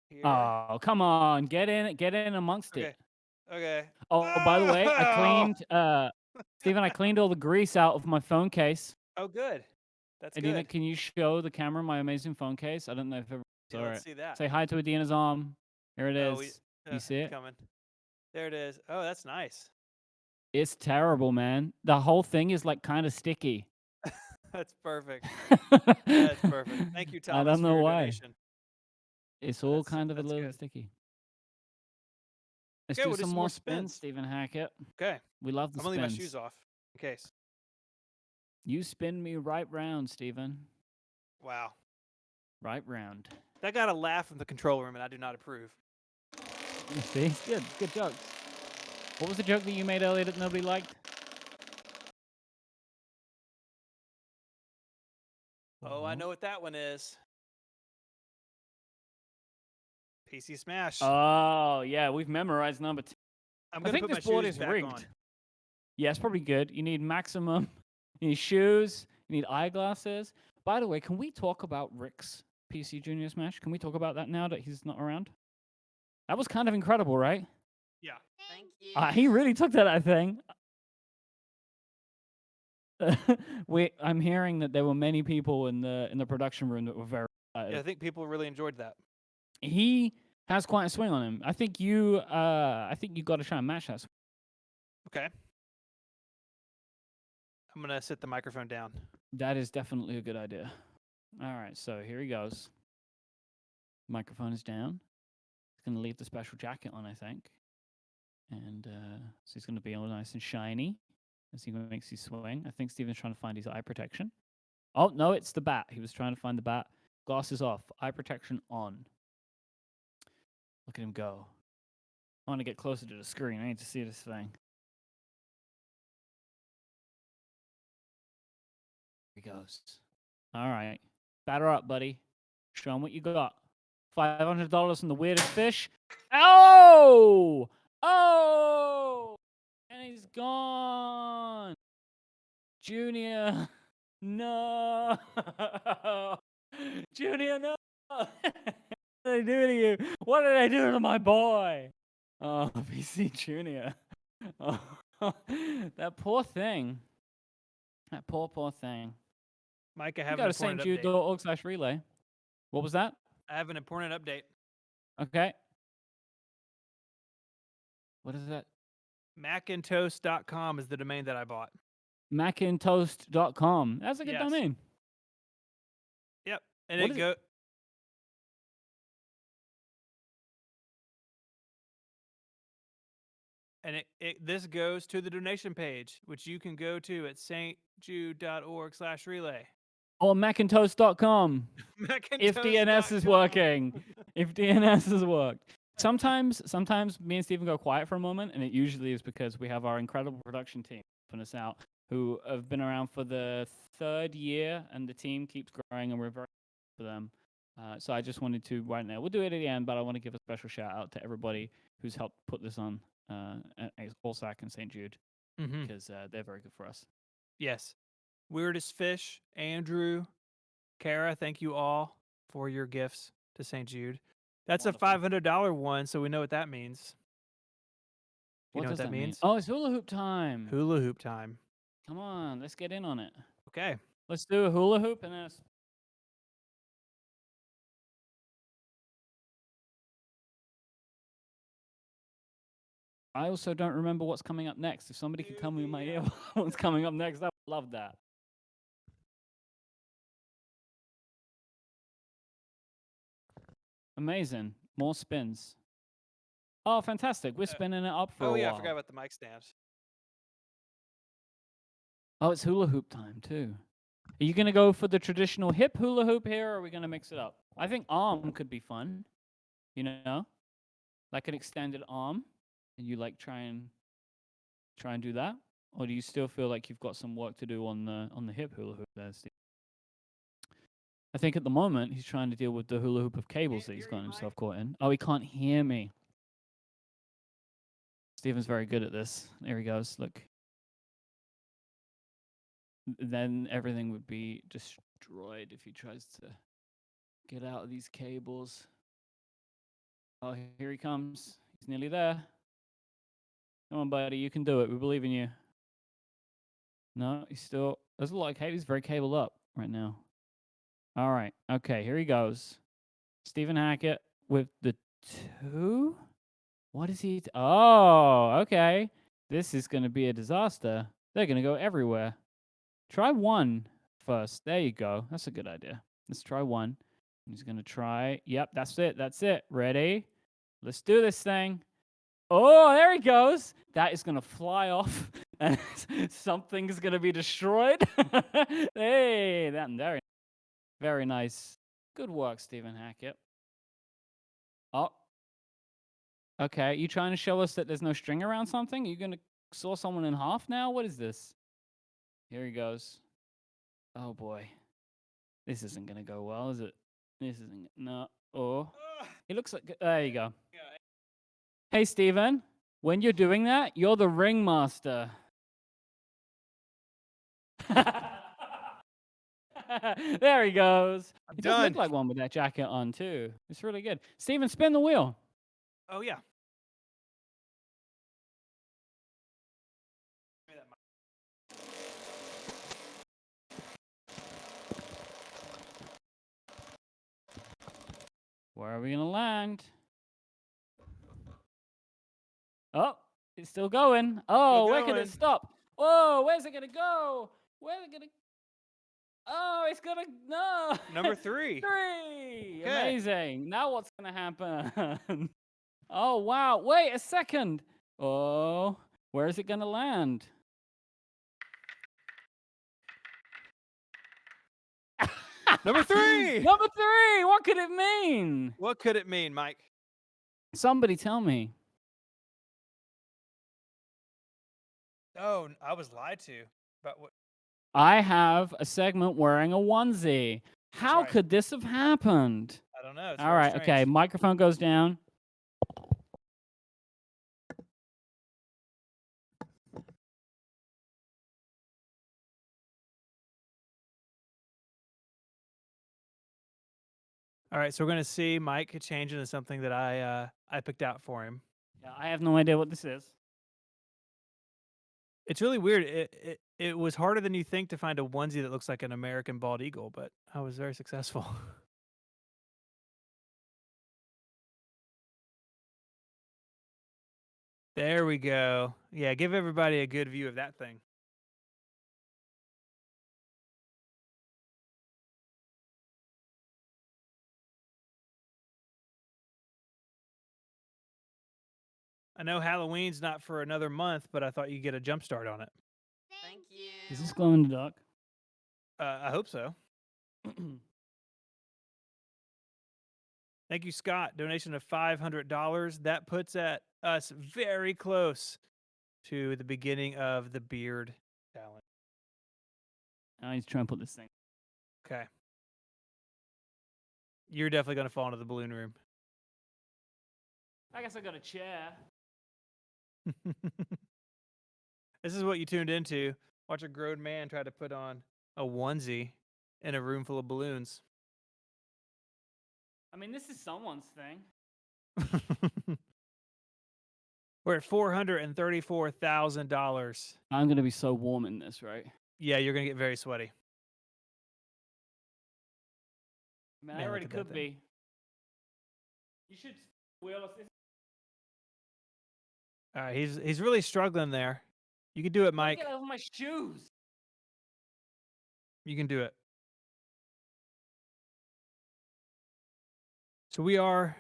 Here. Oh, come on. Get in amongst Okay. it. Okay. Oh, by the way, I Oh! cleaned Steven, I cleaned all the grease out of my phone case. Oh, good. That's Adina, good. can you show the camera my amazing phone case? I don't know if everyone Yeah, saw let's it. see that. Say hi to Adina's arm. Here it Oh, is. You see it? Coming. There it is. Oh, that's nice. It's terrible, man. The whole thing is like kind of sticky. That's perfect. That's perfect. Thank you, Thomas, I don't know for your why. donation. It's all kind of a little good. sticky. Let's Okay, do we'll do some some more more spins, spins. Stephen Hackett. Okay. We love the I'm gonna leave my spins. shoes off in case. You spin me right round, Stephen. Wow. Right round. That got a laugh from the control room, and I do not approve. You see? Good jokes. What was the joke that you made earlier that nobody liked? Oh, I know what that one is. PC Smash. Oh, yeah, we've memorized number 2. I'm I gonna think put my this board shoes is back rigged. on. Yeah, it's probably good. You need maximum. You need shoes. You need eyeglasses. By the way, can we talk about Rick's PC Junior Smash? Can we talk about that now that he's not around? That was kind of incredible, right? Yeah. Thank you. He really took to that thing. I'm hearing that there were many people in the production room that were very excited. Yeah, I think people really enjoyed that. He has quite a swing on him. I think you got to try and match that swing. Okay. I'm gonna sit the microphone down. That is definitely a good idea. All right, so here he goes. Microphone is down. He's going to leave the special jacket on, I think. And so he's going to be all nice and shiny as he makes his swing. I think Steven's trying to find his eye protection. Oh, no, it's the bat. He was trying to find the bat. Glasses off. Eye protection on. Look at him go. I want to get closer to the screen. I need to see this thing. Here he goes. All right. Batter up, buddy. Show him what you got. $500 from the weirdest fish. Oh! Oh! And he's gone. Junior. No. Junior, no. What did I do to you? What did I do to my boy? Oh, BC Junior. Oh, that poor thing. That poor thing. Mike, I You have go an to important update. stjude.org/relay. What was that? I have an important update. Okay. What is that? Macintoast.com is the domain that I bought. Macintoast.com. That's a good Yes. domain. Yep. And What it is go and this goes to the donation page, which you can go to at stjude.org/relay. Or Macintoast.com. If DNS is Macintoast.com. working. If DNS has worked. Sometimes me and Stephen go quiet for a moment, and it usually is because we have our incredible production team helping us out, who have been around for the 3rd year, and the team keeps growing, and we're very grateful for them. So I just wanted to right now. We'll do it at the end, but I want to give a special shout out to everybody who's helped put this on at Allsack and St. Jude, because they're very good for us. Yes. Weirdest Fish, Andrew, Kara, thank you all for your gifts to St. Jude. That's a $500 one, so we know what that means. You What know does what that mean? means? Oh, it's hula hoop time. Hula hoop time. Come on, let's get in on it. Okay. Let's do a hula hoop and then I also don't remember what's coming up next. If somebody could tell me in my ear what's coming up next, I would love that. Amazing. More spins. Oh, fantastic. We're spinning it up for Oh a yeah, I while. forgot about the mic stand. Oh, it's hula hoop time too. Are you going to go for the traditional hip hula hoop here, or are we going to mix it up? I think arm could be fun, you know? Like an extended arm, and you like try and do that? Or do you still feel like you've got some work to do on the hip hula hoop there, Steve? I think at the moment he's trying to deal with the hula hoop of cables that he's gotten himself caught in. Oh, he can't hear me. Steven's very good at this. There he goes. Look. Then everything would be destroyed if he tries to get out of these cables. Oh, here he comes. He's nearly there. Come on, buddy. You can do it. We believe in you. No, he's still... There's a lot of cable. He's very cabled up right now. All right. Okay, here he goes. Stephen Hackett with the 2? What is he... Oh, okay. This is going to be a disaster. They're going to go everywhere. Try 1 first. There you go. That's a good idea. Let's try 1. He's going to try... Yep, that's it. That's it. Ready? Let's do this thing. Oh, there he goes. That is going to fly off, and something's going to be destroyed. Hey, that very, very nice. Good work, Stephen Hackett. Oh, okay. You trying to show us that there's no string around something? Are you going to saw someone in half now? What is this? Here he goes. Oh, boy. This isn't going to go well, is it? This isn't. No. Oh. It looks like... There you go. Hey, Stephen. When you're doing that, you're the ringmaster. There he goes. He does look like one with that jacket on, too. It's really good. Steven, spin the wheel. Oh yeah. Where are we going to land? Oh, it's still going. Oh, where can it stop? Whoa, where's it going to go? Where's it going to... Oh, it's going to... No. Number 3. 3. Okay. Amazing. Now what's going to happen? Oh, wow. Wait a second. Oh, where is it going to land? Number 3. Number 3. What could it mean? What could it mean, Mike? Somebody tell me. Oh, I was lied to. About what? I have a segment wearing a onesie. How could this have happened? I don't know. It's All right. Okay. Microphone goes down. All right, so we're gonna see Mike change into something that I picked out for him. Yeah, I have no idea what this is. It's really weird. It was harder than you think to find a onesie that looks like an American bald eagle, but I was very successful. There we go. Yeah, give everybody a good view of that thing. I know Halloween's not for another month, but I thought you'd get a jump start on it. Thank you. Is this glow in the dark? I hope so. Thank you, Scott. Donation of $500. That puts us very close to the beginning of the beard challenge. I need to try and put this thing. Okay. You're definitely going to fall into the balloon room. I guess I got a chair. This is what you tuned into. Watch a grown man try to put on a onesie in a room full of balloons. I mean, this is someone's thing. We're at $434,000. I'm going to be so warm in this, right? Yeah, you're going to get very sweaty. Man, Man, I look already at that could thing. be. You should wheel us this. All right, he's really struggling there. You can do it, Mike. Get out of my shoes. You can do it. So we're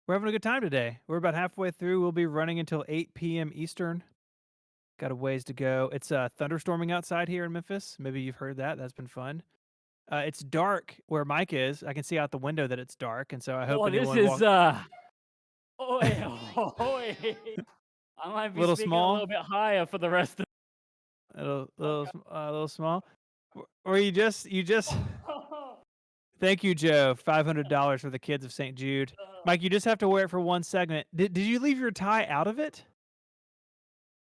having a good time today. We're about halfway through. We'll be running until 8 p.m. Eastern. Got a ways to go. It's thunderstorming outside here in Memphis. Maybe you've heard that. That's been fun. It's dark where Mike is. I can see out the window that it's dark, and so I hope this anyone is walks. I might be Little speaking small? a little bit higher for the rest of. A little small. Or you just. Thank you, Joe. $500 for the kids of St. Jude. Mike, you just have to wear it for one segment. Did you leave your tie out of it?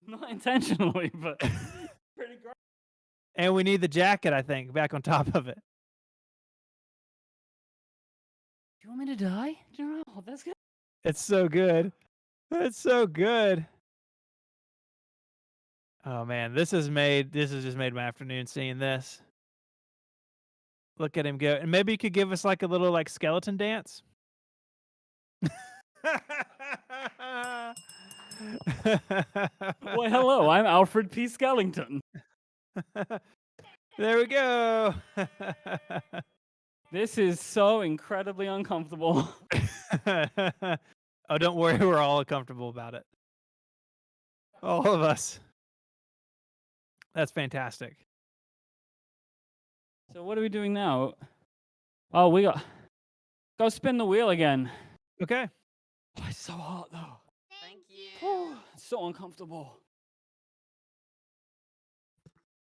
Not intentionally, but pretty great. And we need the jacket, I think, back on top of it. Do you want me to die? Oh, that's good. It's so good. It's so good. Oh man, this has just made my afternoon seeing this. Look at him go. And maybe you could give us like a little like skeleton dance. Well, hello, I'm Alfred P. Skellington. There we go. This is so incredibly uncomfortable. Oh, don't worry, we're all comfortable about it. All of us. That's fantastic. So what are we doing now? Oh, we got go spin the wheel again. Okay. Oh, it's so hot though. Thank you. Oh, it's so uncomfortable.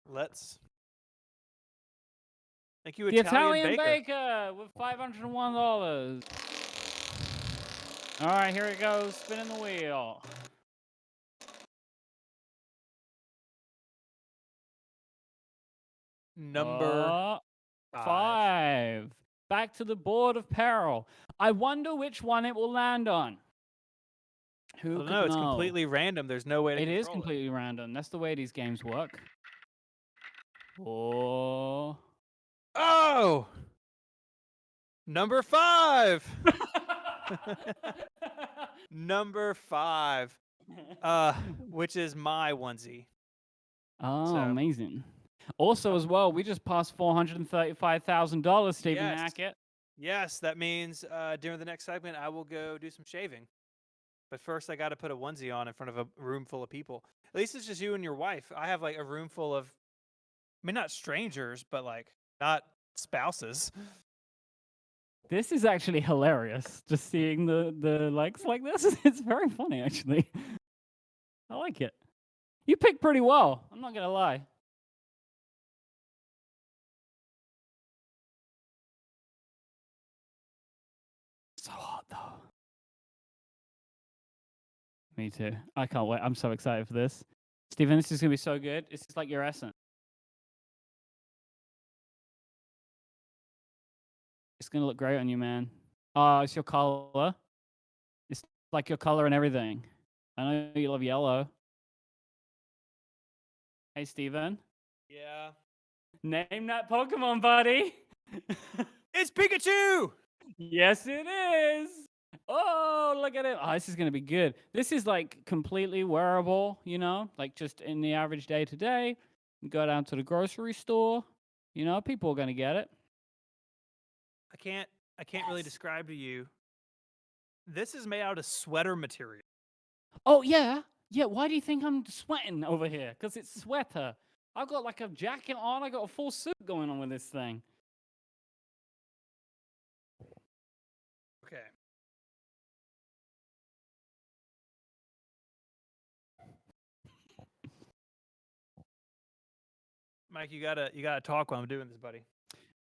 Let's. Thank you, The Italian Baker. Baker with $501. All right, here it goes, spinning the wheel. Number 5. Back to the board of peril. I wonder which one it will land on. Who could No, it's know? completely random. There's no way to It control is completely random. That's the way these games work. Oh. Oh! Number 5. Number 5. Which is my onesie. Oh, So- amazing. Also, as well, we just passed $435,000, Stephen Yes. Hackett. Yes, that means during the next segment, I will go do some shaving. But first, I got to put a onesie on in front of a room full of people. At least it's just you and your wife. I have like a room full of, I mean, not strangers, but like not spouses. This is actually hilarious, just seeing the likes like this. It's very funny, actually. I like it. You picked pretty well. I'm not going to lie. So hot, though. Me too. I can't wait. I'm so excited for this. Stephen, this is going to be so good. This is like your essence. It's going to look great on you, man. Oh, it's your color. It's like your color and everything. I know you love yellow. Hey, Steven. Yeah. Name that Pokemon, buddy. It's Pikachu! Yes, it is. Oh, look at it. Oh, this is going to be good. This is like completely wearable, you know, like just in the average day to day. You go down to the grocery store, you know, people are going to get it. I can't really describe to you. This is made out of sweater material. Oh, yeah. Yeah, why do you think I'm sweating over here? Because it's sweater. I've got like a jacket on. I got a full suit going on with this thing. Okay. Mike, you gotta talk while I'm doing this, buddy.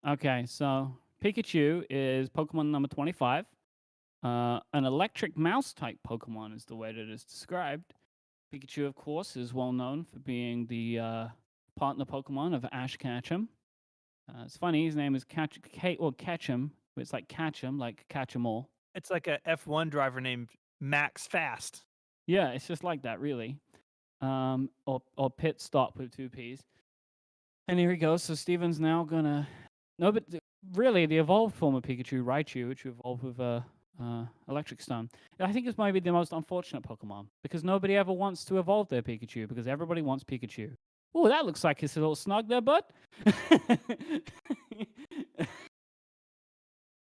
Okay, so Pikachu is Pokemon number 25. An electric mouse type Pokemon is the way that it is described. Pikachu, of course, is well known for being the partner Pokemon of Ash Ketchum. It's funny, his name is Ketchum. It's like Ketchum, like catch 'em all. It's like a F1 driver named Max Fast. Yeah, it's just like that, really. Or pit stop with 2 P's. And here he goes. So Steven's now gonna. No, but really, the evolved form of Pikachu, Raichu, which evolved with Electric Stone, I think it's maybe the most unfortunate Pokemon because nobody ever wants to evolve their Pikachu because everybody wants Pikachu. Oh, that looks like it's a little snug there, bud.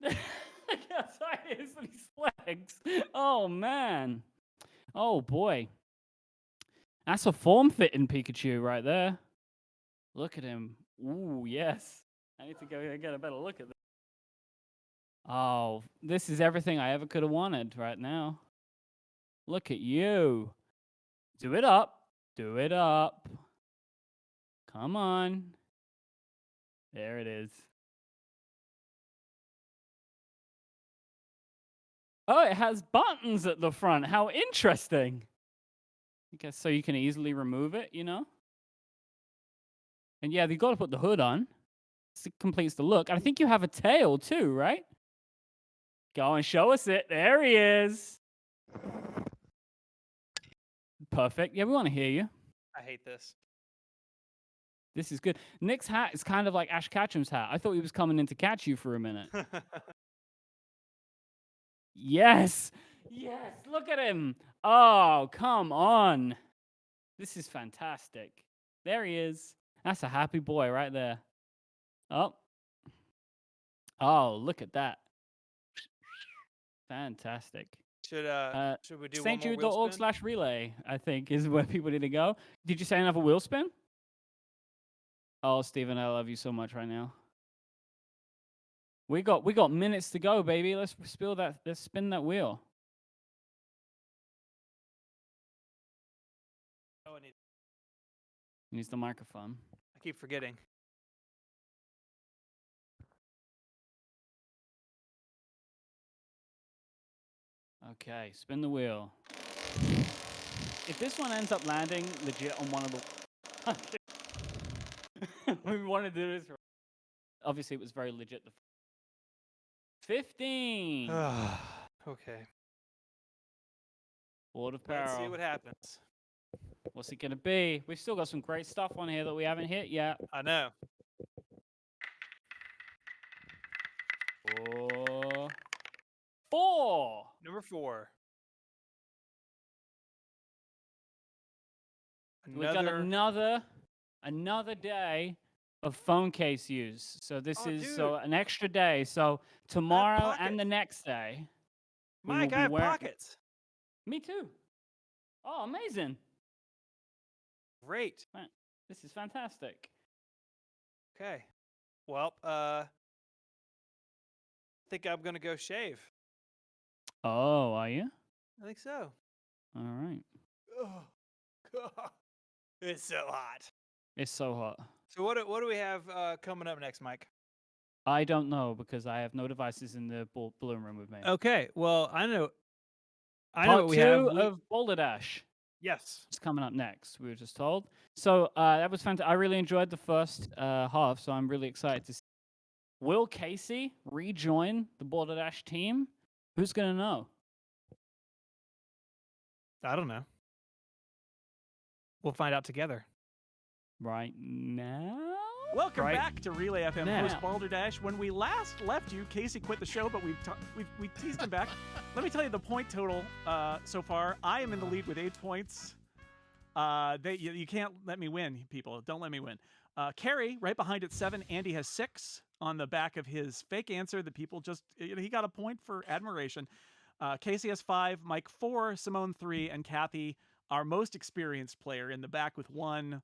Yes, is these legs. Oh, man. Oh, boy. That's a form-fitting Pikachu right there. Look at him. Ooh, yes. I need to go get a better look at this. Oh, this is everything I ever could have wanted right now. Look at you. Do it up. Do it up. Come on. There it is. Oh, it has buttons at the front. How interesting. I guess so you can easily remove it, you know? And yeah, you got to put the hood on. It completes the look. And I think you have a tail too, right? Go and show us it. There he is. Perfect. Yeah, we want to hear you. I hate this. This is good. Nick's hat is kind of like Ash Ketchum's hat. I thought he was coming in to catch you for a minute. Yes. Yes. Look at him. Oh, come on. This is fantastic. There he is. That's a happy boy right there. Oh. Oh, look at that. Fantastic. Should we do one more wheel spin? StJude.org/relay, I think, is where people need to go. Did you say another wheel spin? Oh, Steven, I love you so much right now. We got minutes to go, baby. Let's spin that wheel. Oh, He needs the microphone. I keep forgetting. Okay, spin the wheel. If this one ends up landing legit on one of the... we want to do this. Obviously, it was very legit. 15. Okay. Board of Peril. Let's see what happens. What's it going to be? We've still got some great stuff on here that we haven't hit yet. I know. 4. Number 4. We've got another day of phone case use. So this is an extra day. So tomorrow and the next day. Mike, I have pockets. Me too. Oh, amazing. Great. Man, this is fantastic. Okay. Well, I think I'm going to go shave. Oh, are you? I think so. All right. Oh, God. It's so hot. It's so hot. So what do we have coming up next, Mike? I don't know because I have no devices in the balloon room with me. Okay. Well, I know Part what we 2 have. of Boulder Dash. Yes. It's coming up next, we were just told. So that was fantastic. I really enjoyed the first half, so I'm really excited to see. Will Casey rejoin the Boulder Dash team? Who's going to know? I don't know. We'll find out together. Right now? Welcome back to Relay FM now. Post Balderdash. When we last left you, Casey quit the show, but we teased him back. Let me tell you the point total so far. I am in the lead with 8 points. You can't let me win, people. Don't let me win. Carrie, right behind at 7. Andy has 6 on the back of his fake answer. The people just, he got a point for admiration. Casey has 5, Mike 4, Simone 3, and Kathy, our most experienced player, in the back with 1.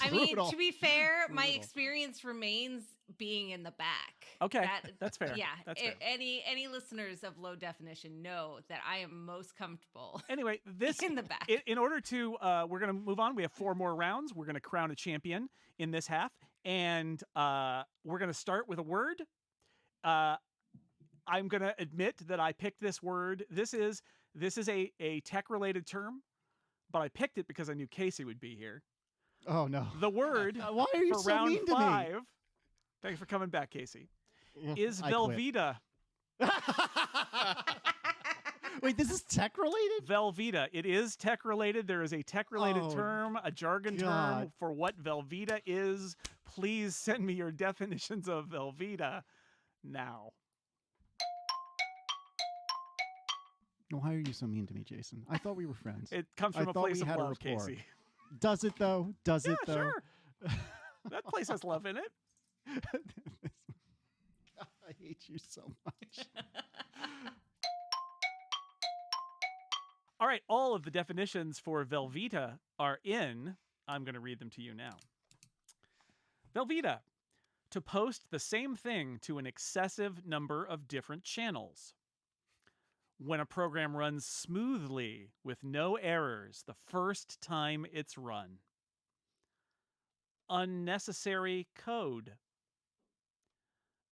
I mean, to be fair, my experience remains being in the back. Okay, that's fair. Yeah, that's fair. Any listeners of Low Definition know that I am most comfortable. Anyway, this in the back. In order to, we're going to move on. We have 4 more rounds. We're going to crown a champion in this half, and we're going to start with a word. I'm going to admit that I picked this word. This is a tech-related term, but I picked it because I knew Casey would be here. Oh, no. The word Why are you for so round mean to 5, me? thanks for coming back, Casey, Yeah, is I quit. Velveeta. Wait, this is tech related? Velveeta. It is tech related. There is a tech related Oh, term, a jargon term God. for what Velveeta is. Please send me your definitions of Velveeta now. Why are you so mean to me, Jason? I thought we were friends. It comes from I a thought place we of had a love, rapport. Casey. Does it though? Does it though? Sure. That place has love in it. I hate you so much. All right, all of the definitions for Velveeta are in. I'm going to read them to you now. Velveeta, to post the same thing to an excessive number of different channels. When a program runs smoothly with no errors the first time it's run. Unnecessary code.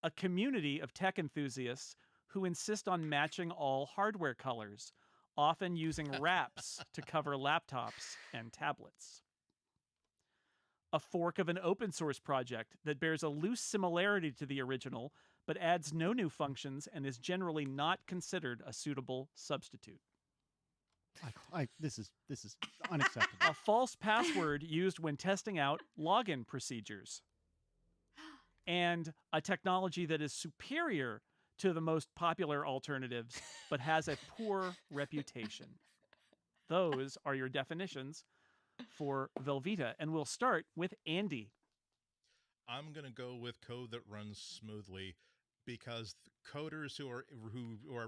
A community of tech enthusiasts who insist on matching all hardware colors, often using wraps to cover laptops and tablets. A fork of an open source project that bears a loose similarity to the original, but adds no new functions and is generally not considered a suitable substitute. This is unacceptable. A false password used when testing out login procedures. And a technology that is superior to the most popular alternatives, but has a poor reputation. Those are your definitions for Velveeta. And we'll start with Andy. I'm going to go with code that runs smoothly, because coders who are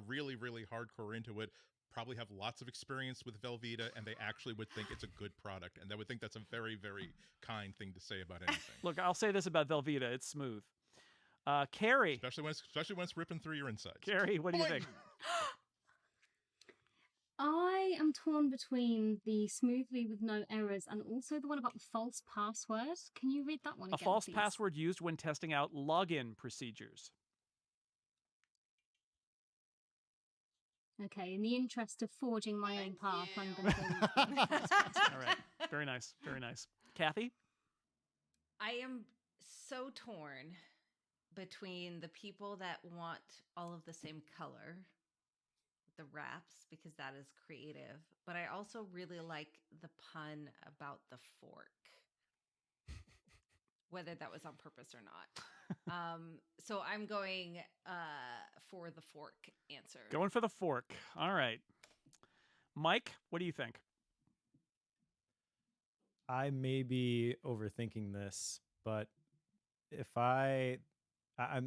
really, really hardcore into it probably have lots of experience with Velveeta, and they actually would think it's a good product, and they would think that's a very, very kind thing to say about anything. Look, I'll say this about Velveeta. It's smooth. Carrie. Especially when it's ripping through your insides. Carrie, what do you think? I am torn between the smoothly with no errors and also the one about the false password. Can you read that one again, A false please? password used when testing out login procedures. Okay, in the interest of forging my own path, I'm going to go with the false All right. Very nice. Very nice. Kathy? I am so torn between the people that want all of the same color, the wraps, because that is creative, but I also really like the pun about the fork, whether that was on purpose or not. So I'm going for the fork answer. Going for the fork. All right. Mike, what do you think? I may be overthinking this, but if I'm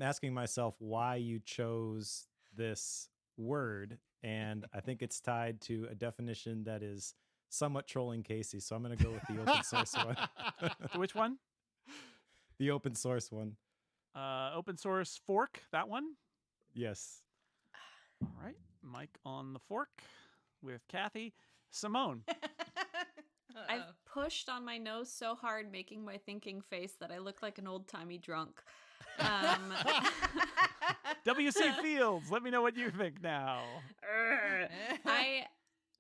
asking myself why you chose this word, and I think it's tied to a definition that is somewhat trolling Casey, so I'm going to go with the open source one. Which one? The open source one. Open source fork, that one? Yes. All right. Mike on the fork with Kathy. Simone. I've pushed on my nose so hard, making my thinking face, that I look like an old-timey drunk. W.C. Fields, let me know what you think now.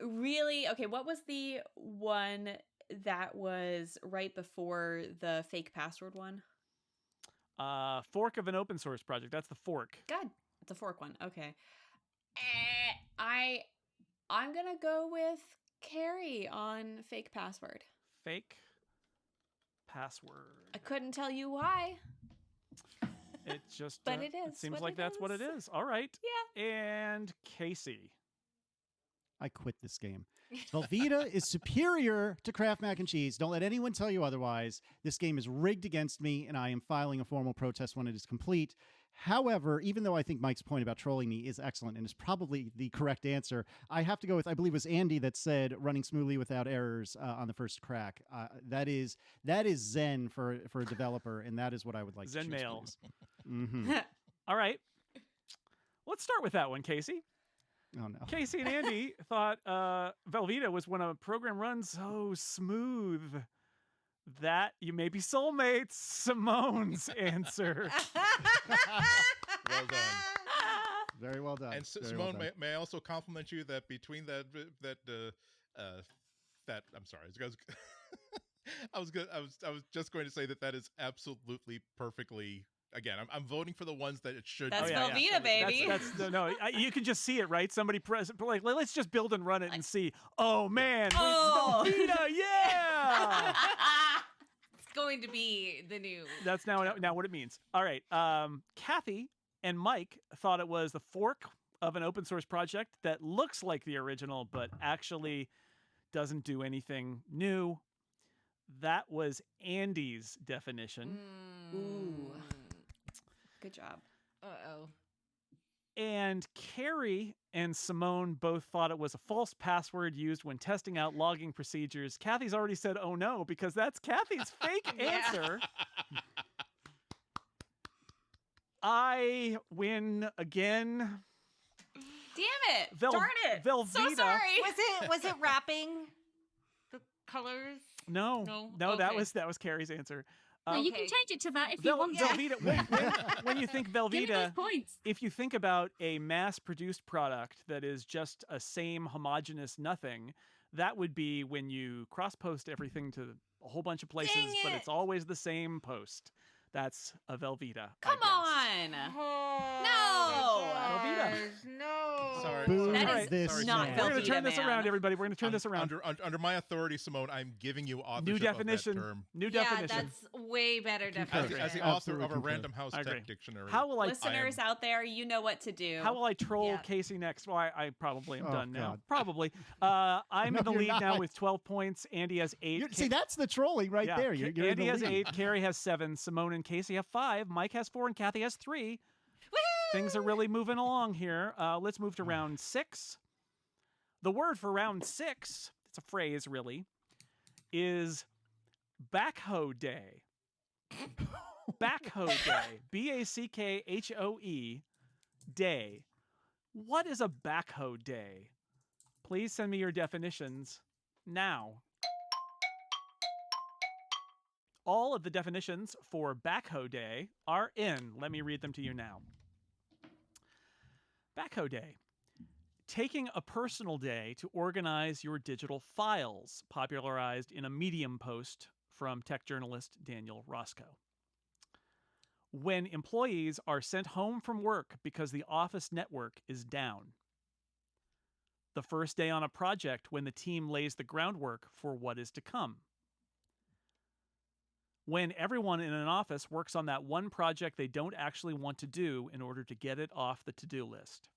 Okay, what was the one that was right before the fake password one? Fork of an open source project. That's the fork. God, it's a fork one. Okay. I'm going to go with Carrie on fake password. Fake password. I couldn't tell you why. It just but it is. It seems like that's what it is. All right. Yeah. And Casey. I quit this game. Velveeta is superior to Kraft Mac and Cheese. Don't let anyone tell you otherwise. This game is rigged against me, and I am filing a formal protest when it is complete. However, even though I think Mike's point about trolling me is excellent and is probably the correct answer, I have to go with, I believe it was Andy that said running smoothly without errors on the first crack. That is Zen for a developer, and that is what I would like Zen to choose. mail. Mm-hmm. All right. Let's start with that one, Casey. Oh, no. Casey and Andy thought Velveeta was when a program runs so smooth that you may be soulmates. Simone's answer. Well done. Very well done. And Very Simone, well done. may I also compliment you that between that I'm sorry, I was just going to say that is absolutely perfectly. Again, I'm voting for the ones that it should. That's be. Velveeta, baby. You can just see it, right? Somebody like, let's just build and run it and see. Oh man, Oh. Velveeta, yeah. It's going to be the new. That's now what it means. All right. Kathy and Mike thought it was the fork of an open source project that looks like the original, but actually doesn't do anything new. That was Andy's definition. Ooh. Good job. Uh-oh. And Carrie and Simone both thought it was a false password used when testing out logging procedures. Kathy's already said, oh no, because that's Kathy's fake answer. I win again. Damn it! Darn it! Velveeta. So sorry. Was it wrapping the colors? No, Okay. that was Carrie's answer. No, you can change it to that if you want to. Velveeta. When you think Give me those Velveeta, points. if you think about a mass-produced product that is just a same homogeneous nothing, that would be when you cross-post everything to a whole bunch of places, but it's always the same post. That's a Velveeta. Come on! No! Velveeta. No! Sorry. Boo sorry. this sorry, man. Simone. We're going to turn this around, everybody. We're going to turn this around. Under my authority, Simone, I'm giving you authorship New definition. of that term. New definition. That's way better definition. As the author of a Random House Tech Dictionary. How will Listeners out there, you know what to do. How will I troll Casey next? Well, I probably am done now. God. Probably. I'm No, in the you're lead now not. with 12 points. Andy has 8. See, that's the trolling right there. You're in Andy the has lead. 8. Carrie has 7. Simone and Casey have 5. Mike has 4, and Kathy has 3. Things are really moving along here. Let's move to round 6. The word for round 6, it's a phrase really, is backhoe day. Backhoe day. BACKHOE day. What is a backhoe day? Please send me your definitions now. All of the definitions for backhoe day are in. Let me read them to you now. Backhoe day. Taking a personal day to organize your digital files, popularized in a Medium post from tech journalist Daniel Roscoe. When employees are sent home from work because the office network is down. The first day on a project when the team lays the groundwork for what is to come. When everyone in an office works on that one project they don't actually want to do in order to get it off the to-do list.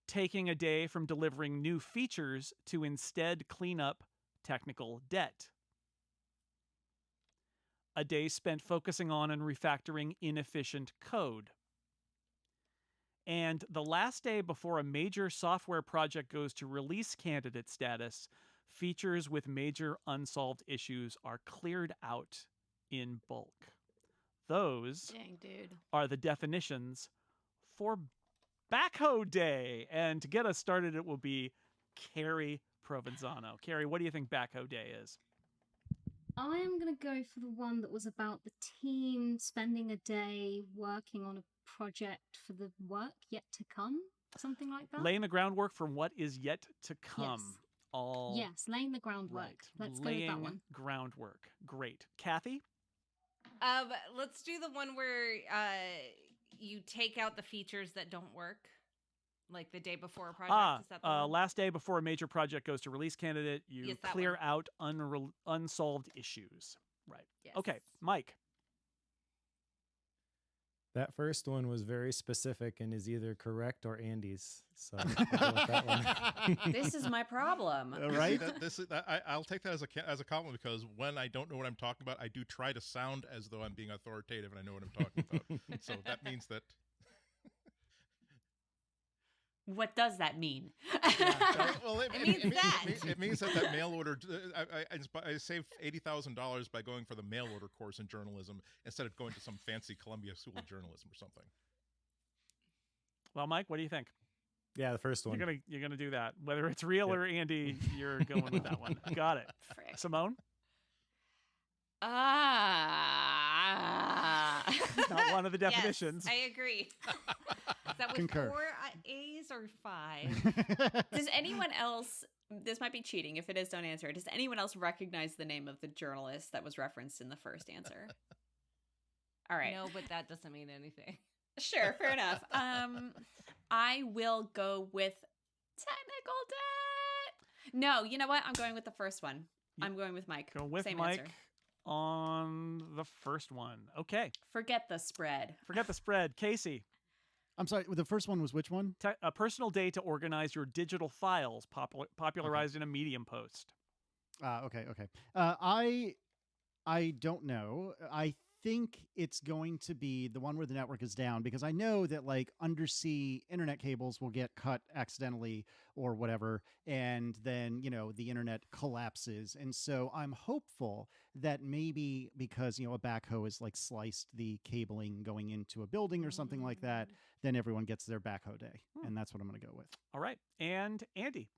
Taking a day from delivering new features to instead clean up technical debt. A day spent focusing on and refactoring inefficient code. And the last day before a major software project goes to release candidate status, features with major unsolved issues are cleared out in bulk. Those Dang, dude. are the definitions for backhoe day. And to get us started, it will be Carrie Provenzano. Carrie, what do you think backhoe day is? I am going to go for the one that was about the team spending a day working on a project for the work yet to come. Something like that. Laying the groundwork for what is yet to come. Yes. All Yes, laying the groundwork. right. Let's go with that one. Groundwork. Great. Kathy? Let's do the one where you take out the features that don't work, like the day before a project. Is that the one? Last day before a major project goes to release candidate, you Yes, that clear one. out unsolved issues. Right. Yes. Okay, Mike. That first one was very specific and is either correct or Andy's. So I'll go with that one. This is my problem. Right? I'll take that as a compliment because when I don't know what I'm talking about, I do try to sound as though I'm being authoritative and I know what I'm talking about. So that means that. What does that mean? Well, It means that. It means that mail order. I saved $80,000 by going for the mail order course in journalism instead of going to some fancy Columbia School of Journalism or something. Well, Mike, what do you think? Yeah, the first one. You're gonna do that. Whether it's real or Andy, you're going with that one. Got it. Frick. Simone? Not one of the definitions. Yes, I agree. Is that with Concur. 4 A's or 5? Does anyone else, this might be cheating. If it is, don't answer. Does anyone else recognize the name of the journalist that was referenced in the first answer? All right. No, but that doesn't mean anything. Sure, fair enough. I will go with technical debt. No, you know what? I'm going with the first one. I'm going with Mike. Go with Same Mike answer. on the first one. Okay. Forget the spread. Forget the spread. Casey. I'm sorry, the first one was which one? A personal day to organize your digital files, popularized in a Medium post. Okay. I don't know. I think it's going to be the one where the network is down, because I know that like undersea internet cables will get cut accidentally or whatever, and then, the internet collapses. And so I'm hopeful that maybe because, a backhoe is like sliced the cabling going into a building or something like that, then everyone gets their backhoe day. And that's what I'm going to go with. All right. And Andy.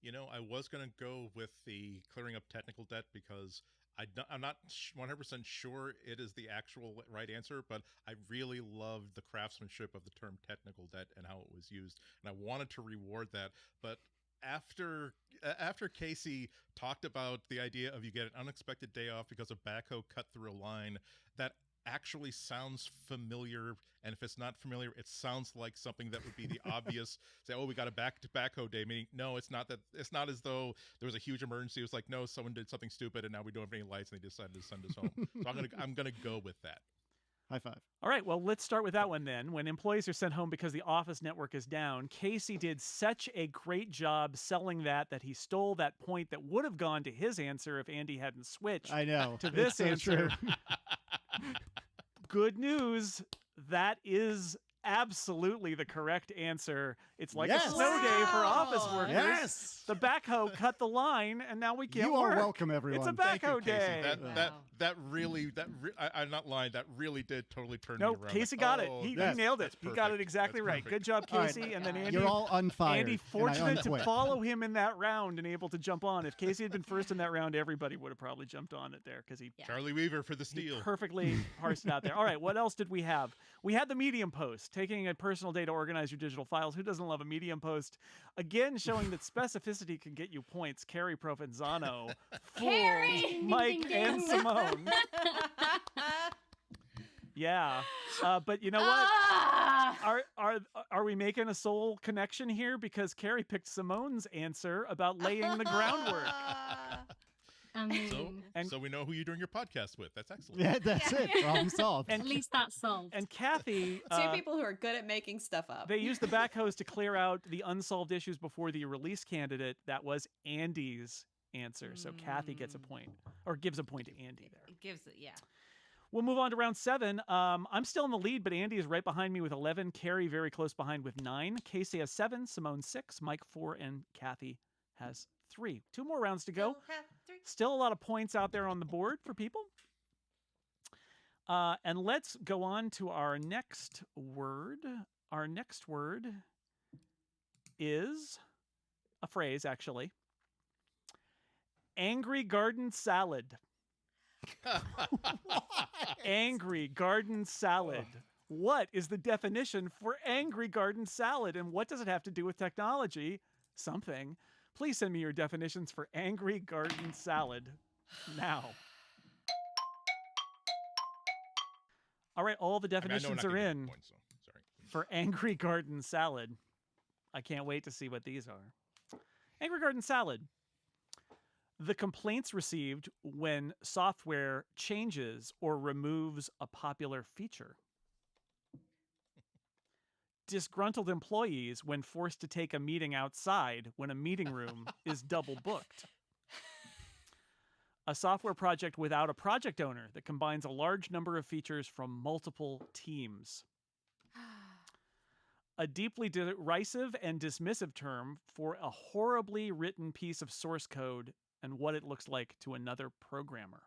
I was going to go with the clearing up technical debt because I'm not 100% sure it is the actual right answer, but I really loved the craftsmanship of the term technical debt and how it was used, and I wanted to reward that. But after Casey talked about the idea of you get an unexpected day off because a backhoe cut through a line, that actually sounds familiar, and if it's not familiar, it sounds like something that would be the obvious say, oh, we got a backhoe day, meaning no, it's not as though there was a huge emergency. It was like, no, someone did something stupid and now we don't have any lights and they decided to send us home. So I'm gonna go with that. High five. All right, well, let's start with that one then. When employees are sent home because the office network is down, Casey did such a great job selling that he stole that point that would have gone to his answer if Andy hadn't switched. I know. To this so answer. True. Good news. That is absolutely the correct answer. It's like a snow day for office workers. Yes. The backhoe cut the line, and now we can't You work. are welcome, everyone. It's a Thank you, backhoe Casey. day. I'm not lying. That really did totally turn No, me around. Casey got it. He nailed it. He got it perfect. exactly That's right. perfect. Good job, All right. Casey. And then Andy. You're all unfired. Andy, and I fortunate to unquit. follow him in that round and able to jump on. If Casey had been first in that round, everybody would have probably jumped on it there because he Charlie Weaver for the steal. perfectly parsed it out there. All right, what else did we have? We had the Medium post, taking a personal day to organize your digital files. Who doesn't love a Medium post? Again, showing that specificity can get you points. Carrie Provenzano, Carrie! Mike, Ding, ding, and ding. Simone. Yeah, but you know what? Are we making a soul connection here? Because Carrie picked Simone's answer about laying the groundwork. So we know who you're doing your podcast with. That's excellent. Yeah, that's it. Problem solved. At least that's solved. And Kathy, Two people who are good at making stuff up. they used the backhoes to clear out the unsolved issues before the release candidate. That was Andy's answer. So Kathy gets a point, or gives a point to Andy there. It gives it, yeah. We'll move on to round 7. I'm still in the lead, but Andy is right behind me with 11. Carrie very close behind with 9. Casey has 7. Simone 6. Mike 4. And Kathy has 3. 2 more rounds to go. Still a lot of points out there on the board for people. And let's go on to our next word. Our next word is a phrase, actually. Angry garden salad. Angry garden salad. What is the definition for angry garden salad, and what does it have to do with technology? Something. Please send me your definitions for angry garden salad now. All right, all the definitions are in for angry garden salad. I can't wait to see what these are. Angry garden salad. The complaints received when software changes or removes a popular feature. Disgruntled employees when forced to take a meeting outside when a meeting room is double booked. A software project without a project owner that combines a large number of features from multiple teams. A deeply derisive and dismissive term for a horribly written piece of source code and what it looks like to another programmer.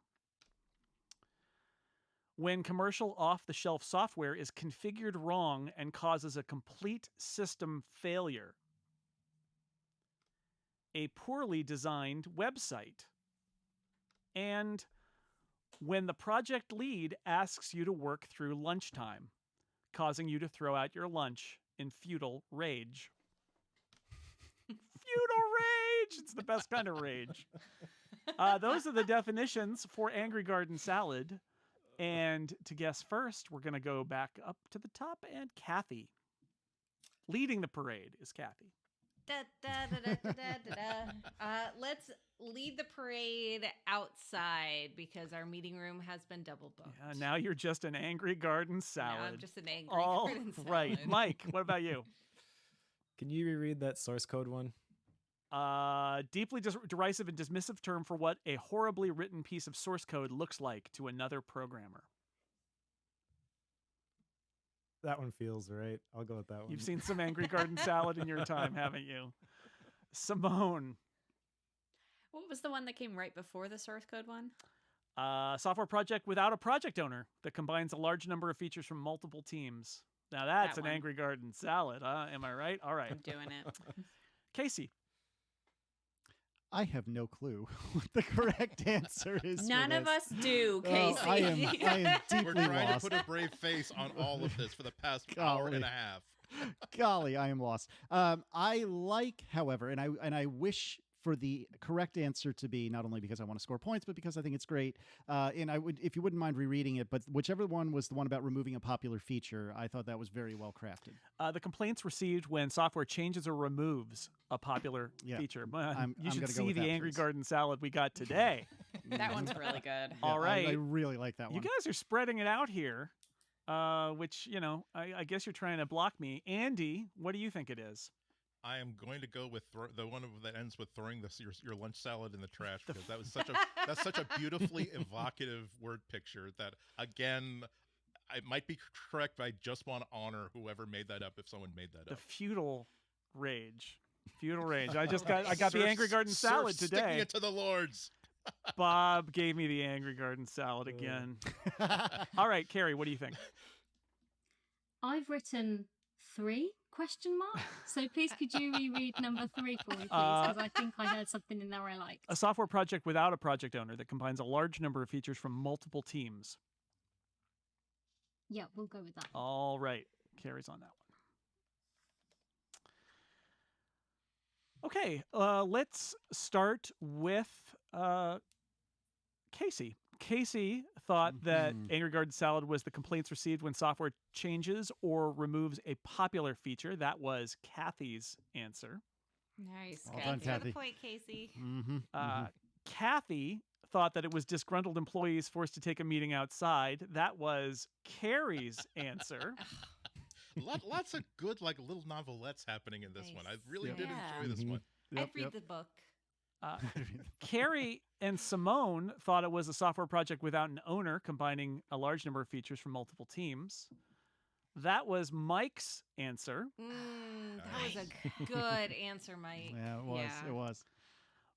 When commercial off-the-shelf software is configured wrong and causes a complete system failure. A poorly designed website. And when the project lead asks you to work through lunchtime, causing you to throw out your lunch in futile rage. Futile rage! It's the best kind of rage. Those are the definitions for Angry Garden Salad. And to guess first, we're going to go back up to the top, and Kathy. Leading the parade is Kathy. Let's lead the parade outside because our meeting room has been double booked. Now you're just an Angry Garden Salad. Now I'm just an angry All garden salad. right. Mike, what about you? Can you reread that source code one? Deeply derisive and dismissive term for what a horribly written piece of source code looks like to another programmer. That one feels right. I'll go with that one. You've seen some Angry Garden Salad in your time, haven't you? Simone. What was the one that came right before the source code one? Software project without a project owner that combines a large number of features from multiple teams. Now that's That an one. Angry Garden Salad, huh? Am I right? All right. I'm doing it. Casey. I have no clue what the correct answer is. for None of this. us do, Oh, Casey. I am deeply We're trying lost. to put a brave face on all of this for the past hour and a half. Golly, I am lost. I like, however, and I wish for the correct answer to be not only because I want to score points, but because I think it's great. And I would, if you wouldn't mind rereading it, but whichever one was the one about removing a popular feature, I thought that was very well crafted. The complaints received when software changes or removes a popular feature. I'm You should gonna go see with the that, Angry please. Garden Salad we got today. That one's really good. All right. I really like that one. You guys are spreading it out here, which, I guess you're trying to block me. Andy, what do you think it is? I am going to go with the one that ends with throwing your lunch salad in the trash, because that's such a beautifully evocative word picture that, again, I might be correct, but I just want to honor whoever made that up, if someone made that The up. feudal rage. Feudal rage. I got the Angry Garden Salad today. Sticking it to the lords. Bob gave me the Angry Garden Salad again. All right, Carrie, what do you think? I've written 3 ? So please could you reread number 3 for me, please? Because I think I heard something in there I liked. A software project without a project owner that combines a large number of features from multiple teams. Yeah, we'll go with that. All right. Carrie's on that one. Okay, let's start with Casey. Casey thought that Angry Garden Salad was the complaints received when software changes or removes a popular feature. That was Kathy's answer. Nice. Well Thanks done, for the Kathy. point, Casey. Kathy thought that it was disgruntled employees forced to take a meeting outside. That was Carrie's answer. Lots of good, little novelettes happening in this one. I really did enjoy this one. I'd read the book. Carrie and Simone thought it was a software project without an owner, combining a large number of features from multiple teams. That was Mike's answer. That was a good answer, Mike. Yeah, it was. Yeah. It was.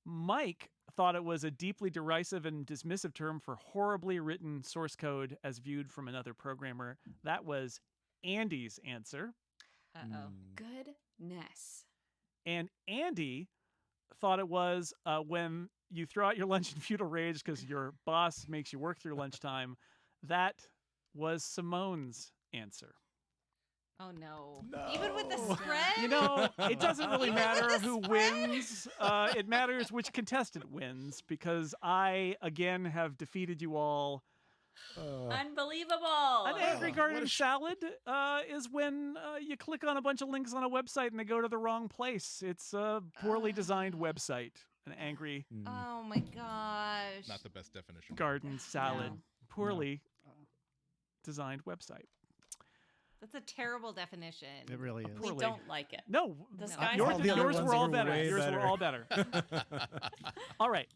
Mike thought it was a deeply derisive and dismissive term for horribly written source code as viewed from another programmer. That was Andy's answer. Uh-oh. Goodness. And Andy thought it was when you throw out your lunch in feudal rage because your boss makes you work through lunchtime. That was Simone's answer. Oh, no. Even with the spread? It doesn't really matter who wins. It matters which contestant wins, because I, again, have defeated you all. Unbelievable. An Angry Garden Salad is when you click on a bunch of links on a website and they go to the wrong place. It's a poorly designed website. An Angry Oh, my gosh. Not the best definition. Garden Salad. No. Poorly designed website. That's a terrible definition. It really is. We don't like it. No, The yours, sky's all the other yours ones were all were better. way Yours better. were all better. All right.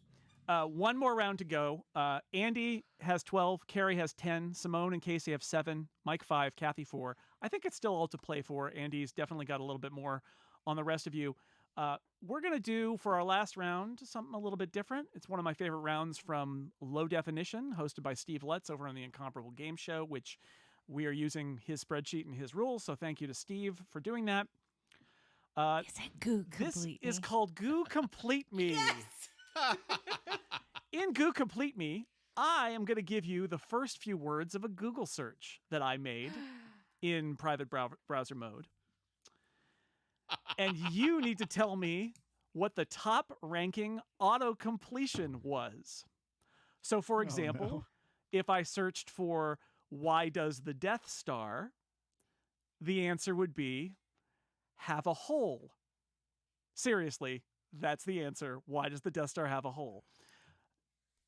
One more round to go. Andy has 12. Carrie has 10. Simone and Casey have 7. Mike 5. Kathy 4. I think it's still all to play for. Andy's definitely got a little bit more on the rest of you. We're going to do, for our last round, something a little bit different. It's one of my favorite rounds from Low Definition, hosted by Steve Letts over on the Incomparable Game Show, which we are using his spreadsheet and his rules. So thank you to Steve for doing that. Is it Goo This Complete is Me? called Goo Complete Me. Yes! In Goo Complete Me, I am going to give you the first few words of a Google search that I made in private browser mode. And you need to tell me what the top ranking auto-completion was. So, for example, if I searched for why does the Death Star, the answer would be have a hole. Seriously, that's the answer. Why does the Death Star have a hole?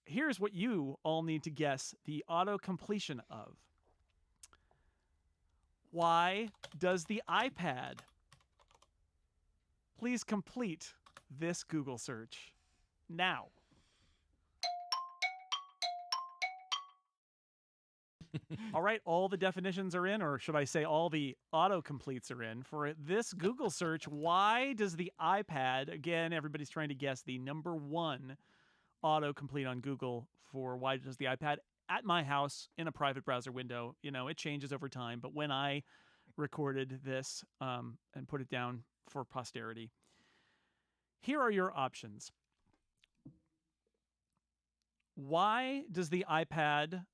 Here's what you all need to guess the auto-completion of. Why does the iPad? Please complete this Google search now. All right, all the definitions are in, or should I say all the autocompletes are in. For this Google search, why does the iPad, again, everybody's trying to guess the number one autocomplete on Google for why does the iPad at my house in a private browser window. It changes over time, but when I recorded this and put it down for posterity, here are your options. Why does the iPad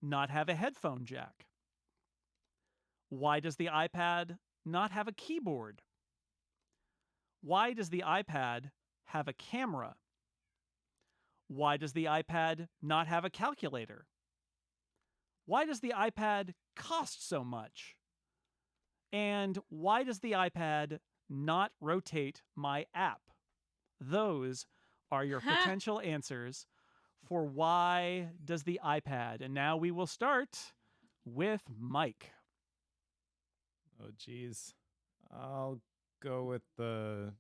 not have a headphone jack? Why does the iPad not have a keyboard? Why does the iPad have a camera? Why does the iPad not have a calculator? Why does the iPad cost so much? And why does the iPad not rotate my app? Those are your potential answers for why does the iPad. And now we will start with Mike. Oh, geez. I'll go with the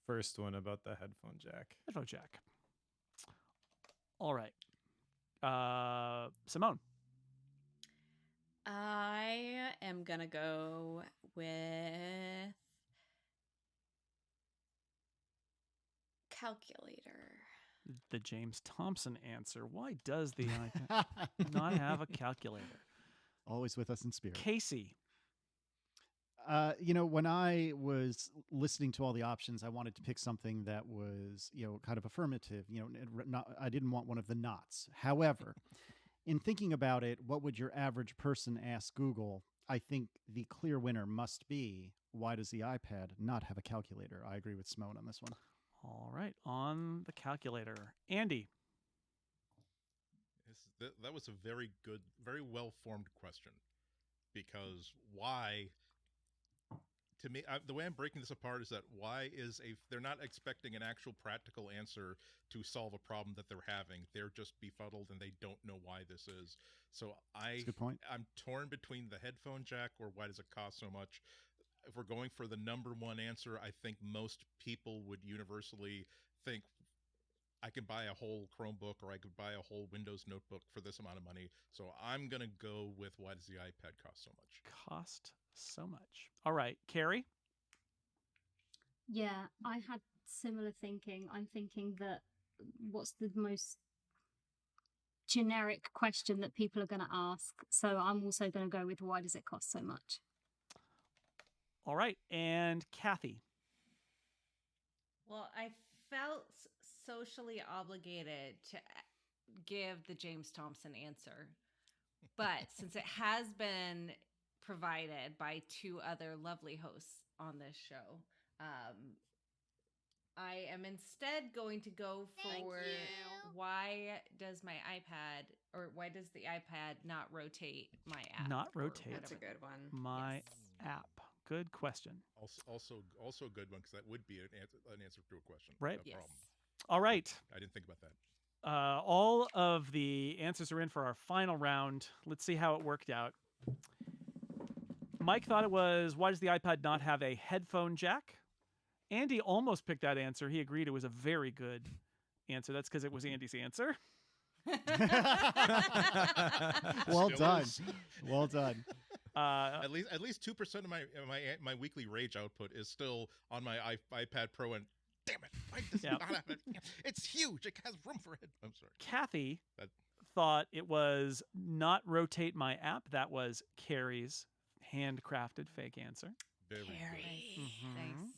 first one about the headphone jack. Headphone jack. All right. Simone. I am going to go with calculator. The James Thompson answer. Why does the iPad not have a calculator? Always with us in spirit. Casey. When I was listening to all the options, I wanted to pick something that was, kind of affirmative. I didn't want one of the nots. However, in thinking about it, what would your average person ask Google? I think the clear winner must be, why does the iPad not have a calculator? I agree with Simone on this one. All right, on the calculator. Andy. That was a very good, very well-formed question, because why, to me, the way I'm breaking this apart is that they're not expecting an actual practical answer to solve a problem that they're having. They're just befuddled and they don't know why this is. So That's a good point. I'm torn between the headphone jack or why does it cost so much. If we're going for the number one answer, I think most people would universally think I can buy a whole Chromebook or I could buy a whole Windows notebook for this amount of money. So I'm going to go with why does the iPad cost so much? Cost so much. All right, Carrie? Yeah, I had similar thinking. I'm thinking that what's the most generic question that people are going to ask? So I'm also going to go with why does it cost so much? All right, and Kathy. Well, I felt socially obligated to give the James Thompson answer. But since it has been provided by two other lovely hosts on this show, I am instead going to go for why does the iPad not rotate my app? Not rotate. That's a good one. My app. Good question. Also a good one, because that would be an answer to a question. Right. A problem. All right. I didn't think about that. All of the answers are in for our final round. Let's see how it worked out. Mike thought it was, why does the iPad not have a headphone jack? Andy almost picked that answer. He agreed it was a very good answer. That's because it was Andy's answer. Well done. Well done. At least 2% of my weekly rage output is still on my iPad Pro, and damn it, why does it not have it? It's huge. It has room for it. I'm sorry. Kathy thought it was not rotate my app. That was Carrie's handcrafted fake answer. Very good. Thanks.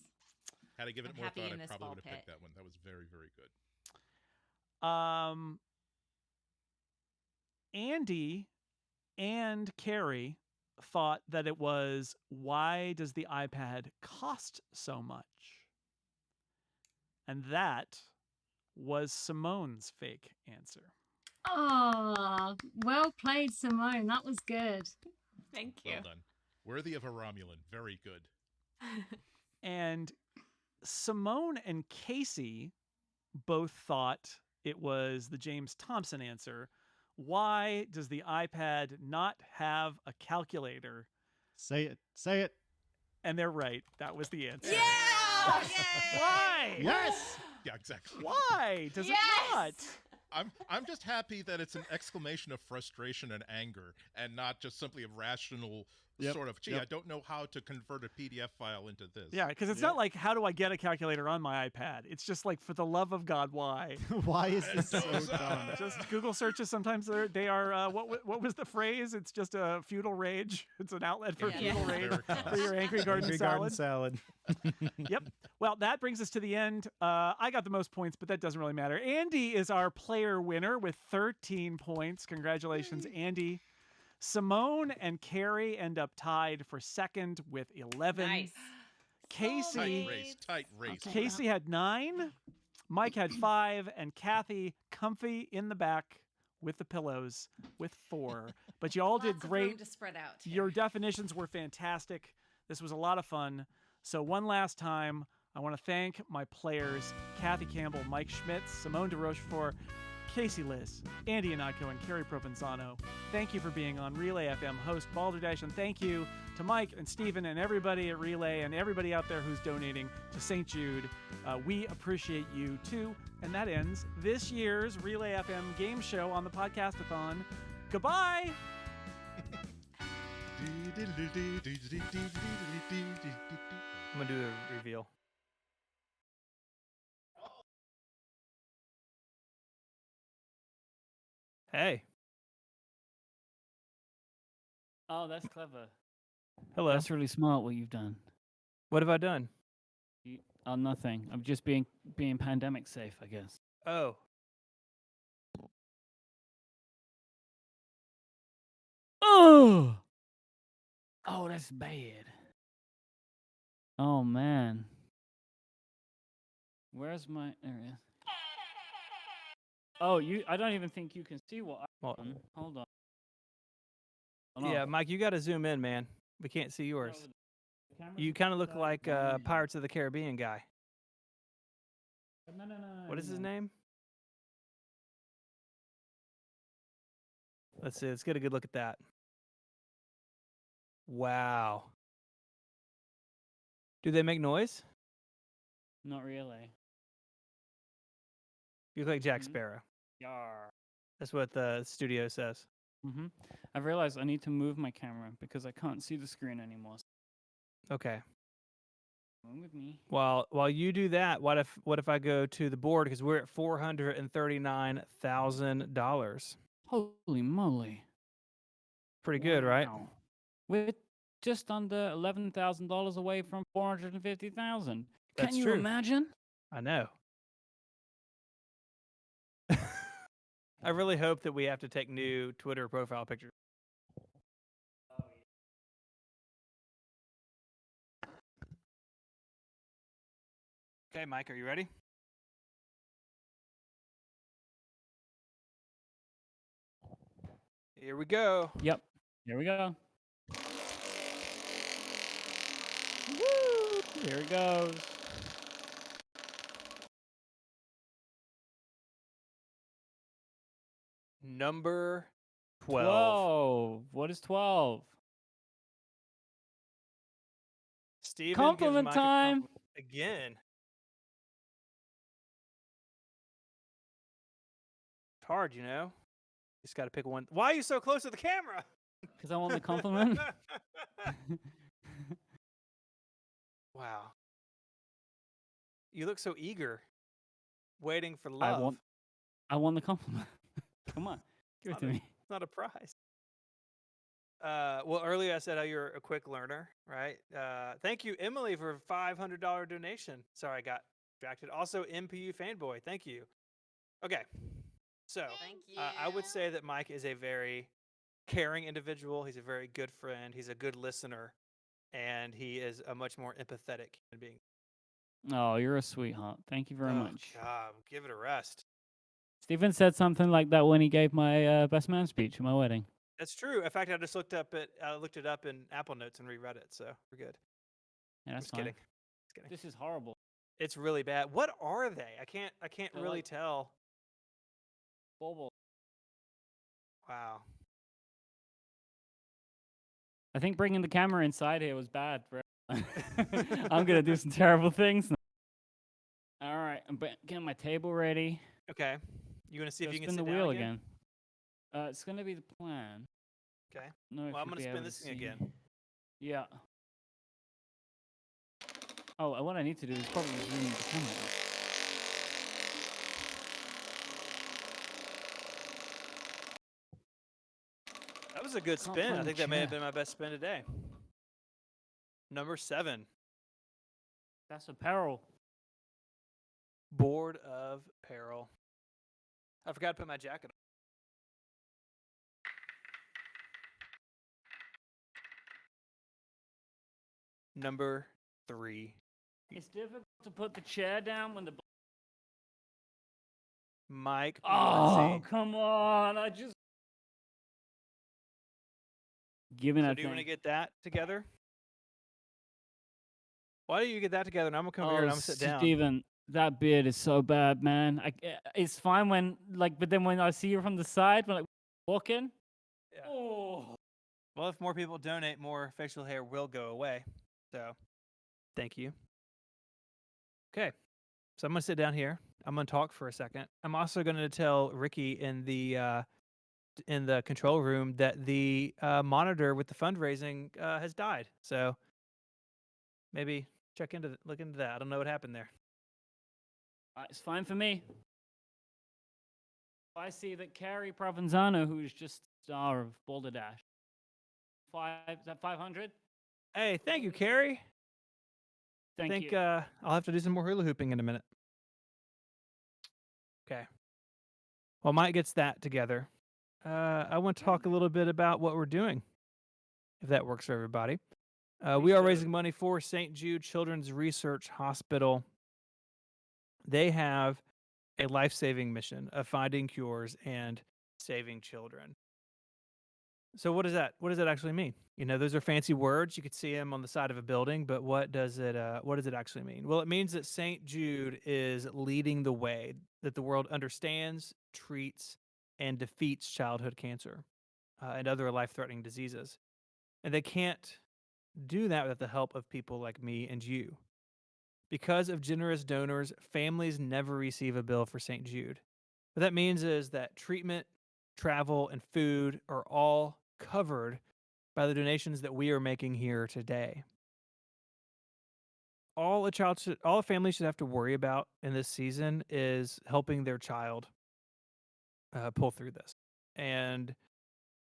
Had I given it I'm more happy thought, in I this probably ball would have picked pit. that one. That was very, very good. Andy and Carrie thought that it was, why does the iPad cost so much? And that was Simone's fake answer. Oh, well played, Simone. That was good. Thank you. Well done. Worthy of a Romulan. Very good. And Simone and Casey both thought it was the James Thompson answer. Why does the iPad not have a calculator? Say it. Say it. And they're right. That was the answer. Yeah! Why? Yes. Yeah, exactly. Why does it not? I'm just happy that it's an exclamation of frustration and anger, and not just simply a rational sort of, gee, I don't know how to convert a PDF file into this. Yeah, because it's not like, how do I get a calculator on my iPad? It's just like, for the love of God, why? Why is this so dumb? Just Google searches. Sometimes they are. What was the phrase? It's just a feudal rage. It's an outlet for feudal rage for your angry garden salad. Yep. Well, that brings us to the end. I got the most points, but that doesn't really matter. Andy is our player winner with 13 points. Congratulations, Andy. Simone and Carrie end up tied for second with 11. Nice. Casey, Tight race. Casey had 9. Mike had 5, and Kathy, comfy in the back with the pillows, with 4. But you all did Lots of room great. to spread out here. Your definitions were fantastic. This was a lot of fun. So one last time, I want to thank my players, Kathy Campbell, Mike Schmitz, Simone de Rochefort, Casey Liss, Andy Anatko, and Carrie Provenzano. Thank you for being on Relay FM host Balderdash, and thank you to Mike and Stephen and everybody at Relay and everybody out there who's donating to St. Jude. We appreciate you too. And that ends this year's Relay FM game show on the Podcastathon. Goodbye! I'm gonna do the reveal. Hey. Oh, that's clever. Hello. That's really smart what you've done. What have I done? Oh, nothing. I'm just being pandemic safe, I guess. Oh. Oh! Oh, that's bad. Oh, man. Where's my... There it is. Oh, I don't even think you can see what I've done. Hold on. Yeah, Mike, you got to zoom in, man. We can't see yours. You kind of look like Pirates of the Caribbean guy. No. What is his name? Let's see. Let's get a good look at that. Wow. Do they make noise? Not really. You look like Jack Sparrow. Yar. That's what the studio says. Mm-hmm. I've realized I need to move my camera because I can't see the screen anymore. Okay. Come with me. While you do that, what if I go to the board, because we're at $439,000. Holy moly! Pretty good, right? Wow. We're just under $11,000 away from $450,000. That's Can you true. imagine? I know. I really hope that we have to take new Twitter profile pictures. Okay, Mike, are you ready? Here we go. Yep. Here we go. Woo! Here it goes. Number 12. 12. What is 12? Steven Compliment gives Mike a time. compliment again. It's hard, you know. Just got to pick one. Why are you so close to the camera? Because I want the compliment. Wow. You look so eager, waiting for love. I want the compliment. Come on, give it to me. It's not a prize. Well, earlier I said how you're a quick learner, right? Thank you, Emily, for a $500 donation. Sorry, I got distracted. Also, MPU fanboy, thank you. Okay, so I would say that Mike is a very caring individual. He's a very good friend. He's a good listener, and he is a much more empathetic human being. Oh, you're a sweetheart. Thank you very much. God, give it a rest. Stephen said something like that when he gave my best man speech at my wedding. That's true. In fact, I just looked it up in Apple Notes and reread it, so we're good. Yeah, that's Just kidding. fine. Just kidding. This is horrible. It's really bad. What are they? I can't They're really like- tell. Bubble. Wow. I think bringing the camera inside here was bad. I'm gonna do some terrible things now. getting my table ready. Okay. You want to see if Go you can spin sit the down wheel again? It's gonna be the plan. Okay. No, Well, I'm going to spin this thing again. Yeah. Oh, and what I need to do is probably zoom the camera out. That was a good Can't spin. I find the think that may have chair. been my best spin today. Number 7. That's apparel. Board of Peril. I forgot to put my jacket on. Number 3. It's difficult to put the chair down when the. Mike Oh, Muncy. come on! I just. Give me So that do you want to thing. get that together? Why don't you get that together and I'm going to come over here and I'm going to sit down. Steven, that beard is so bad, man. It's fine when, but then when I see you from the side, when walking. Yeah. Oh. Well, if more people donate, more facial hair will go away. So, thank you. Okay. So I'm going to sit down here. I'm going to talk for a second. I'm also going to tell Ricky in the control room that the monitor with the fundraising has died. So maybe look into that. I don't know what happened there. It's fine for me. I see that Carrie Provenzano, who's just star of Boulder Dash. Is that 500? Hey, thank you, Carrie. Thank you. I'll have to do some more hula hooping in a minute. Okay. While Mike gets that together, I want to talk a little bit about what we're doing, if that works for everybody. We are raising money for St. Jude Children's Research Hospital. They have a life-saving mission of finding cures and saving children. So what does that actually mean? You know, those are fancy words. You could see them on the side of a building, but what does it actually mean? Well, it means that St. Jude is leading the way, that the world understands, treats, and defeats childhood cancer and other life-threatening diseases. And they can't do that without the help of people like me and you. Because of generous donors, families never receive a bill for St. Jude. What that means is that treatment, travel, and food are all covered by the donations that we are making here today. All a family should have to worry about in this season is helping their child pull through this. And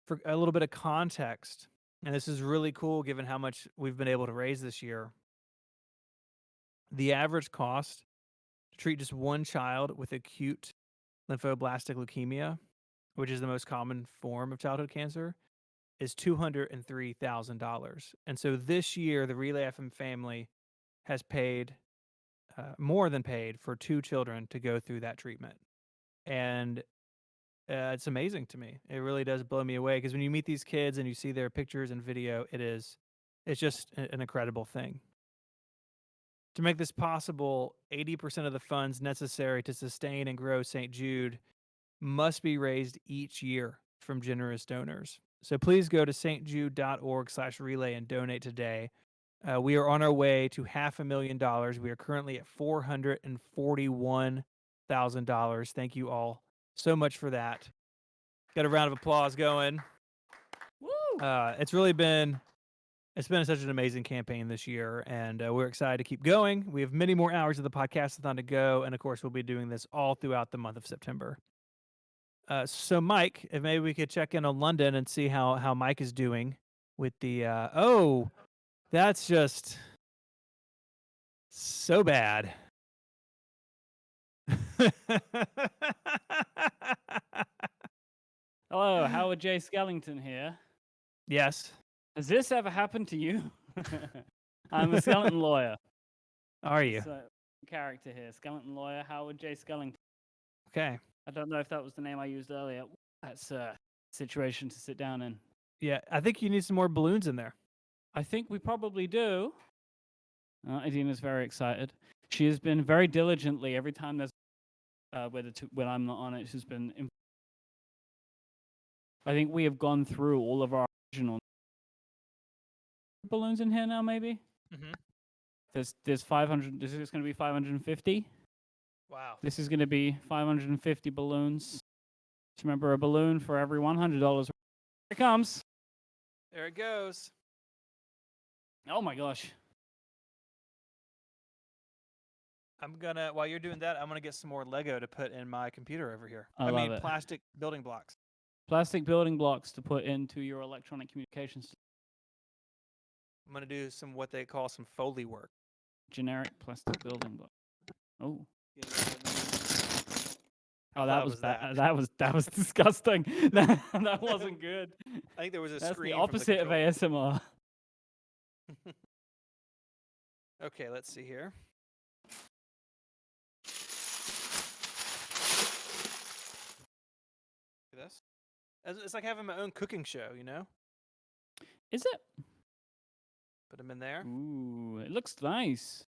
for a little bit of context, and this is really cool given how much we've been able to raise this year, the average cost to treat just one child with acute lymphoblastic leukemia, which is the most common form of childhood cancer, is $203,000. And so this year, the Relay FM family has paid more than paid for 2 children to go through that treatment. And it's amazing to me. It really does blow me away because when you meet these kids and you see their pictures and video, it's just an incredible thing. To make this possible, 80% of the funds necessary to sustain and grow St. Jude must be raised each year from generous donors. So please go to stjude.org/relay and donate today. We are on our way to $500,000. We are currently at $441,000. Thank you all so much for that. Got a round of applause going. Woo! It's been such an amazing campaign this year, and we're excited to keep going. We have many more hours of the Podcastathon to go, and of course, we'll be doing this all throughout the month of September. So, Mike, if maybe we could check in on London and see how Mike is doing with the. That's just so bad. Hello, Howard J. Skellington here. Yes. Has this ever happened to you? I'm a skeleton lawyer. Are you? So, character here, skeleton lawyer Howard J. Skellington. Okay. I don't know if that was the name I used earlier. That's a situation to sit down in. Yeah, I think you need some more balloons in there. I think we probably do. Adina's very excited. She has been very diligently every time there's when I'm not on it. She's been. I think we have gone through all of our original balloons in here now. Maybe. Mm-hmm. There's 500. This is going to be 550. Wow. This is going to be 550 balloons. Just remember, a balloon for every $100. Here it comes. There it goes. Oh my gosh. While you're doing that, I'm gonna get some more Lego to put in my computer over here. I love mean, it. plastic building blocks. Plastic building blocks to put into your electronic communications. I'm gonna do what they call some Foley work. Generic plastic building block. Oh. How Oh, that loud was was bad. that? That was disgusting. that wasn't good. I think there was a That's the scream opposite of from the ASMR. Okay, let's see here. Look at this. It's like having my own cooking show, you know? Is it? Put them in there. Ooh, it looks nice.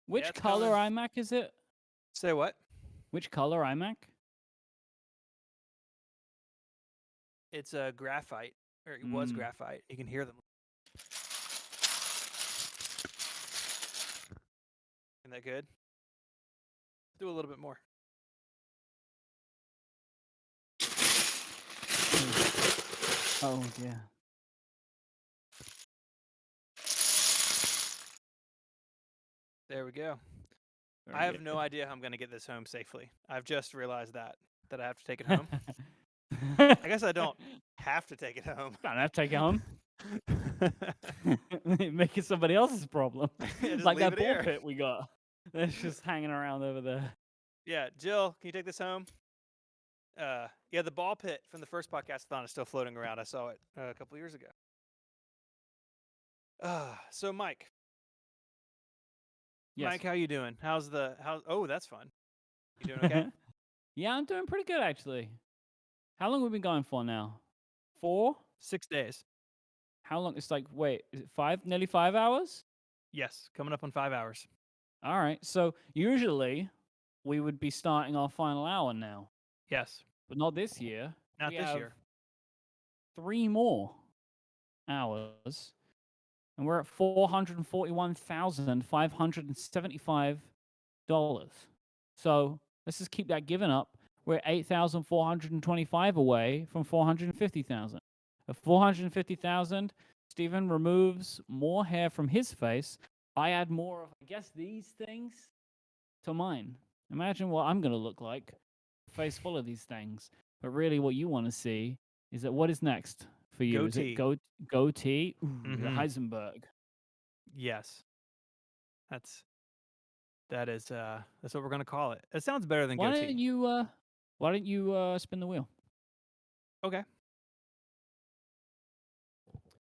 Which it's color coming. iMac is it? Say what? Which color iMac? It's a graphite, or it was graphite. You can hear them. Isn't that good? Do a little bit more. Oh, yeah. There we go. Very I have good. no idea how I'm going to get this home safely. I've just realized that I have to take it home. I guess I don't have to take it home. Don't have to take it home. Make it somebody else's problem. Yeah, just like leave that it ball here. pit we got. That's just hanging around over there. Yeah, Jill, can you take this home? Yeah, the ball pit from the first Podcastathon is still floating around. I saw it a couple years ago. So Mike. Yes. Mike, how you doing? Oh, that's fun. You doing okay? Yeah, I'm doing pretty good actually. How long have we been going for now? 6 days. How long? It's like, wait, is it nearly 5 hours? Yes, coming up on 5 hours. All right. So usually we would be starting our final hour now. Yes. But not this year. Not We this have year. 3 more hours. And we're at $441,575. So let's just keep that giving up. We're 8,425 away from 450,000. At 450,000, Stephen removes more hair from his face. I add more of, I guess, these things to mine. Imagine what I'm going to look like, face full of these things. But really what you want to see is that what is next for you? Is it goatee? Ooh, the Heisenberg. Yes. That's what we're gonna call it. It sounds better than goatee. Why don't you spin the wheel? Okay.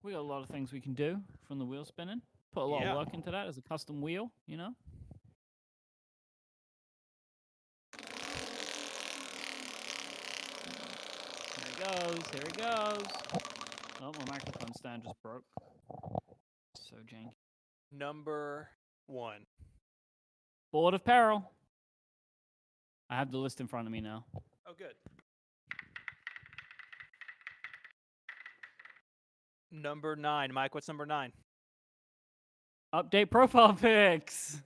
We got a lot of things we can do from the wheel spinning. Put a lot of work into that as a custom wheel, you know? Here it goes. Here it goes. Oh, my microphone stand just broke. So janky. Number 1. Board of Peril. I have the list in front of me now. Oh, good. Number 9. Mike, what's number 9? Update profile pics.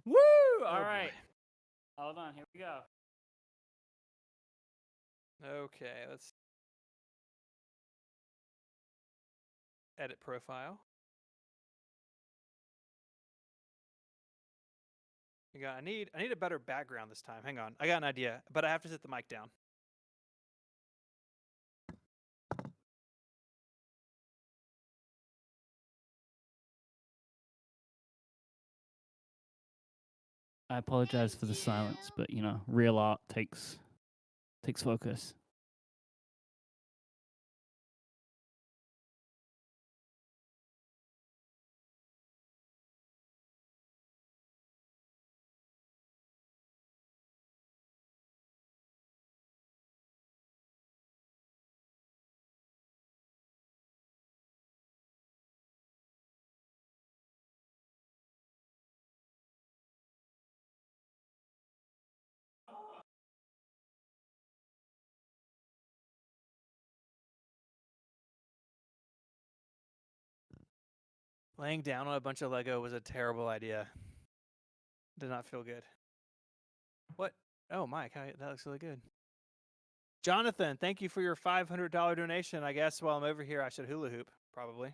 Woo! All right. Boy. Hold on. Here we go. Okay, let's edit profile. I need a better background this time. Hang on. I got an idea, but I have to set the mic down. I apologize for the silence, but you know, real art takes focus. Laying down on a bunch of Lego was a terrible idea. Did not feel good. What? Oh, Mike, that looks really good. Jonathan, thank you for your $500 donation. I guess while I'm over here, I should hula hoop, probably.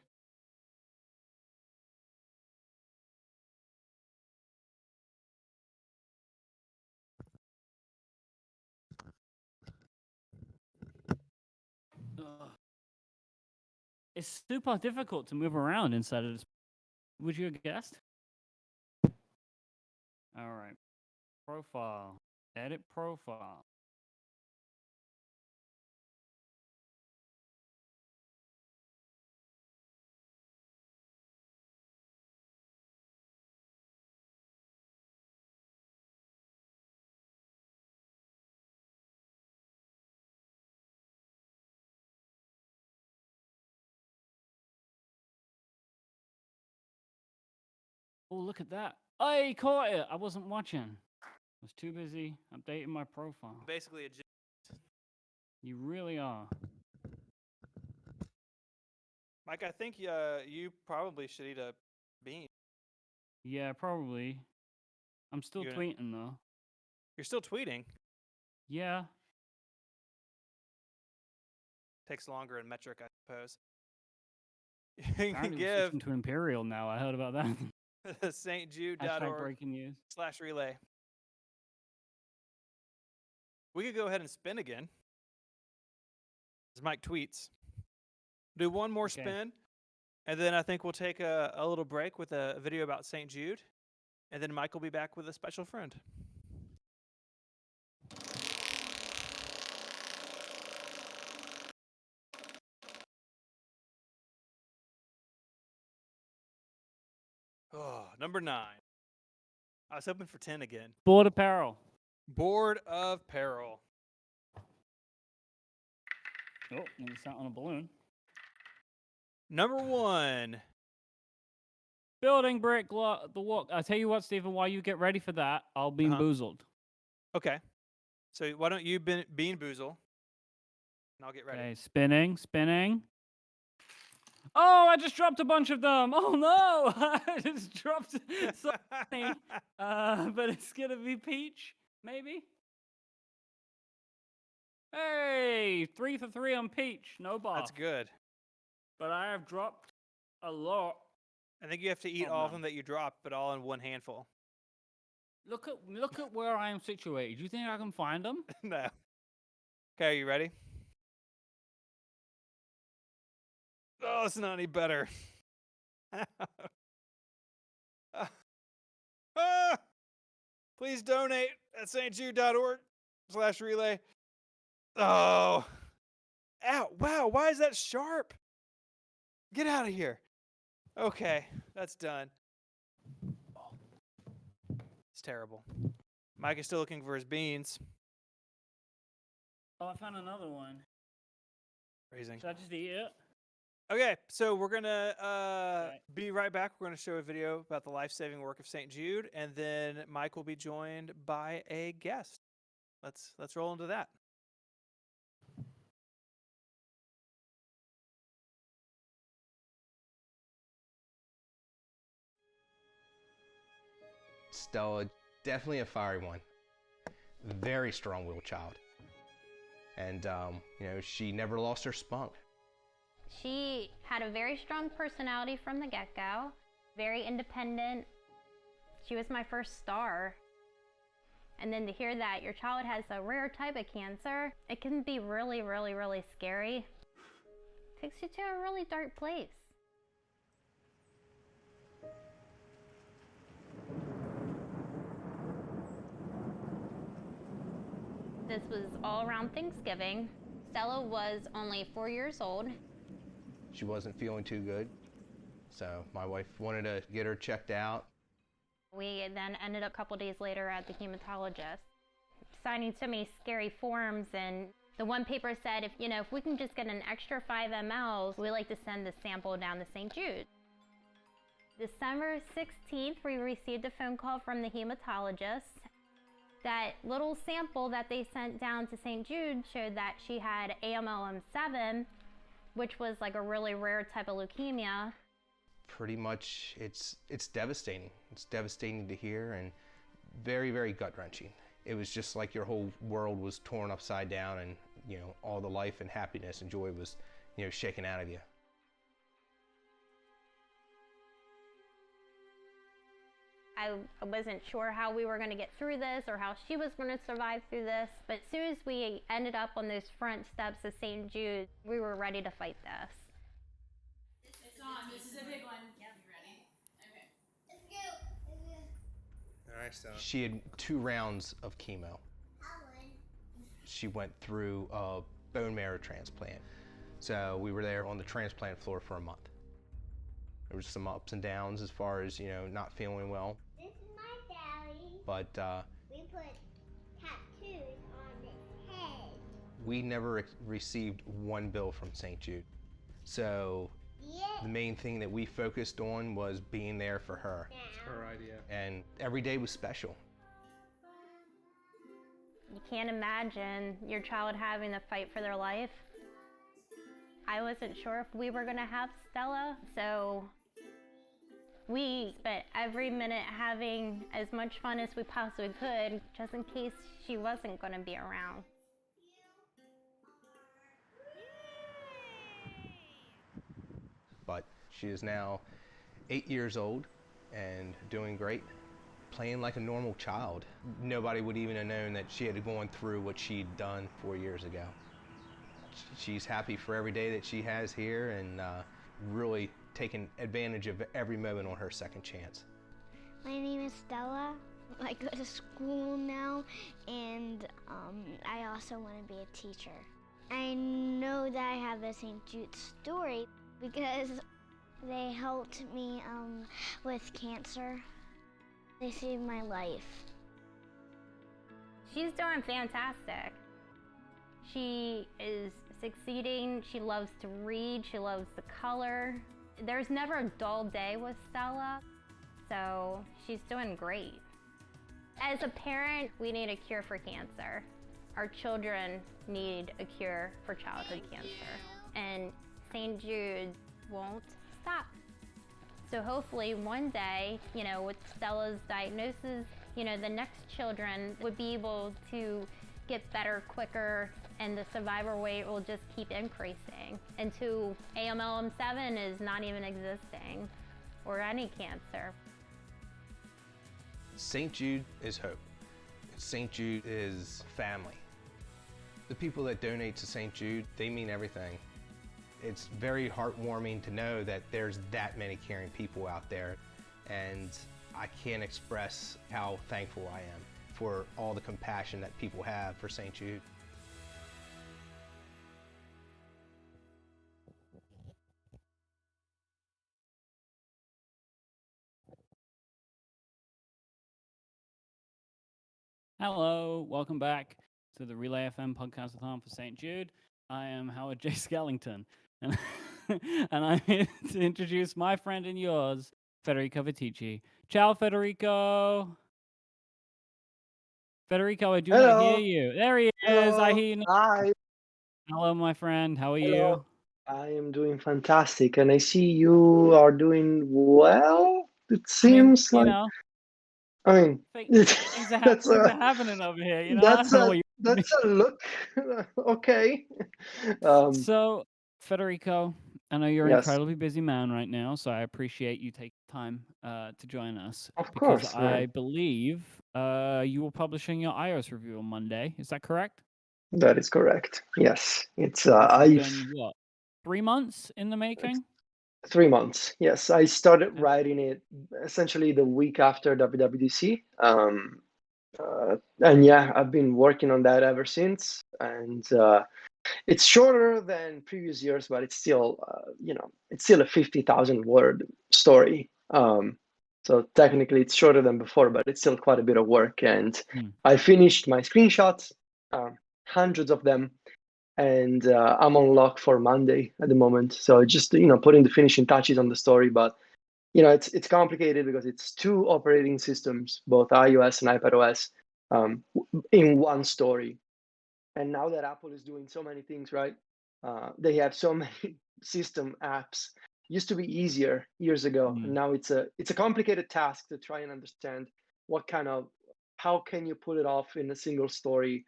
Ugh. It's super difficult to move around inside of this. Would you have guessed? All right. Profile. Edit profile. Oh, look at that. I caught it. I wasn't watching. I was too busy updating my profile. Basically a You really are. Mike, I think you probably should eat a bean. Yeah, probably. I'm still You're tweeting, though. You're still tweeting? Yeah. Takes longer in metric, I suppose. You Apparently can we're give switching to Imperial now. I heard about that. Hashtag breaking news. stjude.org/relay. We could go ahead and spin again. As Mike tweets. Do one more spin, and then I think we'll take a little break with a video about St. Jude, and then Mike will be back with a special friend. Oh, number 9. I was hoping for 10 again. Board apparel. Board of Peril. Oh, maybe it's out on a balloon. Number 1. Building brick the walk. I'll tell you what, Stephen, while you get ready for that, I'll be boozled. Okay. So why don't you bean boozle, and I'll get ready. Okay, spinning. Oh, I just dropped a bunch of them. Oh, no. I just dropped something. But it's going to be peach, maybe? Hey, 3 for 3 on peach. No bar. That's good. But I have dropped a lot. I think you have to eat all of them that you dropped, but all in one handful. Look at where I am situated. Do you think I can find them? No. Okay, are you ready? Oh, it's not any better. Please donate at stjude.org/relay. Oh. Ow. Wow, why is that sharp? Get out of here. Okay, that's done. It's terrible. Mike is still looking for his beans. Oh, I found another one. Raising. Should I just eat it? Okay, so we're gonna be right back. We're gonna show a video about the life-saving work of St. Jude, and then Mike will be joined by a guest. Let's roll into that. Stella, definitely a fiery one. Very strong-willed child. And, she never lost her spunk. She had a very strong personality from the get-go, very independent. She was my first star. And then to hear that your child has a rare type of cancer, it can be really, really, really scary. It takes you to a really dark place. This was all around Thanksgiving. Stella was only 4 years old. She wasn't feeling too good, so my wife wanted to get her checked out. We then ended up a couple days later at the hematologist, signing so many scary forms, and the one paper said, if we can just get an extra 5 mLs, we like to send the sample down to St. Jude. December 16th, we received a phone call from the hematologist. That little sample that they sent down to St. Jude showed that she had AMLM7, which was like a really rare type of leukemia. Pretty much, it's devastating. It's devastating to hear, and very, very gut-wrenching. It was just like your whole world was torn upside down, and all the life and happiness and joy was shaken out of you. I wasn't sure how we were going to get through this or how she was going to survive through this, but as soon as we ended up on those front steps of St. Jude, we were ready to fight this. It's on. This is a big one. Yep. You ready? Okay. All right, Stella. She had 2 rounds of chemo. She went through a bone marrow transplant. So we were there on the transplant floor for a month. There was some ups and downs as far as, not feeling well. This is my daddy. But We put tattoos on his head. we never received one bill from St. Jude. So the main thing that we focused on was being there for her. It's her idea. And every day was special. You can't imagine your child having to fight for their life. I wasn't sure if we were going to have Stella, so we spent every minute having as much fun as we possibly could, just in case she wasn't going to be around. But she is now 8 years old and doing great, playing like a normal child. Nobody would even have known that she had gone through what she'd done 4 years ago. She's happy for every day that she has here, and really taking advantage of every moment on her second chance. My name is Stella. I go to school now, and I also want to be a teacher. I know that I have a St. Jude story because they helped me with cancer. They saved my life. She's doing fantastic. She is succeeding. She loves to read. She loves to color. There's never a dull day with Stella, so she's doing great. As a parent, we need a cure for cancer. Our children need a cure for childhood cancer, and St. Jude won't stop. So hopefully one day, with Stella's diagnosis, the next children would be able to get better quicker, and the survivor rate will just keep increasing until AML-M7 is not even existing, or any cancer. St. Jude is hope. St. Jude is family. The people that donate to St. Jude, they mean everything. It's very heartwarming to know that there's that many caring people out there, and I can't express how thankful I am for all the compassion that people have for St. Jude. Hello, welcome back to the Relay FM Podcastathon for St. Jude. I am Howard J. Skellington, and, and I'm here to introduce my friend and yours, Federico Vitici. Ciao, Federico. Federico, I do not hear you. There he is. I hear you now. Hi. Hello, my friend. How are Hello. you? I am doing fantastic, and I see you are doing well. It I mean, seems like, I mean, things are that's things are a happening over here. I that's don't know a what you that's a look. Okay. So, Federico, I know you're an Yes, incredibly busy man right now, so I appreciate you taking time to join us. of Because course, I man. believe you were publishing your iOS review on Monday. Is that correct? That is correct. Yes, it's Which has I've been what, 3 months in the making? 3 months. Yes, I started writing it essentially the week after WWDC. And yeah, I've been working on that ever since. And it's shorter than previous years, but it's still, it's still a 50,000 word story. So technically it's shorter than before, but it's still quite a bit of work. And I finished my screenshots, hundreds of them, and I'm on lock for Monday at the moment. So just putting the finishing touches on the story, but it's complicated because it's 2 operating systems, both iOS and iPadOS, in one story. And now that Apple is doing so many things right, they have so many system apps. Used to be easier years ago, and now it's a complicated task to try and understand what kind of how can you pull it off in a single story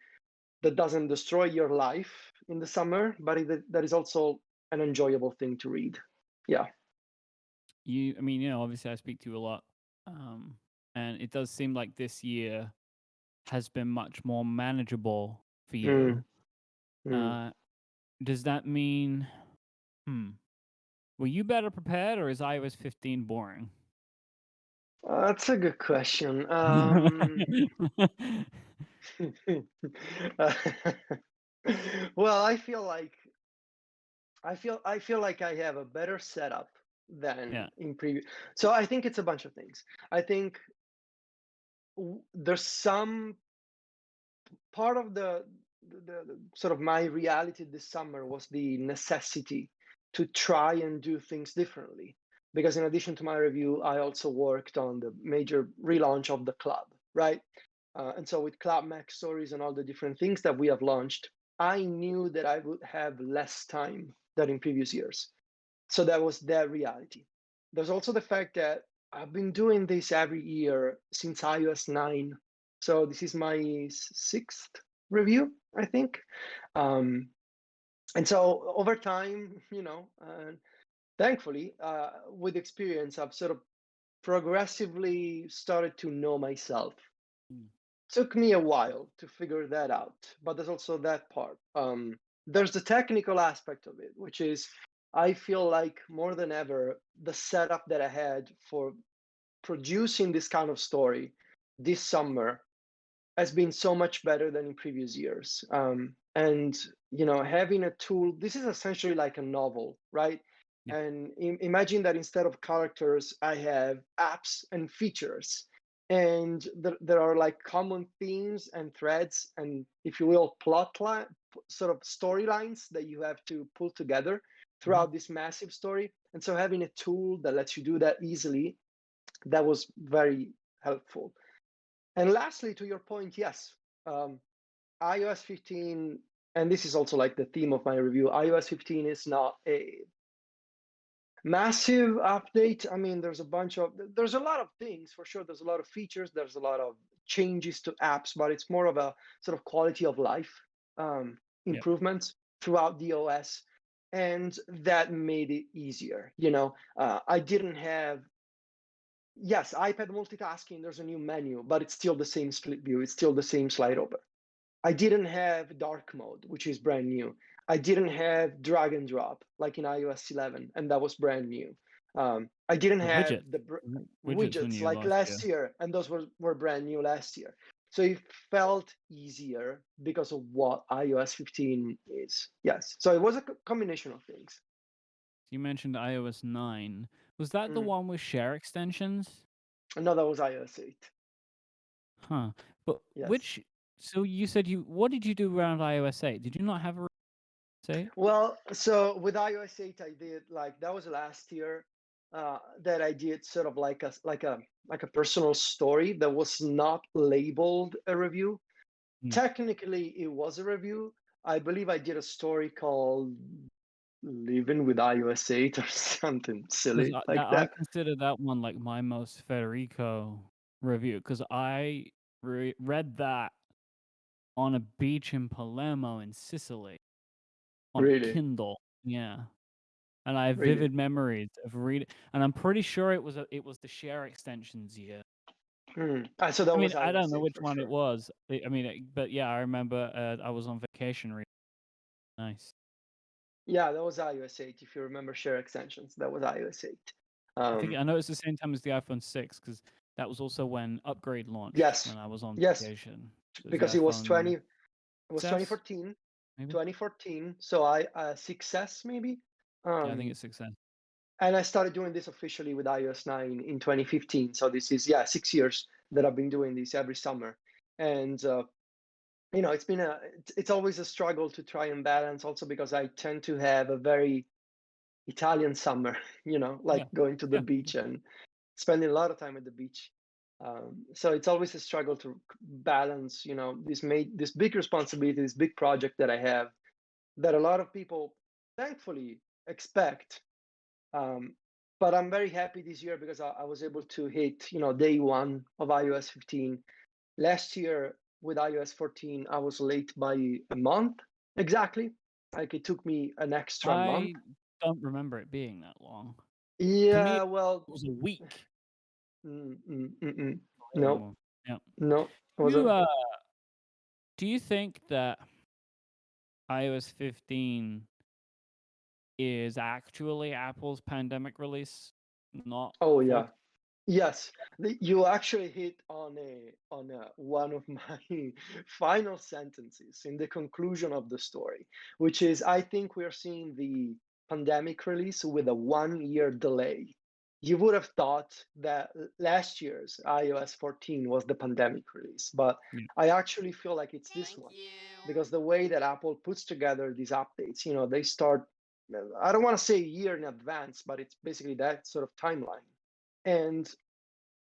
that doesn't destroy your life in the summer, but that is also an enjoyable thing to read. Yeah. I mean, obviously I speak to you a lot, and it does seem like this year has been much more manageable for you. Does that mean, were you better prepared, or is iOS 15 boring? That's a good question. Well, I feel like I have a better setup than in previous. So I think it's a bunch of things. I think there's some part of the sort of my reality this summer was the necessity to try and do things differently, because in addition to my review, I also worked on the major relaunch of the club, right? And so with Club Mac Stories and all the different things that we have launched, I knew that I would have less time than in previous years. So that was that reality. There's also the fact that I've been doing this every year since iOS 9. So this is my sixth review, I think. And so over time, thankfully, with experience, I've sort of progressively started to know myself. Took me a while to figure that out, but there's also that part. There's the technical aspect of it, which is I feel like more than ever, the setup that I had for producing this kind of story this summer has been so much better than in previous years. And having a tool, this is essentially like a novel, right? And imagine that instead of characters, I have apps and features, and there are like common themes and threads, and if you will, sort of storylines that you have to pull together throughout this massive story. And so having a tool that lets you do that easily, that was very helpful. And lastly, to your point, yes, iOS 15, and this is also like the theme of my review, iOS 15 is not a massive update. I mean, there's a lot of things for sure. There's a lot of features, there's a lot of changes to apps, but it's more of a sort of quality of life improvements throughout the OS. And that made it easier. I didn't have, yes, iPad multitasking, there's a new menu, but it's still the same split view. It's still the same slide over. I didn't have dark mode, which is brand new. I didn't have drag and drop like in iOS 11, and that was brand new. I didn't have the widgets like last year, and those were brand new last year. So it felt easier because of what iOS 15 is. Yes. So it was a combination of things. You mentioned iOS 9. Was that the one with share extensions? No, that was iOS 8. Huh. But so you said what did you do around iOS 8? Did you not have a iOS 8? Well, so with iOS 8, I did that was last year that I did sort of like a personal story that was not labeled a review. Technically, it was a review. I believe I did a story called Living with iOS 8 or something silly like I that. consider that one like my most Federico review, because I read that on a beach in Palermo in Sicily on a Kindle. Yeah. And I have vivid memories of reading, and I'm pretty sure it was the share extensions year. So that was I don't know iOS 8 which for one sure. it was. But yeah, I remember I was on vacation reading. Nice. Yeah, that was iOS 8. If you remember share extensions, that was iOS 8. I know it's the same time as the iPhone 6, because that was also when Upgrade launched. Yes. When I was on Yes. vacation. So Because it was 20. It was 2014. Maybe? 2014. So 6S maybe. Yeah, I think it's 6S. And I started doing this officially with iOS 9 in 2015. So this is 6 years that I've been doing this every summer. And it's always a struggle to try and balance, also because I tend to have a very Italian summer, going to the beach and spending a lot of time at the beach. So it's always a struggle to balance, this big responsibility, this big project that I have, that a lot of people thankfully expect. But I'm very happy this year because I was able to hit, day one of iOS 15 last year with iOS 14, I was late by a month exactly. Like it took me an extra month. I don't remember it being that long. To me, Yeah, it well, was a week. No, Yeah. no, it You, wasn't. do you think that iOS 15 is actually Apple's pandemic release, not Oh 14? yeah. Yes, you actually hit on one of my final sentences in the conclusion of the story, which is I think we're seeing the pandemic release with a 1 year delay. You would have thought that last year's iOS 14 was the pandemic release, but Yeah. I actually feel like it's this one because the way that Apple puts together these updates, they start, I don't want to say a year in advance, but it's basically that sort of timeline. And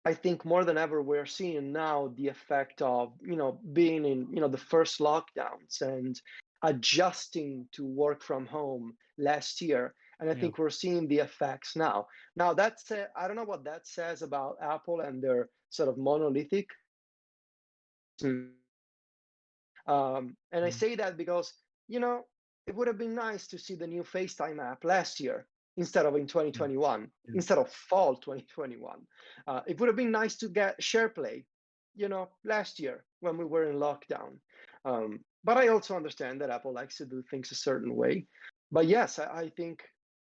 I think more than ever, we're seeing now the effect of, being in, the first lockdowns and adjusting to work from home last year. And I Yeah. think we're seeing the effects now. Now, that said, I don't know what that says about Apple and their sort of monolithic. And I say that because, it would have been nice to see the new FaceTime app last year instead of in 2021, instead of fall 2021. It would have been nice to get SharePlay, last year when we were in lockdown. But I also understand that Apple likes to do things a certain way. But yes, I think,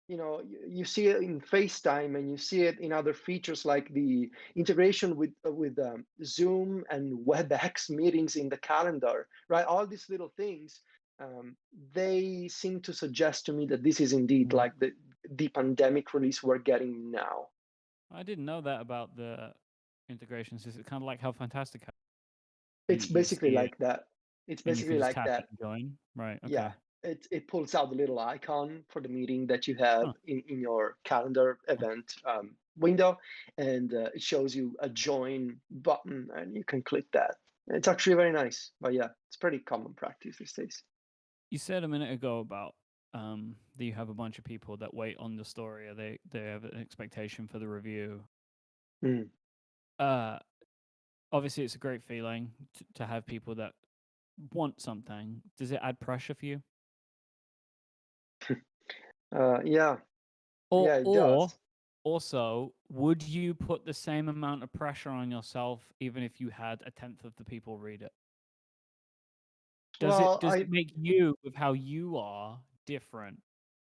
you see it in FaceTime and you see it in other features like the integration with Zoom and WebEx meetings in the calendar, right? All these little things, they seem to suggest to me that this is indeed like the pandemic release we're getting now. I didn't know that about the integrations. Is it kind of like how Fantastic? It's You basically see it like that. It's and you can basically just like tap it that. and join. Right. Okay. Yeah, it pulls out the little icon for the meeting that you have Huh. in your calendar event window, and it shows you a join button, and you can click that. It's actually very nice, but yeah, it's pretty common practice these days. You said a minute ago about that you have a bunch of people that wait on the story, or they have an expectation for the review. Mm. Obviously, it's a great feeling to have people that want something. Does it add pressure for you? Yeah, Or yeah, it does. also, would you put the same amount of pressure on yourself even if you had a tenth of the people read it? Does Well, it make you, with how you are, different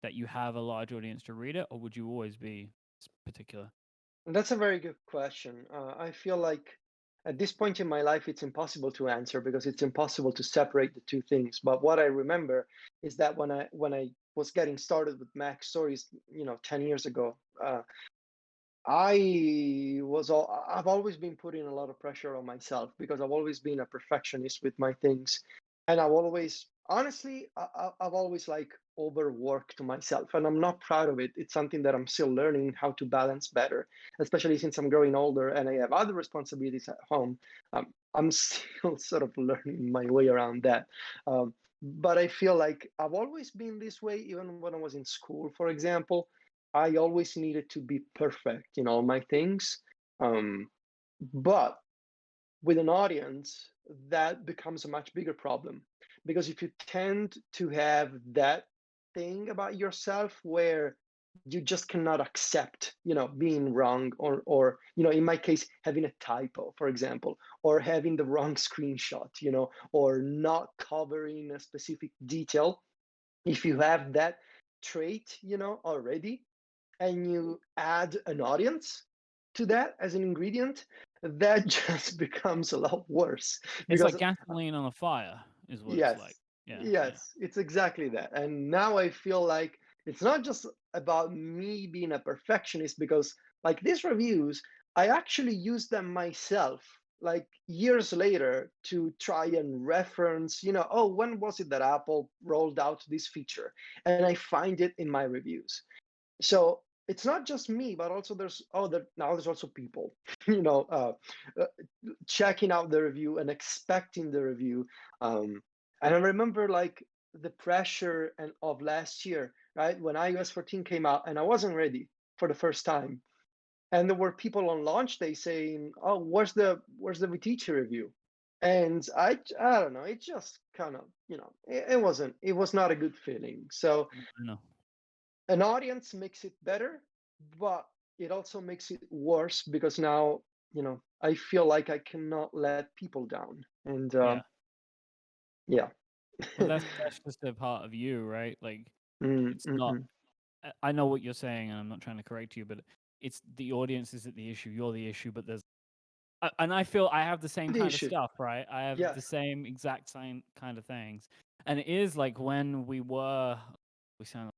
that you have a large audience to read it, or would you always be particular? That's a very good question. I feel like at this point in my life, it's impossible to answer because it's impossible to separate the two things. But what I remember is that when I was getting started with Mac Stories, 10 years ago, I've always been putting a lot of pressure on myself because I've always been a perfectionist with my things. And honestly, I've always like overworked myself and I'm not proud of it. It's something that I'm still learning how to balance better, especially since I'm growing older and I have other responsibilities at home. I'm still sort of learning my way around that. But I feel like I've always been this way, even when I was in school, for example. I always needed to be perfect in all my things. But with an audience, that becomes a much bigger problem because if you tend to have that thing about yourself where you just cannot accept, being wrong or in my case, having a typo, for example, or having the wrong screenshot, or not covering a specific detail. If you have that trait, already, and you add an audience to that as an ingredient, that just becomes a lot worse It's like because gasoline on a fire, is what it's yes, like. Yeah. yes, it's exactly that. And now I feel like it's not just about me being a perfectionist because like these reviews, I actually use them myself like years later to try and reference, oh, when was it that Apple rolled out this feature? And I find it in my reviews. So it's not just me, but also there's also people, uh, checking out the review and expecting the review. And I remember like the pressure of last year, right? When iOS 14 came out and I wasn't ready for the first time. And there were people on launch day saying, "Oh, where's the teacher review?" And I don't know, it just kind of, it was not a good feeling. So No. an audience makes it better, but it also makes it worse because now, I feel like I cannot let people down. And Yeah. yeah. Well, that's just a part of you, right? Like, it's not. Mm-hmm. I know what you're saying, and I'm not trying to correct you, but it's the audience isn't the issue. You're the issue. But and I feel I have the same The kind of issue. stuff, right? I have Yeah. the same exact same kind of things, and it is like when we sound like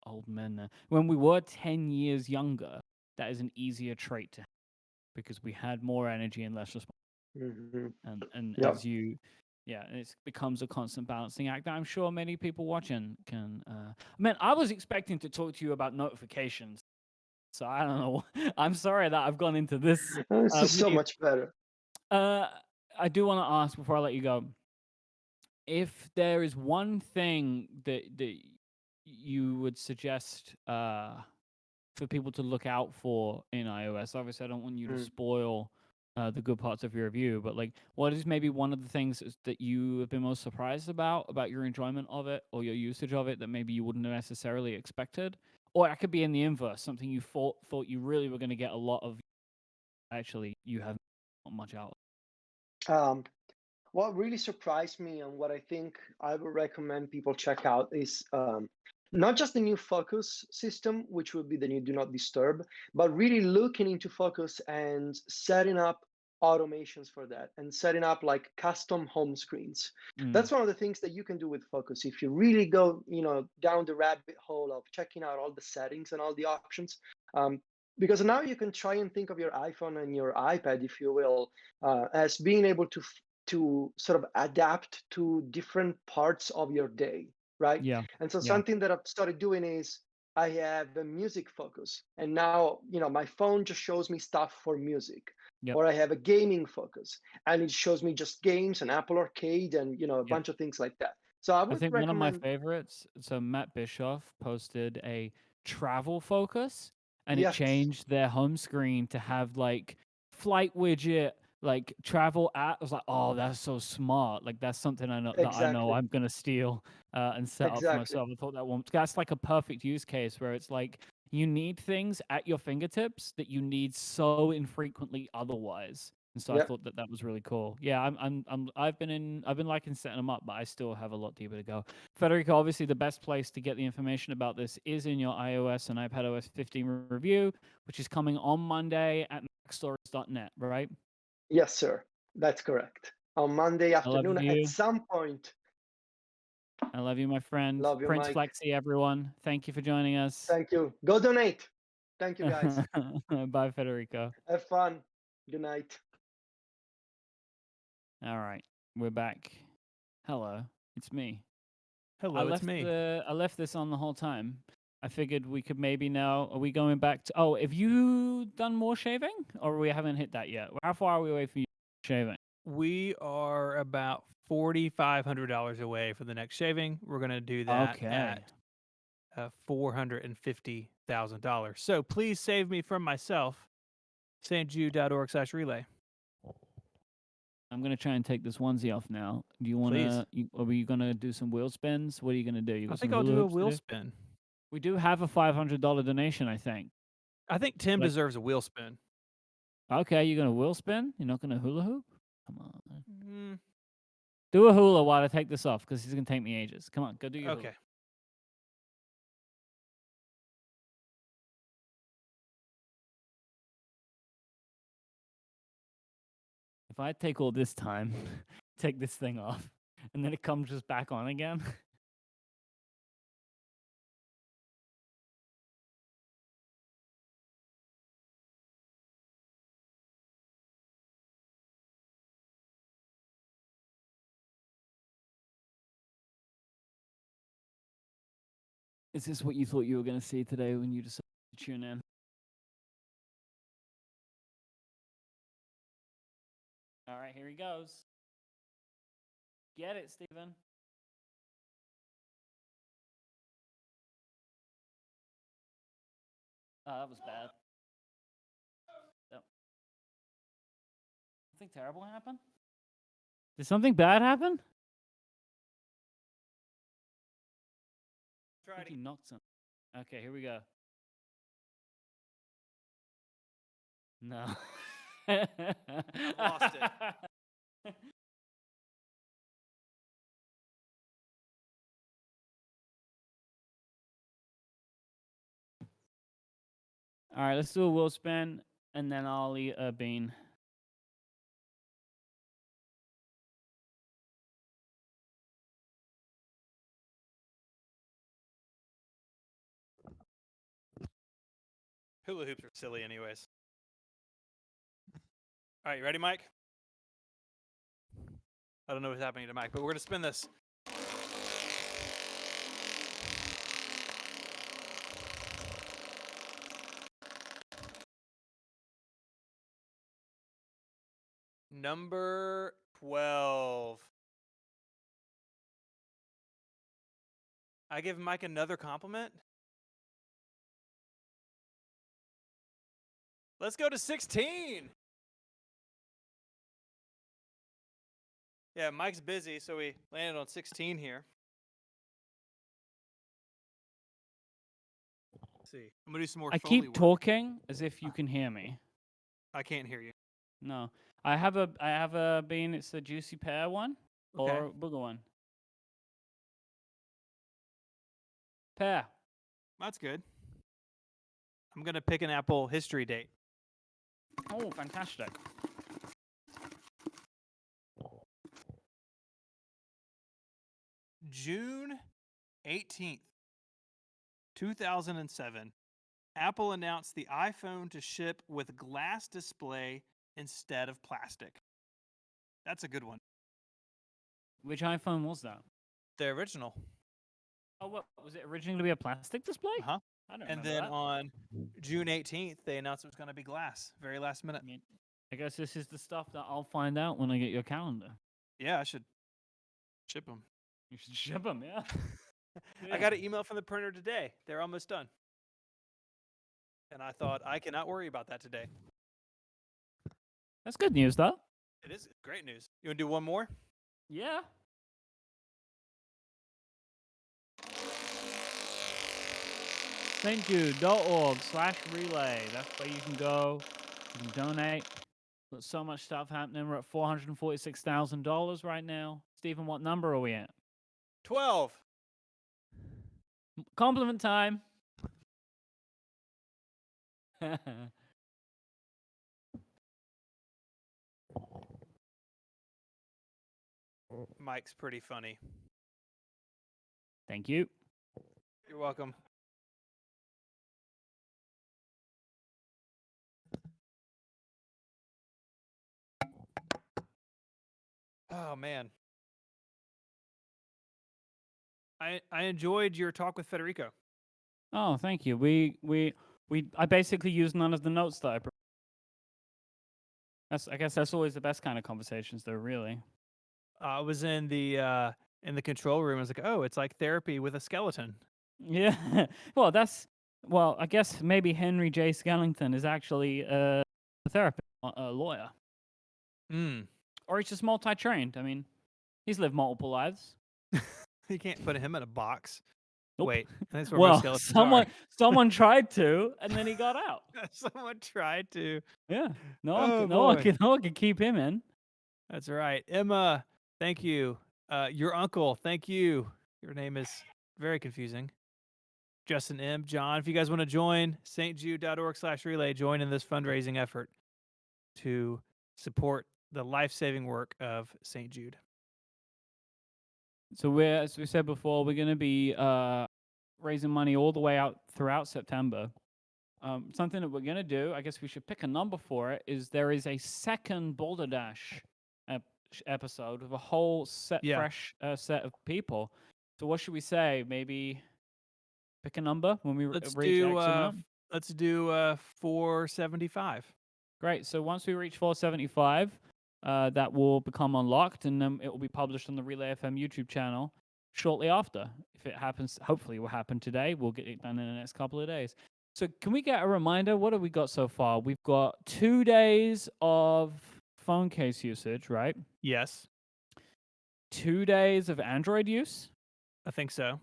old men there. When we were 10 years younger, that is an easier trait to have because we had more energy and less responsibility. Mm-hmm. And Yeah. as you, yeah, it becomes a constant balancing act. I'm sure many people watching can. Man, I was expecting to talk to you about notifications, so I don't know. I'm sorry that I've gone into this This is with so you. much better. I do want to ask before I let you go, if there is one thing that you would suggest for people to look out for in iOS. Obviously, I don't want you to Mm. spoil the good parts of your review, but like, what is maybe one of the things that you have been most surprised about your enjoyment of it or your usage of it that maybe you wouldn't have necessarily expected? Or it could be in the inverse, something you thought you really were going to get a lot of. Actually, you haven't got much out. Um, what really surprised me and what I think I would recommend people check out is not just the new focus system, which would be the new do not disturb, but really looking into focus and setting up automations for that and setting up like custom home screens. That's one of the things that you can do with focus. If you really go, down the rabbit hole of checking out all the settings and all the options, um, because now you can try and think of your iPhone and your iPad, if you will, as being able to sort of adapt to different parts of your day, right? Yeah. And so Yeah. something that I've started doing is I have a music focus, and now my phone just shows me stuff for music. Yep. Or I have a gaming focus, and it shows me just games and Apple Arcade and a Yep. bunch of things like that. So I I would think one of my recommend. favorites. So Matt Bischoff posted a travel focus, and it Yes, changed their home screen to have like flight widget, like travel app. I was like, oh, that's so smart. Like that's something I know exactly, I'm gonna steal and set up for exactly. myself. I thought that one that's like a perfect use case where it's like you need things at your fingertips that you need so infrequently otherwise. And so I Yeah. thought that was really cool. Yeah, I've been liking setting them up, but I still have a lot deeper to go. Federico, obviously the best place to get the information about this is in your iOS and iPadOS 15 review, which is coming on Monday at macstories.net, right? Yes, sir. That's correct. On Monday I love afternoon at you. some point. I love you, my friend. Love you, Prince Mike. Flexi, everyone. Thank you for joining us. Thank you. Go donate. Thank you, guys. Bye, Federico. Have fun. Good night. All right, we're back. Hello, it's me. Hello, it's me. I left this on the whole time. I figured we could maybe now. Are we going back to? Oh, have you done more shaving, or we haven't hit that yet? How far are we away from you shaving? We are about $4,500 away from the next shaving. We're going to do that Okay. at $450,000. So please save me from myself. stjude.org/relay. I'm gonna try and take this onesie off now. Do you Please. wanna? Are you gonna do some wheel spins? What are you gonna do? You I got some think I'll hula do a hoops to wheel do? spin. We do have a $500 donation, I think. I think Tim Like, deserves a wheel spin. okay, you're gonna wheel spin. You're not gonna hula hoop. Come on. Mm, Do a hula while I take this off because it's gonna take me ages. Come on, go do your hula. okay. If I take all this time, take this thing off, and then it comes just back on again. Is this what you thought you were gonna see today when you decided to tune in? All right, here he goes. Get it, Steven. Oh, that was bad. Yep. Nothing terrible happened? Did something bad happen? I think he knocked something. Okay, here we go. No. I've lost it. All right, let's do a wheel spin, and then I'll eat a bean. Hula hoops are silly anyways. All right, you ready, Mike? I don't know what's happening to Mike, but we're going to spin this. Number 12. I give Mike another compliment. Let's go to 16. Yeah, Mike's busy, so we landed on 16 here. Let's see. I'm going to do some more I Foley keep work. talking as if you can hear me. I can't hear you. No. I have a bean. It's a juicy pear one or booger one. Pear. That's good. I'm going to pick an Apple history date. Oh, fantastic. June 18th, 2007. Apple announced the iPhone to ship with glass display instead of plastic. That's a good one. Which iPhone was that? The original. Oh, what was it originally to be a plastic display? Uh-huh. I don't And remember then that. on June 18th, they announced it was going to be glass. Very last minute. I guess this is the stuff that I'll find out when I get your calendar. Yeah, I should ship them. You should ship them, yeah. I got an email from the printer today. They're almost done. And I thought, I cannot worry about that today. That's good news, though. It is great news. You want to do one more? Yeah. stjude.org/relay. That's where you can go. You can donate. There's so much stuff happening. We're at $446,000 right now. Stephen, what number are we at? 12. Compliment time. Mike's pretty funny. Thank you. You're welcome. Oh, man. I enjoyed your talk with Federico. Oh, thank you. I basically used none of the notes that I prepared. I guess that's always the best kind of conversations, though. Really. I was in the control room. I was like, oh, it's like therapy with a skeleton. Yeah. Well, I guess maybe Henry J. Skellington is actually a therapist, a lawyer. Or he's just multi-trained. I mean, he's lived multiple lives. You can't put him in a box. Nope. Wait, that's where most skeletons are. someone tried to, and then he got out. Someone tried to. Yeah. No Oh, one can keep him in. That's right. Emma, thank you. Your uncle, thank you. Your name is very confusing. Justin M. John, if you guys want to join, stjude.org/relay, join in this fundraising effort to support the life-saving work of St. Jude. So as we said before, we're going to be raising money all the way out throughout September. Something that we're going to do, I guess we should pick a number for it, is there is a second Boulder Dash episode with a whole fresh set of people. So what should we say? Maybe pick a number when we reach X amount? Let's do 475. Great. So once we reach 475, that will become unlocked, and then it will be published on the Relay FM YouTube channel shortly after. If it happens, hopefully it will happen today. We'll get it done in the next couple of days. So can we get a reminder? What have we got so far? We've got 2 days of phone case usage, right? Yes. 2 days of Android use. I think so.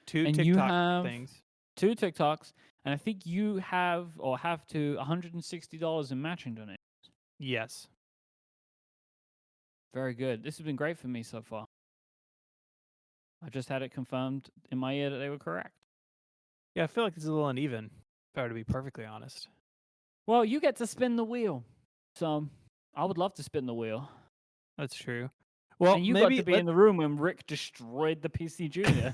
2 and TikTok you have things. 2 TikToks, and I think you have to $160 in matching donations. Yes. Very good. This has been great for me so far. I just had it confirmed in my ear that they were correct. Yeah, I feel like it's a little uneven, if I were to be perfectly honest. Well, you get to spin the wheel, so I would love to spin the wheel. That's true. Well, and you maybe got to be in the room when Rick destroyed the PC Junior.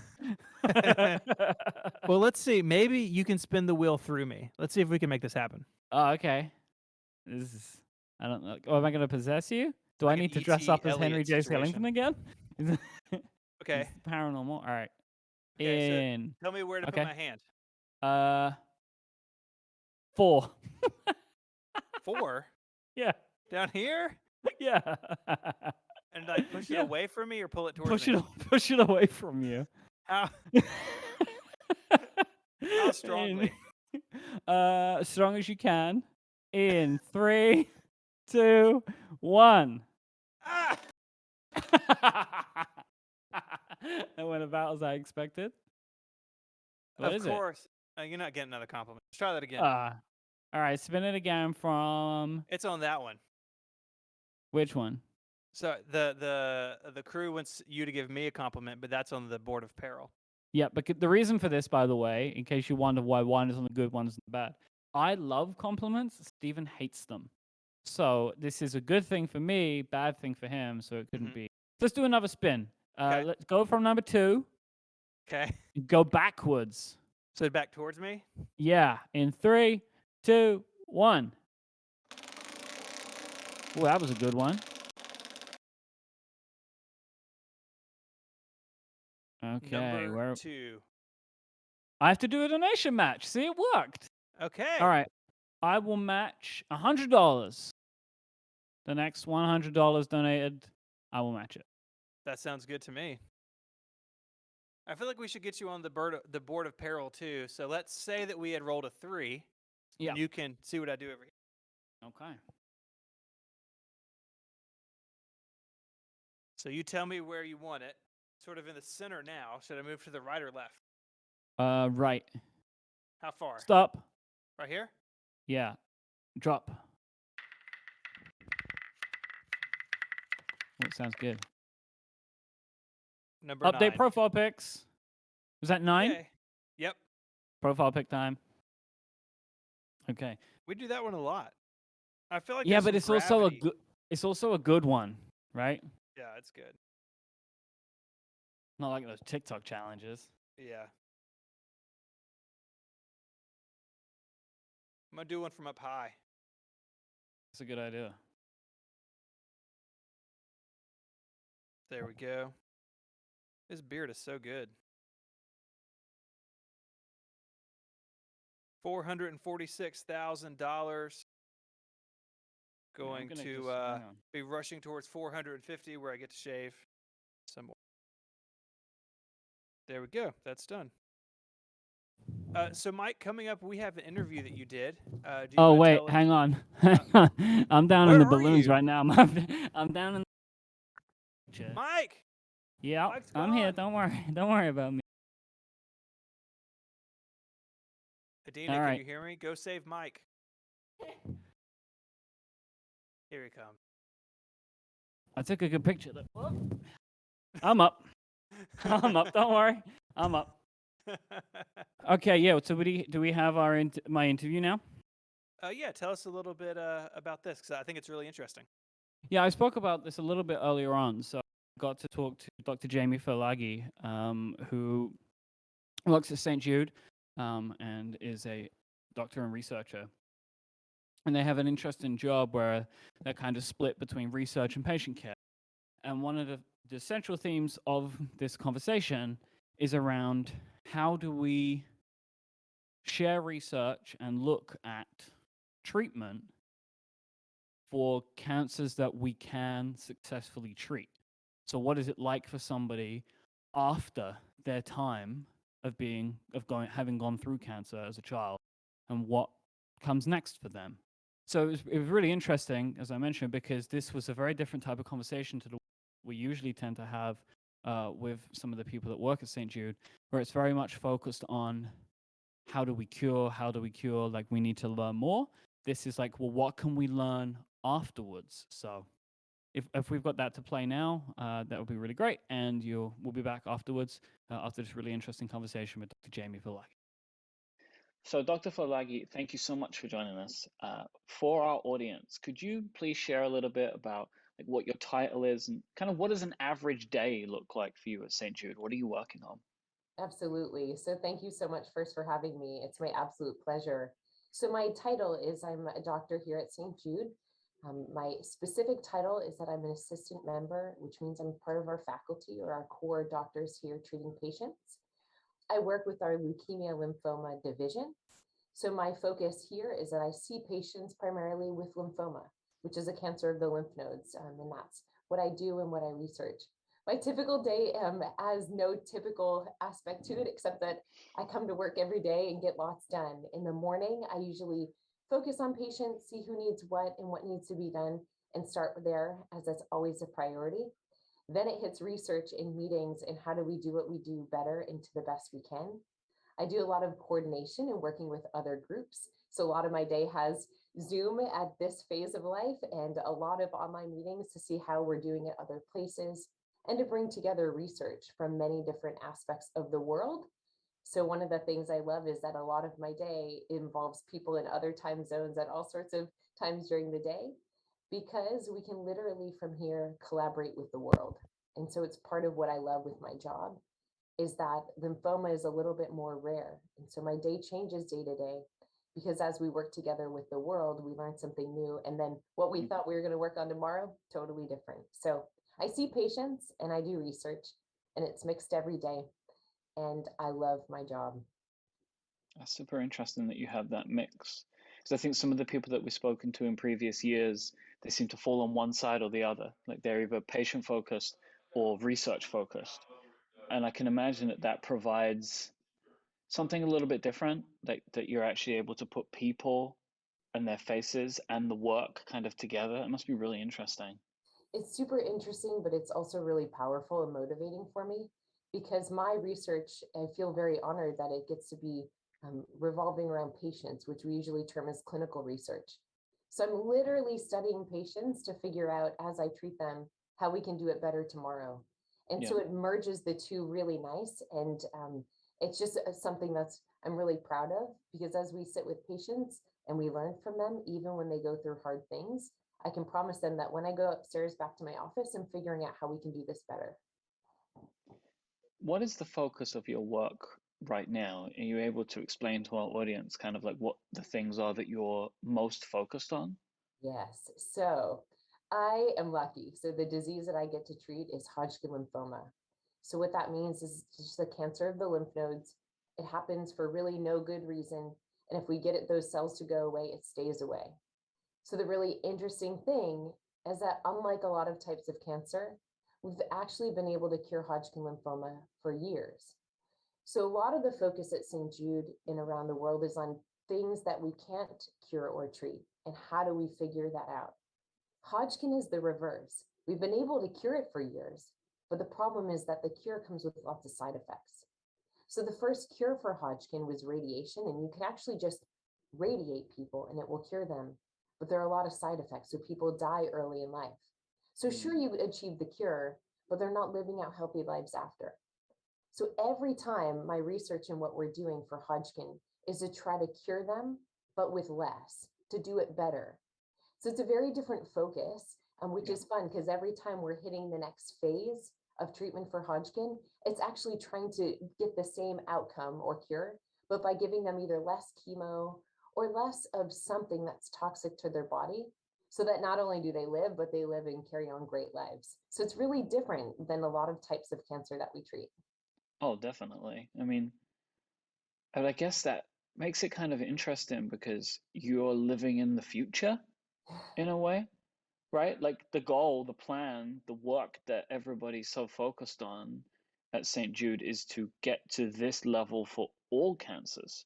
Well, let's see. Maybe you can spin the wheel through me. Let's see if we can make this happen. Oh, okay. This is, I don't know. Oh, am I going to possess you? Do I Like an need to dress E.T. up as Henry Elliott J. situation. Skellington again? Okay. It's paranormal. All right. Okay, so tell me where to Okay. put my hand. 4. 4? Yeah. Down here? Yeah. And like push it Yeah. away from me or pull it towards me? Push it away from you. How? How strongly? As strong as you can. In 3, 2, 1. Ah! That went about as I expected. What is Of course. You're not getting another compliment. Let's try that again. All right, spin it again from It's on that one. which one? So the crew wants you to give me a compliment, but that's on the board of peril. Yeah, but the reason for this, by the way, in case you wonder why one is on the good, one is on the bad, I love compliments. Steven hates them. So this is a good thing for me, bad thing for him, so it couldn't be. Let's do another spin. Let's go from number 2. Okay. Go backwards. So back towards me? Yeah, in 3, 2, 1. Oh, that was a good one. Okay, Number 2. I have to do a donation match. See, it worked. Okay. All right. I will match $100. The next $100 donated, I will match it. That sounds good to me. I feel like we should get you on the board of peril too. So let's say that we had rolled a 3. Yeah. You can see what I do over here. Okay. So you tell me where you want it. Sort of in the center now. Should I move to the right or left? Right. How far? Stop. Right here? Yeah. Drop. Oh, it sounds good. Number Update 9. profile pics. Was that 9? Okay. Yep. Profile pic time. Okay. We do that one a lot. I feel like Yeah, there's but some it's also a gravity. good. It's also a good one, right? Yeah, it's good. Not like those TikTok challenges. Yeah. I'm gonna do one from up high. That's a good idea. There we go. This beard is so good. $446,000. Going gonna to just- hang on. be rushing towards 450, where I get to shave some more. There we go. That's done. So Mike, coming up, we have an interview that you did. Do you Oh wanna wait, tell us- hang on. I'm down in Where the are balloons you? right now. I'm down in. Mike. Yeah, Mike's I'm here. gone. Don't worry. Don't worry about me. Adina, All can right. you hear me? Go save Mike. Here he comes. I took a good picture. Look. Whoop. I'm up. I'm up. Don't worry. I'm up. Okay. Yeah. So do we have our my interview now? Yeah, tell us a little bit about this, because I think it's really interesting. Yeah, I spoke about this a little bit earlier on. So I got to talk to Dr. Jamie Ferlagi, who works at St. Jude and is a doctor and researcher. And they have an interesting job where they're kind of split between research and patient care. And one of the central themes of this conversation is around how do we share research and look at treatment for cancers that we can successfully treat. So what is it like for somebody after their time of having gone through cancer as a child, and what comes next for them? So it was really interesting, as I mentioned, because this was a very different type of conversation to the we usually tend to have with some of the people that work at St. Jude, where it's very much focused on how do we cure, like we need to learn more. This is like, well, what can we learn afterwards? So if we've got that to play now, that would be really great. And we'll be back afterwards after this really interesting conversation with Dr. Jamie Villaghi. So, Dr. Villaghi, thank you so much for joining us. For our audience, could you please share a little bit about like what your title is and kind of what does an average day look like for you at St. Jude? What are you working on? Absolutely. So thank you so much first for having me. It's my absolute pleasure. So my title is I'm a doctor here at St. Jude. My specific title is that I'm an assistant member, which means I'm part of our faculty or our core doctors here treating patients. I work with our leukemia lymphoma division. So my focus here is that I see patients primarily with lymphoma, which is a cancer of the lymph nodes. And that's what I do and what I research. My typical day has no typical aspect to it, except that I come to work every day and get lots done. In the morning, I usually focus on patients, see who needs what and what needs to be done, and start there, as that's always a priority. Then it hits research and meetings and how do we do what we do better and to the best we can. I do a lot of coordination and working with other groups. So a lot of my day has Zoom at this phase of life and a lot of online meetings to see how we're doing at other places and to bring together research from many different aspects of the world. So one of the things I love is that a lot of my day involves people in other time zones at all sorts of times during the day, because we can literally from here collaborate with the world. And so it's part of what I love with my job is that lymphoma is a little bit more rare. And so my day changes day to day because as we work together with the world, we learn something new. And then what we thought we were going to work on tomorrow, totally different. So I see patients and I do research and it's mixed every day. And I love my job. That's super interesting that you have that mix. Because I think some of the people that we've spoken to in previous years, they seem to fall on one side or the other. Like they're either patient focused or research focused. And I can imagine that provides something a little bit different, like that you're actually able to put people and their faces and the work kind of together. It must be really interesting. It's super interesting, but it's also really powerful and motivating for me because my research, I feel very honored that it gets to be revolving around patients, which we usually term as clinical research. So I'm literally studying patients to figure out as I treat them, how we can do it better tomorrow. And so it merges the two really nice. And it's just something I'm really proud of because as we sit with patients and we learn from them, even when they go through hard things, I can promise them that when I go upstairs back to my office, I'm figuring out how we can do this better. What is the focus of your work right now? Are you able to explain to our audience kind of like what the things are that you're most focused on? Yes. So I am lucky. So the disease that I get to treat is Hodgkin lymphoma. So what that means is it's just a cancer of the lymph nodes. It happens for really no good reason. And if we get those cells to go away, it stays away. So the really interesting thing is that unlike a lot of types of cancer, we've actually been able to cure Hodgkin lymphoma for years. So a lot of the focus at St. Jude and around the world is on things that we can't cure or treat. And how do we figure that out? Hodgkin is the reverse. We've been able to cure it for years, but the problem is that the cure comes with lots of side effects. So the first cure for Hodgkin was radiation, and you can actually just radiate people and it will cure them. But there are a lot of side effects, so people die early in life. So sure, you achieve the cure, but they're not living out healthy lives after. So every time my research and what we're doing for Hodgkin is to try to cure them, but with less, to do it better. So it's a very different focus, which is fun because every time we're hitting the next phase of treatment for Hodgkin, it's actually trying to get the same outcome or cure, but by giving them either less chemo or less of something that's toxic to their body so that not only do they live, but they live and carry on great lives. So it's really different than a lot of types of cancer that we treat. Oh, definitely. I mean, and I guess that makes it kind of interesting because you're living in the future in a way, right? Like the goal, the plan, the work that everybody's so focused on at St. Jude is to get to this level for all cancers.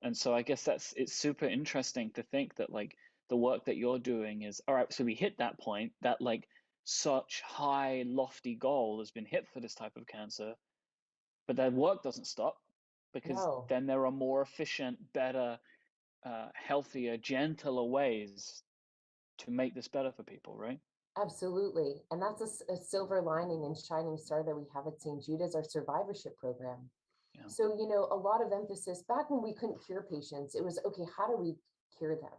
And so I guess it's super interesting to think that like the work that you're doing is all right, so we hit that point, that like such high, lofty goal has been hit for this type of cancer, but their work doesn't stop because No. then there are more efficient, better, healthier, gentler ways to make this better for people, right? Absolutely. And that's a silver lining and shining star that we have at St. Jude as our survivorship program. Yeah. So, you know, a lot of emphasis back when we couldn't cure patients, it was, okay, how do we cure them?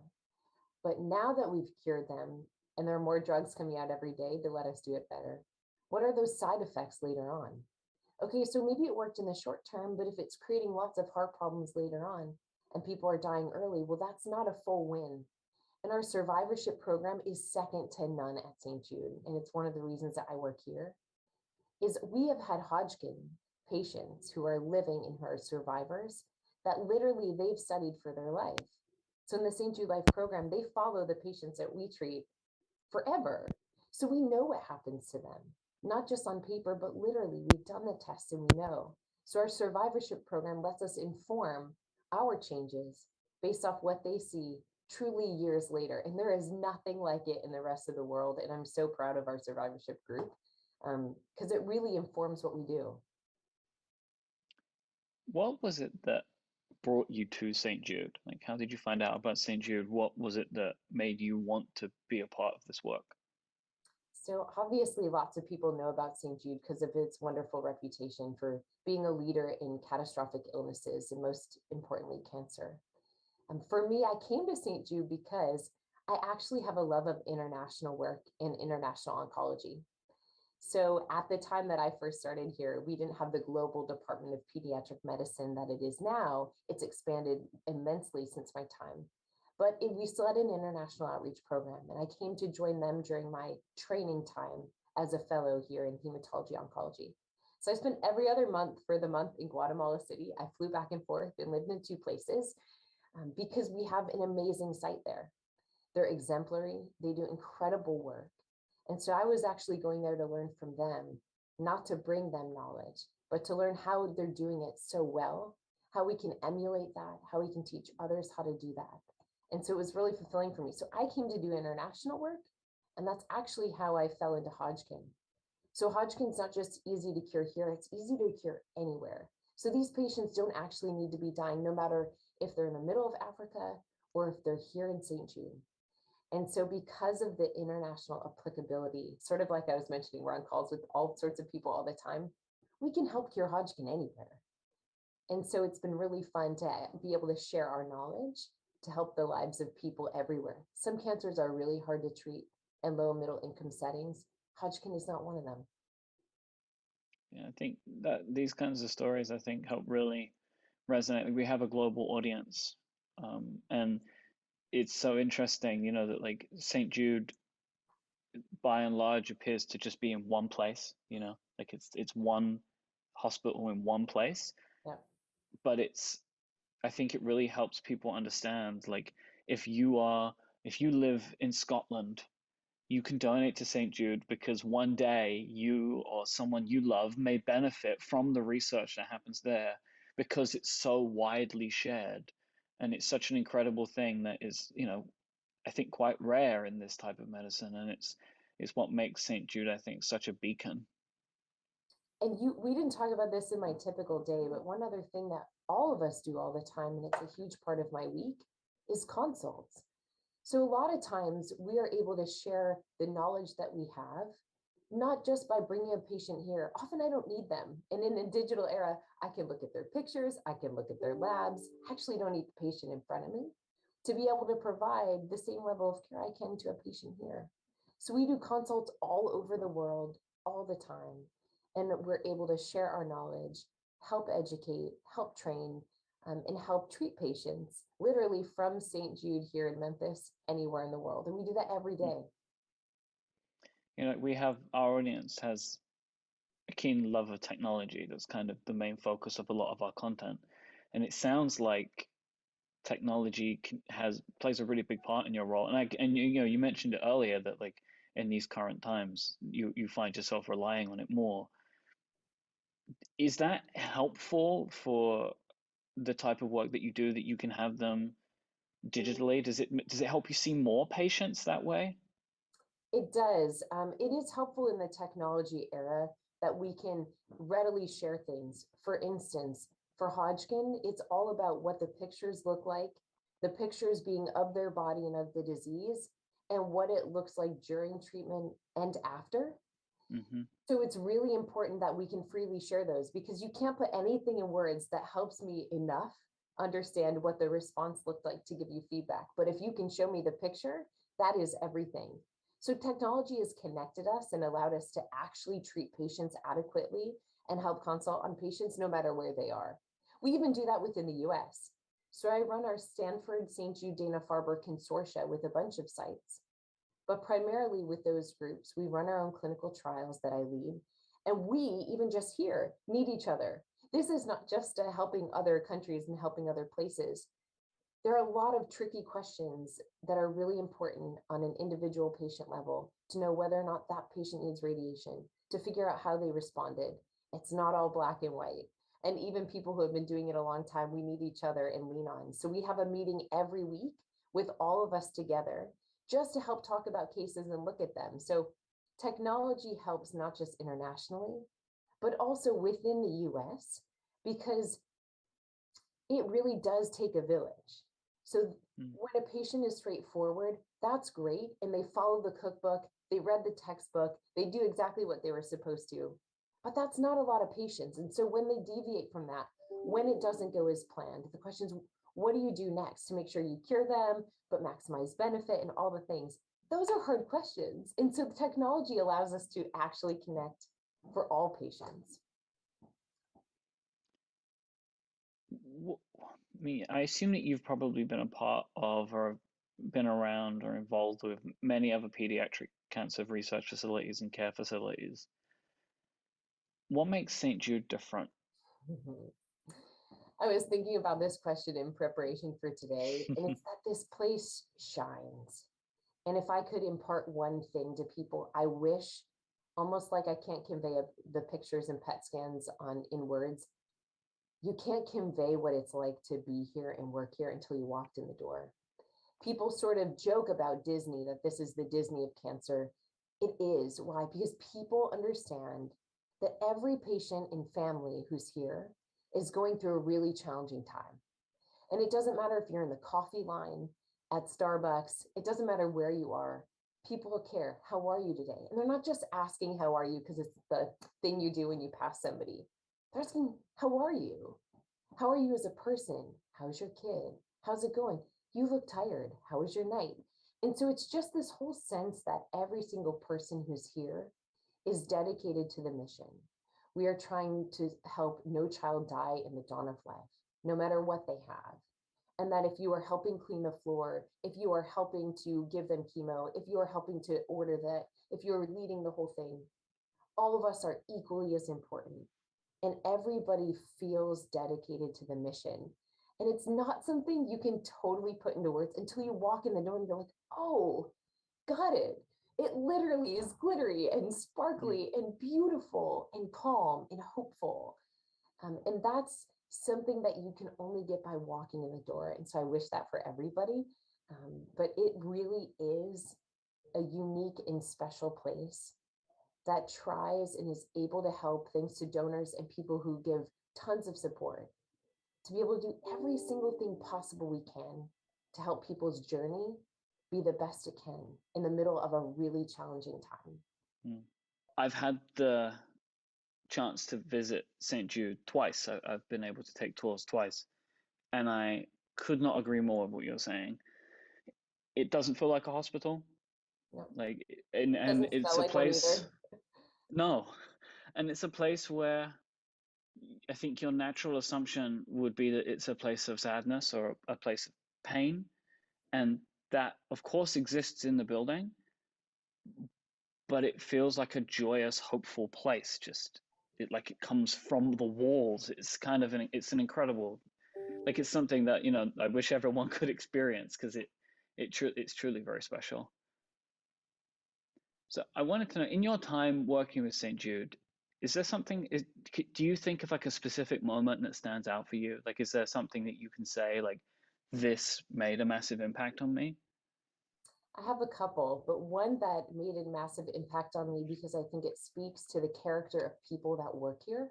But now that we've cured them and there are more drugs coming out every day to let us do it better, what are those side effects later on? Okay, so maybe it worked in the short term, but if it's creating lots of heart problems later on and people are dying early, well, that's not a full win. And our survivorship program is second to none at St. Jude. And it's one of the reasons that I work here is we have had Hodgkin patients who are living and who are survivors that literally they've studied for their life. So in the St. Jude Life program, they follow the patients that we treat forever. So we know what happens to them, not just on paper, but literally we've done the tests and we know. So our survivorship program lets us inform our changes based off what they see truly years later. And there is nothing like it in the rest of the world. And I'm so proud of our survivorship group because it really informs what we do. What was it that brought you to St. Jude? Like, how did you find out about St. Jude? What was it that made you want to be a part of this work? So obviously lots of people know about St. Jude because of its wonderful reputation for being a leader in catastrophic illnesses and most importantly, cancer. For me, I came to St. Jude because I actually have a love of international work and international oncology. So at the time that I first started here, we didn't have the global department of pediatric medicine that it is now. It's expanded immensely since my time. But we still had an international outreach program, and I came to join them during my training time as a fellow here in hematology oncology. So I spent every other month for the month in Guatemala City. I flew back and forth and lived in 2 places because we have an amazing site there. They're exemplary. They do incredible work. And so I was actually going there to learn from them, not to bring them knowledge, but to learn how they're doing it so well, how we can emulate that, how we can teach others how to do that. And so it was really fulfilling for me. So I came to do international work, and that's actually how I fell into Hodgkin. So Hodgkin's not just easy to cure here, it's easy to cure anywhere. So these patients don't actually need to be dying, no matter if they're in the middle of Africa or if they're here in St. Jude. And so because of the international applicability, sort of like I was mentioning, we're on calls with all sorts of people all the time, we can help cure Hodgkin anywhere. And so it's been really fun to be able to share our knowledge to help the lives of people everywhere. Some cancers are really hard to treat in low and middle income settings. Hodgkin is not one of them. Yeah, I think that these kinds of stories, I think, help really resonate. We have a global audience, and it's so interesting, you know, that like St. Jude, by and large, appears to just be in one place. You know, like it's one hospital in one place. Yeah. But I think it really helps people understand, like, if you live in Scotland, you can donate to St. Jude because one day you or someone you love may benefit from the research that happens there because it's so widely shared. And it's such an incredible thing that is, you know, I think quite rare in this type of medicine. And it's what makes St. Jude, I think, such a beacon. And we didn't talk about this in my typical day, but one other thing that all of us do all the time, and it's a huge part of my week, is consults. So a lot of times we are able to share the knowledge that we have, not just by bringing a patient here. Often I don't need them. And in a digital era, I can look at their pictures, I can look at their labs. I actually don't need the patient in front of me to be able to provide the same level of care I can to a patient here. So we do consults all over the world, all the time. And we're able to share our knowledge, help educate, help train, and help treat patients literally from St. Jude here in Memphis, anywhere in the world. And we do that every day. You know, our audience has a keen love of technology. That's kind of the main focus of a lot of our content. And it sounds like technology plays a really big part in your role. And you know, you mentioned it earlier that like in these current times, you find yourself relying on it more. Is that helpful for the type of work that you do, that you can have them digitally? Does it help you see more patients that way? It does. It is helpful in the technology era that we can readily share things. For instance, for Hodgkin, it's all about what the pictures look like, the pictures being of their body and of the disease, and what it looks like during treatment and after. Mm-hmm. So it's really important that we can freely share those, because you can't put anything in words that helps me enough understand what the response looked like to give you feedback. But if you can show me the picture, that is everything. So technology has connected us and allowed us to actually treat patients adequately and help consult on patients no matter where they are. We even do that within the US. So I run our Stanford St. Jude Dana-Farber consortia with a bunch of sites. But primarily with those groups, we run our own clinical trials that I lead. And we, even just here, need each other. This is not just helping other countries and helping other places. There are a lot of tricky questions that are really important on an individual patient level to know whether or not that patient needs radiation, to figure out how they responded. It's not all black and white. And even people who have been doing it a long time, we need each other and lean on. So we have a meeting every week with all of us together just to help talk about cases and look at them. So technology helps not just internationally, but also within the US, because it really does take a village. So when a patient is straightforward, that's great. And they follow the cookbook, they read the textbook, they do exactly what they were supposed to. But that's not a lot of patients. And so when they deviate from that, when it doesn't go as planned, the question is, what do you do next to make sure you cure them, but maximize benefit and all the things? Those are hard questions. And so technology allows us to actually connect for all patients. I assume that you've probably been a part of or been around or involved with many other pediatric cancer research facilities and care facilities. What makes St. Jude different? I was thinking about this question in preparation for today, and it's that this place shines. And if I could impart one thing to people, I wish, almost like I can't convey the pictures and PET scans in words, you can't convey what it's like to be here and work here until you walked in the door. People sort of joke about Disney, that this is the Disney of cancer. It is. Why? Because people understand that every patient and family who's here is going through a really challenging time. And it doesn't matter if you're in the coffee line at Starbucks, it doesn't matter where you are. People care. How are you today? And they're not just asking, how are you? Because it's the thing you do when you pass somebody. They're asking, how are you? How are you as a person? How's your kid? How's it going? You look tired. How was your night? And so it's just this whole sense that every single person who's here is dedicated to the mission. We are trying to help no child die in the dawn of life, no matter what they have. And that if you are helping clean the floor, if you are helping to give them chemo, if you are helping to order that, if you're leading the whole thing, all of us are equally as important. And everybody feels dedicated to the mission. And it's not something you can totally put into words until you walk in the door and you're like, oh, got it. It literally is glittery and sparkly and beautiful and calm and hopeful. And that's something that you can only get by walking in the door. And so I wish that for everybody. But it really is a unique and special place that tries and is able to help, thanks to donors and people who give tons of support, to be able to do every single thing possible we can to help people's journey be the best it can in the middle of a really challenging time. I've had the chance to visit St. Jude twice. I've been able to take tours twice, and I could not agree more with what you're saying. It doesn't feel like a hospital. No. Like, and Doesn't it's smell a like one place. either. No, and it's a place where I think your natural assumption would be that it's a place of sadness or a place of pain, and that of course exists in the building, but it feels like a joyous, hopeful place. Just like it comes from the walls. It's kind of it's an incredible, like it's something that I wish everyone could experience, because it's truly very special. So I wanted to know, in your time working with St. Jude, is there something, do you think of like a specific moment that stands out for you? Like, is there something that you can say, like, this made a massive impact on me? I have a couple, but one that made a massive impact on me because I think it speaks to the character of people that work here.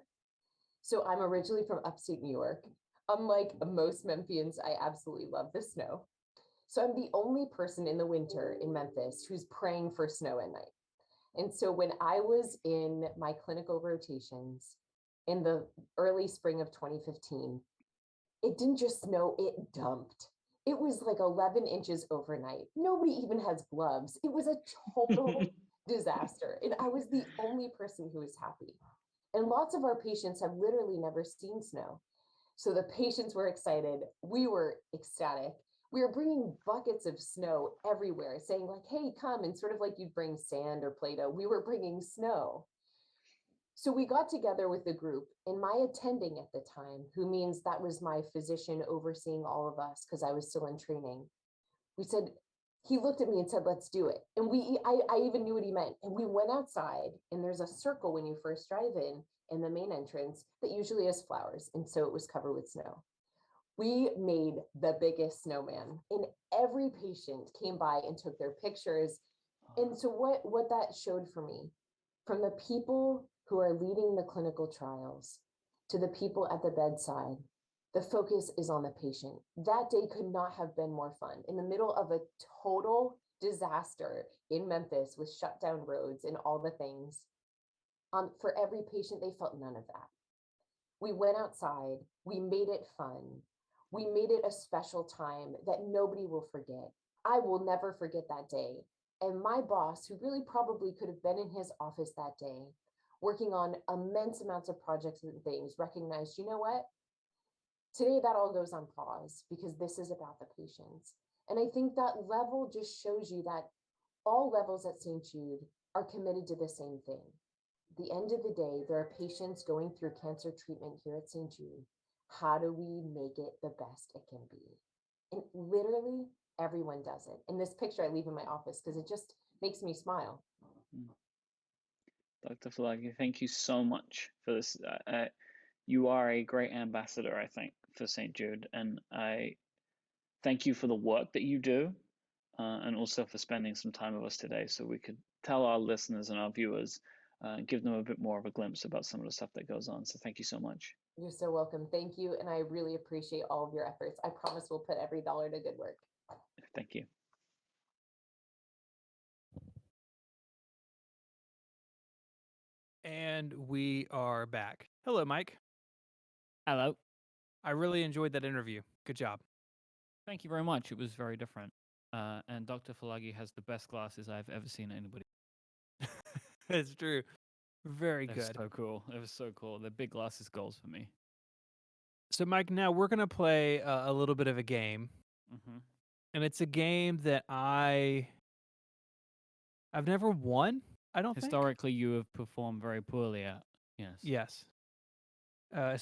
So I'm originally from upstate New York. Unlike most Memphians, I absolutely love the snow. So I'm the only person in the winter in Memphis who's praying for snow at night. And so when I was in my clinical rotations in the early spring of 2015, it didn't just snow, it dumped. It was like 11 inches overnight. Nobody even has gloves. It was a total disaster. And I was the only person who was happy. And lots of our patients have literally never seen snow. So the patients were excited. We were ecstatic. We were bringing buckets of snow everywhere, saying like, hey, come, and sort of like you'd bring sand or Play-Doh, we were bringing snow. So we got together with the group, and my attending at the time, who means that was my physician overseeing all of us because I was still in training. We said, he looked at me and said, let's do it. And I even knew what he meant. And we went outside, and there's a circle when you first drive in the main entrance that usually has flowers. And so it was covered with snow. We made the biggest snowman, and every patient came by and took their pictures. And so what that showed for me, from the people who are leading the clinical trials to the people at the bedside, the focus is on the patient. That day could not have been more fun. In the middle of a total disaster in Memphis with shut down roads and all the things, for every patient, they felt none of that. We went outside, we made it fun. We made it a special time that nobody will forget. I will never forget that day. And my boss, who really probably could have been in his office that day, working on immense amounts of projects and things, recognized, you know what? Today that all goes on pause because this is about the patients. And I think that level just shows you that all levels at St. Jude are committed to the same thing. At the end of the day, there are patients going through cancer treatment here at St. Jude. How do we make it the best it can be? And literally everyone does it. And this picture I leave in my office because it just makes me smile. Dr. Falagi, thank you so much for this. You are a great ambassador, I think, for St. Jude, and I thank you for the work that you do, and also for spending some time with us today so we could tell our listeners and our viewers, give them a bit more of a glimpse about some of the stuff that goes on. So thank you so much. You're so welcome. Thank you. And I really appreciate all of your efforts. I promise we'll put every dollar to good work. Thank you. And we are back. Hello, Mike. Hello. I really enjoyed that interview. Good job. Thank you very much. It was very different. And Dr. Falagi has the best glasses I've ever seen anybody. It's true. Very They're good. so cool. It was so cool. The big glasses goals for me. So, Mike, now we're going to play a little bit of a game. Mm-hmm. And it's a game that I've never won, I don't think. Historically, you have performed very poorly at. Yes. Yes.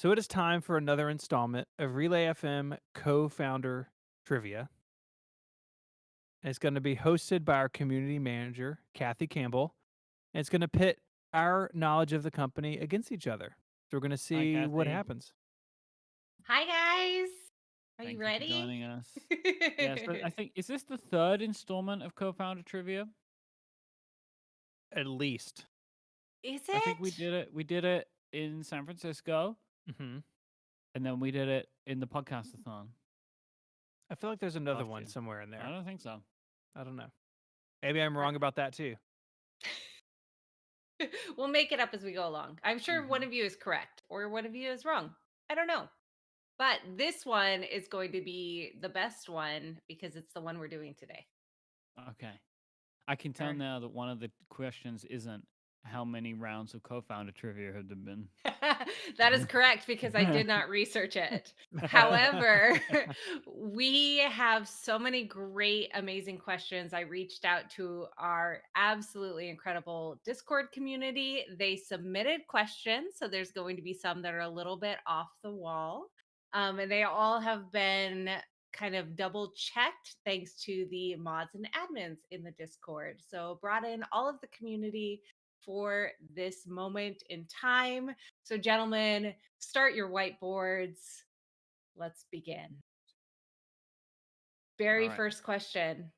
So it is time for another installment of Relay FM co-founder trivia. And it's going to be hosted by our community manager, Kathy Campbell. And it's going to pit our knowledge of the company against each other. So we're going to see what Kathy. happens. Hi, guys. Are Thank you ready? For joining us. Yes, but I think, is this the third installment of co-founder trivia? At least. Is it? I think we did it. We did it in San Francisco. Mm-hmm. And then we did it in the Podcastathon. I feel like there's another one somewhere in there. I don't think so. I don't know. Maybe I'm wrong about that too. We'll make it up as we go along. I'm sure one of you is correct or one of you is wrong. I don't know. But this one is going to be the best one because it's the one we're doing today. Okay. I can tell now that one of the questions isn't how many rounds of co-founder trivia have there been. That is correct because I did not research it. However, we have so many great, amazing questions. I reached out to our absolutely incredible Discord community. They submitted questions. So there's going to be some that are a little bit off the wall. And they all have been kind of double checked thanks to the mods and admins in the Discord. So brought in all of the community for this moment in time. So gentlemen, start your whiteboards. Let's begin. Very first question.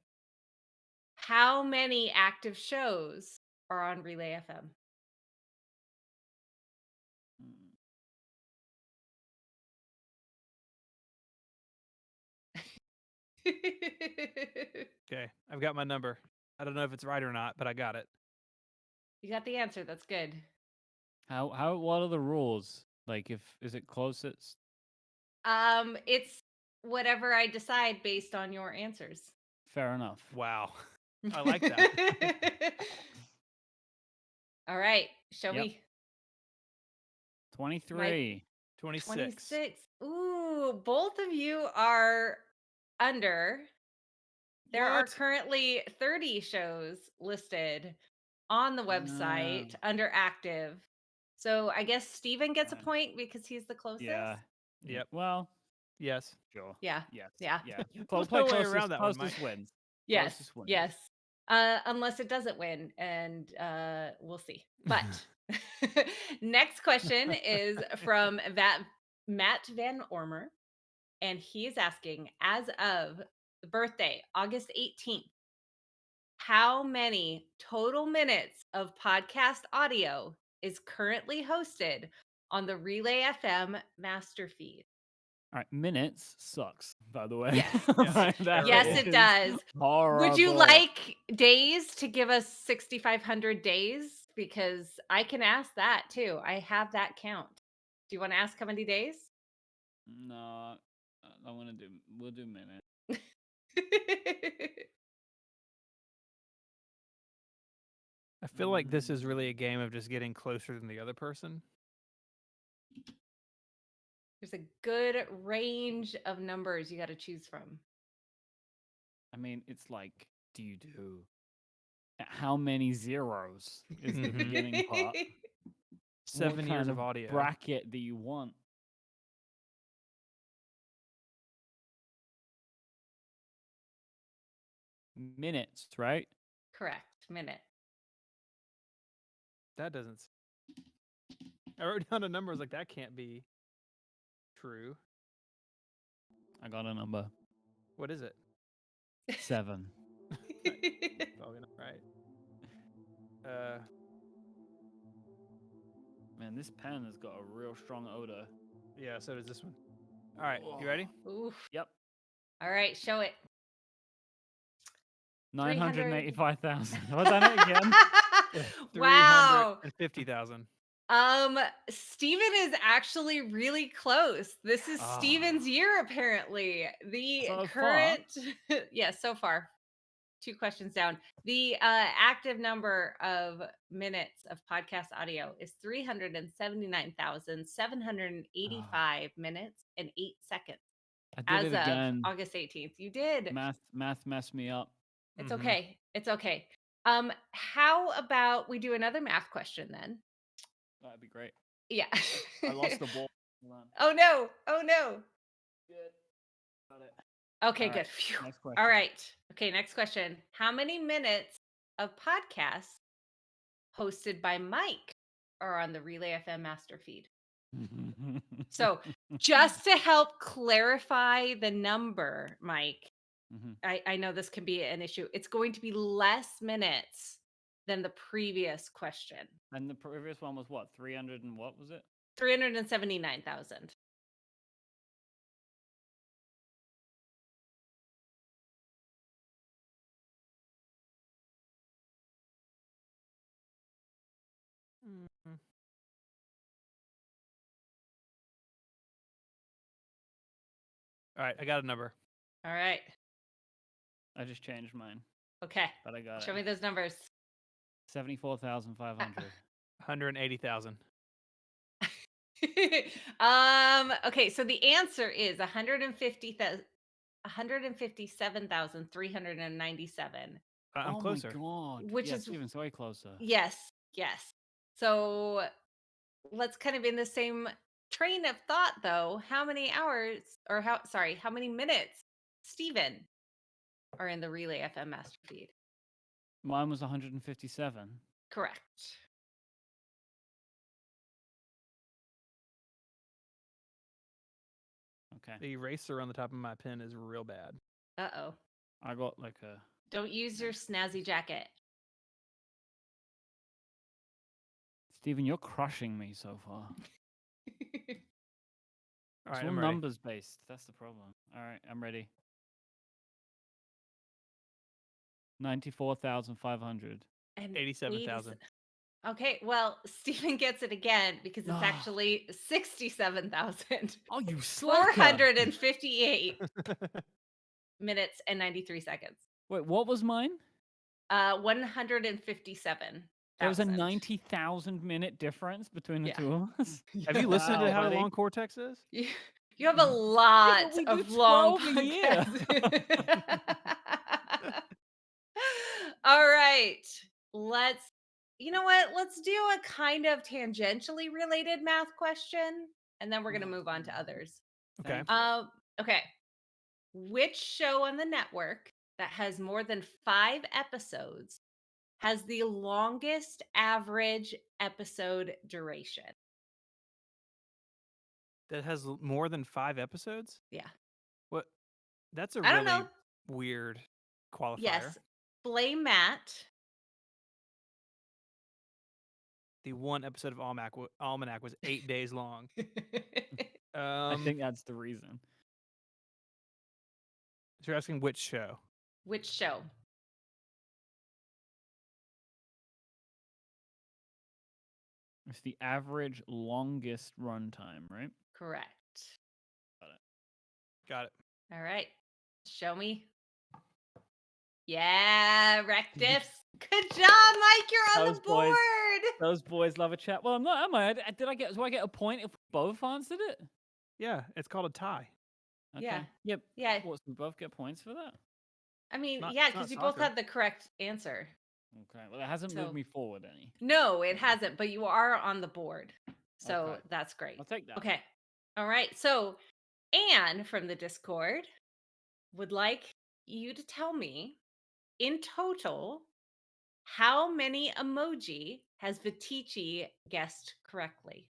How many active shows are on Relay FM? Okay, I've got my number. I don't know if it's right or not, but I got it. You got the answer. That's good. What are the rules? Like, is it closest? It's whatever I decide based on your answers. Fair enough. Wow. I like that. All right. Shall Yep. we? 23. 26. Ooh, both of you are under. There are What? currently 30 shows listed on the website under active. So I guess Steven gets a point because he's the closest. Yeah. Yep. Well, yes. sure. Yeah. Yes. Yeah. Yeah. There's Play no way closest, around that one, closest Mike. wins. Yes. Closest wins. Yes. Unless it doesn't win, and we'll see. But next question is from Matt Van Ormer, and he is asking, as of the birthday, August 18th, how many total minutes of podcast audio is currently hosted on the Relay FM master feed? All right, minutes sucks, by the way. Yes. Yes, It does. Would you like days to give us 6,500 days? Because I can ask that too. I have that count. Do you want to ask how many days? No, we'll do minutes. I feel like this is really a game of just getting closer than the other person. There's a good range of numbers you got to choose from. I mean, it's like, do you do how many zeros is the beginning part? 7 What years kind of audio. bracket do you want? Minutes, right? Correct. Minute. That doesn't. I wrote down a number. I was like, that can't be true. I got a number. What is it? 7. Probably not right. Man, this pen has got a real strong odor. Yeah, so does this one. All right, you ready? Oof. Yep. All right, show it. 985,000. What's that again? Wow. 350,000. Steven is actually really close. This is Ah. Steven's year, apparently. The So current, yes, so far. 2 questions down. The active number of minutes of podcast audio is 379,785 minutes and 8 seconds. I did As it of again. August 18th. You did. Math messed me up. It's okay. It's okay. How about we do another math question then? That'd be great. Yeah. I lost the ball. Hold on. Oh no. Oh no. Good. Got it. Okay, All right, good. Phew. next question. All right. Okay, next question. How many minutes of podcasts hosted by Mike are on the Relay FM master feed? So, just to help clarify the number, Mike, I know this can be an issue. It's going to be less minutes than the previous question. And the previous one was what? 300 and what was it? 379,000. All right, I got a number. All right. I just changed mine. Okay. But I got Show it. me those numbers. 74,500. 180,000. Okay, so the answer is 157,397. I'm closer. Oh my god. Which yes, is Steven's way closer. Yes. So let's kind of in the same train of thought though. How many minutes, Steven, are in the Relay FM master feed? Mine was 157. Correct. Okay. The eraser on the top of my pen is real bad. Uh-oh. I got like a Don't use your snazzy jacket. Stephen, you're crushing me so far. All It's right, all I'm ready. numbers based. That's the problem. All right, I'm ready. 94,500. And 87,000. Okay, well, Stephen gets it again because it's actually 67,000. Oh, you slacker. 458 minutes and 93 seconds. Wait, what was mine? 157. There was a 90,000 minute difference between the two of us. Have you listened to Wow, how buddy. long Cortex is? You have a lot we do of long 12 a year. podcasts. All right. You know what? Let's do a kind of tangentially related math question, and then we're going to move on to others. Okay. Okay. Which show on the network that has more than 5 episodes has the longest average episode duration? That has more than 5 episodes? Yeah. What? That's a I don't really know. weird qualifier. Yes. Blame Matt. The one episode of Almanac was 8 days long. I think that's the reason. So you're asking which show? Which show? It's the average longest runtime, right? Correct. Got it. All right. Show me. Yeah, Rectifs. Good job, Mike. You're on the board. Those boys love a chat. Well, I'm not, am I? Do I get a point if both answered it? Yeah, it's called a tie. Okay. Yeah. Yep. Yeah. What, so we both get points for that? I mean, Not- yeah, it's not because you both soccer. had the correct answer. Okay. Well, it hasn't So- moved me forward any. No, it hasn't, but you are on the board. So Okay. that's great. I'll take that. Okay. All right. So Anne from the Discord would like you to tell me in total how many emoji has Vitici guessed correctly?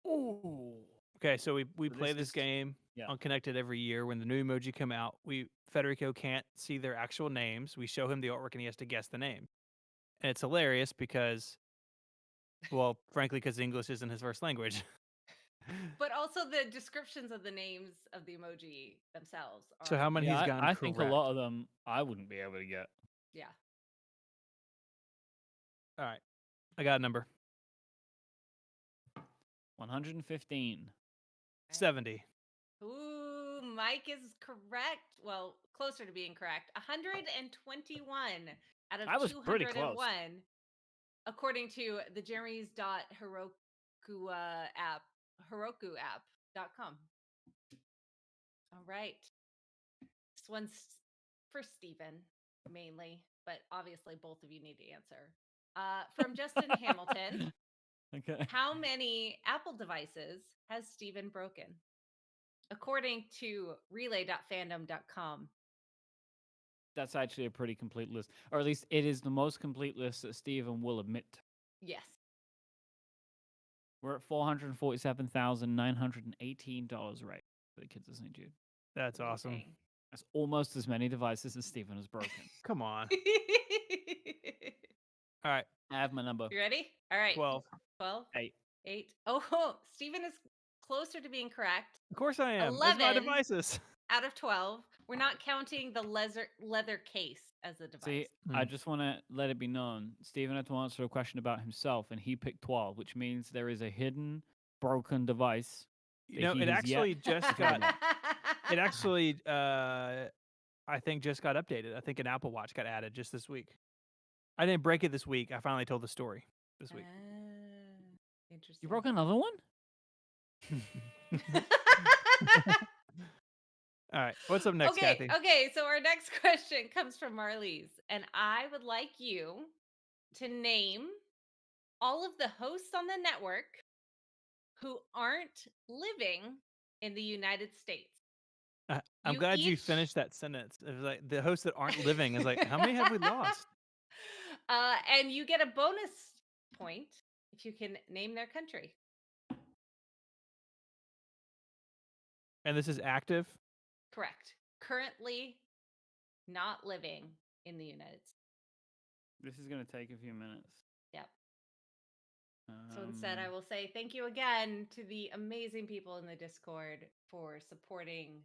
Ooh. Okay, so we So play this this is- game yeah. on Connected every year. When the new emoji come out, Federico can't see their actual names. We show him the artwork and he has to guess the name. And it's hilarious because, well, frankly, because English isn't his first language. But also the descriptions of the names of the emoji themselves are So how many Yeah, he's gotten I correct? think a lot of them I wouldn't be able to get. Yeah. All right, I got a number. 115. 70. Ooh, Mike is correct. Well, closer to being correct. 121 out of I was pretty 201, close. according to the Jeremy's.Heroku app, HerokuApp.com. All right. This one's for Stephen mainly, but obviously both of you need to answer. From Justin Hamilton. Okay. How many Apple devices has Stephen broken? According to relay.fandom.com. That's actually a pretty complete list. Or at least it is the most complete list that Stephen will admit. Yes. We're at $447,918 right for the kids of St. Jude. That's awesome. Amazing. That's almost as many devices as Stephen has broken. Come on. All right. I have my number. You ready? All right. 12. 12. 8. 8. Oh, Stephen is closer to being correct. Of course I am. 11 It's my devices. out of 12. We're not counting the leather case as a device. See, I just want to let it be known. Stephen had to answer a question about himself, and he picked 12, which means there is a hidden broken device. You know, it actually just got. It actually, I think, just got updated. I think an Apple Watch got added just this week. I didn't break it this week. I finally told the story this week. Interesting. You broke another one? All right. What's up next, okay, Kathy? Okay, so our next question comes from Marlies, and I would like you to name all of the hosts on the network who aren't living in the United States. I'm glad you finished that sentence. It was like the hosts that aren't living is like, how many have we lost? And you get a bonus point if you can name their country. And this is active? Correct. Currently not living in the United States. This is going to take a few minutes. Yep. So instead, I will say thank you again to the amazing people in the Discord for supporting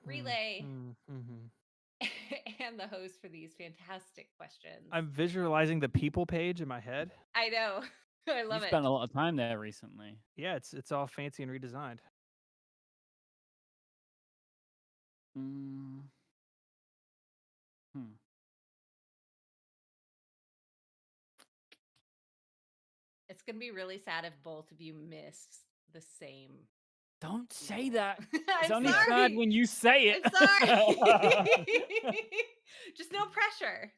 Relay and the host for these fantastic questions. I'm visualizing the people page in my head. I know. I love You it. spent a lot of time there recently. Yeah, it's all fancy and redesigned. It's going to be really sad if both of you miss the same. Don't say that. It's I'm only sorry. sad when you say it. I'm sorry. Just no pressure.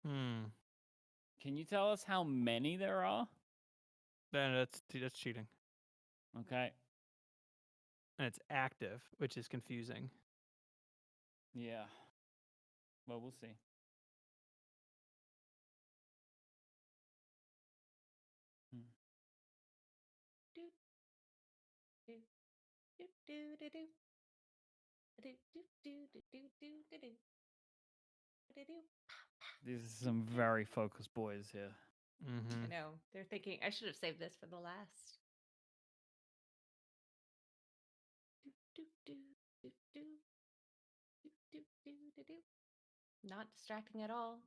Can you tell us how many there are? Then that's cheating. Okay. And it's active, which is confusing. Yeah. Well, we'll see. These are some very focused boys here. I know. They're thinking, I should have saved this for the last. Not distracting at all.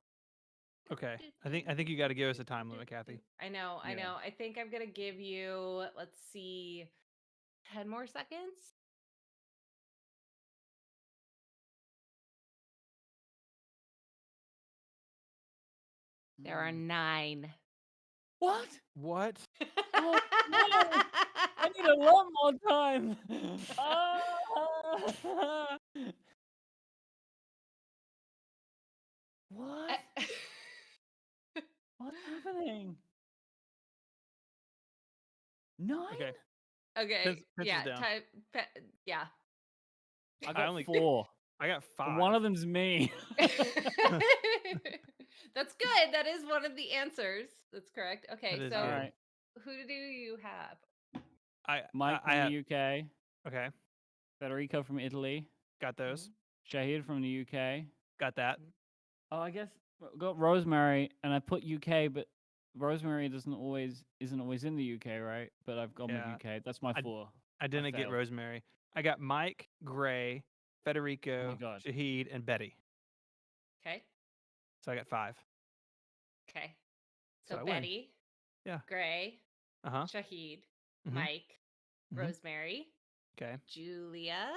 Okay. I think you got to give us a time limit, Kathy. I know. I think I'm going to give you, let's see, 10 more seconds. There are 9. What? What? Oh, no. I need a lot more time. What? What's happening? 9? Okay. Okay. Pencils Yeah. down. Yeah. I got only 4. I got 5. One of them's me. That's good. That is one of the answers. That's correct. Okay, so All right. who do you have? Mike from the UK. Okay. Federico from Italy. Got those. Shahid from the UK. Got that. Oh, I guess got Rosemary, and I put UK, but Rosemary isn't always in the UK, right? But I've gone with UK. That's my 4. I didn't get failed. Rosemary. I got Mike, Gray, Federico, God. Shahid, and Betty. Okay. So I got 5. Okay. So So I win. Betty. Yeah. Gray. Uh-huh. Shahid. Mhm. Mike. Mhm. Rosemary. Okay. Julia.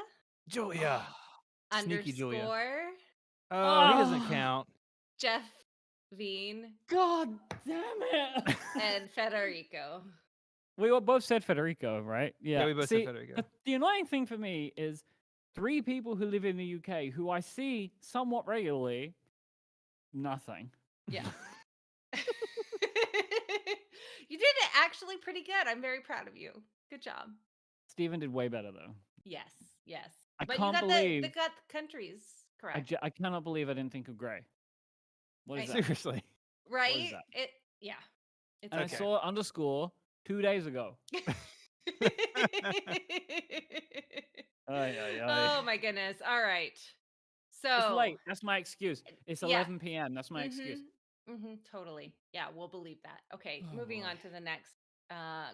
Julia. Sneaky Julia. Underscore. Oh, he doesn't count. Jeff Veen. God damn it. And Federico. We all both said Federico, right? Yeah. we both said Federico. The annoying thing for me is 3 people who live in the UK who I see somewhat regularly, nothing. Yeah. You did it actually pretty good. I'm very proud of you. Good job. Steven did way better, though. Yes. Yes. I But can't you got believe- the countries correct. I cannot believe I didn't think of Gray. What is that? Seriously. Right? What is that? Yeah. It's And okay. I saw underscore 2 days ago. Oh my goodness. All right. So It's late. That's my excuse. It's Yeah. 11 p.m. That's my excuse. Totally. Yeah, we'll believe that. Okay, Oh, moving boy. on to the next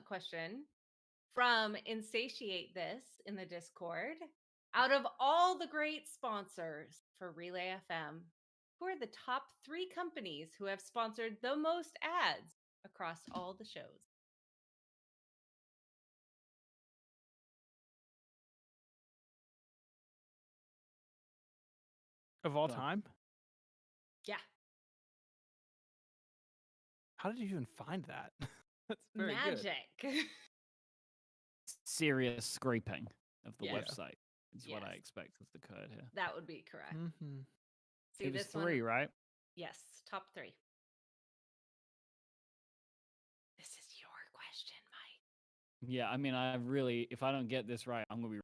question from Insatiate This in the Discord. Out of all the great sponsors for Relay FM, who are the top 3 companies who have sponsored the most ads across all the shows? Of all time? Yeah. How did you even find that? That's very good. Magic. Serious scraping of the Yes. website is what I Yes. expect with the code here. That would be correct. Mm-hmm. See, It was this 3, one, right? yes, top 3. This is your question, Mike. Yeah, I mean, if I don't get this right, I'm going to be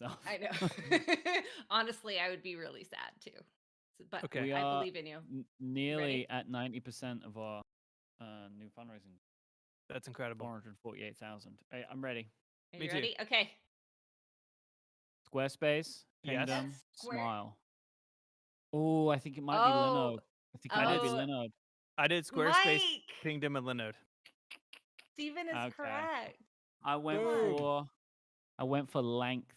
myself. I know. Honestly, I would be really sad too. But Okay. We I are believe in you. nearly at 90% of our new fundraising. That's incredible. 448,000. Hey, I'm ready. Are Me you too. ready? Okay. Squarespace, Yes. Kingdom, That's Square. Smile. Oh, I think it might be Oh, Linode. I think it might be oh, Linode. I did Squarespace, Mike. Kingdom, and Linode. Steven is Okay. correct. I went Boom. for length.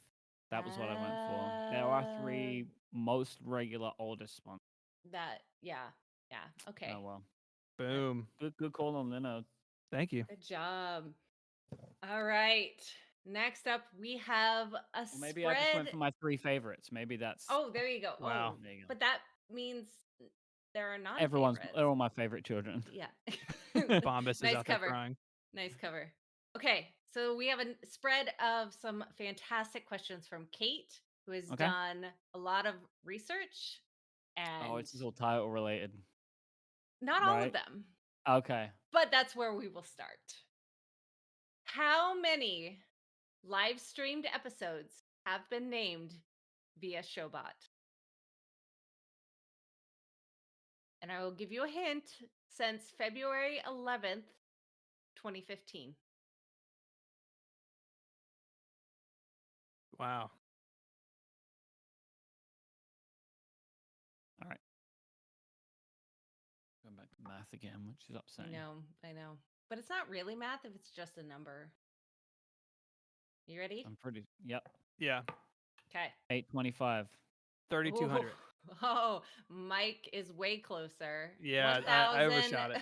That was what I went for. There are 3 most regular oldest ones. Yeah. Okay. Oh well. Boom. Good call on Linode. Thank you. Good job. All right. Next up, we have a Well, spread. maybe I just went for my 3 favorites. Maybe that's Oh, there you go. Wow. Oh, there you go. but that means there are They're all my favorite children. Yeah. Bombas is Nice out there cover. crying. Nice cover. Okay, so we have a spread of some fantastic questions from Kate, who has Okay. done a lot of research, and Oh, it's all title related. not all right? of them, Okay. but that's where we will start. How many live streamed episodes have been named via Showbot? And I will give you a hint since February 11th, 2015. Wow. All right. Going back to math again, which is upsetting. I know. But it's not really math if it's just a number. You ready? I'm pretty. Yep. Yeah. Okay. 825. 3,200. Oh, Mike is way closer. Yeah, I overshot it.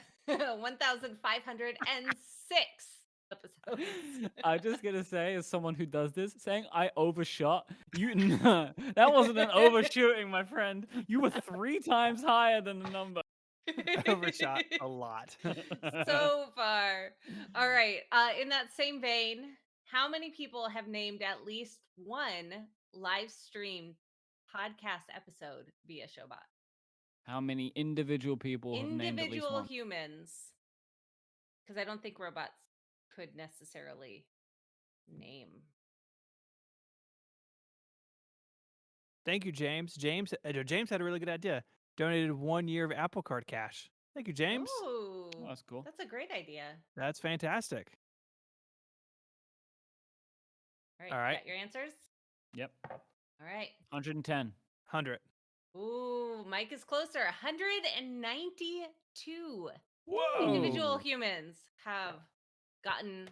1,506 episodes. I'm just gonna say, as someone who does this, saying I overshot you. That wasn't an overshooting, my friend. You were 3 times higher than the number. Overshot a lot. So far. All right. In that same vein, how many people have named at least one live streamed podcast episode via Showbot? How many individual people have named at least Individual one? humans. Because I don't think robots could necessarily name. Thank you, James. James had a really good idea. Donated 1 year of Apple Card cash. Thank you, James. Ooh, Oh, that's cool. That's a great idea. That's fantastic. All right. All right. Got your answers? Yep. All right. 110. 100. Ooh, Mike is closer. 192 Whoa. individual humans have gotten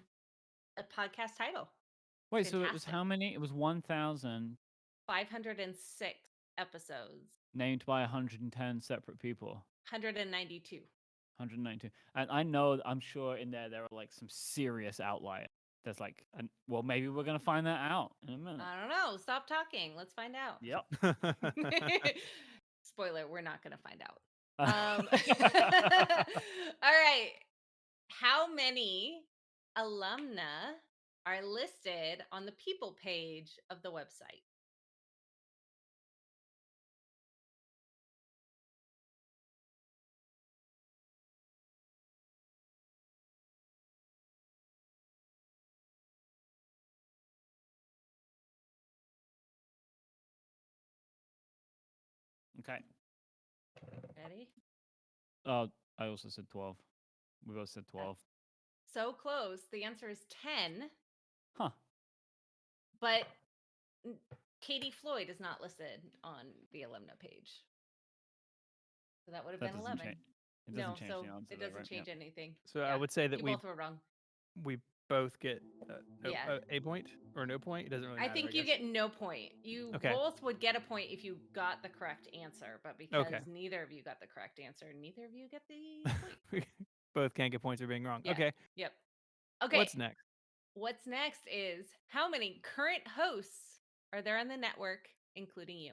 a podcast title. Wait, so it was how many? It was 1,000 506 episodes. named by 110 separate people. 192. 192. And I'm sure in there are like some serious outliers. There's like, well, maybe we're going to find that out in a minute. I don't know. Stop talking. Let's find out. Yep. Spoiler, we're not going to find out. All right. How many alumna are listed on the people page of the website? Okay. Ready? I also said 12. We both said 12. So close. The answer is 10. Huh. But Katie Floyd is not listed on the alumna page. So that would have been 11. It doesn't change the answer. It doesn't change anything. So I would say that you we both were wrong. We both get Yeah. a point or no point. It doesn't really I matter. think you get no point. You Okay. both would get a point if you got the correct answer, but because neither of you got the correct answer, neither of you get the point. We both can't get points for being wrong. Yeah. Okay. Yep. Okay. What's next? What's next is how many current hosts are there on the network, including you?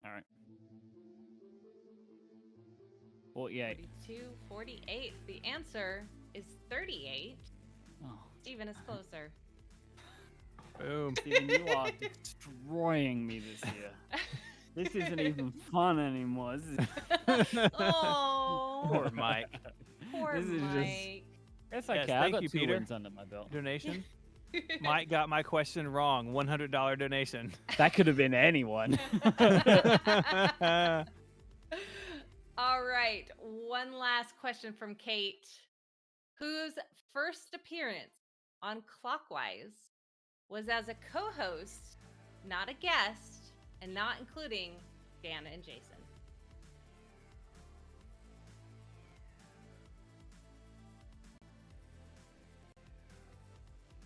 All right. 48. 42, 48. The answer is 38. Oh. Steven is closer. Boom. Steven, you are destroying me this year. This isn't even fun anymore. Oh. Poor Mike. Poor This is Mike. It's okay. Yes, I thank got you, 2 Peter. wins under my belt. Donation. Mike got my question wrong. $100 donation. That could have been anyone. All right. One last question from Kate, whose first appearance on Clockwise was as a co-host, not a guest, and not including Dana and Jason.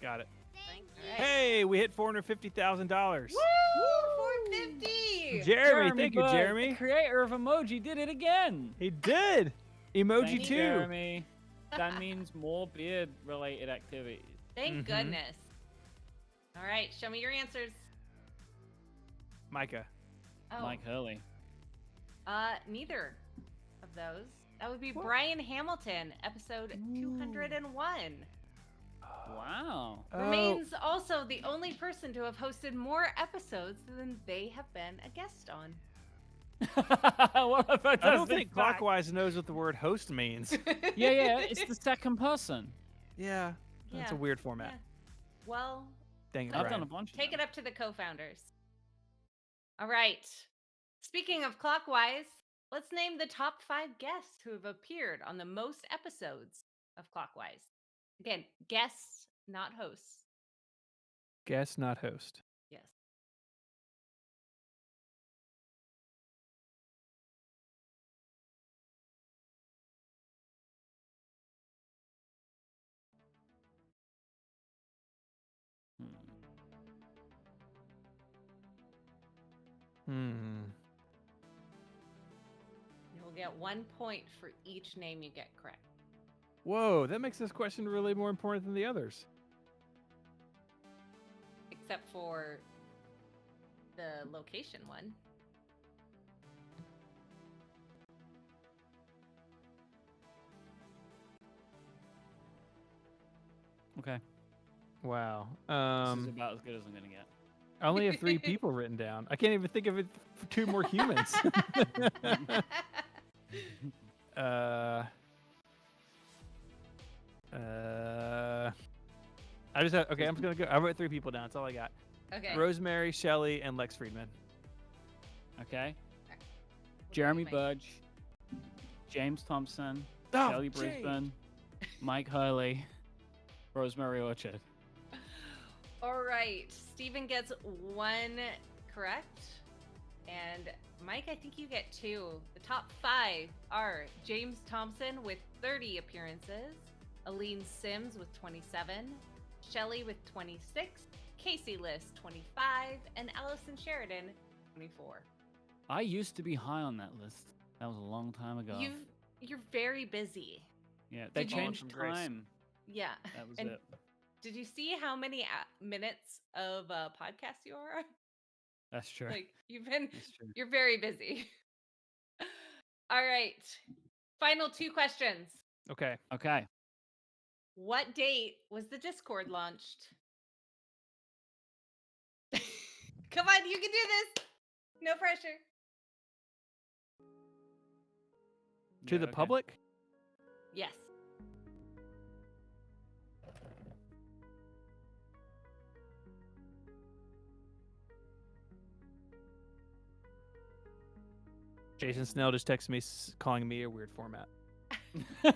Got it. Right. Hey, we hit $450,000. Woo! 450. Jeremy, thank you, Bud, Jeremy. The creator of emoji did it again. He did. Emoji Thank you, too. Jeremy. That means more beard-related activities. Thank goodness. All right, show me your answers. Micah. Oh, Mike Hurley. neither of those. That would be Brian Hamilton, episode 201. Wow. Remains also the only person to have hosted more episodes than they have been a guest on. What a fantastic I don't think fact. Clockwise knows what the word host means. Yeah, it's the second person. Yeah, that's a Yeah, weird format. yeah. Well, Dang it, I've Brian. done a bunch of take it up to the co-founders. All right. Speaking of Clockwise, let's name the top 5 guests who have appeared on the most episodes of Clockwise. Again, guests, not hosts. Guest, not host. Yes. You'll get 1 point for each name you get correct. Whoa, that makes this question really more important than the others. Except for the location one. Okay. Wow. This is about as good as I'm gonna get. I only have 3 people written down. I can't even think of it for 2 more humans. I just have, okay, I'm just gonna go. I wrote 3 people down. That's all I got. Okay. Rosemary, Shelley, and Lex Friedman. Okay. What Jeremy do you think? Budge, James Thompson, Oh, Kelly James. Brisbane, Mike Hurley, Rosemary Orchard. All right. Steven gets 1 correct. And Mike, I think you get 2. The top 5 are James Thompson with 30 appearances, Aline Sims with 27, Shelley with 26, Casey List 25, and Allison Sheridan 24. I used to be high on that list. That was a long time ago. You're very busy. Yeah, they Did you- changed From grace. time. Yeah. That was And it. did you see how many minutes of podcast you are? That's true. Like you're very busy. All right. Final 2 questions. Okay. Okay. What date was the Discord launched? Come on, you can do this. No pressure. To the public? Yes. Jason Snell just texted me calling me a weird format. All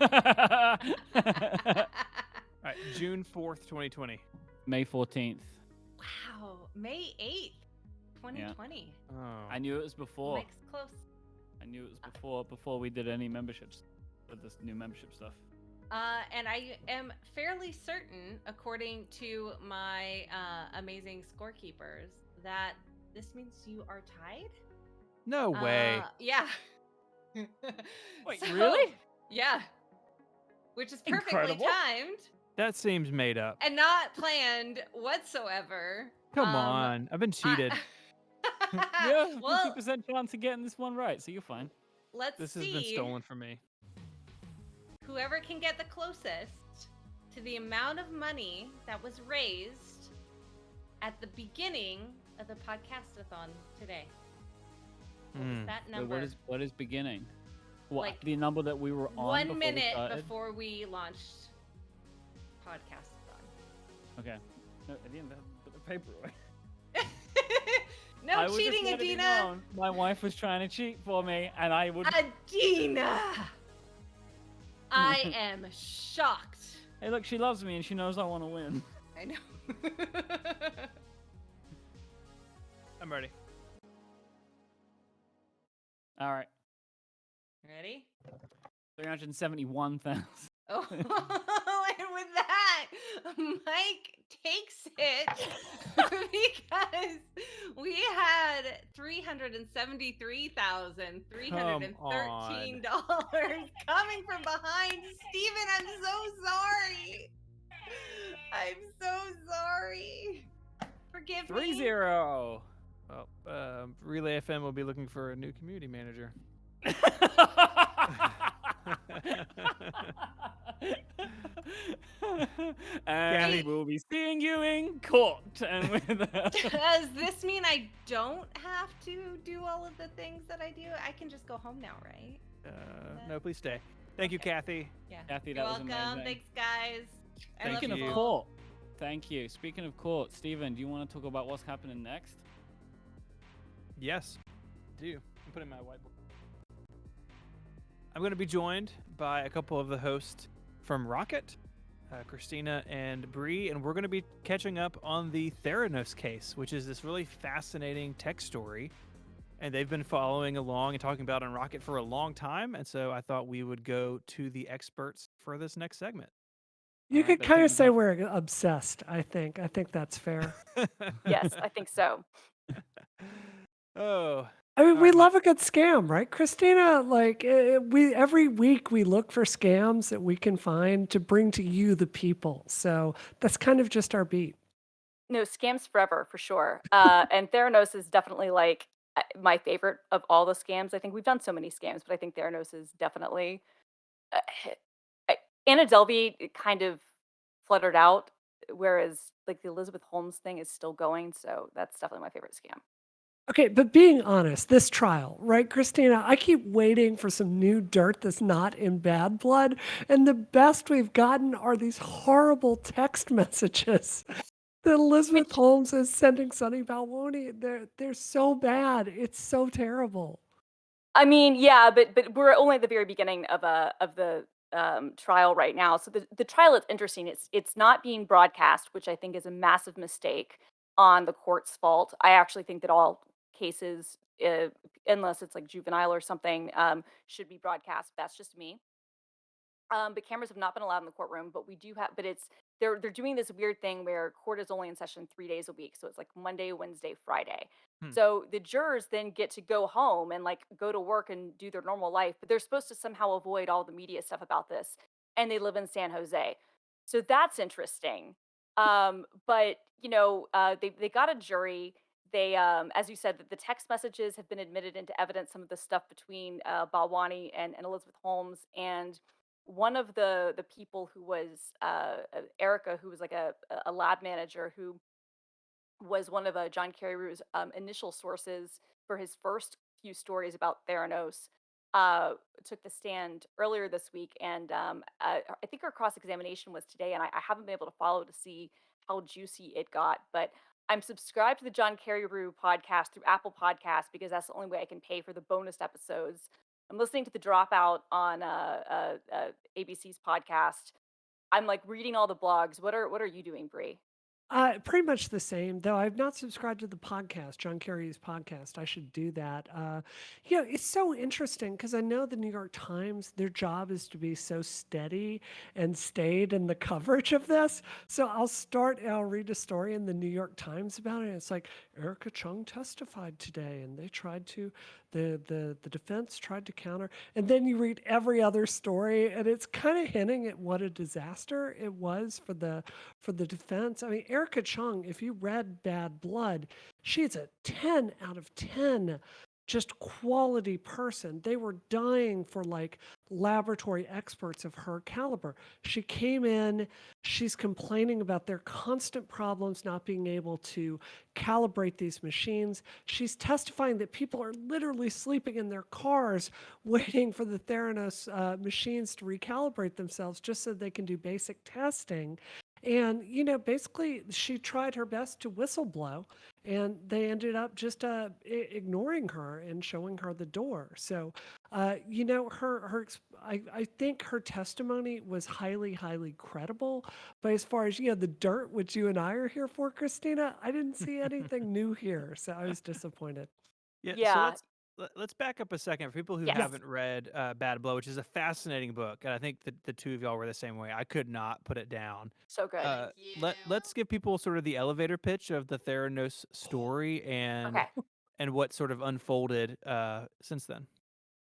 right, June 4th, 2020. May 14th. Wow. May 8th, 2020. Oh. I knew it was before. Mike's close. I knew it was before we did any memberships, with this new membership stuff. And I am fairly certain, according to my amazing scorekeepers, that this means you are tied. No way. Yeah. Wait, really? Yeah. Which is perfectly Incredible. timed That seems made up. and not planned whatsoever. Come on. I've been cheated. Yeah, Well, 50% chance of getting this one right, so you're fine. let's This see. has been stolen from me. Whoever can get the closest to the amount of money that was raised at the beginning of the podcastathon today. What was that Wait, number? what is beginning? What, Like, the number that we were on 1 before we minute started? before we launched podcastathon. Okay. No, I didn't put the paper away. No I was just cheating, letting it be Adina. known My wife was trying to cheat for me, and I would. Adina! I am shocked. Hey, look, she loves me, and she knows I want to win. I know. I'm ready. All right. Ready? 371,000. Oh, and with that, Mike takes it because we had $373,313 coming from behind. Steven, I'm so sorry. I'm so sorry. Forgive me. 3-0. Well, Relay FM will be looking for a new community manager. And we'll be seeing you in court. And with Does this mean I don't have to do all of the things that I do? I can just go home now, right? No, please stay. Thank you, Kathy. Yeah. Kathy, You're that was welcome. amazing. Thanks, guys. Speaking of court, thank you. Speaking of court, Steven, do you want to talk about what's happening next? Yes, I do. I'm putting my whiteboard. I'm going to be joined by a couple of the hosts from Rocket, Christina and Bree, and we're going to be catching up on the Theranos case, which is this really fascinating tech story. And they've been following along and talking about it on Rocket for a long time, and so I thought we would go to the experts for this next segment. You could kind of say we're obsessed, I think. I think that's fair. Yes, I think so. Oh. I mean, we love a good scam, right, Christina? Like, we every week we look for scams that we can find to bring to you, the people. So that's kind of just our beat. No, scams forever, for sure. And Theranos is definitely like my favorite of all the scams. I think we've done so many scams, but I think Theranos is definitely. Anna Delvey kind of fluttered out, whereas like the Elizabeth Holmes thing is still going. So that's definitely my favorite scam. Okay, but being honest, this trial, right, Christina, I keep waiting for some new dirt that's not in Bad Blood, and the best we've gotten are these horrible text messages that Elizabeth Holmes is sending Sonny Balwani. They're so bad. It's so terrible. I mean, yeah, but we're only at the very beginning of the trial right now. So the trial is interesting. It's not being broadcast, which I think is a massive mistake on the court's fault. I actually think that all cases, unless it's like juvenile or something, should be broadcast. That's just me. But cameras have not been allowed in the courtroom. But we do have. But they're doing this weird thing where court is only in session 3 days a week. So it's like Monday, Wednesday, Friday. So the jurors then get to go home and like go to work and do their normal life, but they're supposed to somehow avoid all the media stuff about this. And they live in San Jose. So that's interesting. But they got a jury. They, as you said, the text messages have been admitted into evidence. Some of the stuff between Balwani and Elizabeth Holmes, and one of the people who was Erica, who was like a lab manager who was one of John Carreyrou's initial sources for his first few stories about Theranos, took the stand earlier this week, and I think her cross-examination was today, and I haven't been able to follow to see how juicy it got, but I'm subscribed to the John Carreyrou podcast through Apple Podcasts because that's the only way I can pay for the bonus episodes. I'm listening to The Dropout on ABC's podcast. I'm like reading all the blogs. What are you doing, Bree? Pretty much the same, though I've not subscribed to the podcast, John Kerry's podcast. I should do that. It's so interesting because I know the New York Times, their job is to be so steady and staid in the coverage of this. So I'll read a story in the New York Times about it. And it's like Erica Chung testified today, and they tried to, the defense tried to counter. And then you read every other story, and it's kind of hinting at what a disaster it was for the defense. I mean, Erica Chung, if you read Bad Blood, she's a 10 out of 10 just quality person. They were dying for like laboratory experts of her caliber. She came in, she's complaining about their constant problems not being able to calibrate these machines. She's testifying that people are literally sleeping in their cars waiting for the Theranos machines to recalibrate themselves just so they can do basic testing. And, basically she tried her best to whistleblow, and they ended up just ignoring her and showing her the door. So, I think her testimony was highly, highly credible. But as far as, the dirt, which you and I are here for, Christina, I didn't see anything new here. So I was disappointed. Yeah, so Yeah. let's back up a second for people who Yes. haven't read Bad Blood, which is a fascinating book, and I think that the two of y'all were the same way. I could not put it down. So good. Let's give people sort of the elevator pitch of the Theranos story Okay. and what sort of unfolded since then.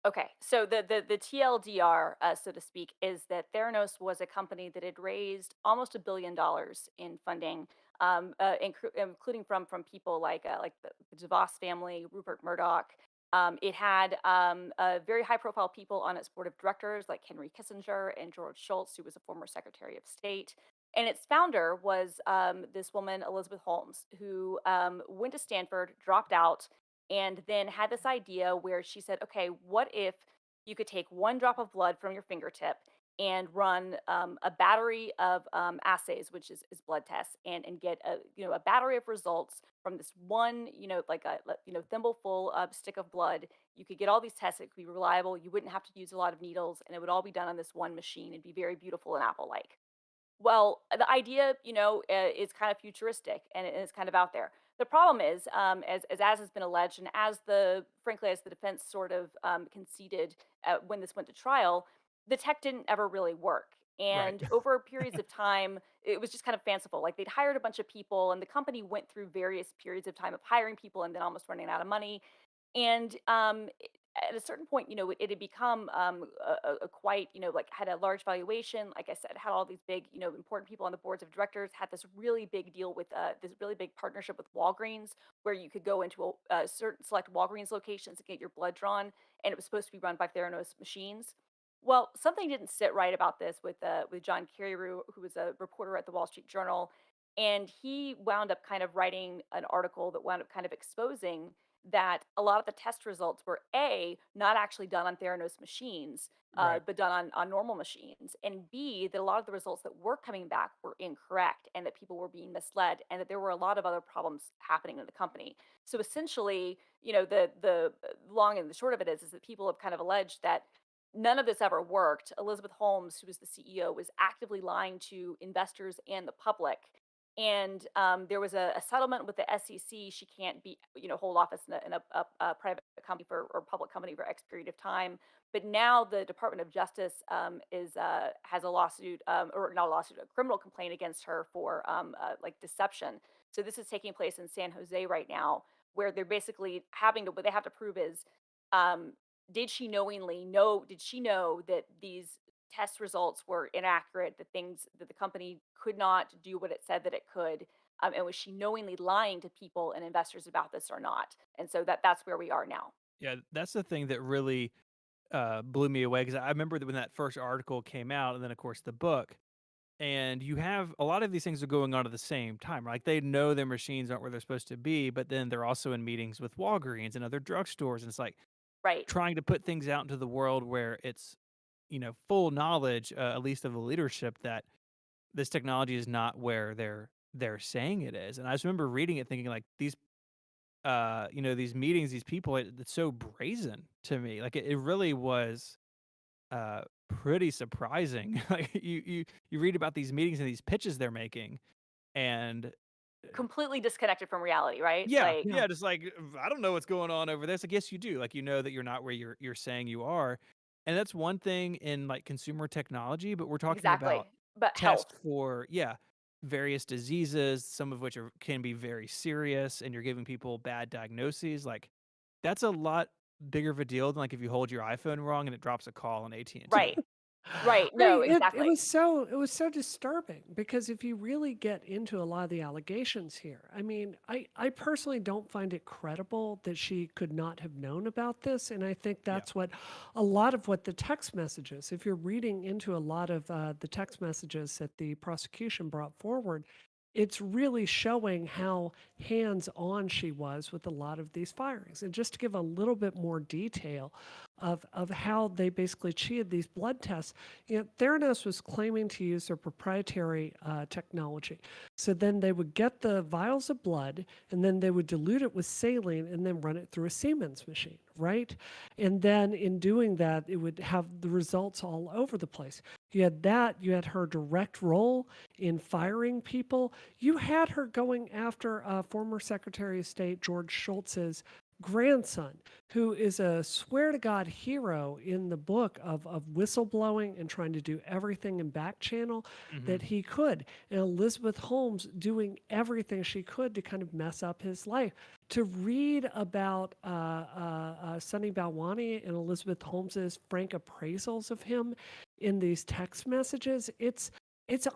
Okay, so the TLDR, so to speak, is that Theranos was a company that had raised almost $1 billion in funding, including from people like the DeVos family, Rupert Murdoch. It had very high-profile people on its board of directors, like Henry Kissinger and George Shultz, who was a former Secretary of State. And its founder was this woman, Elizabeth Holmes, who went to Stanford, dropped out, and then had this idea where she said, okay, what if you could take one drop of blood from your fingertip and run a battery of assays, which is blood tests, and get a battery of results from this one, like a thimble full of stick of blood. You could get all these tests. It could be reliable. You wouldn't have to use a lot of needles, and it would all be done on this one machine and be very beautiful and Apple-like. Well, the idea, is kind of futuristic and it's kind of out there. The problem is, as has been alleged, and frankly, as the defense sort of conceded when this went to trial, the tech didn't ever really work. And over periods of time, it was just kind of fanciful. Like they'd hired a bunch of people, and the company went through various periods of time of hiring people and then almost running out of money. And at a certain point, it had become a quite, like had a large valuation. Like I said, had all these big, important people on the boards of directors. Had this really big deal with this really big partnership with Walgreens, where you could go into a certain select Walgreens locations and get your blood drawn, and it was supposed to be run by Theranos machines. Well, something didn't sit right about this with John Carreyrou, who was a reporter at the Wall Street Journal, and he wound up kind of writing an article that wound up kind of exposing that a lot of the test results were not actually done on Theranos machines, but done on normal machines, and B, that a lot of the results that were coming back were incorrect, and that people were being misled, and that there were a lot of other problems happening in the company. So essentially, the long and the short of it is that people have kind of alleged that none of this ever worked. Elizabeth Holmes, who was the CEO, was actively lying to investors and the public. And there was a settlement with the SEC. She can't hold office in a private company or public company for X period of time. But now the Department of Justice has a lawsuit, or not a lawsuit, a criminal complaint against her for like deception. So this is taking place in San Jose right now, where they're basically what they have to prove is, um, did she did she know that these test results were inaccurate, that the company could not do what it said that it could, and was she knowingly lying to people and investors about this or not? And so that's where we are now. Yeah, that's the thing that really blew me away because I remember that when that first article came out, and then of course the book, and you have a lot of these things are going on at the same time. Like they know their machines aren't where they're supposed to be, but then they're also in meetings with Walgreens and other drugstores, and it's like Right. trying to put things out into the world where it's full knowledge, at least of the leadership, that this technology is not where they're saying it is. And I just remember reading it, thinking like these these meetings, these people, it's so brazen to me. Like it really was pretty surprising. Like you read about these meetings and these pitches they're making, and Completely disconnected from reality, right? yeah, Like, yeah, just like I don't know what's going on over there. It's like yes, you do. Like you know that you're not where you're saying you are, and that's one thing in like consumer technology. But we're talking exactly. about But health. tests for various diseases, some of which can be very serious, and you're giving people bad diagnoses. Like that's a lot bigger of a deal than like if you hold your iPhone wrong and it drops a call on AT&T. Right. Right. No, Right. It exactly. was so disturbing because if you really get into a lot of the allegations here, I mean, I personally don't find it credible that she could not have known about this. And I think that's what a lot of what the text messages, if you're reading into a lot of the text messages that the prosecution brought forward, it's really showing how hands-on she was with a lot of these firings. And just to give a little bit more detail of how they basically cheated these blood tests, Theranos was claiming to use their proprietary technology. So then they would get the vials of blood, and then they would dilute it with saline and then run it through a Siemens machine, right? And then in doing that, it would have the results all over the place. You had that, you had her direct role in firing people. You had her going after former Secretary of State George Shultz's grandson, who is a swear to God hero in the book of whistleblowing and trying to do everything in back channel that he could. And Elizabeth Holmes doing everything she could to kind of mess up his life. To read about Sunny Balwani and Elizabeth Holmes's frank appraisals of him in these text messages, it's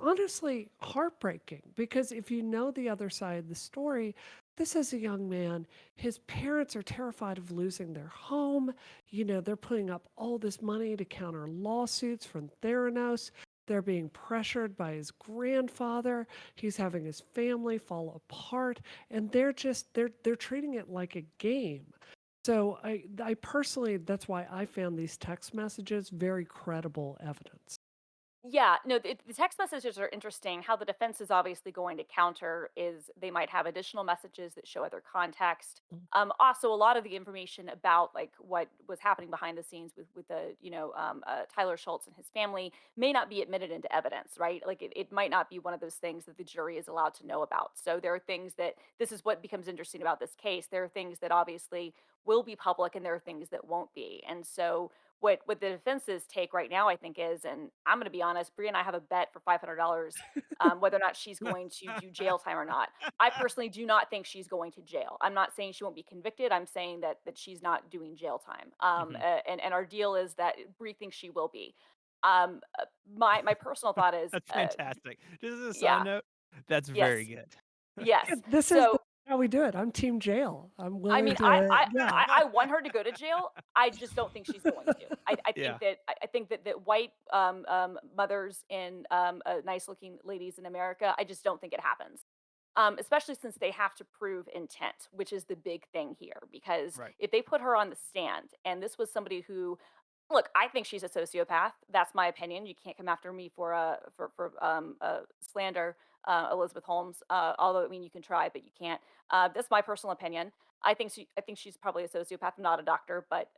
honestly heartbreaking, because if you know the other side of the story, this is a young man. His parents are terrified of losing their home. They're putting up all this money to counter lawsuits from Theranos. They're being pressured by his grandfather. He's having his family fall apart, and they're treating it like a game. So I personally, that's why I found these text messages very credible evidence. Yeah, no, the text messages are interesting. How the defense is obviously going to counter is they might have additional messages that show other context. Also, a lot of the information about like what was happening behind the scenes with the Tyler Schultz and his family may not be admitted into evidence, right? Like it might not be one of those things that the jury is allowed to know about. So there are things that this is what becomes interesting about this case. There are things that obviously will be public, and there are things that won't be. And so what the defense's take right now, I think, is, and I'm going to be honest, Brie and I have a bet for $500 whether or not she's going to do jail time or not. I personally do not think she's going to jail. I'm not saying she won't be convicted. I'm saying that she's not doing jail time. And our deal is that Brie thinks she will be. My personal thought is, That's fantastic. Just as a yeah, side note, that's very yes, good. yes. This is So how we do it. I'm team jail. I'm I willing mean, I to, I yeah. I want her to go to jail. I just don't think she's going to. I Yeah. think that I think that white mothers and nice looking ladies in America, I just don't think it happens. Especially since they have to prove intent, which is the big thing here. Because Right. if they put her on the stand, and this was somebody who, look, I think she's a sociopath. That's my opinion. You can't come after me for slander, Elizabeth Holmes. Although I mean, you can try, but you can't. That's my personal opinion. I think she's probably a sociopath. I'm not a doctor, but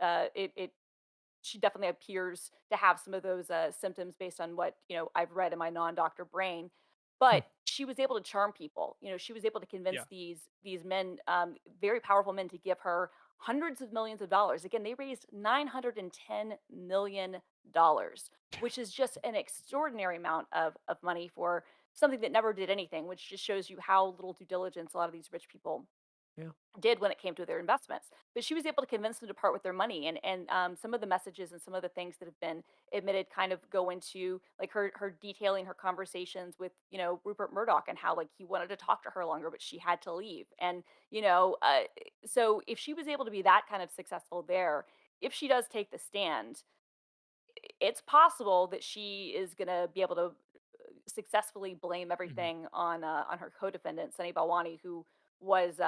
she definitely appears to have some of those symptoms based on what I've read in my non-doctor brain. But she was able to charm people. She was able to convince Yeah. these men, very powerful men, to give her hundreds of millions of dollars. Again, they raised $910 million, which is just an extraordinary amount of money for something that never did anything, which just shows you how little due diligence a lot of these rich people Yeah. did when it came to their investments. But she was able to convince them to part with their money, and some of the messages and some of the things that have been admitted kind of go into like her detailing her conversations with Rupert Murdoch, and how like he wanted to talk to her longer, but she had to leave. And so if she was able to be that kind of successful there, if she does take the stand, it's possible that she is going to be able to successfully blame everything on her co-defendant Sunny Balwani, who was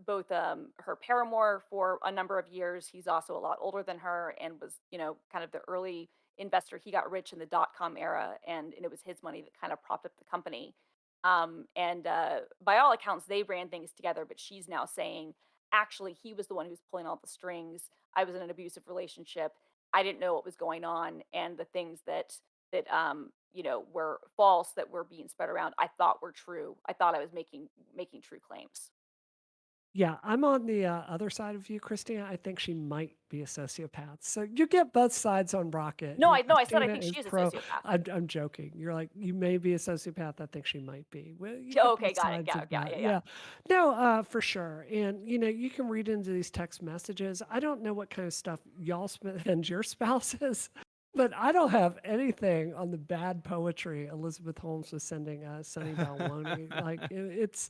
both her paramour for a number of years. He's also a lot older than her, and was kind of the early investor. He got rich in the dot-com era, and it was his money that kind of propped up the company. And by all accounts, they ran things together. But she's now saying, actually, he was the one who's pulling all the strings. I was in an abusive relationship. I didn't know what was going on, and the things that were false, that were being spread around, I thought were true. I thought I was making true claims. Yeah, I'm on the other side of you, Christina. I think she might be a sociopath. So you get both sides on Rocket. No, I said I Christina think is she is a pro. sociopath. I'm joking. You're like, you may be a sociopath. I think she might be. Well, you Oh, get okay, both got it. sides Yeah, of yeah, that. yeah, yeah. Yeah. No, for sure. And, you can read into these text messages. I don't know what kind of stuff y'all and your spouses, but I don't have anything on the bad poetry Elizabeth Holmes was sending Sunny Balwani. Like, it's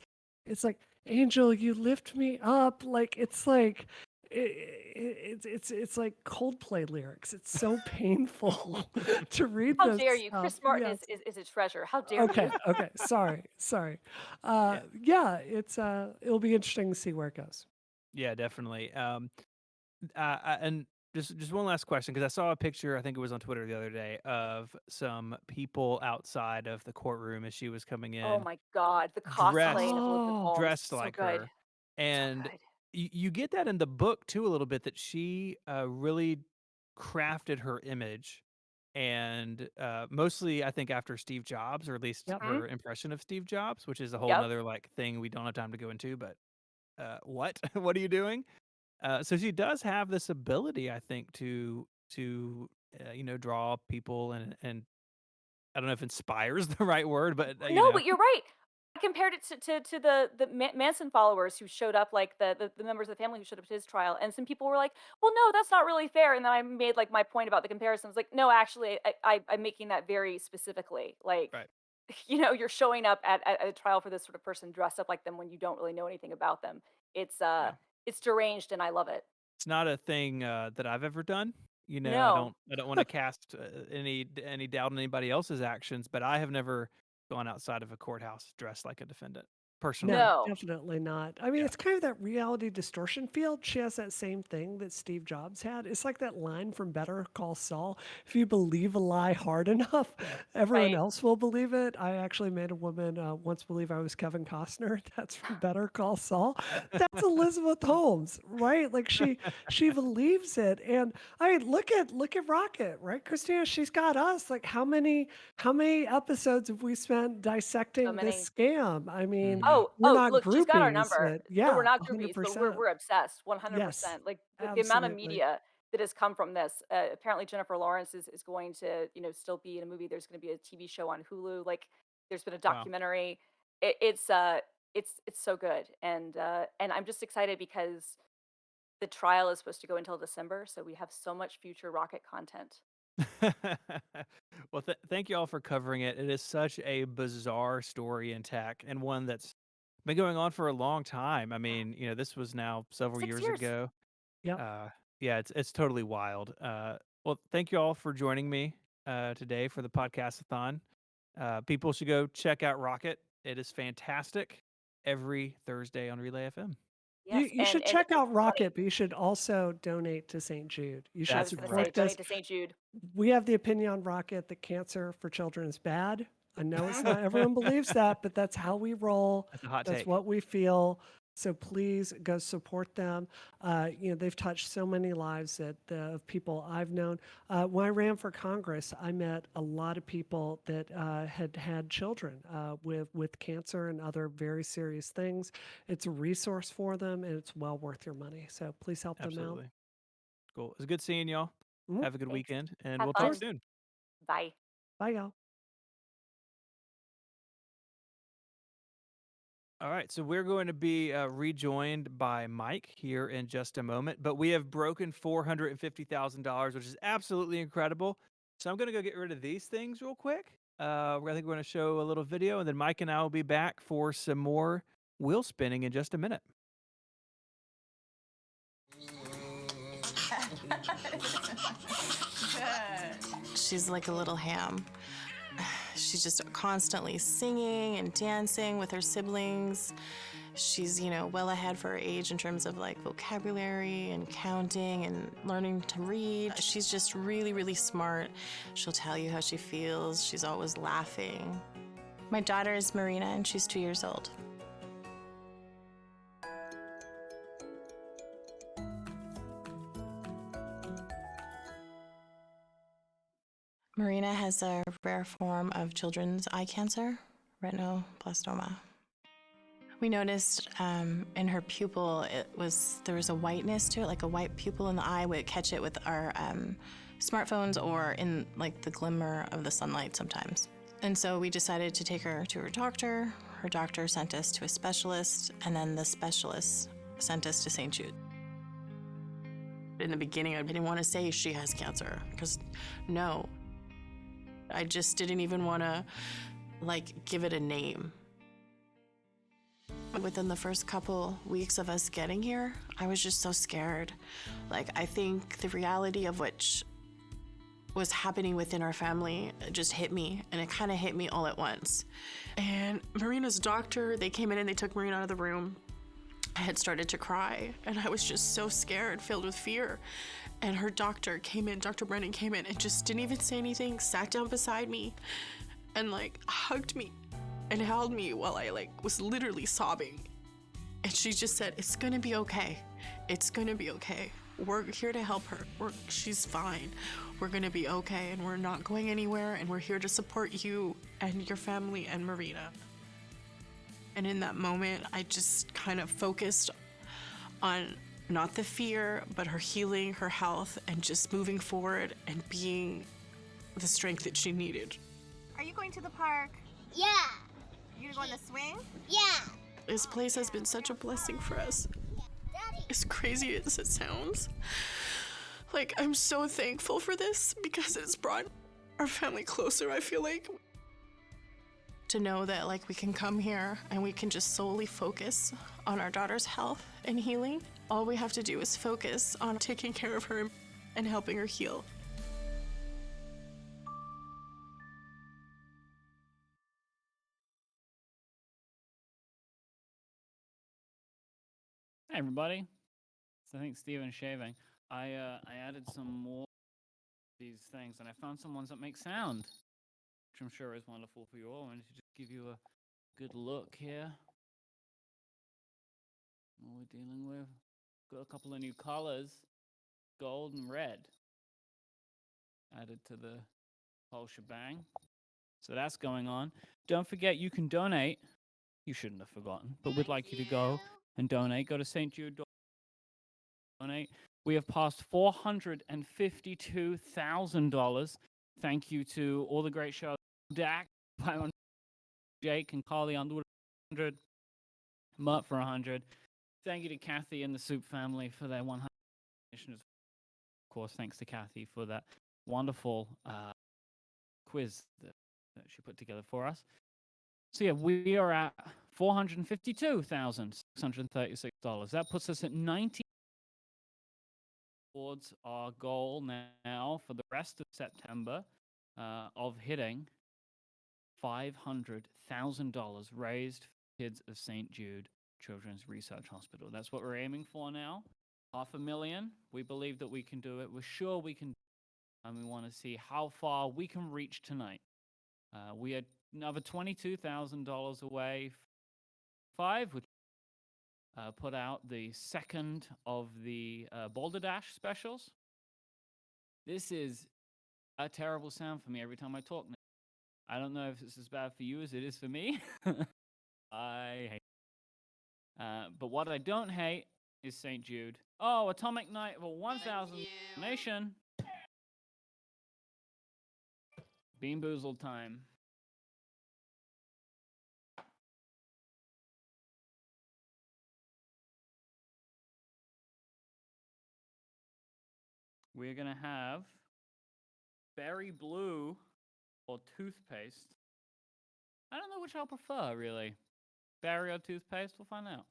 like, Angel, you lift me up. Like, it's like, it's like Coldplay lyrics. It's so painful to read How this dare you? stuff. Chris Martin Yes. is a treasure. How dare Okay. you? Okay. Sorry. Yeah. It's it'll be interesting to see where it goes. Yeah, definitely. And just one last question, because I saw a picture, I think it was on Twitter the other day, of some people outside of the courtroom as she was coming Oh in, my God, the dressed cosplay of Elizabeth Holmes, dressed so like good, her, so and good. you get that in the book too a little bit, that she really crafted her image, and mostly I think after Steve Jobs, or at least Yep. her impression of Steve Jobs, which is a whole Yep. nother like thing we don't have time to go into. But what what are you doing? So she does have this ability, I think, to draw people, and I don't know if inspires the right word, but No, but you're right. I compared it to the Manson followers who showed up, like the members of the family who showed up to his trial, and some people were like, "Well, no, that's not really fair." And then I made like my point about the comparisons. Like, no, actually, I'm making that very specifically. Like, right. you're showing up at a trial for this sort of person dressed up like them when you don't really know anything about them. It's Yeah. it's deranged, and I love it. It's not a thing that I've ever done. I No. don't want to cast any doubt on anybody else's actions, but I have never gone outside of a courthouse dressed like a defendant personally. No, No. definitely not. I mean, Yeah. it's kind of that reality distortion field. She has that same thing that Steve Jobs had. It's like that line from Better Call Saul. If you believe a lie hard enough, everyone Right. else will believe it. I actually made a woman once believe I was Kevin Costner. That's from Better Call Saul. That's Elizabeth Holmes, right? Like she believes it. And I mean, look at Rocket, right? Christina, she's got us. Like how many episodes have we spent So dissecting this many. scam? I mean, Mhm. we're not Look, she's got our groupies, number. but No, we're yeah, not groupies, but 100%. we're obsessed, Yes, 100%. Like the amount of absolutely. media that has come from this. Apparently, Jennifer Lawrence is going to still be in a movie. There's going to be a TV show on Hulu. Like there's been a Wow. documentary. It's so good, and I'm just excited because the trial is supposed to go until December, so we have so much future Rocket content. Well, thank you all for covering it. It is such a bizarre story in tech, and one that's been going on for a long time. I mean, this was now several 6 years years. ago. Yep. Yeah, it's totally wild. Well, thank you all for joining me today for the podcastathon. People should go check out Rocket. It is fantastic. Every Thursday on Relay FM. You Yes, you should and check out funny. Rocket, but you should also donate to St. Jude. You should I was going to say, support this. donate to St. Jude. We have the opinion on Rocket that cancer for children is bad. I know it's not everyone believes that, but that's how we roll. That's a hot That's take. what we feel. So please go support them. They've touched so many lives of people I've known. When I ran for Congress, I met a lot of people that had had children with cancer and other very serious things. It's a resource for them, and it's well worth your money. So please help them out. Absolutely. Cool. It was good seeing y'all. Mhm. Have a good Thanks. weekend, and Have we'll fun. talk soon. Bye. Bye, y'all. All right, so we're going to be rejoined by Mike here in just a moment, but we have broken $450,000, which is absolutely incredible. So I'm going to go get rid of these things real quick. I think we're going to show a little video, and then Mike and I will be back for some more wheel spinning in just a minute. She's like a little ham. She's just constantly singing and dancing with her siblings. She's, well ahead for her age in terms of like vocabulary and counting and learning to read. She's just really, really smart. She'll tell you how she feels. She's always laughing. My daughter is Marina, and she's 2 years old. Marina has a rare form of children's eye cancer, retinoblastoma. We noticed in her pupil, there was a whiteness to it, like a white pupil in the eye. We'd catch it with our smartphones or in like the glimmer of the sunlight sometimes. And so we decided to take her to her doctor. Her doctor sent us to a specialist, and then the specialist sent us to St. Jude. In the beginning, I didn't want to say she has cancer, because no. I just didn't even want to, give it a name. Within the first couple weeks of us getting here, I was just so scared. Like, I think the reality of what was happening within our family just hit me, and it kind of hit me all at once. And Marina's doctor, they came in and they took Marina out of the room. I had started to cry, and I was just so scared, filled with fear. And her doctor came in, Dr. Brennan came in and just didn't even say anything, sat down beside me and like hugged me and held me while I was literally sobbing. And she just said, "It's gonna be okay. It's gonna be okay. We're here to help her. She's fine. We're gonna be okay, and we're not going anywhere, and we're here to support you and your family and Marina." And in that moment, I just kind of focused on not the fear, but her healing, her health, and just moving forward and being the strength that she needed. Are you going to the park? Yeah. You're going to swing? Yeah. This place has been such a blessing for us. As crazy as it sounds, I'm so thankful for this because it's brought our family closer, I feel like. To know that we can come here and we can just solely focus on our daughter's health and healing. All we have to do is focus on taking care of her and helping her heal. Hey everybody. So I think Steven's shaving. I added some more of these things, and I found some ones that make sound, which I'm sure is wonderful for you all. I wanted to just give you a good look here. What we're dealing with. Got a couple of new colors, gold and red, added to the whole shebang. So that's going on. Don't forget, you can donate. You shouldn't have forgotten, but we'd like you to go and donate. Go to St. Jude. Donate. We have passed $452,000. Thank you to all the great shows. Dak, Jake, and Carly Underwood, 100. Mutt for 100. Thank you to Kathy and the Soup family for their 100. Of course, thanks to Kathy for that wonderful quiz that she put together for us. So yeah, we are at $452,636. That puts us at 90 towards our goal now for the rest of September of hitting $500,000 raised for kids of St. Jude Children's Research Hospital. That's what we're aiming for now. $500,000. We believe that we can do it. We're sure we can do it. And we want to see how far we can reach tonight. We are another $22,000 away. Which put out the second of the Boulder Dash specials. This is a terrible sound for me every time I talk now. I don't know if it's as bad for you as it is for me. I hate it. But what I don't hate is St. Jude. Oh, Atomic Night for 1,000 nation. Bean Boozled time. We're going to have berry blue or toothpaste. I don't know which I'll prefer, really. Berry or toothpaste? We'll find out.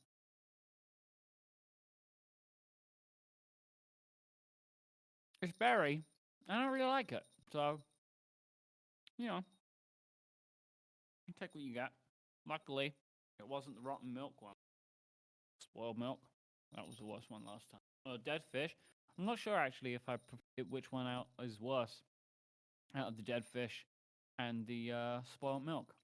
It's berry. I don't really like it. So, you take what you got. Luckily, it wasn't the rotten milk one. Spoiled milk. That was the worst one last time. Dead fish. I'm not sure, actually, if I which one out is worse out of the dead fish and the spoiled milk.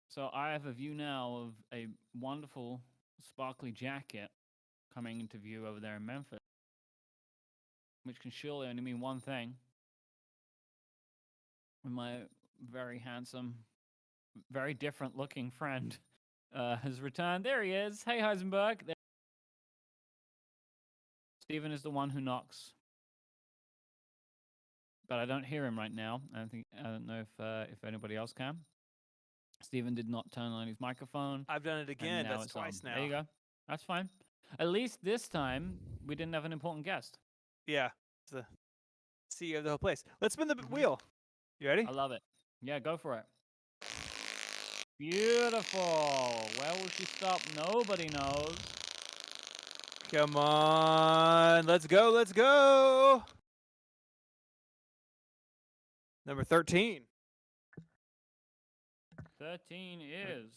So I have a view now of a wonderful sparkly jacket coming into view over there in Memphis, which can surely only mean one thing. My very handsome, very different looking friend has returned. There he is. Hey, Heisenberg. Steven is the one who knocks. But I don't hear him right now. I don't know if anybody else can. Steven did not turn on his microphone. I've done it again. That's twice now. There you go. That's fine. At least this time, we didn't have an important guest. Yeah. It's the CEO of the whole place. Let's spin the wheel. You ready? I love it. Yeah, go for it. Beautiful. Where will she stop? Nobody knows. Come on. Let's go. Let's go. Number 13. 13 is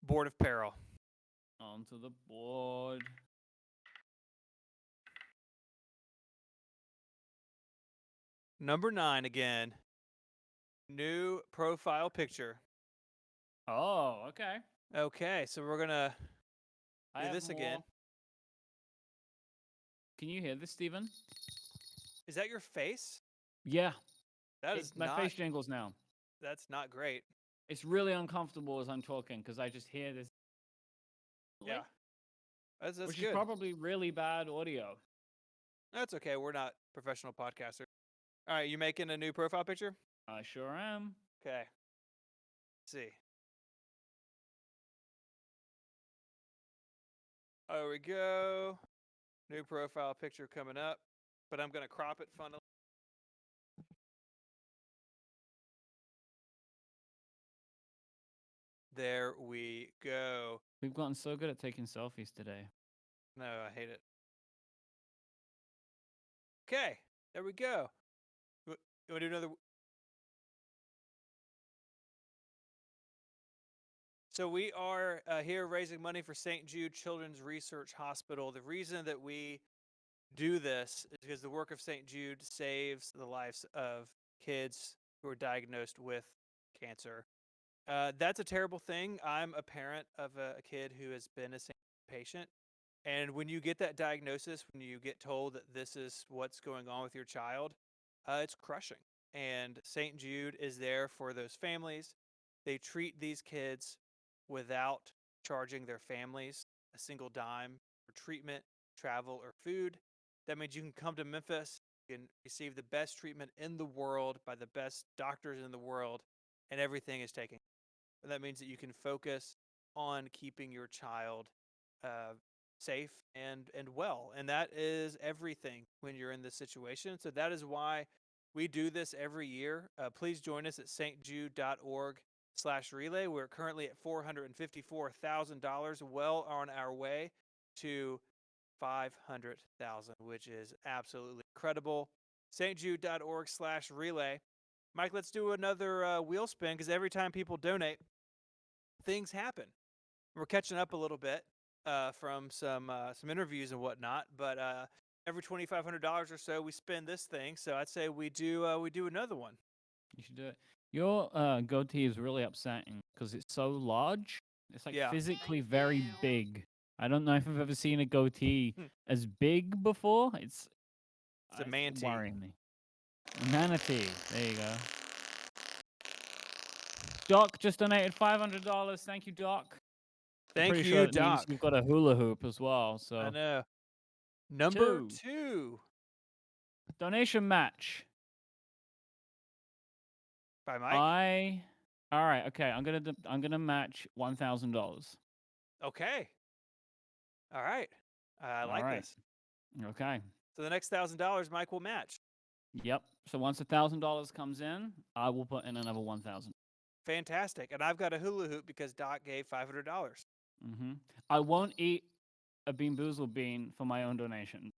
Board of Peril. onto the board. Number 9 again. New profile picture. Oh, okay. Okay, so we're going to I do have this again. more. Can you hear this, Steven? Is that your face? Yeah. That is my not. face jingles now. That's not great. It's really uncomfortable as I'm talking because I just hear this. Yeah. That's Which good. is probably really bad audio. That's okay. We're not professional podcasters. All right, you making a new profile picture? I sure am. Okay. Let's see. There we go. New profile picture coming up, but I'm going to crop it funnily. There we go. We've gotten so good at taking selfies today. No, I hate it. Okay, there we go. You want to do another? So we are here raising money for St. Jude Children's Research Hospital. The reason that we do this is because the work of St. Jude saves the lives of kids who are diagnosed with cancer. That's a terrible thing. I'm a parent of a kid who has been a St. Jude patient. And when you get that diagnosis, when you get told that this is what's going on with your child, it's crushing. And St. Jude is there for those families. They treat these kids without charging their families a single dime for treatment, travel, or food. That means you can come to Memphis, you can receive the best treatment in the world by the best doctors in the world, and everything is taken. That means that you can focus on keeping your child safe and well, and that is everything when you're in this situation. So that is why we do this every year. Please join us at stjude.org/relay. We're currently at $454,000, well on our way to 500,000, which is absolutely incredible. stjude.org/relay. Mike, let's do another wheel spin, because every time people donate, things happen. We're catching up a little bit from some interviews and whatnot, but every $2,500 or so, we spend this thing. So I'd say we do another one. You should do it. Your goatee is really upsetting because it's so large. It's like physically very big. I don't know if I've ever seen a goatee as big before. It's a manatee. Worrying me. A manatee. There you go. Doc just donated $500. Thank you, Doc. Thank you, sure Doc. You've got a hula hoop as well. So I know. Number 2. Donation match. By Mike. All right. Okay. I'm gonna match $1,000. Okay. All right. I like this. Okay. So the next $1,000, Mike will match. Yep. So once $1,000 comes in, I will put in another 1,000. Fantastic. And I've got a hula hoop because Doc gave $500. Mm-hmm. I won't eat a Bean Boozled bean for my own donation.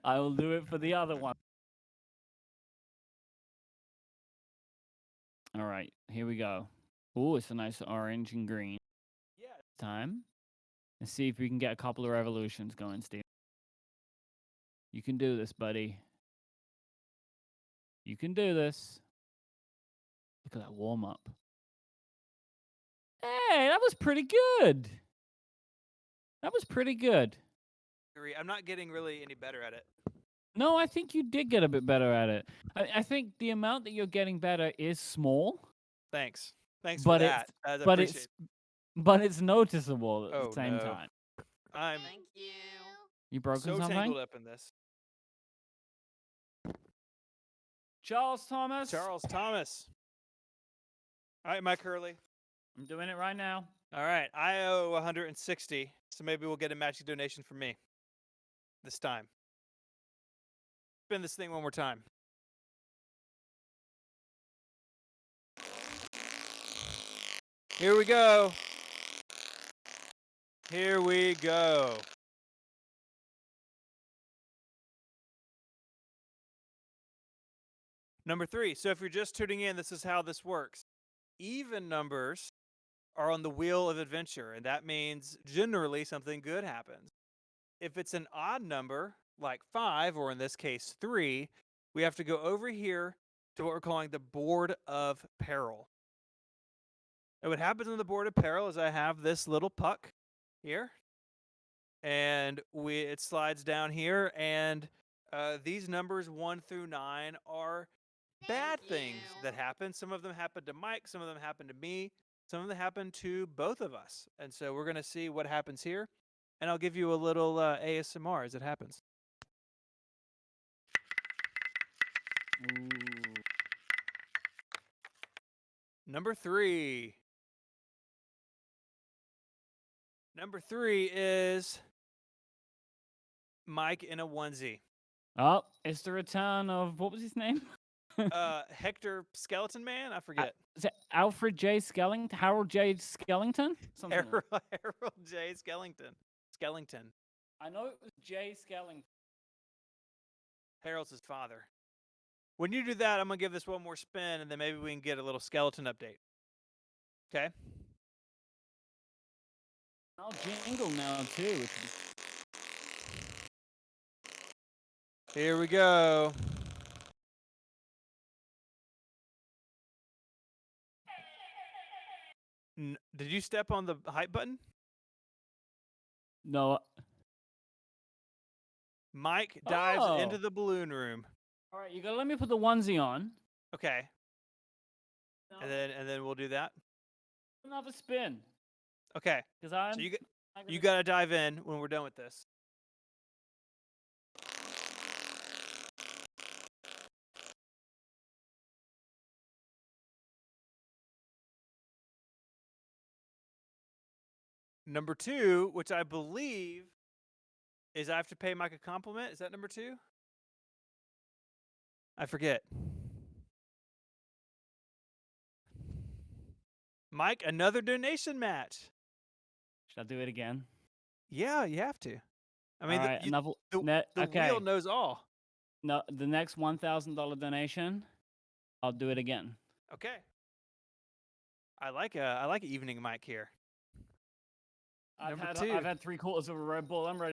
I will do it for the other one. All right, here we go. Oh, it's a nice orange and green. Yeah. Time. Let's see if we can get a couple of revolutions going, Steve. You can do this, buddy. You can do this. Look at that warm up. Hey, that was pretty good. That was pretty good. I'm not getting really any better at it. No, I think you did get a bit better at it. I think the amount that you're getting better is small. Thanks for that. But it's noticeable at the same time. Thank you. You broken so something? tangled up in this. Charles Thomas. All right, Mike Hurley. I'm doing it right now. All right, I owe 160, so maybe we'll get a matching donation from me this time. Spin this thing one more time. Here we go. Here we go. Number 3. So if you're just tuning in, this is how this works. Even numbers are on the wheel of adventure, and that means generally something good happens. If it's an odd number, like 5, or in this case 3, we have to go over here to what we're calling the board of peril. And what happens on the board of peril is I have this little puck here, and it slides down here, and these numbers 1 through 9 are bad things that happen. Some of them happen to Mike, some of them happen to me, some of them happen to both of us. And so we're going to see what happens here, and I'll give you a little ASMR as it happens. Ooh. Number 3. Number 3 is Mike in a onesie. Oh, it's the return of, what was his name? Hector Skeleton Man? I forget. Is it Alfred J. Skellington? Harold J. Skellington? Something like that. Harold J. Skellington. I know it was J. Skellington. Harold's his father. When you do that, I'm going to give this one more spin, and then maybe we can get a little skeleton update. Okay? I'll jingle now, too. Here we go. Did you step on the hype button? No. Mike dives into the balloon room. All right, you gotta let me put the onesie on. Okay. No. And then we'll do that. Another spin. Okay. Because I'm. So you got to dive in when we're done with this. Number 2, which I believe is I have to pay Mike a compliment. Is that number 2? I forget. Mike, another donation match. Should I do it again? Yeah, you have to. I mean, all right, the wheel knows all. No, the next $1,000 donation, I'll do it again. Okay. I like evening Mike here. I've had 3/4 of a Red Bull. I'm ready.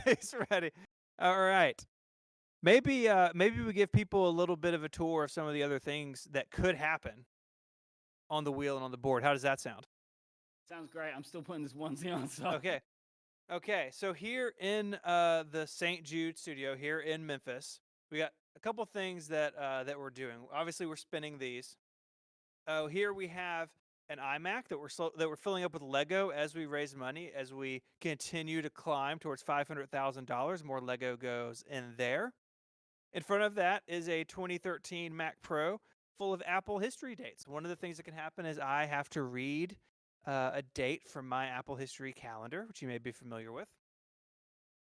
He's ready. All right. Maybe we give people a little bit of a tour of some of the other things that could happen on the wheel and on the board. How does that sound? Sounds great. I'm still putting this onesie on. So. Okay. So here in the St. Jude studio here in Memphis, we got a couple things that we're doing. Obviously, we're spinning these. Oh, here we have an iMac that we're filling up with Lego as we raise money, as we continue to climb towards $500,000. More Lego goes in there. In front of that is a 2013 Mac Pro full of Apple history dates. One of the things that can happen is I have to read a date from my Apple history calendar, which you may be familiar with.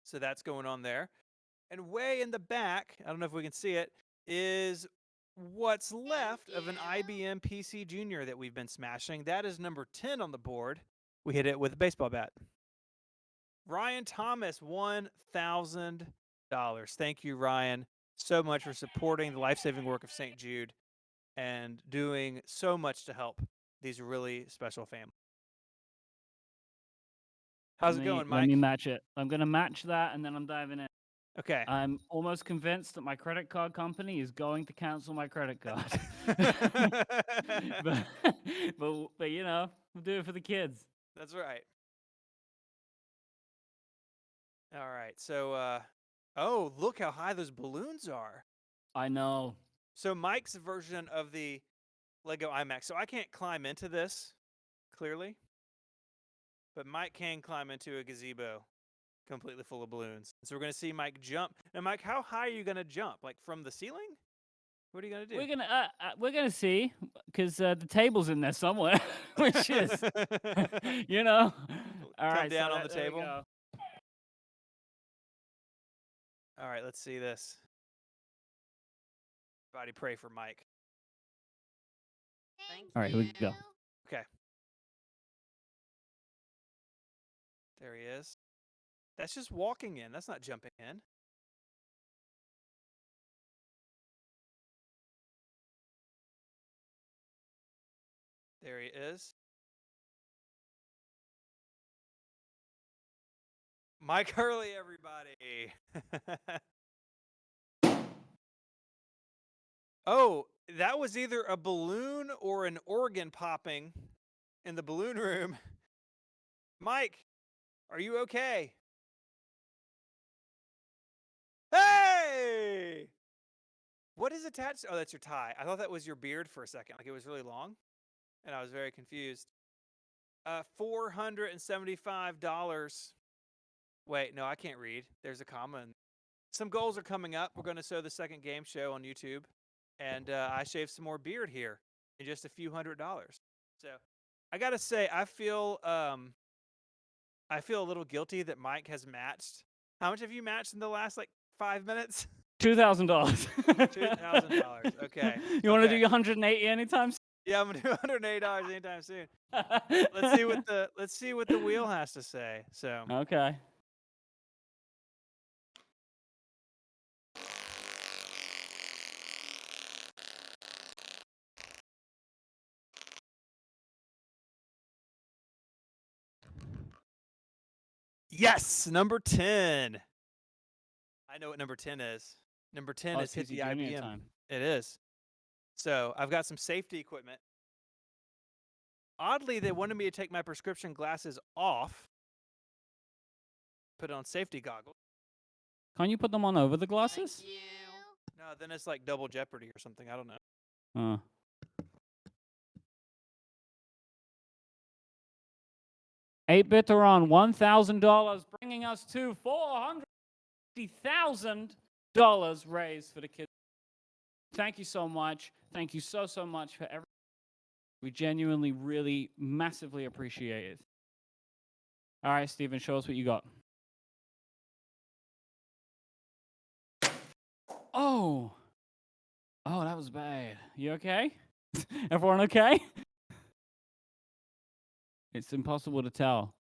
So that's going on there. And way in the back, I don't know if we can see it, is what's left of an IBM PC Junior that we've been smashing. That is number 10 on the board. We hit it with a baseball bat. Ryan Thomas, $1,000. Thank you, Ryan, so much for supporting the life-saving work of St. Jude and doing so much to help these really special families. How's it going, Mike? Let me match it. I'm going to match that, and then I'm diving in. Okay. I'm almost convinced that my credit card company is going to cancel my credit card. but you know, we'll do it for the kids. That's right. All right. So, oh, look how high those balloons are. I know. So Mike's version of the Lego iMac. So I can't climb into this, clearly. But Mike can climb into a gazebo completely full of balloons. So we're going to see Mike jump. Now, Mike, how high are you going to jump? Like from the ceiling? What are you going to do? We're gonna see, because the table's in there somewhere, which is, you know. All right, down so on the there we table. go. All right, let's see this. Everybody pray for Mike. All right, here we go. Okay. There he is. That's just walking in. That's not jumping in. There he is. Mike Hurley, everybody. Oh, that was either a balloon or an organ popping in the balloon room. Mike, are you okay? Hey! What is attached? Oh, that's your tie. I thought that was your beard for a second. Like it was really long. And I was very confused. $475. Wait, no, I can't read. There's a comma. Some goals are coming up. We're going to show the second game show on YouTube. And I shaved some more beard here in just a few $100s. So I got to say, I feel a little guilty that Mike has matched. How much have you matched in the last 5 minutes? $2,000. $2,000. Okay. You want to do your 180 anytime soon? Yeah, I'm gonna do $180 anytime soon. Let's see what the wheel has to say. So okay. yes, number 10. I know what number 10 is. Number 10 is hit the IBM. Time. It is. So I've got some safety equipment. Oddly, they wanted me to take my prescription glasses off, put on safety goggles. Can't you put them on over the glasses? No, then it's like double jeopardy or something. I don't know. 8-bit are on $1,000, bringing us to $450,000 raised for the kids. Thank you so much. Thank you so much for everything. We genuinely, really, massively appreciate it. All right, Steven, show us what you got. Oh, that was bad. You okay? Everyone okay? It's impossible to tell.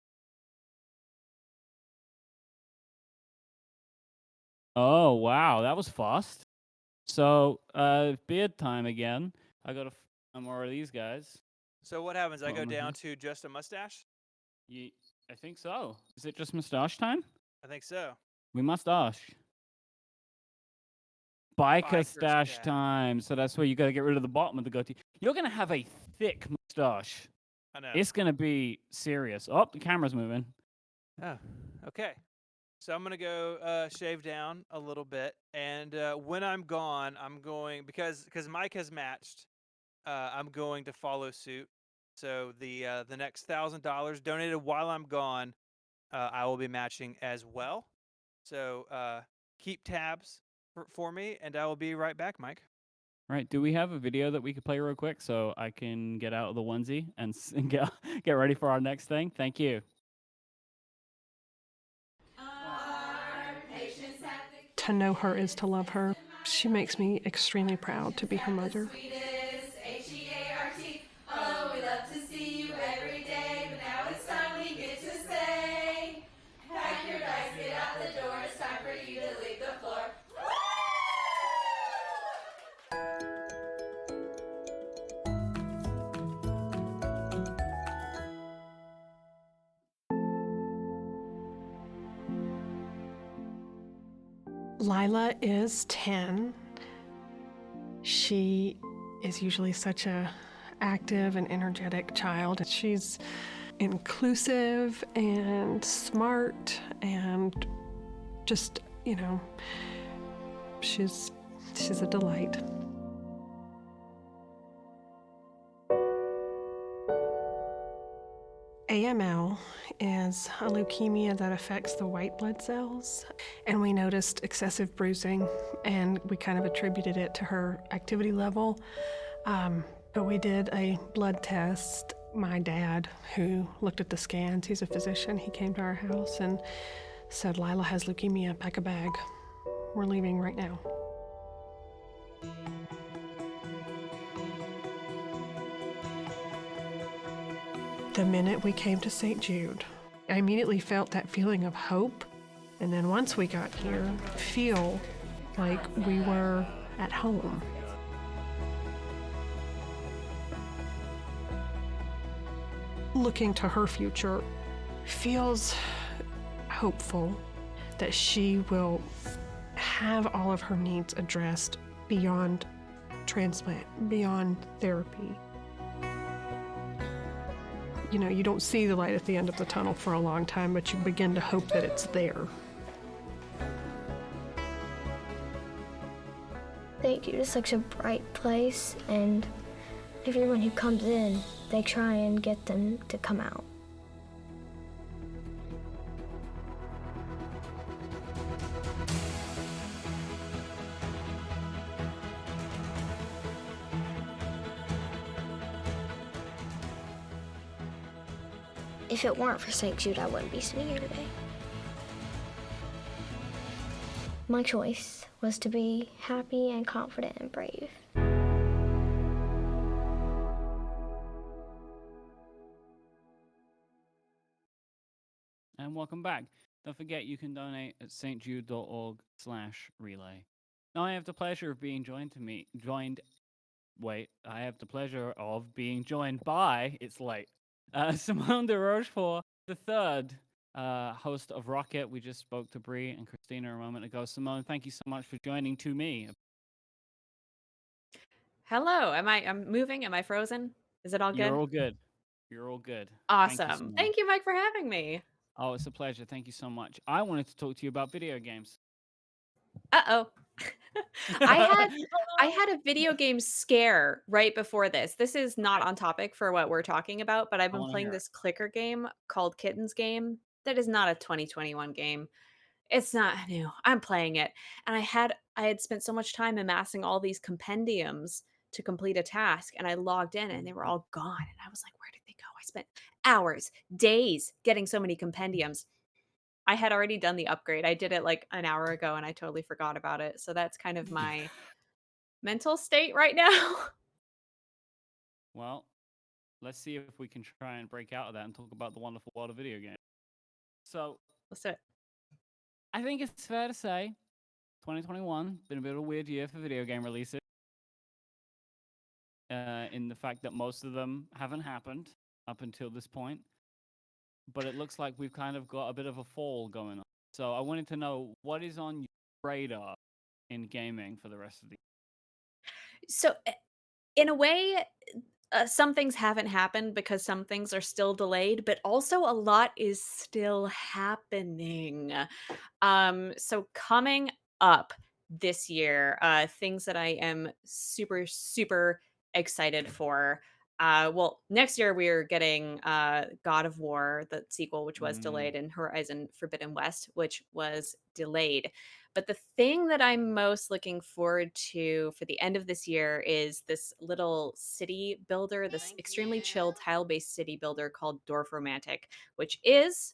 Oh, wow, that was fast. So, beard time again. I got more of these guys. So what happens? I go down to just a mustache? I think so. Is it just mustache time? I think so. We mustache. Biker stash time. So that's where you got to get rid of the bottom of the goatee. You're going to have a thick mustache. I know. It's going to be serious. Oh, the camera's moving. Oh, okay. So I'm going to go shave down a little bit. And when I'm gone, I'm going, because Mike has matched, I'm going to follow suit. So the next $1,000 donated while I'm gone, I will be matching as well. So keep tabs for me, and I will be right back, Mike. Right. Do we have a video that we could play real quick so I can get out of the onesie and get ready for our next thing? Thank you. To know her is to love her. She makes me extremely proud to be her mother. H-E-A-R-T. Oh, we love to see you every day, but now it's time we get to say, pack your bags, get out the door, it's time for you to leave the floor. Lila is 10. She is usually such a active and energetic child. She's inclusive and smart and just, she's a delight. AML is a leukemia that affects the white blood cells, and we noticed excessive bruising, and we kind of attributed it to her activity level. But we did a blood test. My dad, who looked at the scans, he's a physician, he came to our house and said, Lila has leukemia, pack a bag. We're leaving right now. The minute we came to St. Jude, I immediately felt that feeling of hope. And then once we got here, feel like we were at home. Looking to her future feels hopeful that she will have all of her needs addressed beyond transplant, beyond therapy. You know, you don't see the light at the end of the tunnel for a long time, but you begin to hope that it's there. St. Jude is such a bright place, and everyone who comes in, they try and get them to come out. If it weren't for St. Jude, I wouldn't be sitting here today. My choice was to be happy and confident and brave. And welcome back. Don't forget you can donate at stjude.org/relay. Now I have the pleasure of being joined by, it's late, Simone de Rochefort III, host of Rocket. We just spoke to Bree and Christina a moment ago. Simone, thank you so much for joining to me. Hello. I'm moving? Am I frozen? Is it all good? You're all good. You're all good. Awesome. Thank you, Mike, for having me. Oh, it's a pleasure. Thank you so much. I wanted to talk to you about video games. Uh-oh. I had a video game scare right before this. This is not on topic for what we're talking about, but I've I been wanna playing hear it. this clicker game called Kitten's Game. That is not a 2021 game. It's not new. I'm playing it. And I had spent so much time amassing all these compendiums to complete a task, and I logged in and they were all gone. And I was like, where did they go? I spent hours, days getting so many compendiums. I had already done the upgrade. I did it like an hour ago and I totally forgot about it. So that's kind of my mental state right now. Well, let's see if we can try and break out of that and talk about the wonderful world of video games. So, let's do it. I think it's fair to say 2021 been a bit of a weird year for video game releases. In the fact that most of them haven't happened up until this point. But it looks like we've kind of got a bit of a fall going on. So I wanted to know what is on your radar in gaming for the rest of the year. So, in a way, some things haven't happened because some things are still delayed, but also a lot is still happening. So coming up this year, things that I am super, super excited for. Well, next year we're getting God of War, the sequel, which was delayed, and Horizon Forbidden West, which was delayed. But the thing that I'm most looking forward to for the end of this year is this little city builder, this extremely chill tile-based city builder called Dwarf Romantic, which is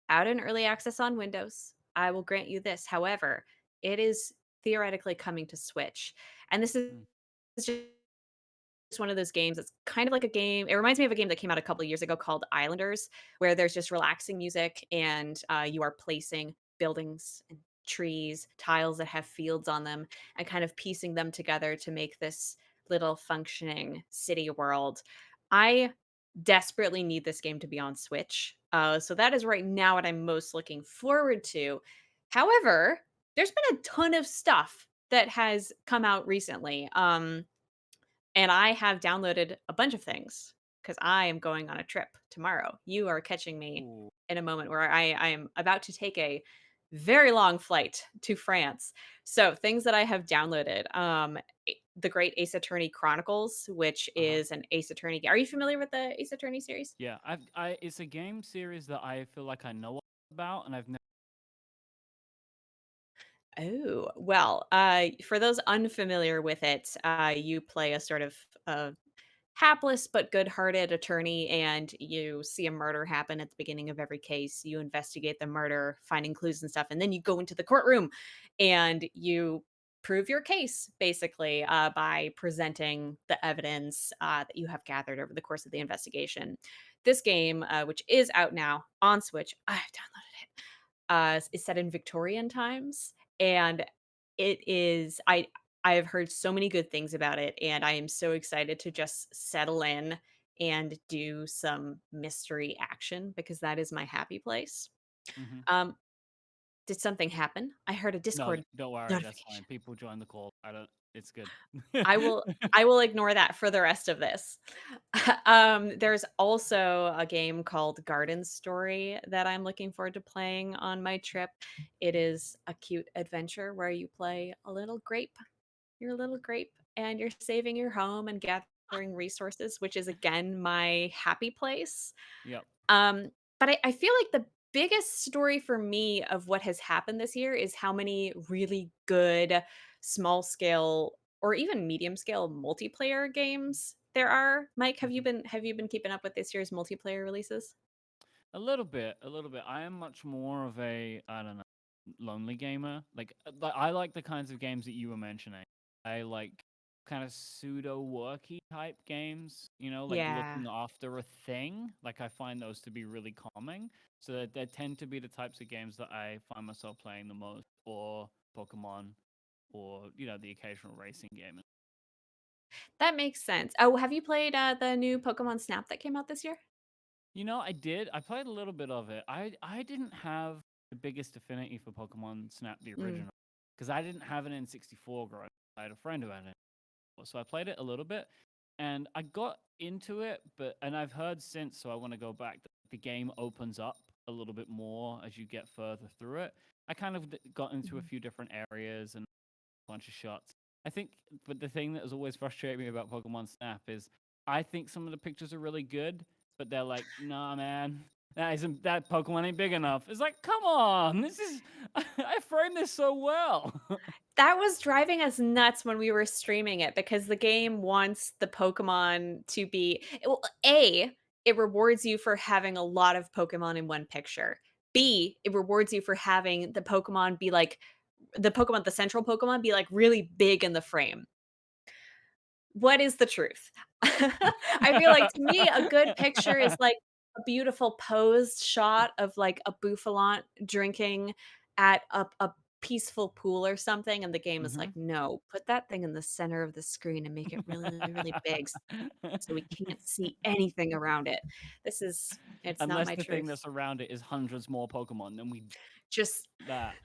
out in early access on Windows. I will grant you this. However, it is theoretically coming to Switch. And this is just one of those games that's kind of like a game. It reminds me of a game that came out a couple of years ago called Islanders, where there's just relaxing music and you are placing buildings and trees, tiles that have fields on them, and kind of piecing them together to make this little functioning city world. I desperately need this game to be on Switch. So that is right now what I'm most looking forward to. However, there's been a ton of stuff that has come out recently. And I have downloaded a bunch of things because I am going on a trip tomorrow. You are catching me in a moment where I am about to take a very long flight to France. So things that I have downloaded, the Great Ace Attorney Chronicles, which is an Ace Attorney. Are you familiar with the Ace Attorney series? Yeah, it's a game series that I feel like I know about, and I've never. Oh, well, for those unfamiliar with it, you play a sort of hapless but good-hearted attorney, and you see a murder happen at the beginning of every case. You investigate the murder, finding clues and stuff, and then you go into the courtroom and you prove your case basically by presenting the evidence that you have gathered over the course of the investigation. this game, which is out now on Switch, I've downloaded it, is set in Victorian times, and it is I have heard so many good things about it, and I am so excited to just settle in and do some mystery action because that is my happy place. Mhm. Did something happen? I heard a No, Discord don't worry. That's notification. fine. People join the call. I don't. It's good. I will I will ignore that for the rest of this. There's also a game called Garden Story that I'm looking forward to playing on my trip. It is a cute adventure where you play a little grape. You're a little grape and you're saving your home and gathering resources, which is again my happy place. Yep. But I feel like the biggest story for me of what has happened this year is how many really good small scale or even medium scale multiplayer games there are. Mike, have you been keeping up with this year's multiplayer releases? A little bit, a little bit. I am much more of a, I don't know, lonely gamer. Like I like the kinds of games that you were mentioning. I like kind of pseudo worky type games, like Yeah. looking after a thing. Like I find those to be really calming. So that they tend to be the types of games that I find myself playing the most, or Pokemon, or the occasional racing game. That makes sense. Oh, have you played the new Pokemon Snap that came out this year? I did. I played a little bit of it. I didn't have the biggest affinity for Pokemon Snap the Mm. original because I didn't have an N64 growing up. I had a friend who had it, so I played it a little bit, and I got into it. And I've heard since, so I want to go back. That the game opens up a little bit more as you get further through it. I kind of got into a Mhm. few different areas and a bunch of shots. I think, but the thing that has always frustrated me about Pokemon Snap is I think some of the pictures are really good, but they're like, nah, man, that Pokemon ain't big enough. It's like, come on, this is I framed this so well. That was driving us nuts when we were streaming it because the game wants the Pokemon to be well, A, it rewards you for having a lot of Pokemon in one picture. B, it rewards you for having the Pokemon be like the central Pokemon be like really big in the frame. What is the truth? I feel like to me, a good picture is like a beautiful posed shot of like a Bouffalont drinking at a peaceful pool or something, and the game is like, Mhm. no, put that thing in the center of the screen and make it really, really big so we can't see anything around it. It's not Unless my the thing truth. that's around it is hundreds more Pokemon, then we Just that.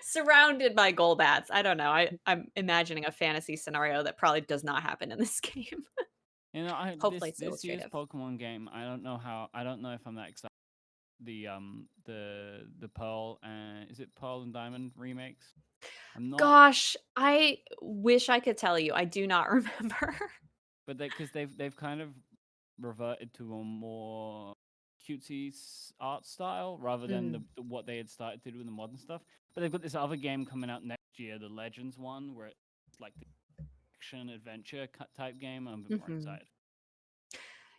surrounded by Golbats. I don't know. I'm imagining a fantasy scenario that probably does not happen in this game. Hopefully, This it's this year's illustrative. Pokemon game, I don't know if I'm that excited. The Pearl and is it Pearl and Diamond remakes? I'm not, Gosh, I wish I could tell you. I do not remember. but because they've kind of reverted to a more cutesy art style rather than Mm. what they had started to do with the modern stuff. But they've got this other game coming out next year, the Legends one, where it's like the action adventure type game. I'm a bit more Mhm. excited.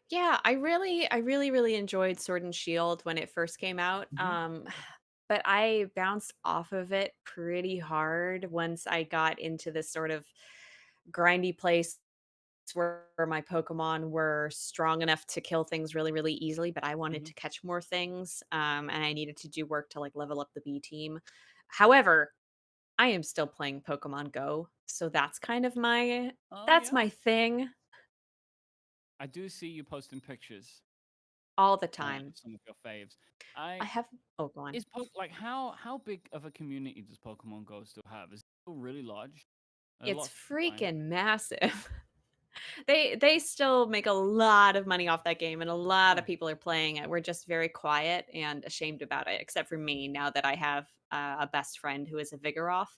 Yeah, I really enjoyed Sword and Shield when it first came out. Mhm. But I bounced off of it pretty hard once I got into this sort of grindy place where my Pokemon were strong enough to kill things really, really easily, but I wanted Mhm. to catch more things, and I needed to do work to like level up the B team. However, I am still playing Pokemon Go, so that's kind of Oh that's yeah. my thing I do see you posting pictures all the of time. some of your faves. I I have oh, go on. is po- like how big of a community does Pokemon Go still have? Is it still really large? A lot It's of people playing it. freaking massive. They still make a lot of money off that game, and a lot of Oh. people are playing it. We're just very quiet and ashamed about it, except for me now that I have a best friend who is a Vigoroth,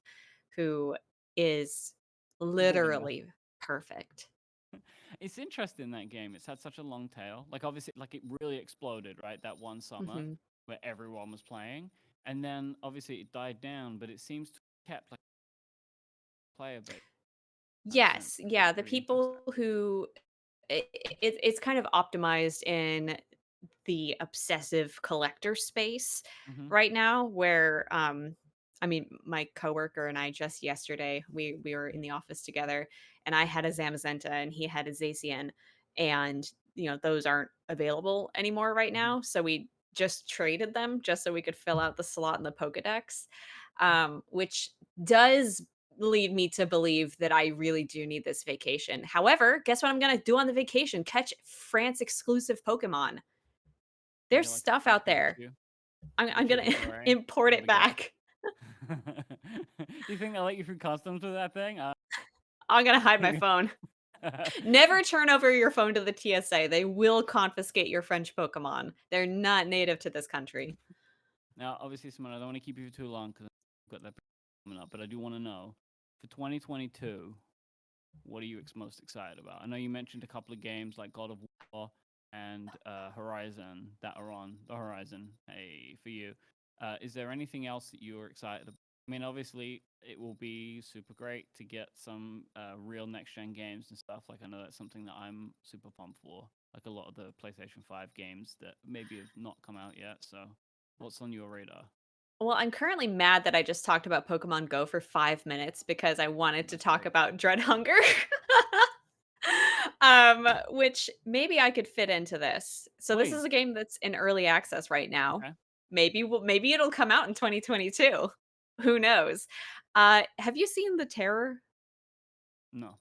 who is Big enough. literally perfect. It's interesting that game. It's had such a long tail. Like obviously, like it really exploded, right? That one summer Mhm. where everyone was playing, and then obviously it died down. But it seems to have kept like player base in that sense, Yes, which is yeah, the pretty interesting. people who it's kind of optimized in the obsessive collector space Mhm. right now where I mean my coworker and I just yesterday we were in the office together and I had a Zamazenta and he had a Zacian and those aren't available anymore right now. So we just traded them just so we could fill out the slot in the Pokedex, which does lead me to believe that I really do need this vacation. However, guess what I'm going to do on the vacation? Catch France exclusive Pokemon. There's Get, like, a stuff French out there. Pikachu, I'm a going to Chikorita, import all it the back. You think they'll let you through customs with that thing? I'm going to hide my phone. Never turn over your phone to the TSA. They will confiscate your French Pokemon. They're not native to this country. Now, obviously, Simone, I don't want to keep you for too long because I've got that coming up, but I do want to know, for 2022, what are you most excited about? I know you mentioned a couple of games like God of War and Horizon that are on the horizon, for you. Is there anything else that you're excited about? I mean, obviously, it will be super great to get some real next-gen games and stuff. Like, I know that's something that I'm super pumped for. Like a lot of the PlayStation 5 games that maybe have not come out yet. So, what's on your radar? Well, I'm currently mad that I just talked about Pokemon Go for 5 minutes because I wanted to talk about Dread Hunger. Which maybe I could fit into this. So this is Please. a game that's in early access right now. Okay. Maybe it'll come out in 2022. Who knows? Have you seen The Terror? No.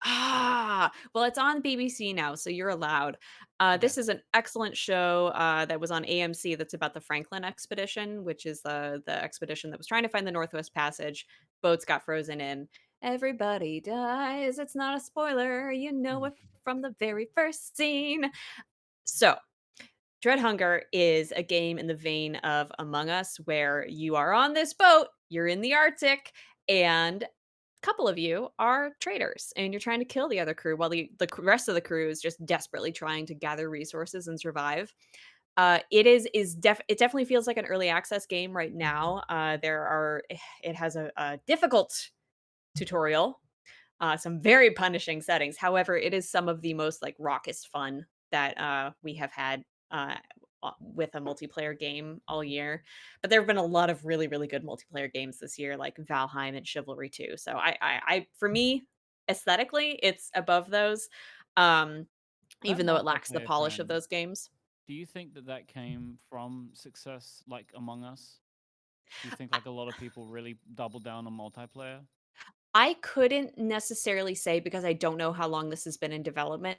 Well, it's on BBC now, so you're allowed. Okay. This is an excellent show that was on AMC that's about the Franklin expedition, which is the expedition that was trying to find the Northwest Passage. Boats got frozen in. Everybody dies. It's not a spoiler. You know it from the very first scene. So, Dread Hunger is a game in the vein of Among Us, where you are on this boat, you're in the Arctic, and a couple of you are traders, and you're trying to kill the other crew while rest of the crew is just desperately trying to gather resources and survive. It definitely feels like an early access game right now. It has a difficult tutorial, some very punishing settings. However, it is some of the most like raucous fun that we have had with a multiplayer game all year. But there have been a lot of really, really good multiplayer games this year, like Valheim and Chivalry 2. So for me, aesthetically, it's above those, That even though it lacks the multiplayer polish of trend, those games. do you think that came from success like Among Us? Do you think like a lot of people really doubled down on multiplayer? I couldn't necessarily say because I don't know how long this has been in development.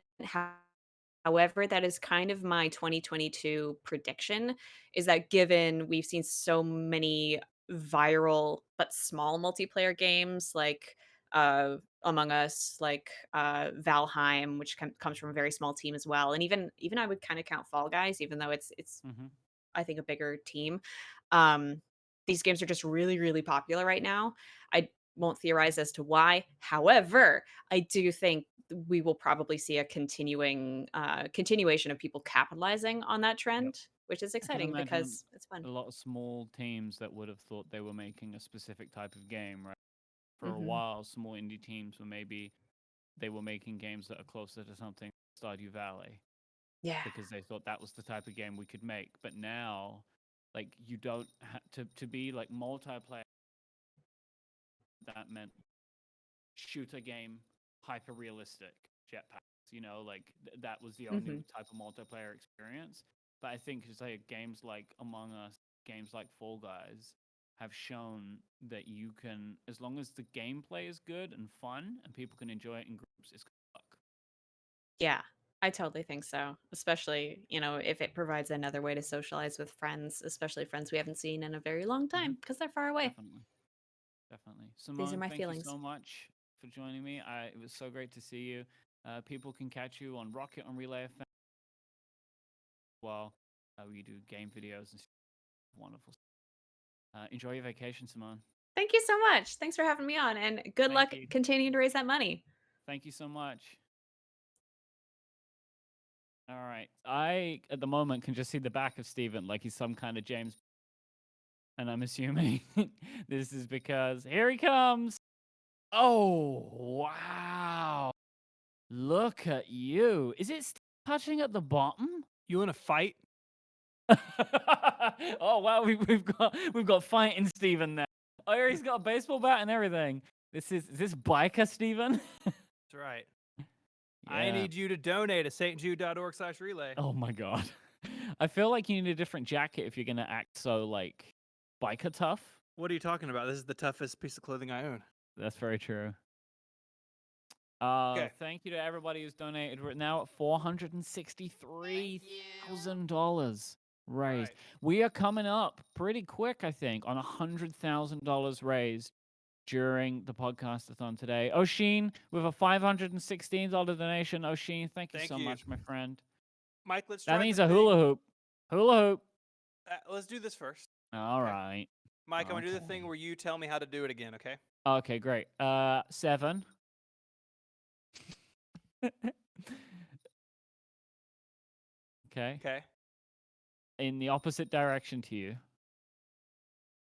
However, that is kind of my 2022 prediction, is that given we've seen so many viral but small multiplayer games like Among Us, like Valheim, which comes from a very small team as well, and even I would kind of count Fall Guys, even though it's Mm-hmm. I think a bigger team. Um, these games are just really, really popular right now. I won't theorize as to why. However, I do think we will probably see a continuation of people capitalizing on that trend, which is I can exciting imagine because it's fun. a lot of small teams that would have thought they were making a specific type of game, right? For a Mhm. while, small indie teams they were making games that are closer to something like Stardew Valley. Yeah. Because they thought that was the type of game we could make. But now, like, you don't have to be like multiplayer. That meant shooter game, hyper realistic jetpacks. Like that was the only Mhm. type of multiplayer experience. But I think it's like games like Among Us, games like Fall Guys have shown that you can, as long as the gameplay is good and fun and people can enjoy it in groups, it's gonna work. Yeah, I totally think so. Especially, if it provides another way to socialize with friends, especially friends we haven't seen in a very long time because they're far away. Definitely. Definitely. These are Simone, my thank you feelings. so much for joining me. It was so great to see you. People can catch you on Rocket on Relay FM while we do game videos and wonderful. Enjoy your vacation, Simone. Thank you so much. Thanks for having me on, and good luck you. continuing to raise that money. Thank you so much. All right. I, at the moment, can just see the back of Steven like he's some kind of James. And I'm assuming this is because here he comes. Oh, wow. Look at you. Is it touching at the bottom? You in a fight? Oh wow, we've got fighting Steven now. Oh yeah, he's got a baseball bat and everything. Is this biker Steven? That's right. I Yeah. need you to donate at stjude.org/relay. Oh my god. I feel like you need a different jacket if you're gonna act so like biker tough. What are you talking about? This is the toughest piece of clothing I own. That's very true. Okay. Thank you to everybody who's donated. We're now at $463,000 raised. We are coming up pretty quick, I think, on $100,000 raised during the podcastathon today. Oshin with a $516 donation. Oshin, thank you so much, my friend. Mike, let's That try means the a thing. hula hoop. Hula hoop. Let's do this first. All right. Mike, I'm going to do the thing where you tell me how to do it again, okay? Okay, great. 7. Okay. Okay. In the opposite direction to you.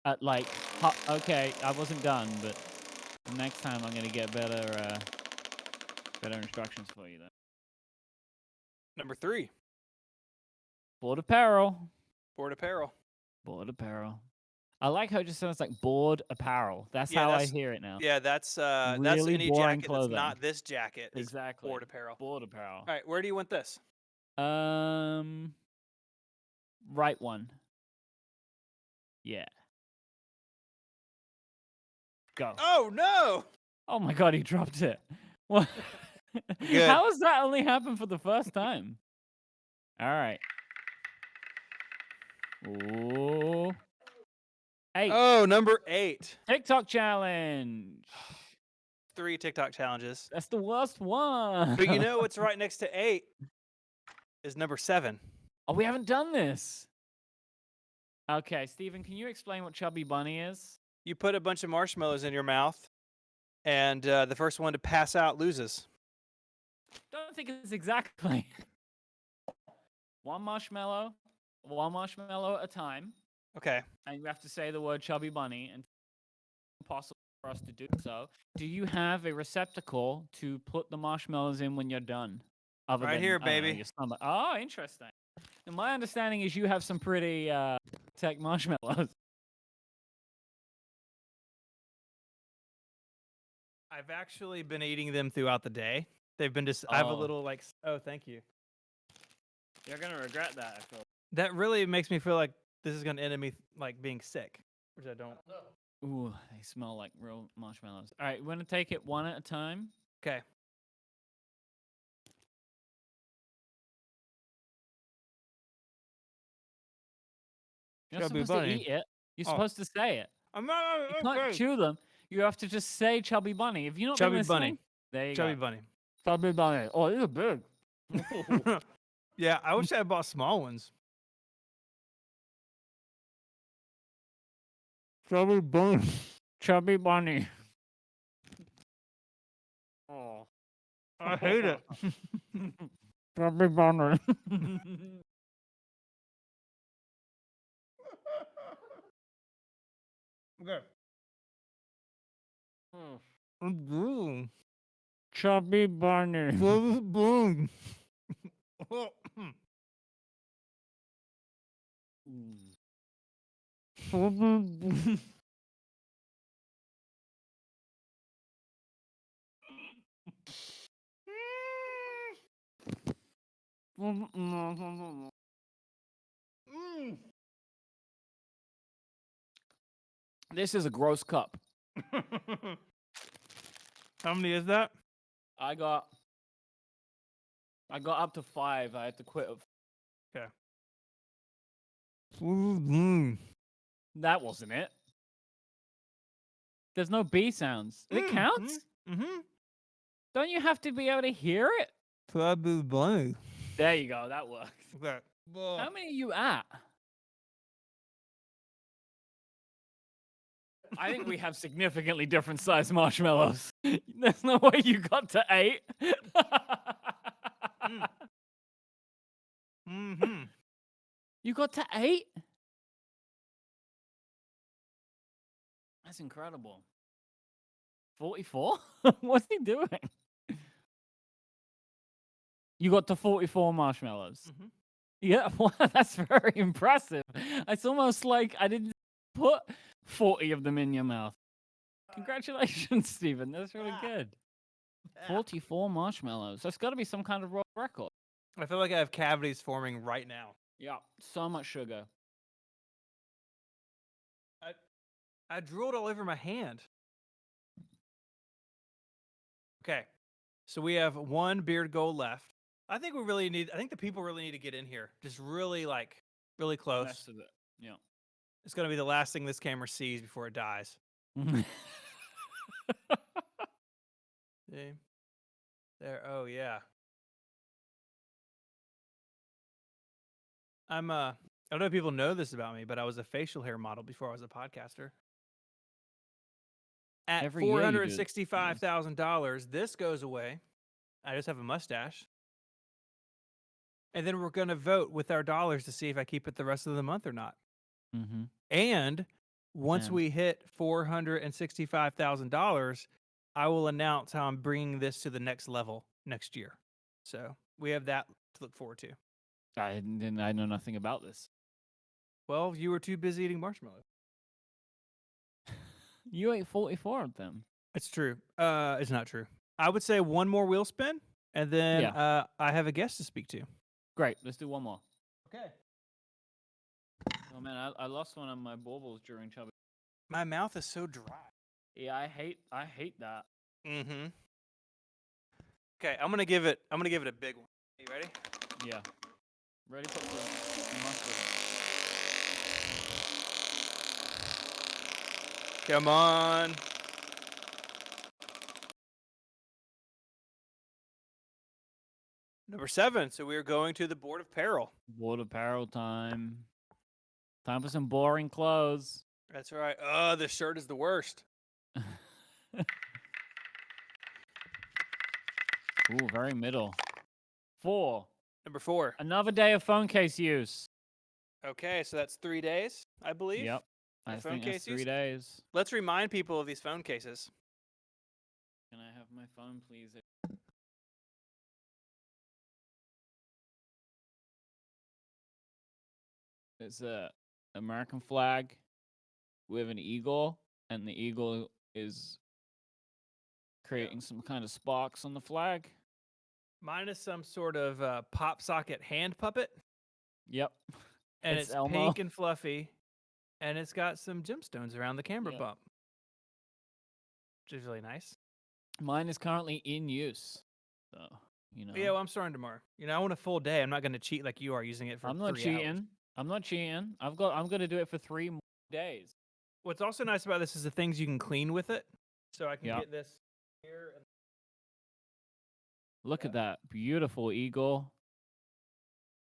Okay, I wasn't done, but next time I'm gonna get better instructions for you then. Number 3. Board apparel. Board apparel. Board apparel. I like how it just sounds like board apparel. That's how I hear it now. Yeah, that's Really any boring jacket clothing. that's not this jacket. Is Exactly. Board apparel. Board apparel. All right, where do you want this? Right one. Yeah. Go. Oh no! Oh my god, he dropped it. What? Good. How has that only happened for the first time? All right. Ooh. 8. Oh, number 8. TikTok challenge. 3 TikTok challenges. That's the worst one. But you know what's right next to 8 is number 7. Oh, we haven't done this. Okay, Steven, can you explain what Chubby Bunny is? You put a bunch of marshmallows in your mouth, and the first one to pass out loses. Don't think it's exactly. One marshmallow at a time. Okay. And you have to say the word Chubby Bunny, and it's impossible for us to do so. Do you have a receptacle to put the marshmallows in when you're done? Other Right than, here, I don't know, baby. your stomach? Oh, interesting. And my understanding is you have some pretty tech marshmallows. I've actually been eating them throughout the day. They've been just, I have a Oh. little like, oh, thank you. You're going to regret that, I feel. That really makes me feel like this is going to end in me like being sick, which I don't. Ooh, they smell like real marshmallows. All right, we're going to take it one at a time. Okay. You're not Chubby supposed Bunny. to eat it. You're Oh. supposed to say it. I'm not. You can't chew them. You have to just say Chubby Bunny. If you're not Chubby listening, Bunny. there you Chubby go. Bunny. Chubby Bunny. Oh, these are big. Yeah, I wish I had bought small ones. Chubby Bunny. Chubby Bunny. Oh. I hate it. Chubby Bunny. Okay. Chubby Bunny. Boom. This is a gross cup. How many is that? I got up to 5. I had to quit. Okay. That wasn't it. There's no B sounds. It counts? Mm-hmm. Don't you have to be able to hear it? Chubby Bunny. There you go. That works. Okay. How many are you at? I think we have significantly different sized marshmallows. There's no way you got to 8. Mm-hmm. You got to 8? That's incredible. 44? What's he doing? You got to 44 marshmallows. Mm-hmm. Yeah, well, that's very impressive. It's almost like I didn't put 40 of them in your mouth. Congratulations, Stephen. That's really good. 44 marshmallows. That's got to be some kind of world record. I feel like I have cavities forming right now. Yeah, so much sugar. I drooled all over my hand. Okay, so we have one beard goal left. I think the people really need to get in here. Just really close. Rest of it. Yeah. It's going to be the last thing this camera sees before it dies. See? There. Oh, yeah. I don't know if people know this about me, but I was a facial hair model before I was a podcaster. At Every year you do. $465,000, this goes away. I just have a mustache. And then we're going to vote with our dollars to see if I keep it the rest of the month or not. Mm-hmm. And once we hit $465,000, I will announce how I'm bringing this to the next level next year. So we have that to look forward to. I know nothing about this. Well, you were too busy eating marshmallows. You ate 44 of them. It's true. It's not true. I would say one more wheel spin, and then I have a guest to speak to. Great. Let's do one more. Okay. Oh man, I lost one of my baubles during chubby. My mouth is so dry. Yeah, I hate that. Mm-hmm. Okay, I'm gonna give it a big one. You ready? Yeah. Ready for the mustard. Come on. Number 7. So we are going to the Board of Peril. Board of Peril time. Time for some boring clothes. That's right. Oh, this shirt is the worst. Ooh, very middle. 4. Number 4. Another day of phone case use. Okay, so that's 3 days, I believe. Yep. I think that's 3 days. Let's remind people of these phone cases. Can I have my phone, please? It's a American flag with an eagle, and the eagle is creating some kind of sparks on the flag. Mine is some sort of pop socket hand puppet. Yep. And it's pink and fluffy, and it's got some gemstones around the camera bump, which is really nice. Mine is currently in use, so you know. Yeah, well, I'm starting tomorrow. I want a full day. I'm not going to cheat like you are using it for 3 hours. I'm not cheating. I'm going to do it for 3 more days. What's also nice about this is the things you can clean with it. So I can get this here. And look at that beautiful eagle.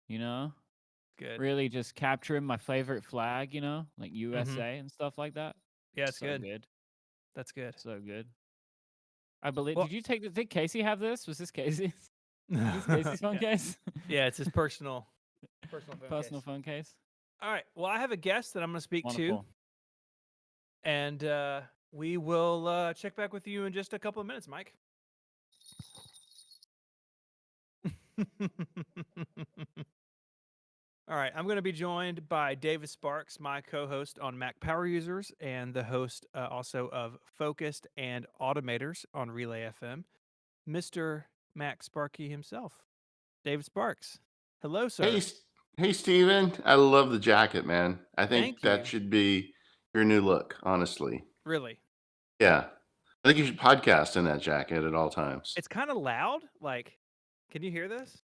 Good. Really just capturing my favorite flag, like USA and stuff like that. Yeah, it's so good. That's good. So good. I believe. Did Casey have this? Was this Casey's? Is this Casey's phone case? Yeah, it's his personal phone case. All right. Well, I have a guest that I'm going to speak to. And we will check back with you in just a couple of minutes, Mike. All right. I'm going to be joined by David Sparks, my co-host on Mac Power Users and the host also of Focused and Automators on Relay FM, Mr. Mac Sparky himself. David Sparks. Hello, sir. Hey, Steven. I love the jacket, man. I think Thank that you. should be your new look, honestly. Really? Yeah. I think you should podcast in that jacket at all times. It's kind of loud. Like, can you hear this?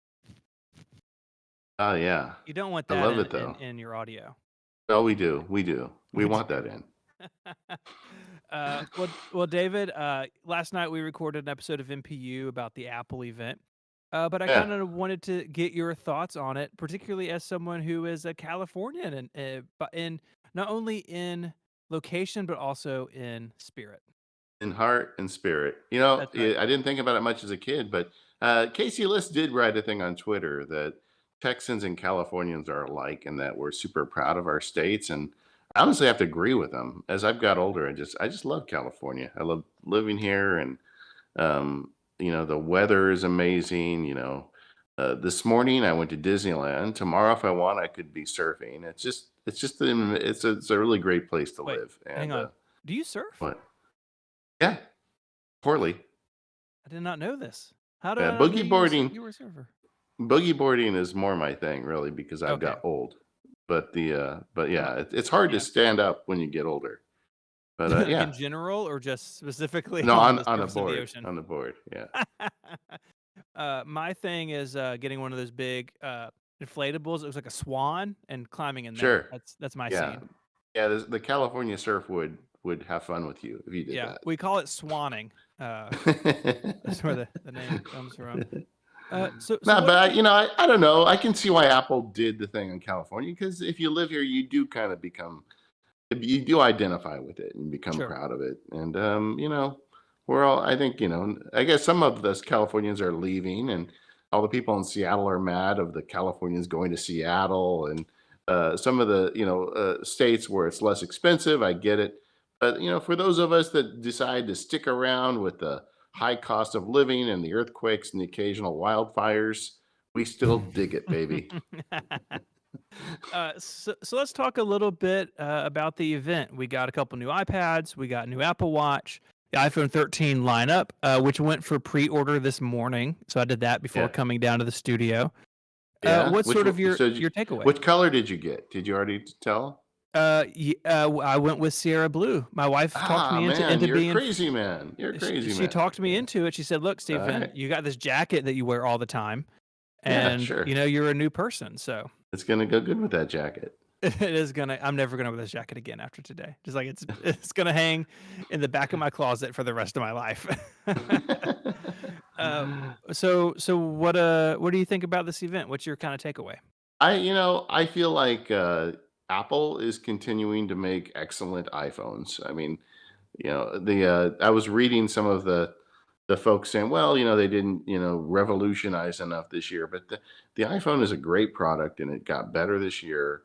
Oh, yeah. You don't want I that love it, though. in your audio. Oh, we do. We want that in. Well, David, last night we recorded an episode of MPU about the Apple event. But I kind of wanted to get your thoughts on it, particularly as someone who is a Californian and not only in location, but also in spirit. In heart and spirit. I didn't think about it much as a kid, but Casey List did write a thing on Twitter that Texans and Californians are alike and that we're super proud of our states. And I honestly have to agree with him. As I've got older, I just love California. I love living here, and the weather is amazing. This morning I went to Disneyland. Tomorrow, if I want, I could be surfing. It's a really great place to live. And, hang on. Do you surf? What? Yeah, poorly. I did not know this. How did Yeah, I not know boogie boarding. you were a surfer? Boogie boarding is more my thing, really, because I've Okay. got old. But Well, yeah, it's hard to yeah. stand up when you get older. But In yeah, general, or just specifically no, on the on a surface of the board, ocean? on the board. Yeah, My thing is getting one of those big inflatables. It looks like a swan and climbing in there. sure. That's my Yeah, scene. yeah. The California surf would have fun with you if you did Yeah, that. we call it swanning. That's where the name comes from. So No, what but did you? I don't know. I can see why Apple did the thing in California, because if you live here, you do kind of become, you do identify with it and become Sure. proud of it. And we're all, I think, I guess some of us Californians are leaving, and all the people in Seattle are mad of the Californians going to Seattle, and some of the states where it's less expensive. I get it, but for those of us that decide to stick around with the high cost of living and the earthquakes and the occasional wildfires, we still dig it, baby. So let's talk a little bit about the event. We got a couple new iPads. We got a new Apple Watch. The iPhone 13 lineup, which went for pre-order this morning. So I did that before Yeah. coming down to the studio. Yeah. What's sort of your So takeaway? which color did you get? Did you already tell? I went with Sierra Blue. My wife talked me Man, into you're a being. crazy man. You're a crazy She man. talked me into it. She said, "Look, All Stephen, right. you got this jacket that you wear all the time, Yeah, and sure. you're a new person. So It's gonna go good with that jacket. it is gonna. I'm never gonna wear this jacket again after today. Just like it's gonna hang in the back of my closet for the rest of my life." So what do you think about this event? What's your kind of takeaway? I feel like Apple is continuing to make excellent iPhones. I mean, I was reading some of the folks saying, well, they didn't, revolutionize enough this year, but the iPhone is a great product and it got better this year.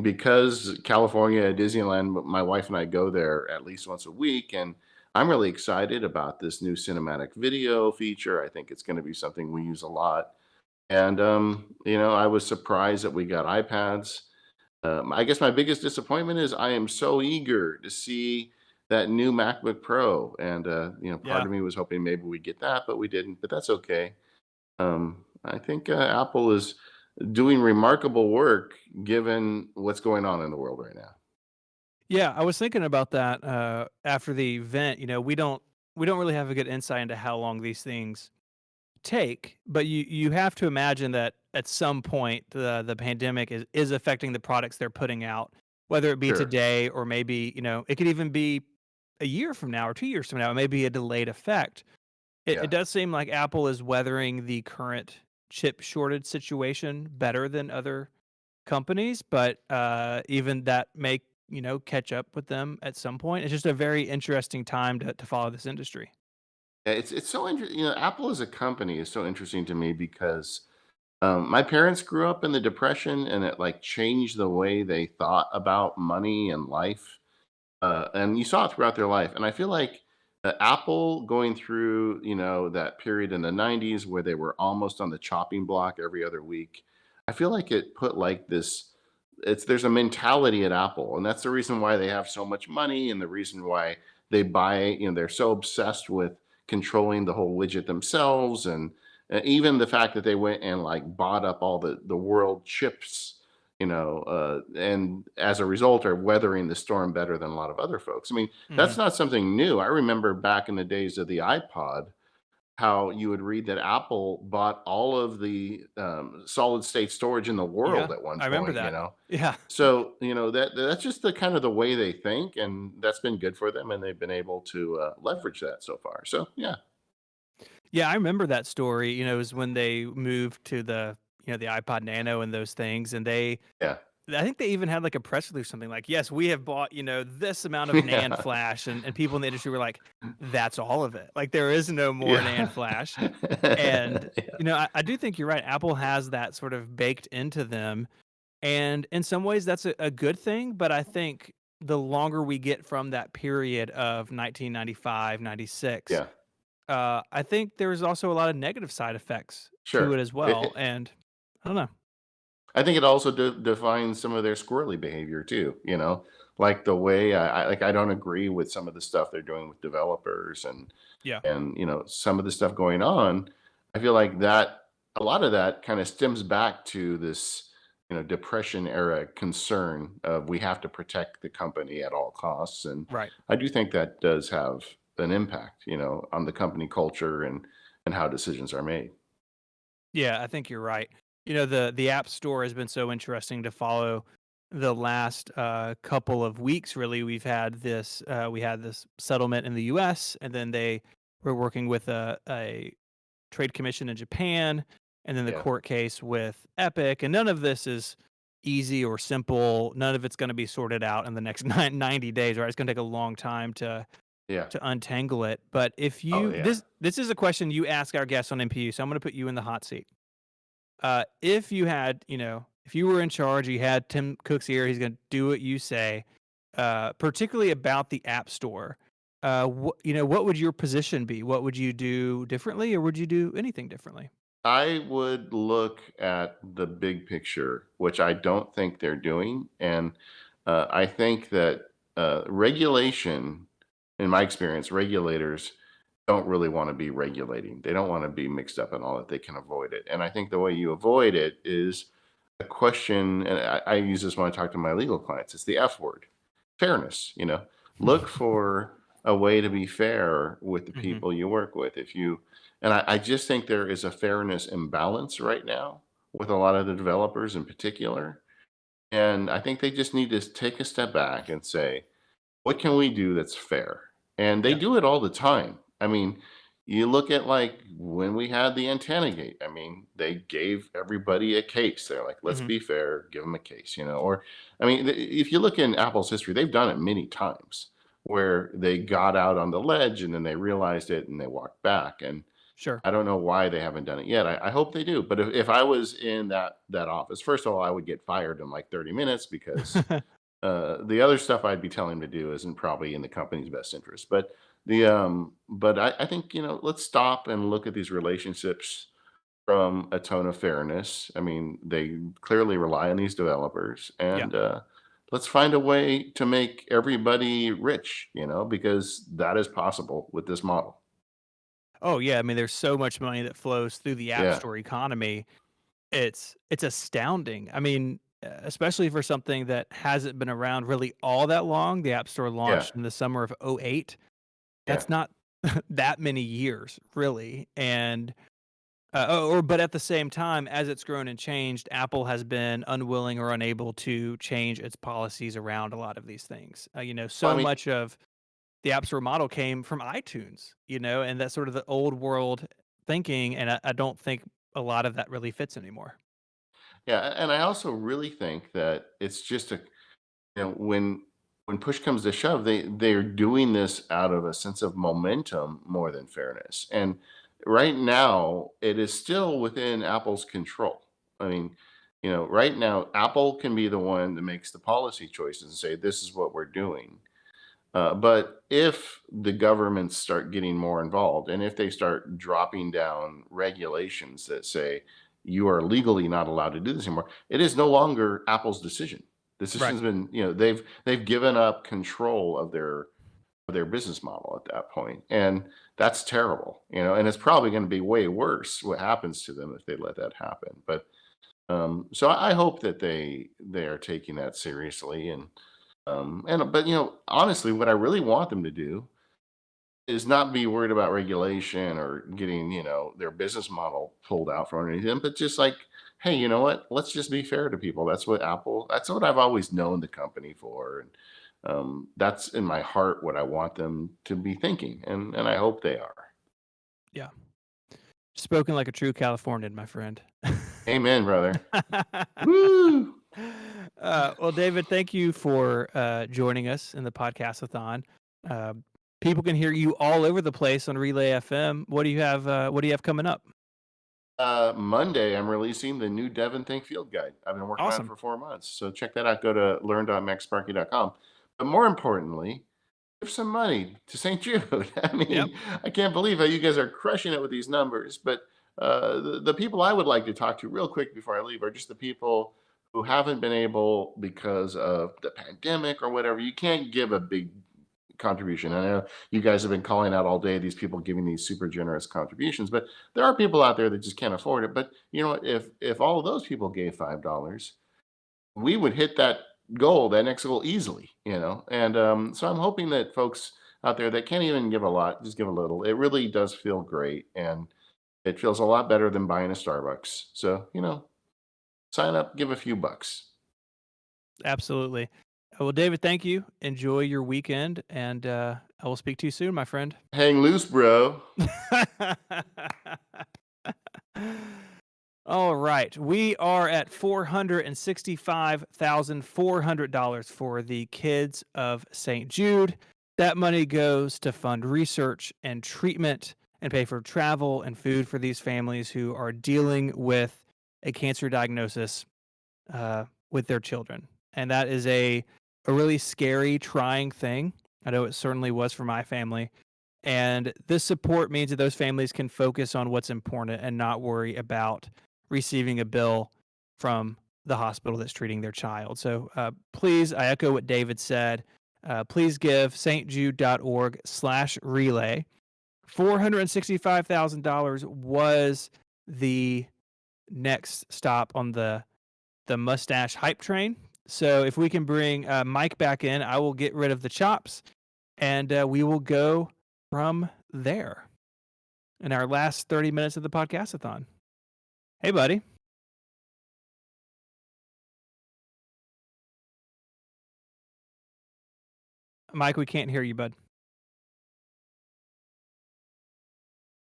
Because California, Disneyland, my wife and I go there at least once a week, and I'm really excited about this new cinematic video feature. I think it's going to be something we use a lot. And I was surprised that we got iPads. I guess my biggest disappointment is I am so eager to see that new MacBook Pro, and part Yeah. of me was hoping maybe we get that, but we didn't. But that's okay. I think Apple is doing remarkable work given what's going on in the world right now. Yeah, I was thinking about that after the event. We don't really have a good insight into how long these things take, but you have to imagine that at some point the pandemic is affecting the products they're putting out, whether it be Sure. today or maybe it could even be a year from now or 2 years from now. It may be a delayed effect. Yeah. It does seem like Apple is weathering the current chip shortage situation better than other companies, but even that may catch up with them at some point. It's just a very interesting time to follow this industry. Yeah, it's so interesting. Apple as a company is so interesting to me because my parents grew up in the Depression, and it like changed the way they thought about money and life. And you saw it throughout their life. And I feel like Apple going through, that period in the 90s where they were almost on the chopping block every other week. I feel like it put like this, there's a mentality at Apple, and that's the reason why they have so much money, and the reason why they buy, they're so obsessed with controlling the whole widget themselves, and even the fact that they went and like bought up all the world chips, and as a result are weathering the storm better than a lot of other folks. I mean, that's not something new. I remember back in the days of the iPod, how you would read that Apple bought all of the solid state storage in the world Yeah, at one I remember point, that. Yeah. So, that's just the kind of the way they think, and that's been good for them, and they've been able to leverage that so far. So, yeah. Yeah, I remember that story. Is when they moved to the the iPod Nano and those things, and Yeah. I think they even had like a press release, something like, "Yes, we have bought this amount of NAND Yeah. flash," and people in the industry were like, "That's all of it. Like there is no more Yeah. NAND flash." And I do think you're right. Apple has that sort of baked into them, and in some ways that's a good thing. But I think the longer we get from that period of 1995, 96. Yeah. I think there's also a lot of negative side effects to Sure. it as well, and I don't know. I think it also defines some of their squirrely behavior too, like the way I don't agree with some of the stuff they're doing with developers Yeah. and some of the stuff going on. I feel like that a lot of that kind of stems back to this depression era concern of we have to protect the company at all costs, and Right. I do think that does have an impact on the company culture and how decisions are made. Yeah, I think you're right. The App Store has been so interesting to follow the last couple of weeks. Really, we had this settlement in the U.S. and then they were working with a trade commission in Japan, and then the Yeah. court case with Epic. And none of this is easy or simple. None of it's going to be sorted out in the next 90 days. Right? It's going to take a long time to Yeah. untangle it. But if Oh you yeah. this is a question you ask our guests on MPU, so I'm going to put you in the hot seat. If you had, if you were in charge, you had Tim Cook's ear, he's going to do what you say, particularly about the App Store. What would your position be? What would you do differently, or would you do anything differently? I would look at the big picture, which I don't think they're doing. And I think that regulation, in my experience, regulators don't really want to be regulating. They don't want to be mixed up in all that. They can avoid it. And I think the way you avoid it is a question, and I use this when I talk to my legal clients, it's the F word, fairness. Look for a way to be fair with the Mhm. people you work with. And I just think there is a fairness imbalance right now with a lot of the developers in particular. And I think they just need to take a step back and say, what can we do that's fair? And they Yeah. do it all the time. I mean, you look at like when we had the antenna gate, I mean, they gave everybody a case. They're like, let's Mhm. be fair, give them a case, or I mean, if you look in Apple's history, they've done it many times where they got out on the ledge and then they realized it and they walked back. And Sure. I don't know why they haven't done it yet. I hope they do. But if I was in that office, first of all, I would get fired in like 30 minutes because the other stuff I'd be telling him to do isn't probably in the company's best interest. But I think let's stop and look at these relationships from a tone of fairness. I mean, they clearly rely on these developers, Yeah. and let's find a way to make everybody rich. Because that is possible with this model. Oh yeah, I mean, there's so much money that flows through the App Yeah. Store economy. It's astounding. I mean, especially for something that hasn't been around really all that long. The App Store Yeah. launched in the summer of '08. Yeah. That's not that many years, really. And but at the same time, as it's grown and changed, Apple has been unwilling or unable to change its policies around a lot of these things. Well, I So mean, much of the App Store model came from iTunes, and that's sort of the old world thinking, and I don't think a lot of that really fits anymore. yeah, and I also really think that it's just when push comes to shove, they're doing this out of a sense of momentum more than fairness. And right now, it is still within Apple's control. I mean, right now, Apple can be the one that makes the policy choices and say, this is what we're doing. But if the governments start getting more involved and if they start dropping down regulations that say you are legally not allowed to do this anymore, it is no longer Apple's decision. The Right. decision's been, they've given up control of their business model at that point, and that's terrible. And it's probably going to be way worse what happens to them if they let that happen. But so I hope that they are taking that seriously, but honestly, what I really want them to do is not be worried about regulation or getting their business model pulled out from underneath them, but just like, hey, you know what? Let's just be fair to people. That's what I've always known the company for, and that's in my heart what I want them to be thinking, and I hope they are. Yeah. Spoken like a true Californian, my friend. Amen, brother. Woo! Well, David, thank you for joining us in the Podcastathon. People can hear you all over the place on Relay FM. What do you have? What do you have coming up? Monday, I'm releasing the new Devon Think Field Guide. I've been working on it Awesome. for 4 months, so check that out. Go to learn.maxsparky.com. But more importantly, give some money to St. Jude. I mean, Yep. I can't believe how you guys are crushing it with these numbers. But the people I would like to talk to real quick before I leave are just the people who haven't been able because of the pandemic or whatever, you can't give a big contribution. I know you guys have been calling out all day these people giving these super generous contributions, but there are people out there that just can't afford it. But you know what? If all of those people gave $5, we would hit that goal, that next goal easily, you know. And so I'm hoping that folks out there that can't even give a lot, just give a little. It really does feel great, and it feels a lot better than buying a Starbucks. So you know, sign up, give a few bucks. Absolutely. Well, David, thank you. Enjoy your weekend, and I will speak to you soon, my friend. Hang loose, bro. All right. We are at $465,400 for the kids of St. Jude. That money goes to fund research and treatment and pay for travel and food for these families who are dealing with a cancer diagnosis with their children. And that is a really scary, trying thing. I know it certainly was for my family. And this support means that those families can focus on what's important and not worry about receiving a bill from the hospital that's treating their child. So please, I echo what David said. Please give stjude.org/relay. $465,000 was the next stop on the mustache hype train. So if we can bring Mike back in, I will get rid of the chops, and we will go from there in our last 30 minutes of the podcastathon. Hey, buddy. Mike, we can't hear you, bud.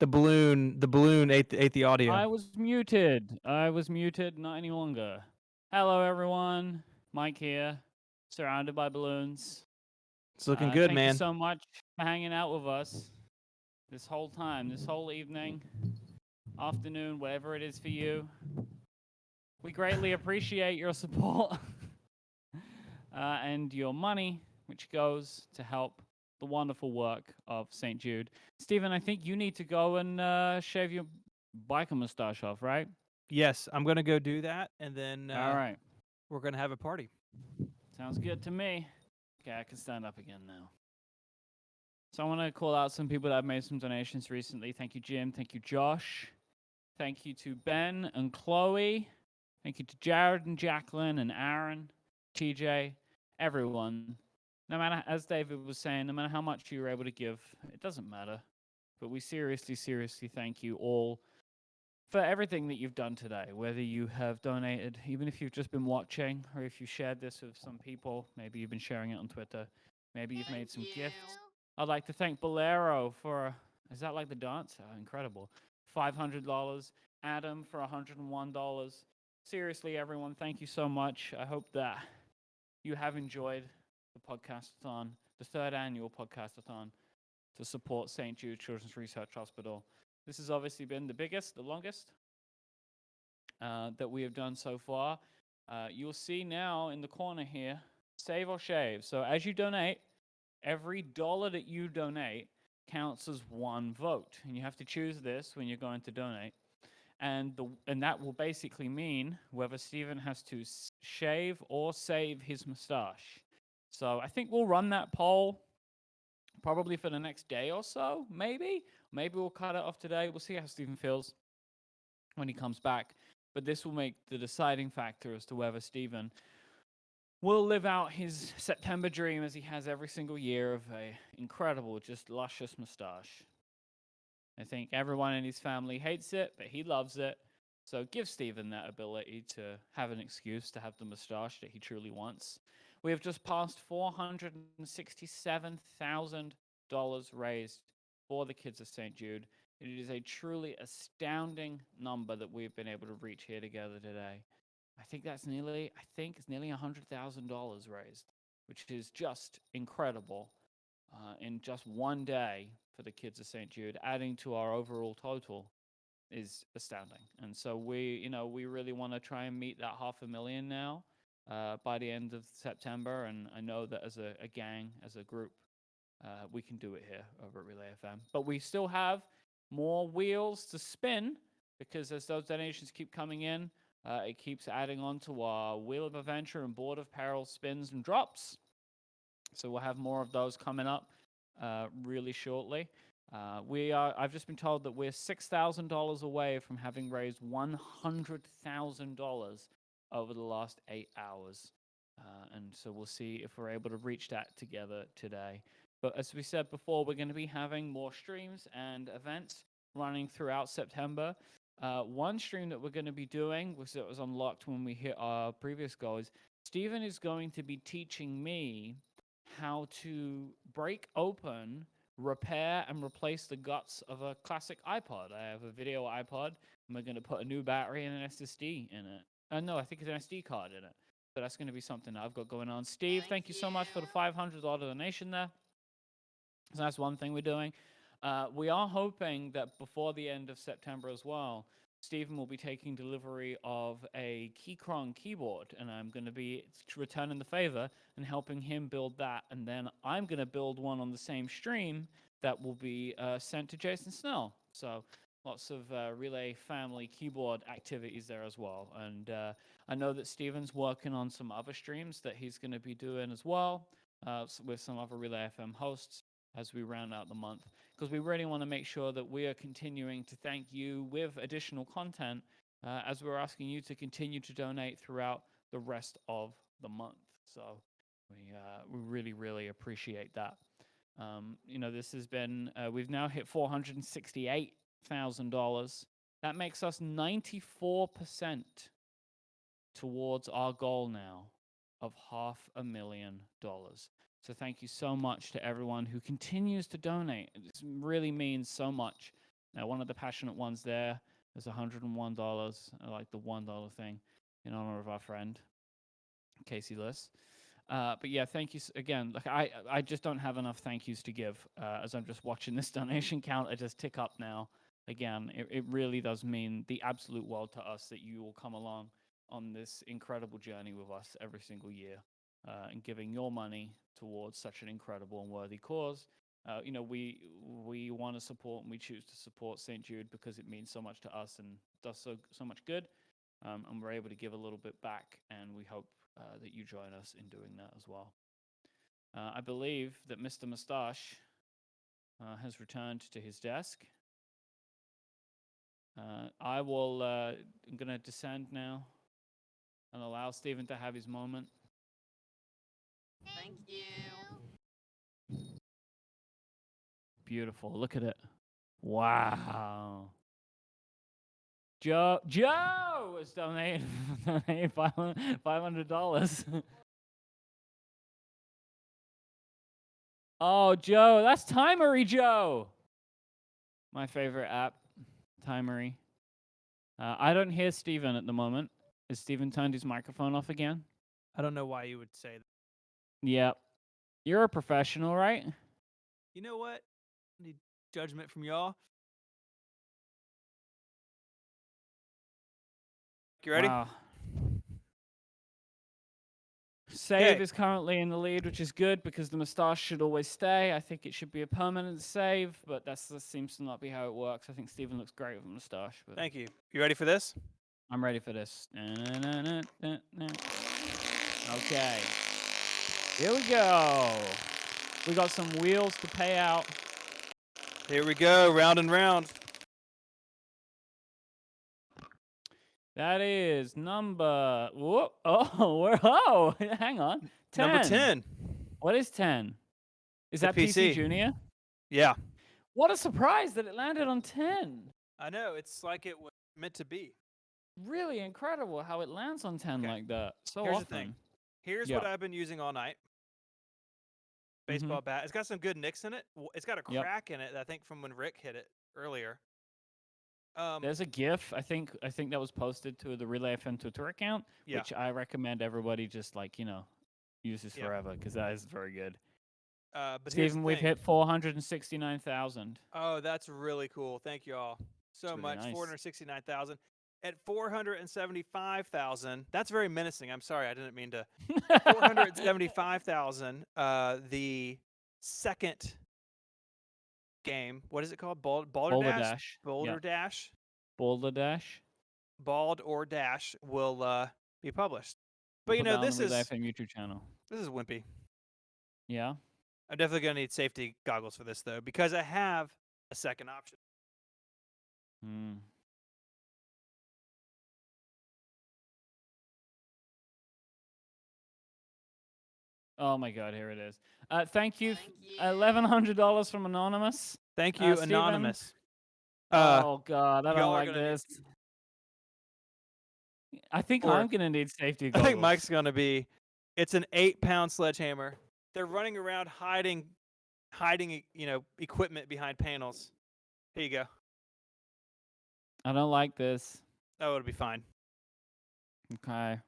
The balloon ate the audio. I was muted. Not any longer. Hello, everyone. Mike here, surrounded by balloons. It's looking good, thank man. you so much for hanging out with us this whole time, this whole evening, afternoon, whatever it is for you. We greatly appreciate your support and your money, which goes to help the wonderful work of St. Jude. Stephen, I think you need to go and shave your biker mustache off, right? Yes, I'm going to go do that, and then All right. We're going to have a party. Sounds good to me. Okay, I can stand up again now. So I want to call out some people that have made some donations recently. Thank you, Jim. Thank you, Josh. Thank you to Ben and Chloe. Thank you to Jared and Jacqueline and Aaron, TJ, everyone. No matter, as David was saying, no matter how much you were able to give, it doesn't matter. But we seriously, seriously thank you all for everything that you've done today, whether you have donated, even if you've just been watching, or if you shared this with some people, maybe you've been sharing it on Twitter, maybe you've made some gifts. I'd like to thank Bolero for, is that like the dance? Oh, incredible. $500. Adam for $101. Seriously, everyone, thank you so much. I hope that you have enjoyed the podcastathon, the third annual podcastathon to support St. Jude Children's Research Hospital. This has obviously been the biggest, the longest that we have done so far. You'll see now in the corner here, save or shave. So as you donate, every dollar that you donate counts as one vote. And you have to choose this when you're going to donate. And that will basically mean whether Stephen has to shave or save his mustache. So I think we'll run that poll probably for the next day or so, maybe. Maybe we'll cut it off today. We'll see how Stephen feels when he comes back. But this will make the deciding factor as to whether Stephen will live out his September dream as he has every single year of a incredible, just luscious mustache. I think everyone in his family hates it, but he loves it. So give Stephen that ability to have an excuse to have the mustache that he truly wants. We have just passed $467,000 raised for the kids of St. Jude. It is a truly astounding number that we've been able to reach here together today. I think it's nearly $100,000 raised, which is just incredible in just one day for the kids of St. Jude, adding to our overall total is astounding. And so we really want to try and meet that 500,000 now by the end of September. And I know that as a gang, as a group, we can do it here over at Relay FM. But we still have more wheels to spin because as those donations keep coming in, It keeps adding on to our Wheel of Adventure and Board of Peril spins and drops. So we'll have more of those coming up really shortly. I've just been told that we're $6,000 away from having raised $100,000 over the last 8 hours. And so we'll see if we're able to reach that together today. But as we said before, we're going to be having more streams and events running throughout September. One stream that we're going to be doing, which was unlocked when we hit our previous goals, Stephen is going to be teaching me how to break open, repair, and replace the guts of a classic iPod. I have a video iPod, and we're going to put a new battery and an SSD in it. No, I think it's an SD card in it. So that's going to be something I've got going on. Steve, thank you so much for the $500 donation there. So that's one thing we're doing. We are hoping that before the end of September as well, Stephen will be taking delivery of a Keychron keyboard, and I'm going to be returning the favor and helping him build that. And then I'm going to build one on the same stream that will be sent to Jason Snell. So lots of Relay family keyboard activities there as well. And I know that Stephen's working on some other streams that he's going to be doing as well with some other Relay FM hosts as we round out the month, because we really want to make sure that we are continuing to thank you with additional content as we're asking you to continue to donate throughout the rest of the month. So we really, really appreciate that. This has been, we've now hit $468,000. That makes us 94% towards our goal now of $500,000. So thank you so much to everyone who continues to donate. This really means so much. Now, one of the passionate ones there is $101. I like the $1 thing in honor of our friend, Casey Liss. But yeah, thank you again. Like I just don't have enough thank yous to give as I'm just watching this donation counter just tick up now. Again, it really does mean the absolute world to us that you will come along on this incredible journey with us every single year. And giving your money towards such an incredible and worthy cause. We want to support and we choose to support St. Jude because it means so much to us and does so much good. And we're able to give a little bit back, and we hope that you join us in doing that as well. I believe that Mr. Mustache has returned to his desk. I'm going to descend now and allow Stephen to have his moment. Thank you. Beautiful. Look at it. Wow. Joe has donated $500. Oh, Joe, that's Timery Joe. My favorite app, Timery. I don't hear Steven at the moment. Has Steven turned his microphone off again? I don't know why you would say that. Yep. You're a professional, right? You know what? I need judgment from y'all. You ready? Wow. Save is currently in the lead, which is good because the mustache should always stay. I think it should be a permanent save, but that seems to not be how it works. I think Steven looks great with a mustache. But Thank you. You ready for this? I'm ready for this. Okay. Here we go. We got some wheels to pay out. Here we go, round and round. That is number. Hang on. 10. Number 10. What is 10? Is The that PC Junior? Yeah. What a surprise that it landed on 10. I know. It's like it was meant to be. Really incredible how it lands on 10 like that. So Here's often. the thing. Here's what I've been using all night. Baseball bat. It's got some good nicks in it. It's got a crack in it, I think, from when Rick hit it earlier. There's a GIF. I think that was posted to the Relay FM Twitter account, which I recommend everybody just uses forever because that is very good. But Stephen, we've hit 469,000. Oh, that's really cool. Thank you all so really much. nice. 469,000. At 475,000, that's very menacing. I'm sorry, I didn't mean to. 475,000. The second game. What is it called? Boulder Dash. Boulder Dash. Boulder Dash. Bald or Dash will be published. We'll But you put know, that on this the Relay is FM YouTube channel. this is wimpy. Yeah. I'm definitely gonna need safety goggles for this though, because I have a second option. Hmm. Oh my God, here it is. Thank you. $1,100 from Anonymous. Thank you, Steven. Anonymous. Oh God, I don't y'all are like gonna this. I think Or- I'm gonna need safety I goggles. think Mike's gonna be. It's an 8-pound sledgehammer. They're running around hiding, equipment behind panels. Here you go. I don't like this. Oh, it'll be fine. Okay.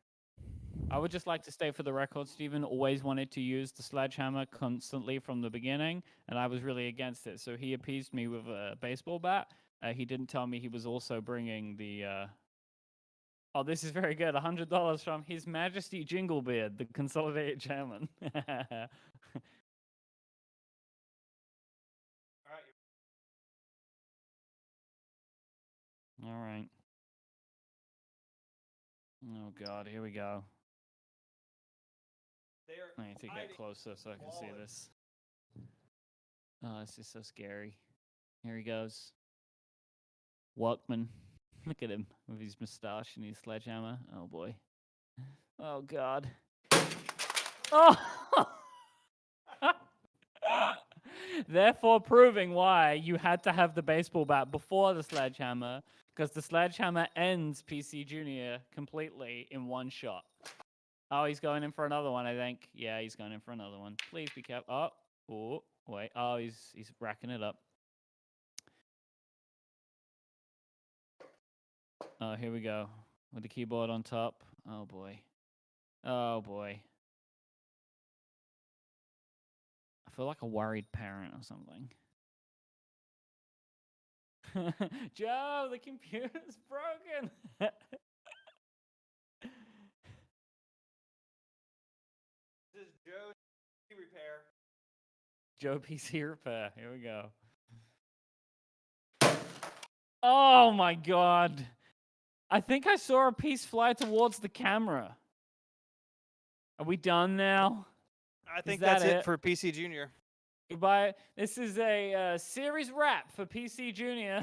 I would just like to state for the record, Stephen always wanted to use the sledgehammer constantly from the beginning, and I was really against it. So he appeased me with a baseball bat. He didn't tell me he was also bringing the. Oh, this is very good. $100 from His Majesty Jinglebeard, the Consolidated Chairman. All right. Oh God, here we go. I need to get closer so I can see this. Oh, this is so scary. Here he goes. Walkman. Look at him with his mustache and his sledgehammer. Oh boy. Oh God. Oh! Therefore proving why you had to have the baseball bat before the sledgehammer, because the sledgehammer ends PC Junior completely in one shot. Oh, he's going in for another one, I think. Yeah, he's going in for another one. Please be careful. Oh, wait. Oh, he's racking it up. Oh, here we go. With the keyboard on top. Oh, boy. Oh, boy. I feel like a worried parent or something. Joe, the computer's broken. This is Joe's repair. Joe PC repair. Here we go. Oh my God. I think I saw a piece fly towards the camera. Are we done now? I think that's that it for PC Junior. Goodbye. This is a series wrap for PC Junior.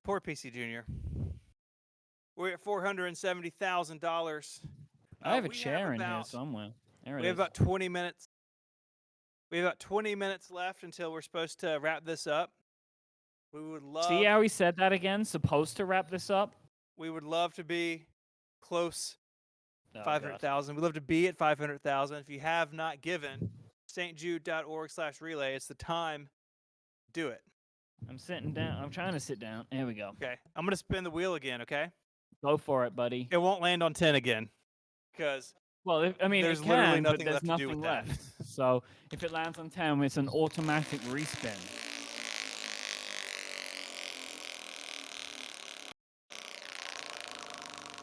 Poor PC Junior. We're at $470,000. I have a chair in here somewhere. There it We have is. about 20 minutes. We have about 20 minutes left until we're supposed to wrap this up. We would love. See how he said that again? Supposed to wrap this up? We would love to be close. Oh, 500,000. We'd love to be at 500,000. If you have not given, stjude.org/relay. It's the time. Do it. I'm sitting down. I'm trying to sit down. There we go. Okay. I'm gonna spin the wheel again. Okay. Go for it, buddy. It won't land on 10 again, because well, I mean, there's it literally can, nothing but there's left nothing to do with left. that. So if it lands on 10, it's an automatic respin.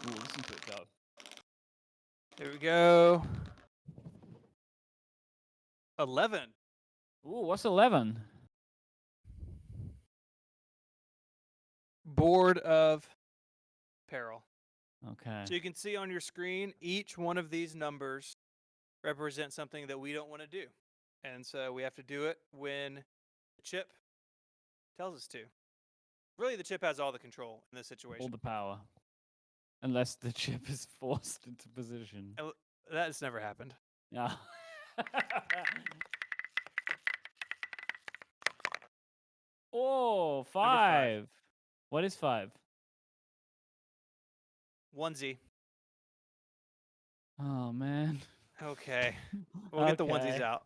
Ooh, listen to it go. There we go. 11. Ooh, what's 11? Board of Peril. Okay. So you can see on your screen, each one of these numbers represents something that we don't want to do. And so we have to do it when the chip tells us to. Really, the chip has all the control in this situation. All the power. Unless the chip is forced into position. That's never happened. Yeah. Oh, 5. What is 5? Onesie. Oh, man. Okay. We'll get the onesies out.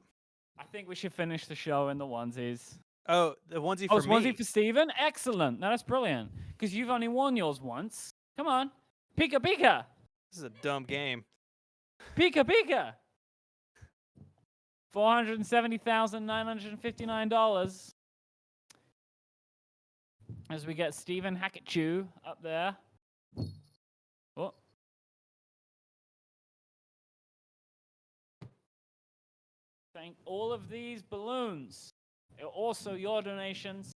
I think we should finish the show in the onesies. Oh, the onesie Oh, for it's me. onesie for Steven? Excellent. No, that's brilliant. Because you've only worn yours once. Come on. Pika, pika. This is a dumb game. Pika, pika. $470,959. As we get Stephen Hackett-Chew up there. Oh. Thank all of these balloons. They're also your donations.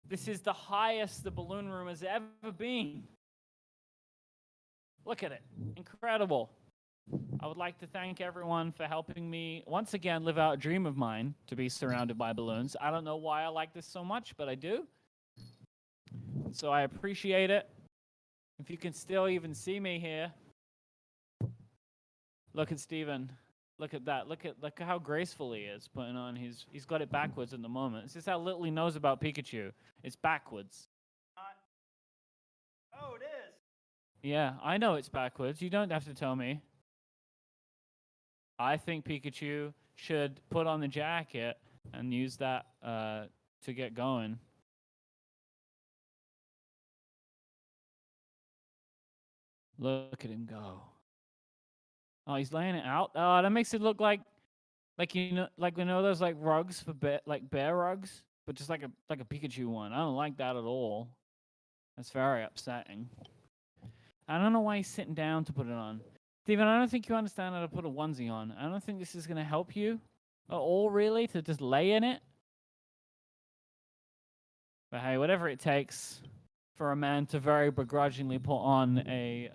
This is the highest the balloon room has ever been. Look at it. Incredible. I would like to thank everyone for helping me once again live out a dream of mine to be surrounded by balloons. I don't know why I like this so much, but I do. So I appreciate it. If you can still even see me here. Look at Steven. Look at that. Look at how graceful he is putting on he's got it backwards at the moment. This is how little he knows about Pikachu. It's backwards. Oh, it is. Yeah, I know it's backwards. You don't have to tell me. I think Pikachu should put on the jacket and use that to get going. Look at him go. Oh, he's laying it out. Oh, that makes it look like those like rugs for bear rugs, but just like a Pikachu one. I don't like that at all. That's very upsetting. I don't know why he's sitting down to put it on. Steven, I don't think you understand how to put a onesie on. I don't think this is going to help you at all, really, to just lay in it. But hey, whatever it takes for a man to very begrudgingly put on a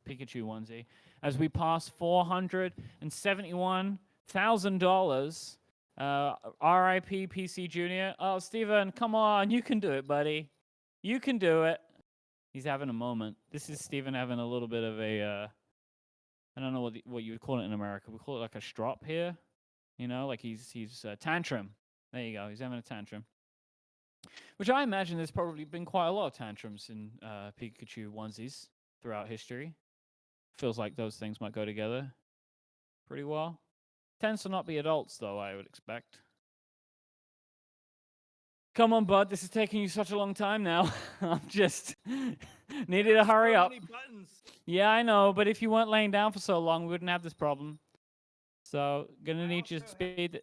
Pikachu onesie. As we pass $471,000, R.I.P. PC Jr. Oh, Steven, come on, you can do it, buddy. You can do it. He's having a moment. This is Steven having a little bit of a, I don't know what you would call it in America. We call it like a strop here. You know, like he's tantrum. There you go. He's having a tantrum. Which I imagine there's probably been quite a lot of tantrums in Pikachu onesies throughout history. Feels like those things might go together pretty well. Tends to not be adults, though, I would expect. Come on, bud. This is taking you such a long time now. I'm just needed to hurry up. Yeah, I know, but if you weren't laying down for so long, we wouldn't have this problem. So, gonna need you to speed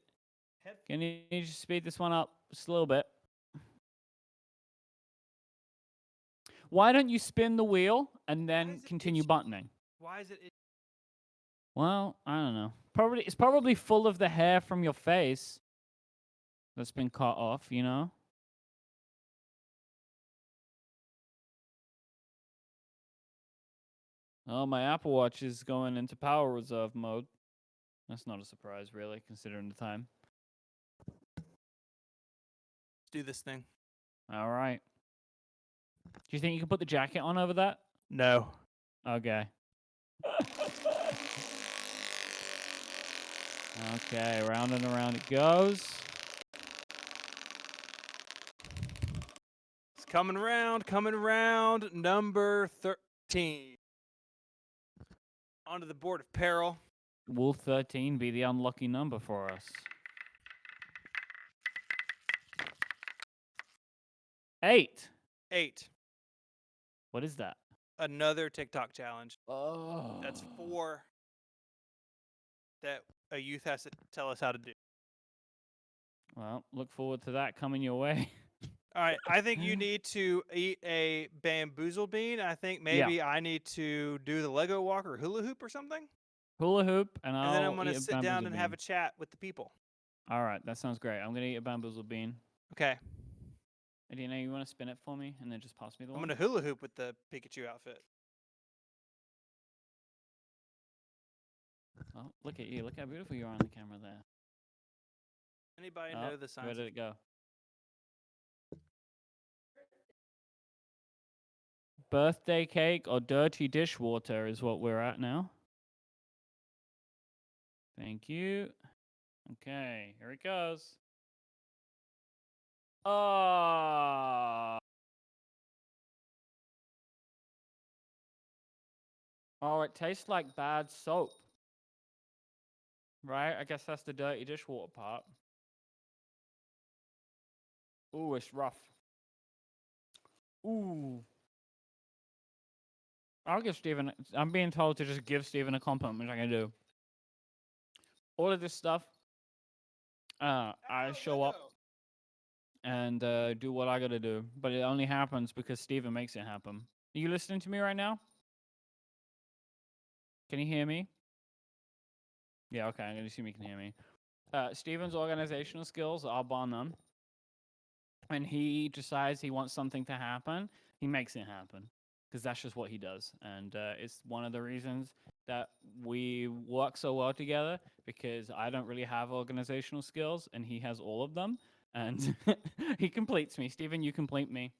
this one up just a little bit. Why don't you spin the wheel and then continue buttoning? Why is it? Well, I don't know. It's probably full of the hair from your face that's been cut off, you know? Oh, my Apple Watch is going into power reserve mode. That's not a surprise, really, considering the time. Let's do this thing. All right. Do you think you can put the jacket on over that? No. Okay. Okay, round and around it goes. It's coming around, number 13. Onto the board of peril. Will 13 be the unlucky number for us? 8. 8. What is that? Another TikTok challenge. Oh. That's 4 that a youth has to tell us how to do. Well, look forward to that coming your way. All right, I think you need to eat a bamboozle bean. I think maybe I need to do the Lego walk or hula hoop or something. Hula hoop, and then I'm going to sit down and have a chat with the people. All right, that sounds great. I'm going to eat a bamboozle bean. Okay. Adina, you want to spin it for me and then just pass me the one? I'm going to hula hoop with the Pikachu outfit. Oh, look at you. Look how beautiful you are on the camera there. Anybody know the signs? Where did it go? Birthday cake or dirty dishwater is what we're at now. Thank you. Okay, here it goes. Oh, it tastes like bad soap. Right? I guess that's the dirty dishwater part. Ooh, it's rough. Ooh. I'll give Steven, I'm being told to just give Steven a compliment, which I can do. All of this stuff, I show up and do what I gotta do. But it only happens because Steven makes it happen. Are you listening to me right now? Can you hear me? Yeah, okay, I'm gonna assume you can hear me. Steven's organizational skills are bar none. when he decides he wants something to happen, he makes it happen because that's just what he does. And it's one of the reasons that we work so well together because I don't really have organizational skills and he has all of them. And he completes me. Steven, you complete me.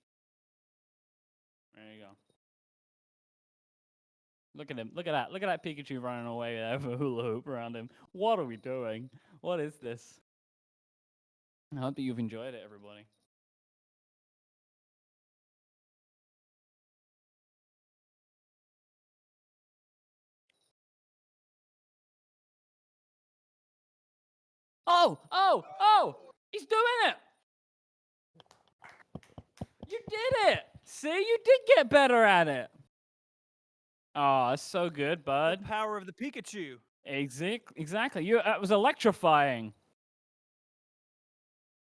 There you go. Look at him. Look at that. Look at that Pikachu running away with a hula hoop around him. What are we doing? What is this? I hope that you've enjoyed it, everybody. Oh! He's doing it! You did it! See, you did get better at it. Oh, that's so good, bud. The power of the Pikachu. Exactly. It was electrifying.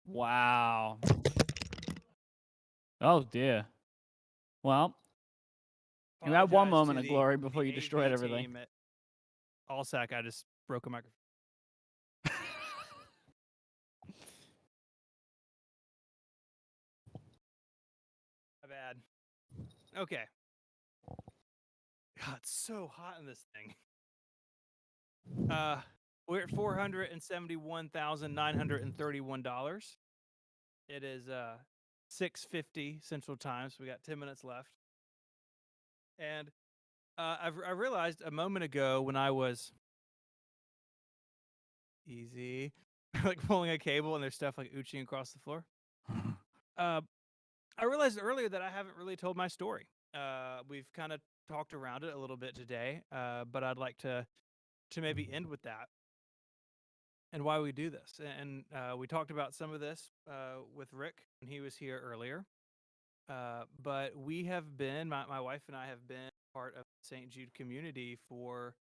Wow. Oh, dear. Well, you had one moment of glory before you destroyed everything. At Allsac, I just broke a microphone. My bad. Okay. God, it's so hot in this thing. We're at $471,931. It is 6:50 Central Time, so we got 10 minutes left. And I realized a moment ago when I was like pulling a cable and there's stuff like ooching across the floor. I realized earlier that I haven't really told my story. We've kind of talked around it a little bit today, but I'd like to maybe end with that and why we do this. And we talked about some of this with Rick when he was here earlier. But we have been, my wife and I have been part of the St. Jude community for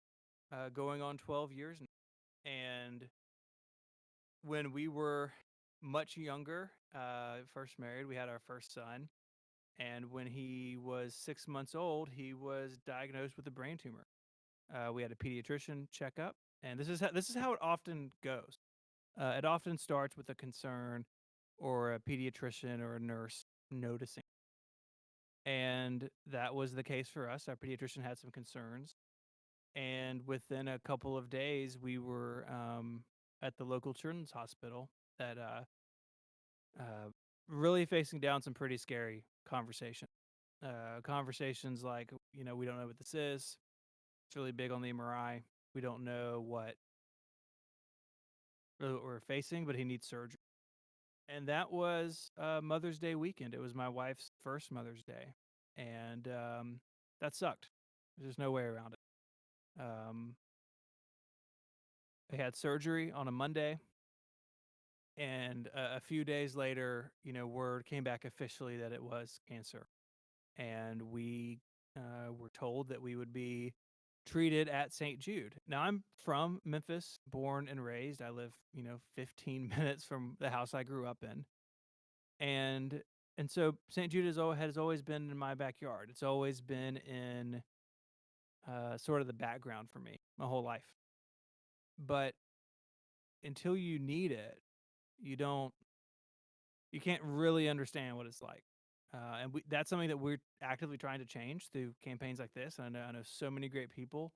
going on 12 years now. And when we were much younger, first married, we had our first son. And when he was 6 months old, he was diagnosed with a brain tumor. We had a pediatrician checkup, and this is how it often goes. It often starts with a concern or a pediatrician or a nurse noticing. And that was the case for us. Our pediatrician had some concerns. And within a couple of days, we were at the local children's hospital that really facing down some pretty scary conversations. Conversations like, we don't know what this is. It's really big on the MRI. We don't know what we're facing, but he needs surgery. And that was Mother's Day weekend. It was my wife's first Mother's Day. And that sucked. There's no way around it. They had surgery on a Monday. And a few days later, word came back officially that it was cancer. And we were told that we would be treated at St. Jude. Now, I'm from Memphis, born and raised. I live, 15 minutes from the house I grew up in. And so St. Jude has always been in my backyard. It's always been in sort of the background for me my whole life. But until you need it, you can't really understand what it's like. And that's something that we're actively trying to change through campaigns like this. And I know so many great people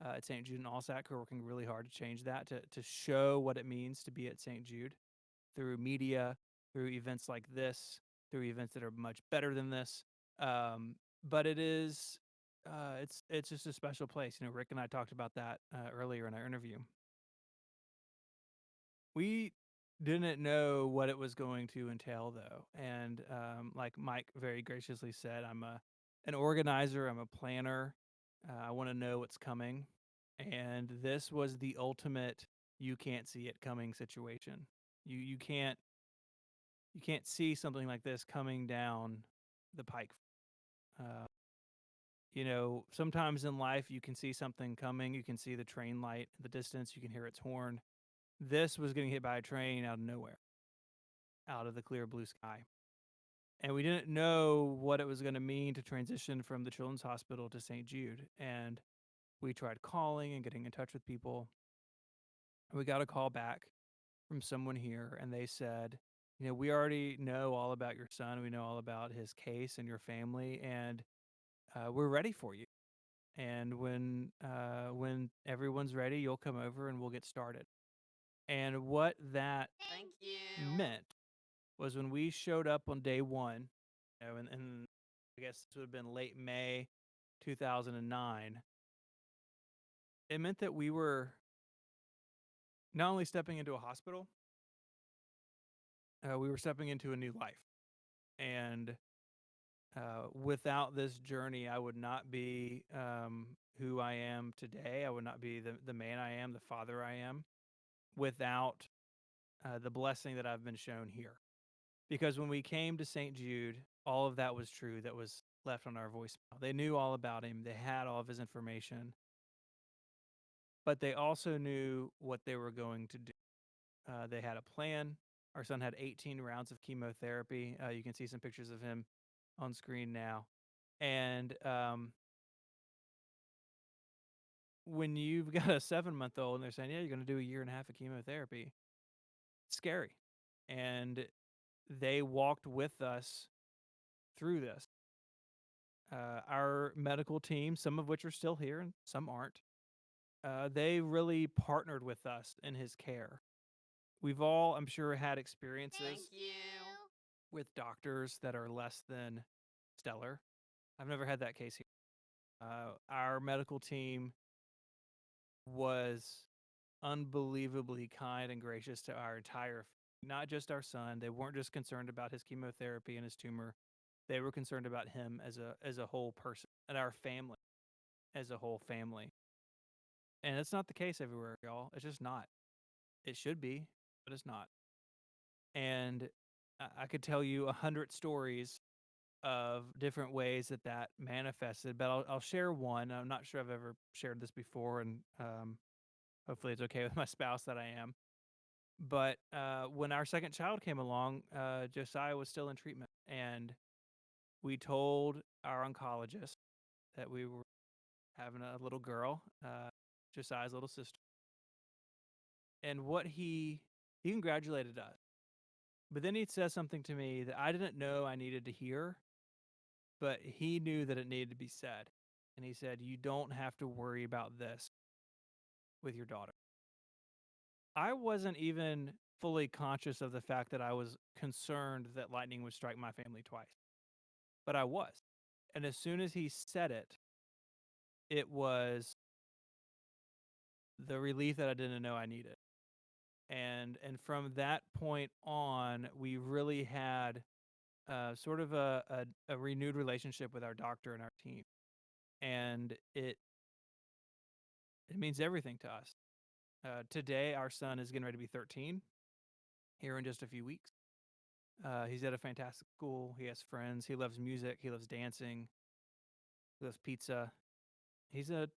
at St. Jude and Allsac who are working really hard to change that, to show what it means to be at St. Jude through media, through events like this, through events that are much better than this. But it is, it's just a special place. Rick and I talked about that earlier in our interview. We didn't know what it was going to entail, though. And like Mike very graciously said, I'm an organizer, I'm a planner. I want to know what's coming. And this was the ultimate you can't see it coming situation. You can't see something like this coming down the pike. Sometimes in life you can see something coming, you can see the train light in the distance, you can hear its horn. This was getting hit by a train out of nowhere, out of the clear blue sky. And we didn't know what it was going to mean to transition from the Children's Hospital to St. Jude. And we tried calling and getting in touch with people. We got a call back from someone here, and they said, we already know all about your son. We know all about his case and your family, and we're ready for you. And when everyone's ready, you'll come over and we'll get started." And what that meant was when we showed up on day one, and I guess this would have been late May 2009, it meant that we were not only stepping into a hospital, we were stepping into a new life. And without this journey, I would not be who I am today. I would not be the man I am, the father I am, without the blessing that I've been shown here. Because when we came to St. Jude, all of that was true that was left on our voicemail. They knew all about him, they had all of his information, but they also knew what they were going to do. They had a plan. Our son had 18 rounds of chemotherapy. You can see some pictures of him on screen now. And when you've got a 7-month-old and they're saying, "Yeah, you're going to do a year and a half of chemotherapy," it's scary. And they walked with us through this. Our medical team, some of which are still here and some aren't, they really partnered with us in his care. We've all, I'm sure, had experiences with doctors that are less than stellar. I've never had that case here. Our medical team was unbelievably kind and gracious to our entire, not just our son. They weren't just concerned about his chemotherapy and his tumor. They were concerned about him as a whole person and our family as a whole family. And it's not the case everywhere, y'all. It's just not. It should be, but it's not. And I could tell you 100 stories of different ways that manifested, but I'll share one. I'm not sure I've ever shared this before, and hopefully it's okay with my spouse that I am. But when our second child came along, Josiah was still in treatment, and we told our oncologist that we were having a little girl, Josiah's little sister. And what he congratulated us. But then he said something to me that I didn't know I needed to hear, but he knew that it needed to be said. And he said, "You don't have to worry about this with your daughter." I wasn't even fully conscious of the fact that I was concerned that lightning would strike my family twice, but I was. And as soon as he said it, it was the relief that I didn't know I needed. And from that point on, we really had sort of a renewed relationship with our doctor and our team. And it means everything to us. Today, our son is getting ready to be 13 here in just a few weeks. He's at a fantastic school. He has friends. He loves music. He loves dancing. He loves pizza. He's a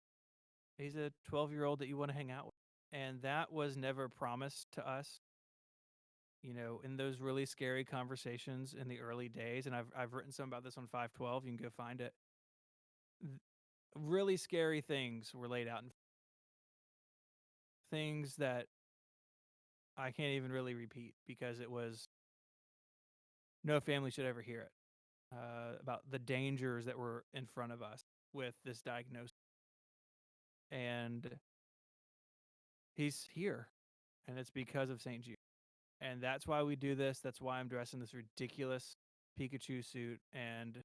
12-year-old that you want to hang out with. And that was never promised to us. In those really scary conversations in the early days, and I've written some about this on 512. You can go find it. Really scary things were laid out, things that I can't even really repeat because it was no family should ever hear it, about the dangers that were in front of us with this diagnosis. And he's here, and it's because of St. Jude. And that's why we do this. That's why I'm dressed in this ridiculous Pikachu suit, and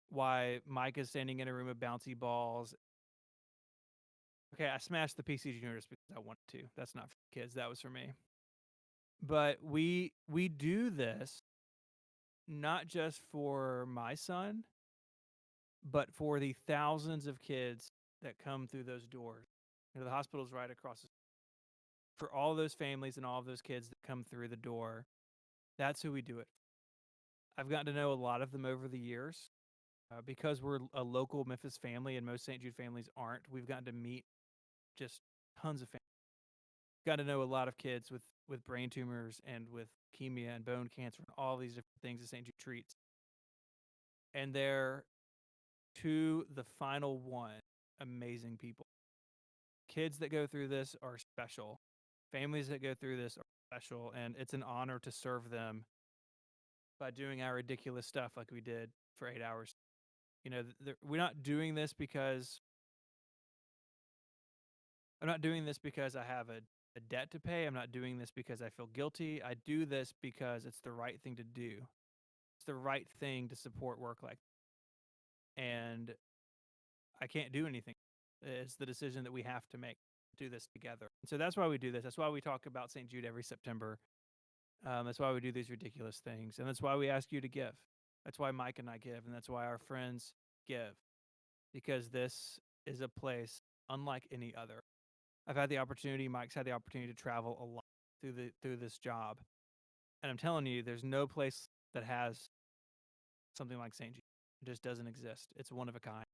why Mike is standing in a room of bouncy balls. Okay, I smashed the PC Junior just because I wanted to. That's not for kids. That was for me. But we do this not just for my son, but for the thousands of kids that come through those doors. The hospital's right across the street. For all those families and all of those kids that come through the door, that's who we do it. I've gotten to know a lot of them over the years. Because we're a local Memphis family and most St. Jude families aren't, we've gotten to meet just tons of families. Got to know a lot of kids with brain tumors and with leukemia and bone cancer and all these different things that St. Jude treats. And they're, to the final one, amazing people. Kids that go through this are special. Families that go through this are special, and it's an honor to serve them by doing our ridiculous stuff like we did for 8 hours. You know, we're not doing this because I'm not doing this because I have a debt to pay. I'm not doing this because I feel guilty. I do this because it's the right thing to do. It's the right thing to support work like that. And I can't do anything. It's the decision that we have to make, do this together. And so that's why we do this. That's why we talk about St. Jude every September. That's why we do these ridiculous things. And that's why we ask you to give. That's why Mike and I give. And that's why our friends give. Because this is a place unlike any other. I've had the opportunity, Mike's had the opportunity to travel a lot through this job. And I'm telling you, there's no place that has something like St. Jude. It just doesn't exist. It's one of a kind.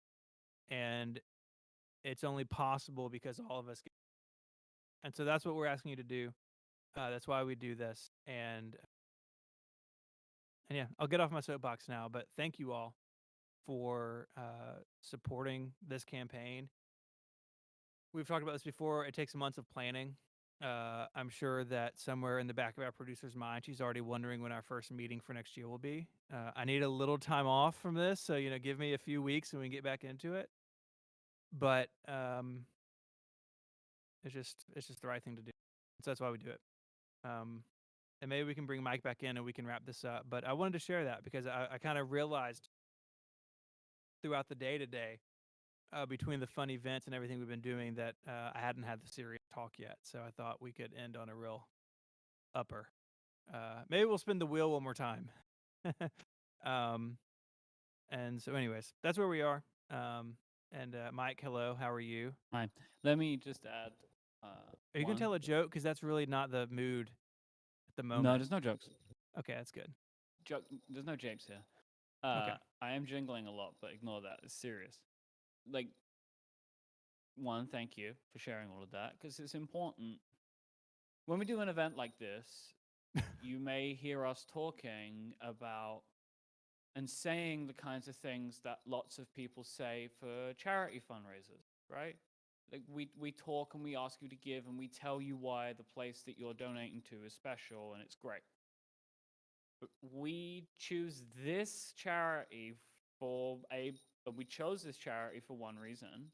And it's only possible because all of us get. And so that's what we're asking you to do. That's why we do this. And yeah, I'll get off my soapbox now, but thank you all for supporting this campaign. We've talked about this before. It takes months of planning. I'm sure that somewhere in the back of our producer's mind, she's already wondering when our first meeting for next year will be. I need a little time off from this, so give me a few weeks and we can get back into it. But it's just the right thing to do. So that's why we do it. And maybe we can bring Mike back in and we can wrap this up. But I wanted to share that because I kind of realized throughout the day today, between the fun events and everything we've been doing, that I hadn't had the serious talk yet. So I thought we could end on a real upper. Maybe we'll spin the wheel one more time. And so anyways, that's where we are. And Mike, hello, how are you? Hi. Let me just add. Are you going to tell a joke? Because that's really not the mood at the moment. No, there's no jokes. Okay, that's good. There's no James here. Okay. I am jingling a lot, but ignore that. It's serious. Like, one, thank you for sharing all of that, because it's important. When we do an event like this, you may hear us talking about and saying the kinds of things that lots of people say for charity fundraisers, right? Like we talk and we ask you to give and we tell you why the place that you're donating to is special and it's great. But we choose this charity we chose this charity for one reason,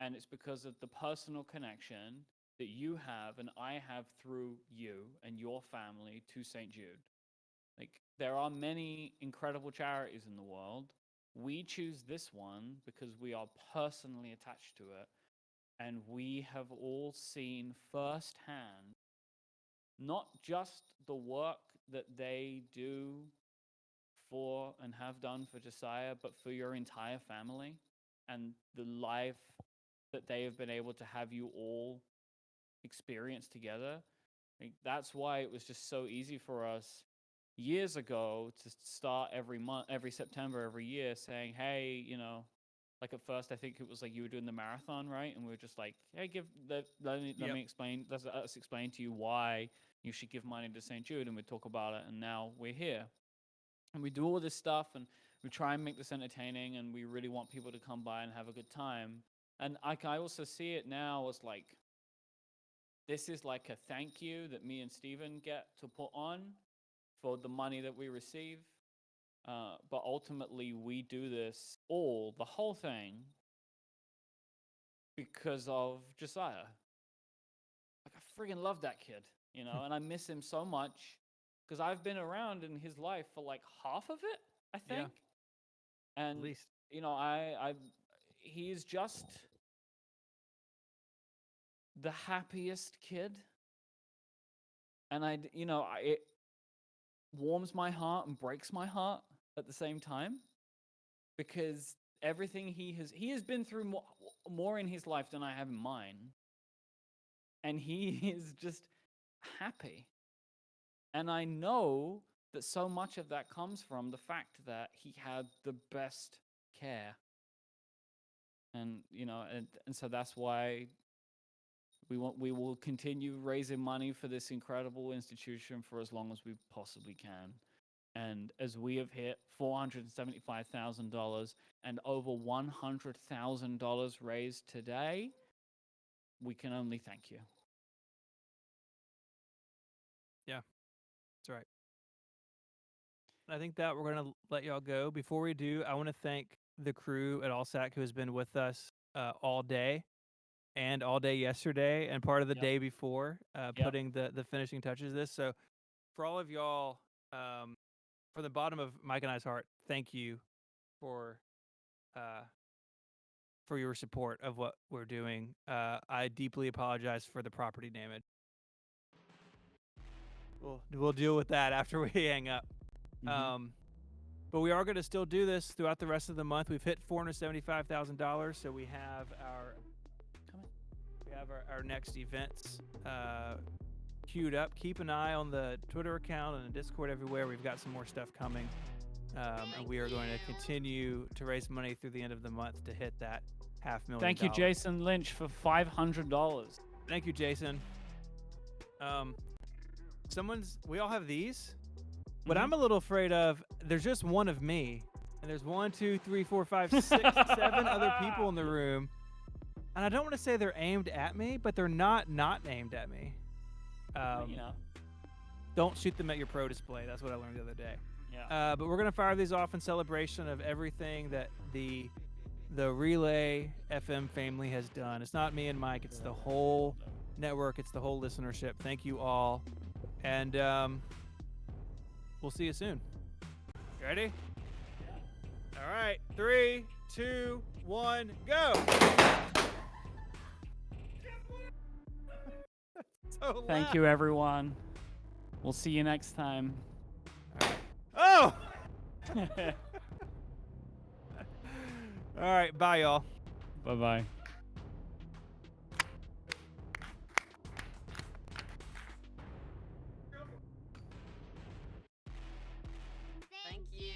and it's because of the personal connection that you have and I have through you and your family to St. Jude. Like, there are many incredible charities in the world. We choose this one because we are personally attached to it, and we have all seen firsthand not just the work that they do for and have done for Josiah, but for your entire family and the life that they have been able to have you all experience together. Like, that's why it was just so easy for us years ago to start every month, every September, every year saying, hey, like at first I think it was like you were doing the marathon, right? And we were just like, hey, let me explain, let's explain to you why you should give money to St. Jude, and we talk about it, and now we're here. And we do all this stuff, and we try and make this entertaining, and we really want people to come by and have a good time. And I also see it now as like, this is like a thank you that me and Steven get to put on for the money that we receive. But ultimately, we do this the whole thing, because of Josiah. Like, I friggin' love that kid, and I miss him so much because I've been around in his life for like half of it, I think. Yeah. And, at least. He's just the happiest kid. And it warms my heart and breaks my heart at the same time, because everything he has been through more in his life than I have in mine, and he is just happy. And I know that so much of that comes from the fact that he had the best care, and and so that's why we will continue raising money for this incredible institution for as long as we possibly can. And as we have hit $475,000 and over $100,000 raised today, we can only thank you. Yeah, that's right. I think that we're gonna let y'all go. Before we do, I want to thank the crew at Allsac who has been with us all day and all day yesterday and part of the day before, putting the finishing touches to this. So for all of y'all, from the bottom of Mike and I's heart, thank you for your support of what we're doing. I deeply apologize for the property damage. We'll deal with that after we hang up. But we are going to still do this throughout the rest of the month. We've hit $475,000, so we have our next events queued up. Keep an eye on the Twitter account and the Discord everywhere. We've got some more stuff coming, and we are going to continue to raise money through the end of the month to hit that $500,000. Thank you, Jason Lynch, for $500. Thank you, Jason. We all have these. What I'm a little afraid of, there's just one of me, and there's 1, 2, 3, 4, 5, 6, 7 other people in the room, and I don't want to say they're aimed at me, but they're not aimed at me. Don't shoot them at your pro display. That's what I learned the other day. Yeah. But we're gonna fire these off in celebration of everything that the Relay FM family has done. It's not me and Mike. It's the whole network. It's the whole listenership. Thank you all, and we'll see you soon. You ready? All right. 3, 2, 1, go. So Thank you, everyone. We'll see you next time. Oh! All right. Bye, y'all. Bye-bye. Thank you.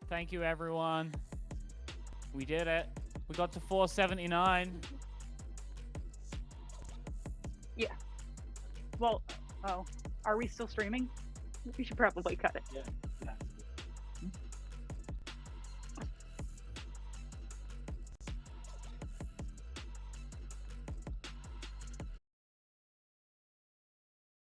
Thank you, everyone. We did it. We got to 479. Yeah. Well, are we still streaming? We should probably cut it. Yeah.